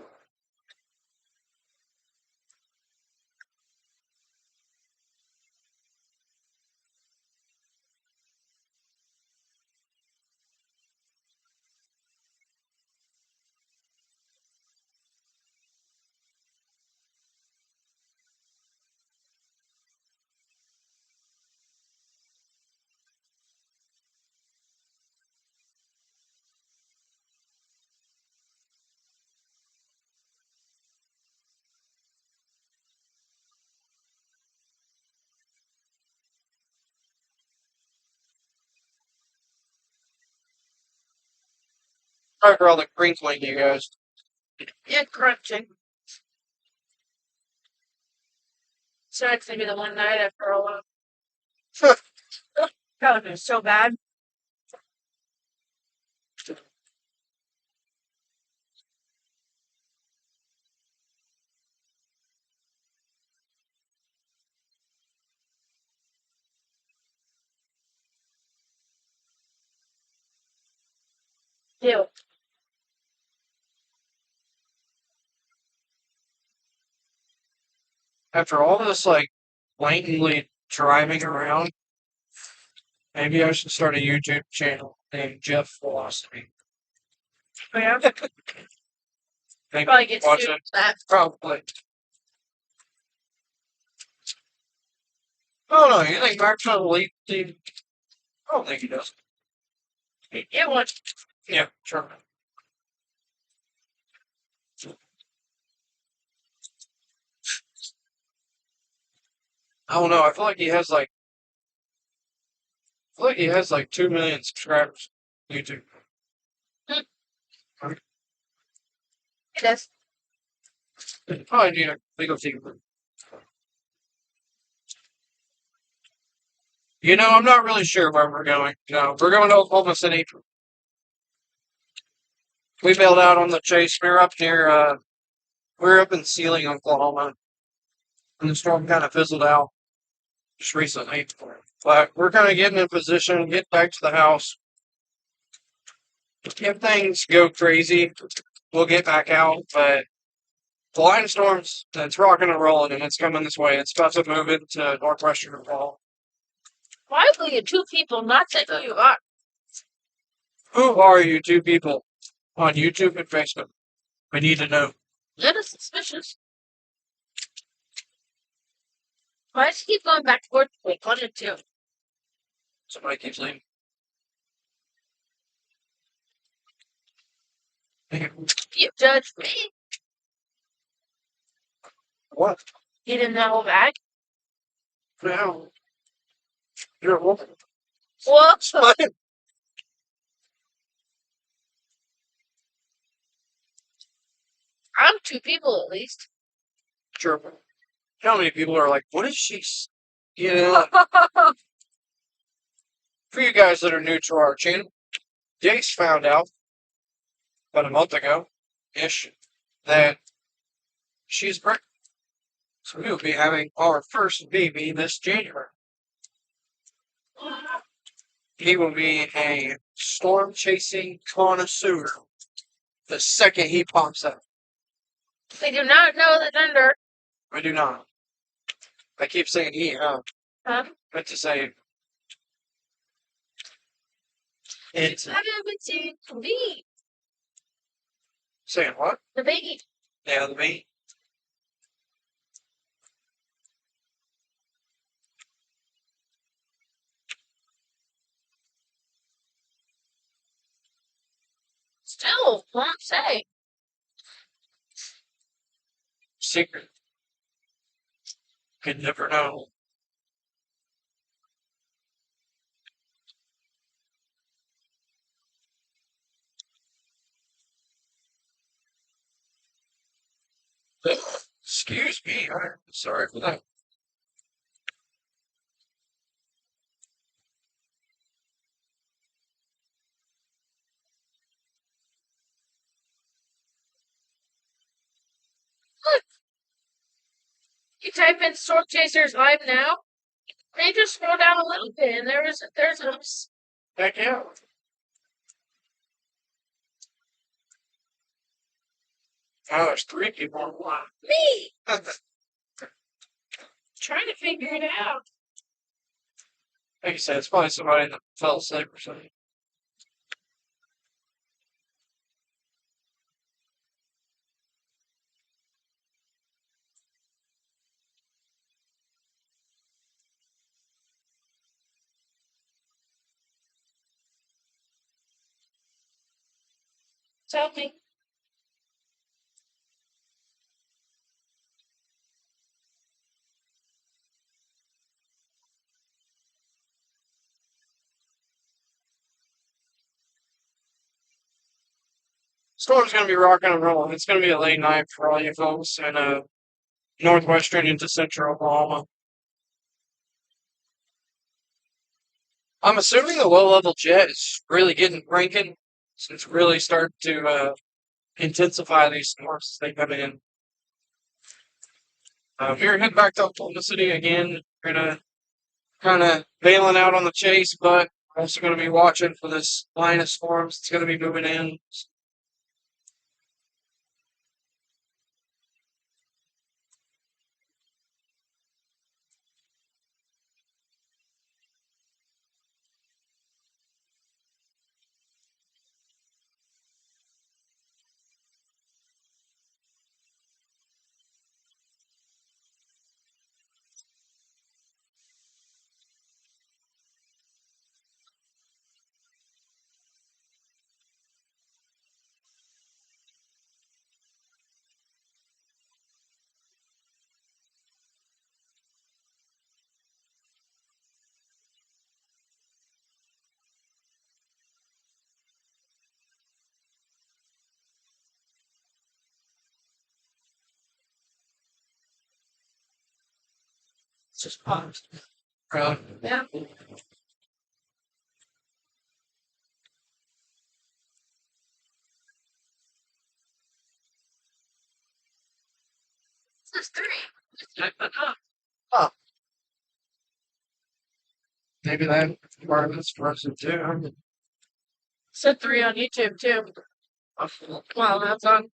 Sorry for all the crinkling, you guys. Yeah, crunching. So it's gonna be the one night after a while. God, it's so bad. Ew. After all this, like, blatantly driving around, maybe I should start a YouTube channel named Jeff Philosophy. Oh, yeah. Maybe Probably get watch sued it. for that. Probably. Oh no, you think Mark's gonna leave the... I don't think he does. It was. Yeah, sure. I don't know, I feel like he has like... I feel like he has like 2 million subscribers on YouTube. It does. Probably need a legal team. You know, I'm not really sure where we're going. No, we're going to Oklahoma City. We bailed out on the chase. We were up in Sealing, Oklahoma, and the storm kind of fizzled out just recently. But we're kind of getting in position, get back to the house. If things go crazy, we'll get back out. But the line of storms, it's rocking and rolling, and it's coming this way. It's about to move into northwestern Nepal. Why will you two people not say who you are? Who are you two people on YouTube and Facebook? We need to know. That is suspicious. Why does he keep going back and forth? Wait, 1 and 2. Somebody keeps leaving. You judge me. What? You didn't know that. Now, you're a woman. What? What? I'm 2 people at least. Sure. How many people are like, what is she? You know, for you guys that are new to our channel, Jace found out about a month ago ish that she's pregnant. So we will be having our first baby this January. He will be a storm chasing connoisseur the second he pops up. We do not know the gender. I do not. I keep saying he, Huh? meant to say it. I haven't seen the baby. Saying what? The baby. Yeah, the baby. Still, won't say. Secret. Could never know. Excuse me, I'm sorry for that. Look. You type in Storm Chasers live now. They just scroll down a little bit, and there's a Heck yeah. Oh, there's 3 people on the line. Me! Trying to figure it out. Like you said, it's probably somebody that fell asleep or something. Tell me. Storm's gonna be rocking and rolling. It's gonna be a late night for all you folks in northwestern into central Oklahoma. I'm assuming the low-level jet is really getting cranking, so it's really starting to intensify these storms as they come in. We're heading back to Oklahoma City again. We're gonna kind of bailing out on the chase, but we're also gonna be watching for this line of storms. It's gonna be moving in. It's just popped. Yeah. There's 3. Huh. Maybe that part of this person too. Said 3 on YouTube too. Well, that's on.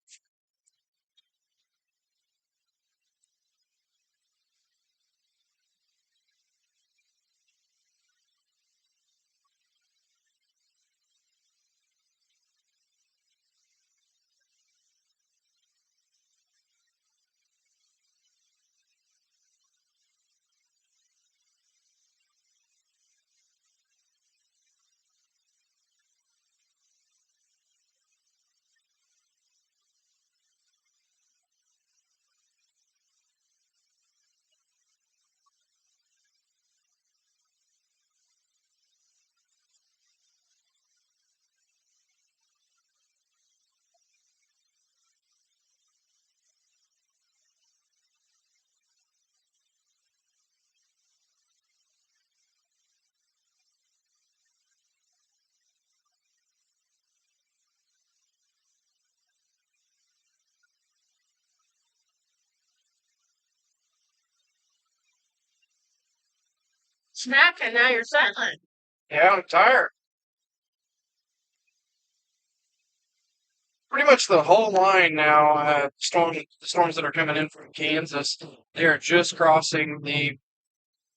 Snack, and now you're silent. Yeah, I'm tired. Pretty much the whole line now, the storms that are coming in from Kansas, they are just crossing the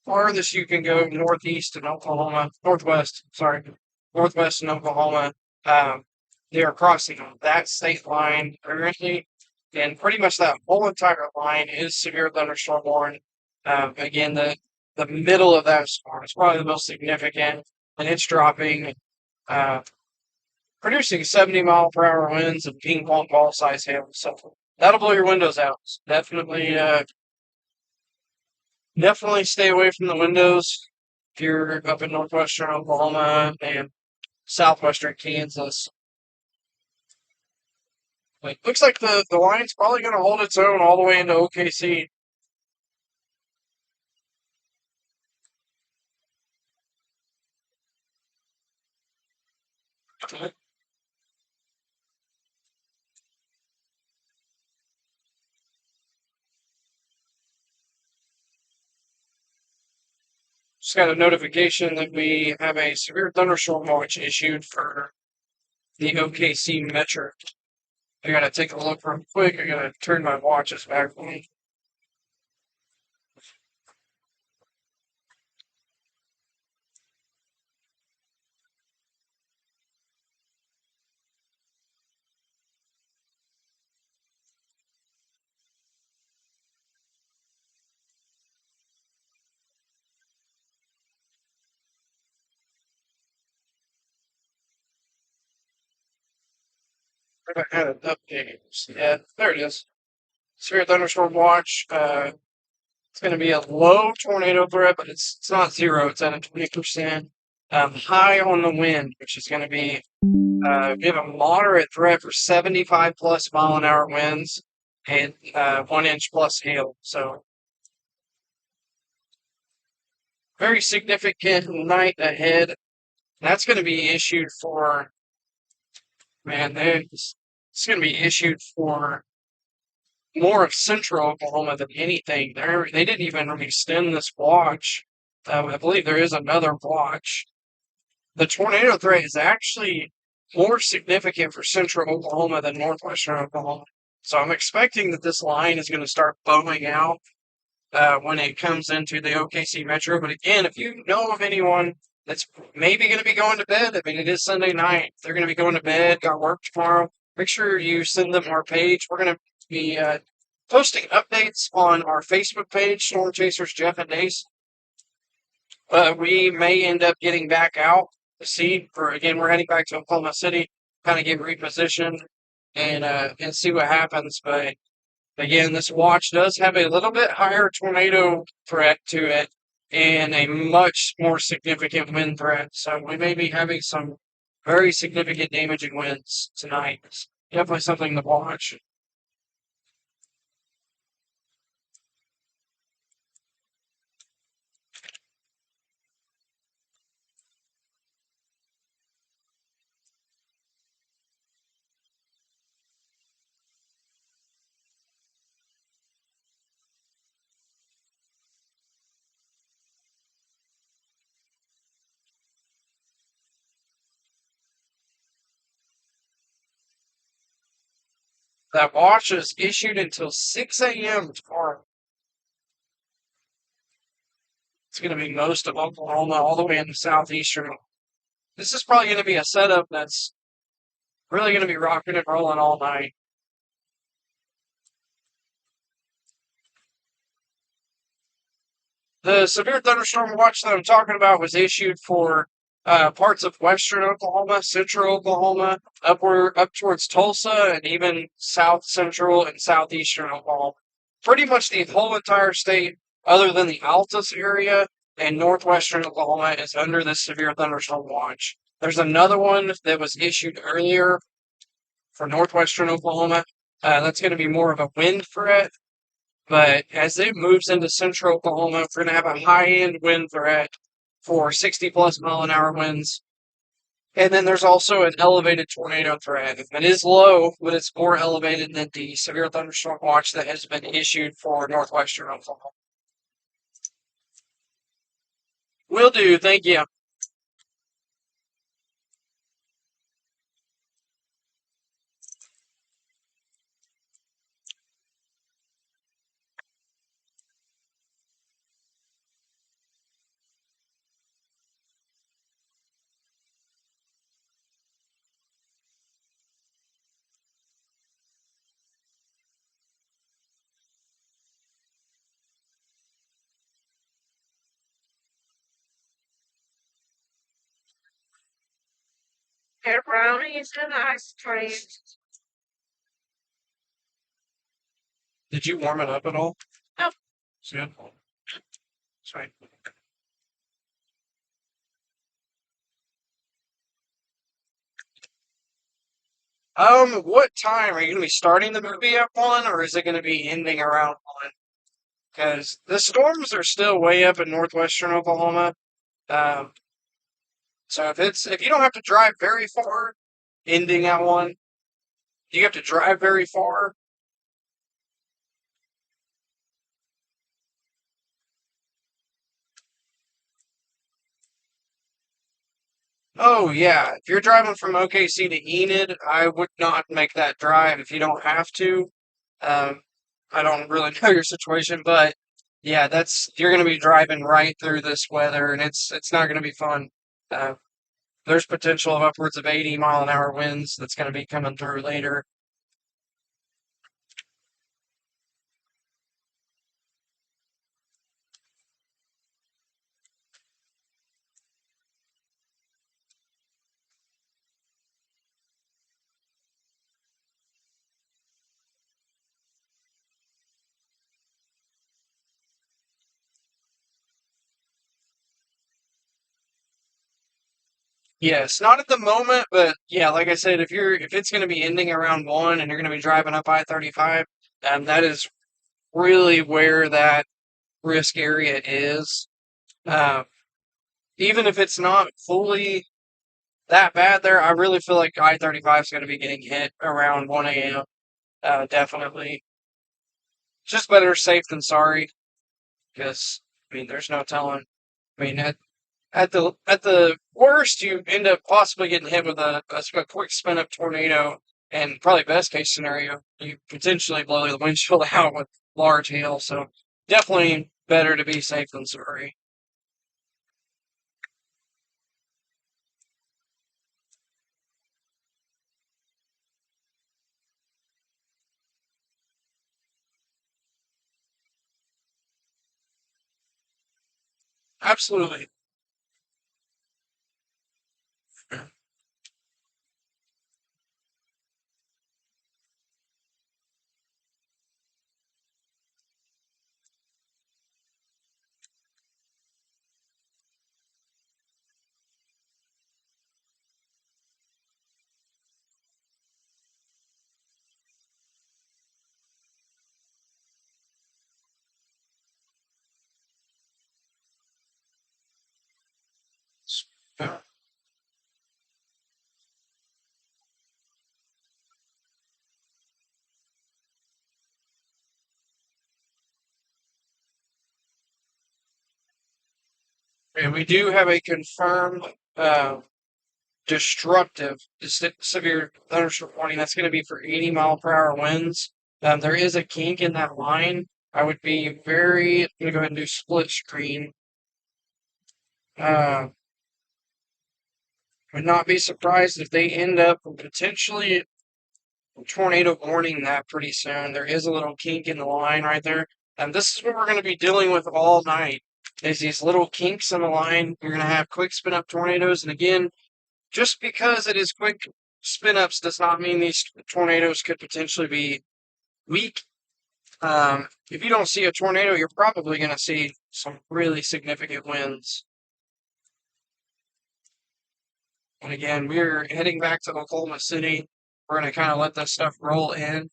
farthest you can go northeast in Oklahoma, northwest, sorry, northwest in Oklahoma. Um, they are crossing that state line currently, and pretty much that whole entire line is severe thunderstorm warning. Again, the middle of that storm is probably the most significant, and it's dropping. Uh, Producing 70-mile-per-hour winds and ping pong ball size hail. So that'll blow your windows out. So definitely stay away from the windows if you're up in northwestern Oklahoma and southwestern Kansas. Like, looks like the line's probably going to hold its own all the way into OKC. Just got a notification that we have a severe thunderstorm watch issued for the OKC metro. I gotta take a look real quick. I gotta turn my watches back on. I haven't had an update yet. There it is. Severe thunderstorm watch. It's going to be a low tornado threat, but it's not zero. It's at a 20%. High on the wind, which is going to be we have a moderate threat for 75 plus mile an hour winds and 1 inch plus hail. So very significant night ahead. That's going to be issued for it's going to be issued for more of central Oklahoma than anything. They didn't even extend this watch. I believe there is another watch. The tornado threat is actually more significant for central Oklahoma than northwestern Oklahoma. So I'm expecting that this line is going to start bowing out when it comes into the OKC metro. But again, if you know of anyone that's maybe going to be going to bed, I mean, it is Sunday night. They're going to be going to bed, got work tomorrow. Make sure you send them our page. We're going to be posting updates on our Facebook page, Storm Chasers Jeff and Dace. We may end up getting back out to sea for again. We're heading back to Oklahoma City, kind of get repositioned and see what happens. But again, this watch does have a little bit higher tornado threat to it and a much more significant wind threat. So we may be having some very significant damaging winds tonight. It's definitely something to watch. That watch is issued until 6 a.m. tomorrow. It's going to be most of Oklahoma, all the way into southeastern. This is probably going to be a setup that's really going to be rocking and rolling all night. The severe thunderstorm watch that I'm talking about was issued for parts of western Oklahoma, central Oklahoma, up towards Tulsa, and even south central and southeastern Oklahoma. Pretty much the whole entire state, other than the Altus area and northwestern Oklahoma, is under this severe thunderstorm watch. There's another one that was issued earlier for northwestern Oklahoma. That's going to be more of a wind threat. But as it moves into central Oklahoma, we're going to have a high-end wind threat for 60 plus mile an hour winds. And then there's also an elevated tornado threat. It is low, but it's more elevated than the severe thunderstorm watch that has been issued for northwestern Oklahoma. Will do. Thank you. Hair brownies and ice cream. Did you warm it up at all? No. It's good. Sorry. What time are you going to be starting the movie at 1, or is it going to be ending around 1? Because the storms are still way up in northwestern Oklahoma. Um, so if you don't have to drive very far, ending at 1, do you have to drive very far? Oh yeah, if you're driving from OKC to Enid, I would not make that drive if you don't have to. Um, I don't really know your situation, but yeah, that's you're going to be driving right through this weather, and it's not going to be fun. Uh, there's potential of upwards of 80-mile-an-hour winds that's going to be coming through later. Yes, not at the moment, but yeah, like I said, if it's going to be ending around 1 and you're going to be driving up I-35, that is really where that risk area is. Um, Even if it's not fully that bad there, I really feel like I-35 is going to be getting hit around 1 a.m. Definitely. Just better safe than sorry, because I mean, there's no telling. I mean, at the worst, you end up possibly getting hit with a quick spin up tornado, and probably best case scenario, you potentially blow the windshield out with large hail. So definitely better to be safe than sorry. Absolutely. And we do have a confirmed destructive severe thunderstorm warning. That's going to be for 80-mile-per-hour winds. There is a kink in that line. I would be very. I'm going to go ahead and do split screen. Uh, would not be surprised if they end up potentially tornado warning that pretty soon. There is a little kink in the line right there. And this is what we're going to be dealing with all night. Is these little kinks in the line. You're going to have quick spin up tornadoes. And again, just because it is quick spin ups does not mean these tornadoes could potentially be weak. If you don't see a tornado, you're probably going to see some really significant winds. And again, we're heading back to Oklahoma City. We're going to kind of let this stuff roll in.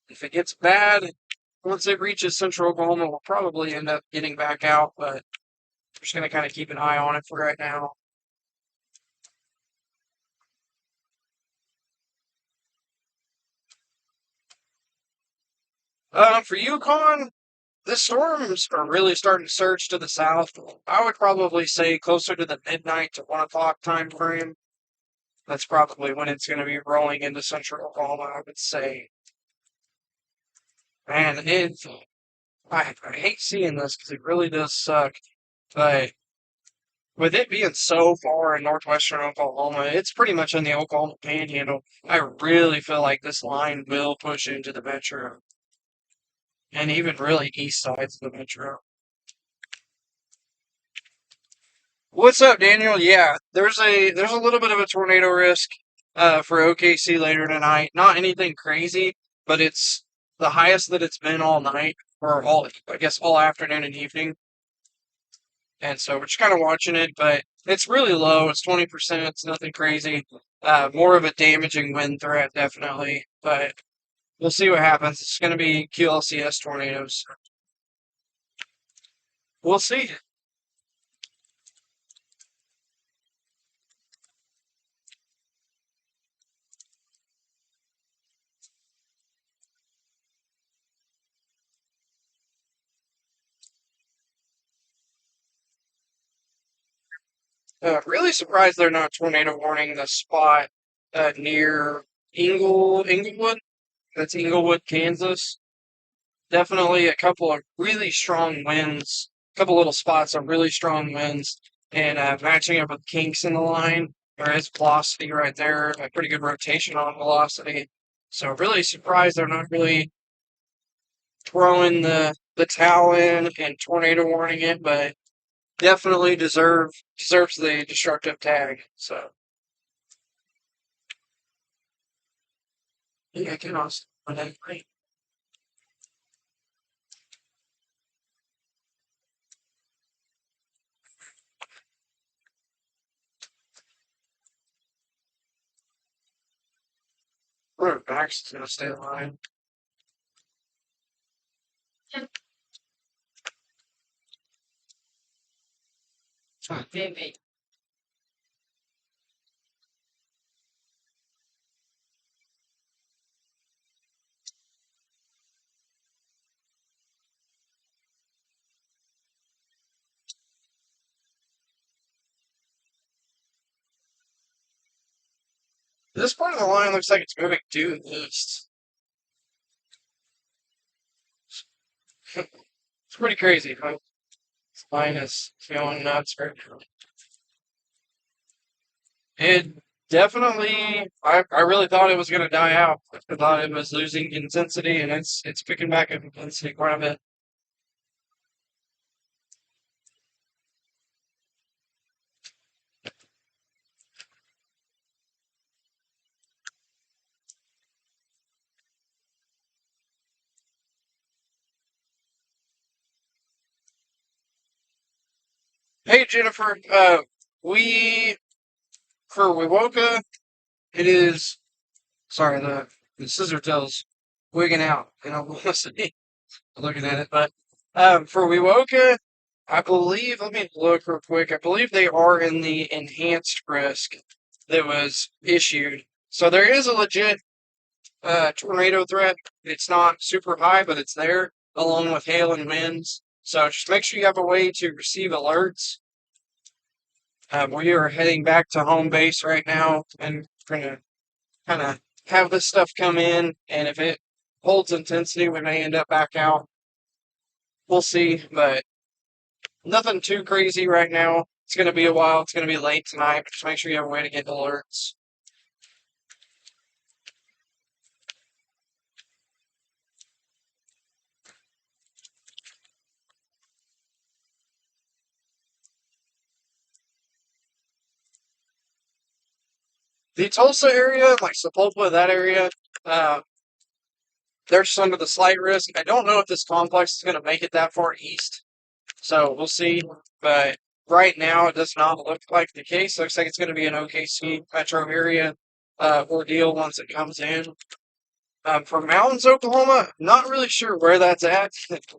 If it gets bad, once it reaches central Oklahoma, we'll probably end up getting back out, but we're just going to kind of keep an eye on it for right now. For Yukon, the storms are really starting to surge to the south. I would probably say closer to the midnight to 1 o'clock time frame. That's probably when it's going to be rolling into central Oklahoma, I would say. Man, I hate seeing this because it really does suck. But with it being so far in northwestern Oklahoma, it's pretty much in the Oklahoma Panhandle. I really feel like this line will push into the metro, and even really east sides of the metro. What's up, Daniel? Yeah, there's a little bit of a tornado risk for OKC later tonight. Not anything crazy, but it's the highest that it's been all night, or all I guess all afternoon and evening. And so we're just kind of watching it, but it's really low. It's 20%. It's nothing crazy. More of a damaging wind threat, definitely. But we'll see what happens. It's going to be QLCS tornadoes. We'll see. Really surprised they're not tornado warning the spot near Inglewood. That's Inglewood, Kansas. Definitely a couple of really strong winds, a couple little spots of really strong winds, and matching up with kinks in the line. There is velocity right there, a pretty good rotation on velocity. So really surprised they're not really throwing the towel in and tornado warning it, but definitely deserves the destructive tag. So yeah, I can also. Max is gonna stay alive. Maybe. This part of the line looks like it's moving due east. It's pretty crazy, huh? This line is going nuts right now. It definitely, I really thought it was going to die out. I thought it was losing intensity, and it's picking back up intensity quite a bit. Hey Jennifer, we for Wewoka, it is sorry the scissor tail's wigging out, and I'm listening, looking at it, but for Wewoka, I believe. Let me look real quick. I believe they are in the enhanced risk that was issued, so there is a legit tornado threat. It's not super high, but it's there, along with hail and winds. So just make sure you have a way to receive alerts. We are heading back to home base right now, and we're gonna kind of have this stuff come in, and if it holds intensity, we may end up back out. We'll see, but nothing too crazy right now. It's gonna be a while. It's gonna be late tonight, but just make sure you have a way to get alerts. The Tulsa area, like Sapulpa, that area, uh, they're just under the slight risk. I don't know if this complex is going to make it that far east, so we'll see. But right now, it does not look like the case. Looks like it's going to be an OKC metro area ordeal once it comes in. For Mountains, Oklahoma, not really sure where that's at,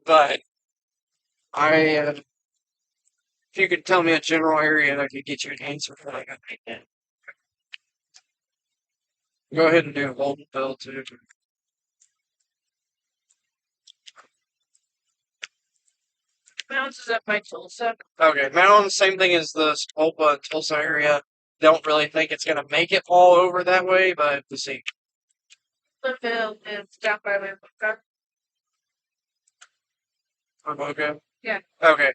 but if you could tell me a general area, I could get you an answer for that. Go ahead and do Holdenville too. Mounds is up by Tulsa. Okay, Mounds, same thing as the Sapulpa and Tulsa area. Don't really think it's gonna make it all over that way, but we'll see. Cliftville is down by Wewoka. Okay. Yeah. Okay.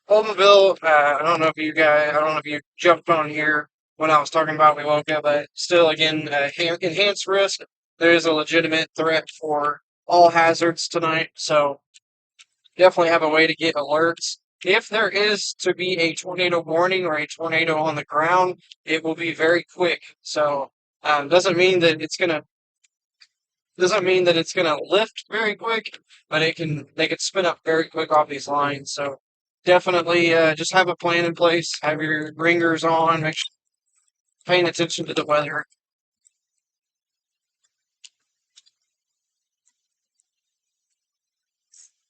Holdenville, I don't know if you jumped on here when I was talking about Wewoka, but still, again, enhanced risk. There is a legitimate threat for all hazards tonight, so definitely have a way to get alerts. If there is to be a tornado warning or a tornado on the ground, it will be very quick. So doesn't mean that it's gonna lift very quick, but they can spin up very quick off these lines. So definitely just have a plan in place, have your ringers on, make sure paying attention to the weather.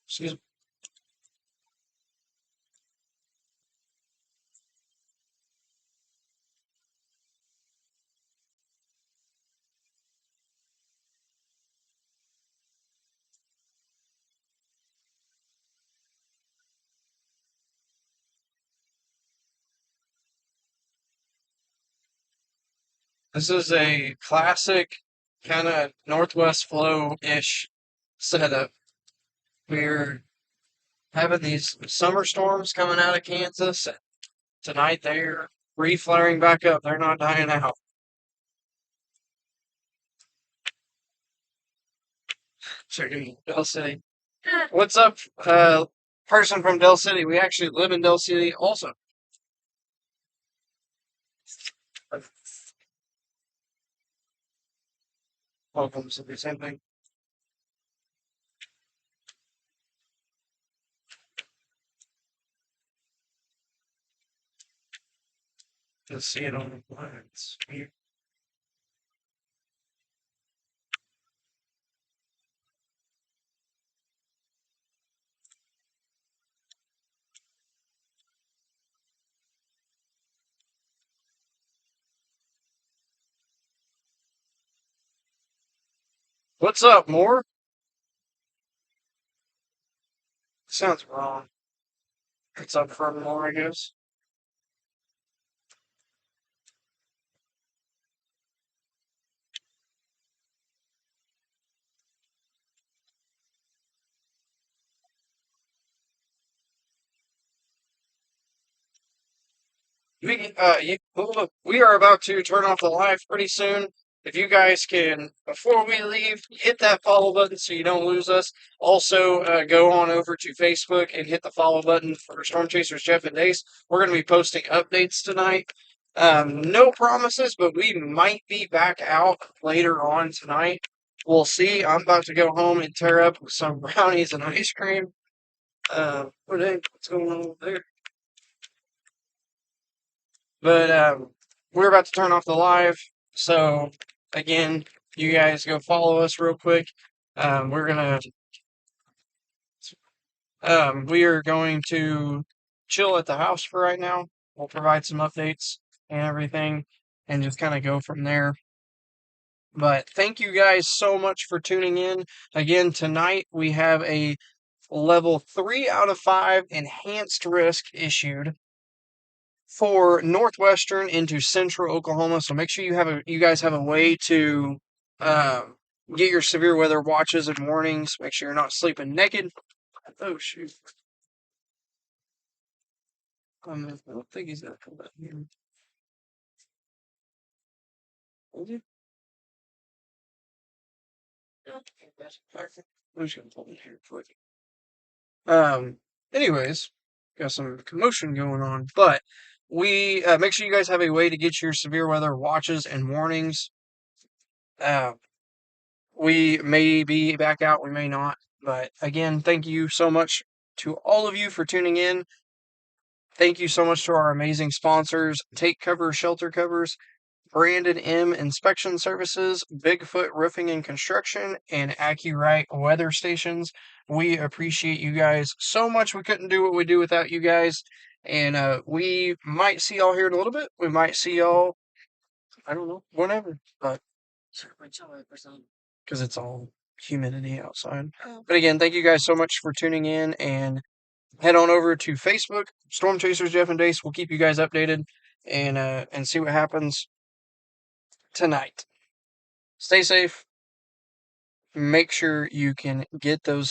Excuse me. This is a classic kind of northwest flow-ish setup. We're having these summer storms coming out of Kansas. And tonight they're re-flaring back up. They're not dying out. Checking Del City. What's up, person from Del City? We actually live in Del City also. Welcome to the same thing. Let's see it on the lines. What's up, more? Sounds wrong. It's up for more, I guess. We are about to turn off the live pretty soon. If you guys can, before we leave, hit that follow button so you don't lose us. Also, go on over to Facebook and hit the follow button for Storm Chasers Jeff and Dace. We're going to be posting updates tonight. No promises, but we might be back out later on tonight. We'll see. I'm about to go home and tear up some brownies and ice cream. What's going on over there? But we're about to turn off the live. So again, you guys go follow us real quick. We are going to chill at the house for right now. We'll provide some updates and everything and just kind of go from there. But thank you guys so much for tuning in. Again, tonight we have a level 3 out of 5 enhanced risk issued for northwestern into central Oklahoma. So make sure you guys have a way to get your severe weather watches and warnings. Make sure you're not sleeping naked. Oh shoot! I don't think he's gonna come back here. Will you? No. I'm just gonna pull in here quick. Anyways, got some commotion going on, but we make sure you guys have a way to get your severe weather watches and warnings. We may be back out, we may not, but again, thank you so much to all of you for tuning in. Thank you so much to our amazing sponsors, Take Cover Shelter Covers, Brandon M Inspection Services, Bigfoot Roofing and Construction, and AccuRite Weather Stations. We appreciate you guys so much. We couldn't do what we do without you guys. And we might see y'all here in a little bit. We might see y'all, I don't know, whenever. But because it's all humidity outside. But again, thank you guys so much for tuning in, and head on over to Facebook, Storm Chasers Jeff and Dace. We'll keep you guys updated and see what happens tonight. Stay safe. Make sure you can get those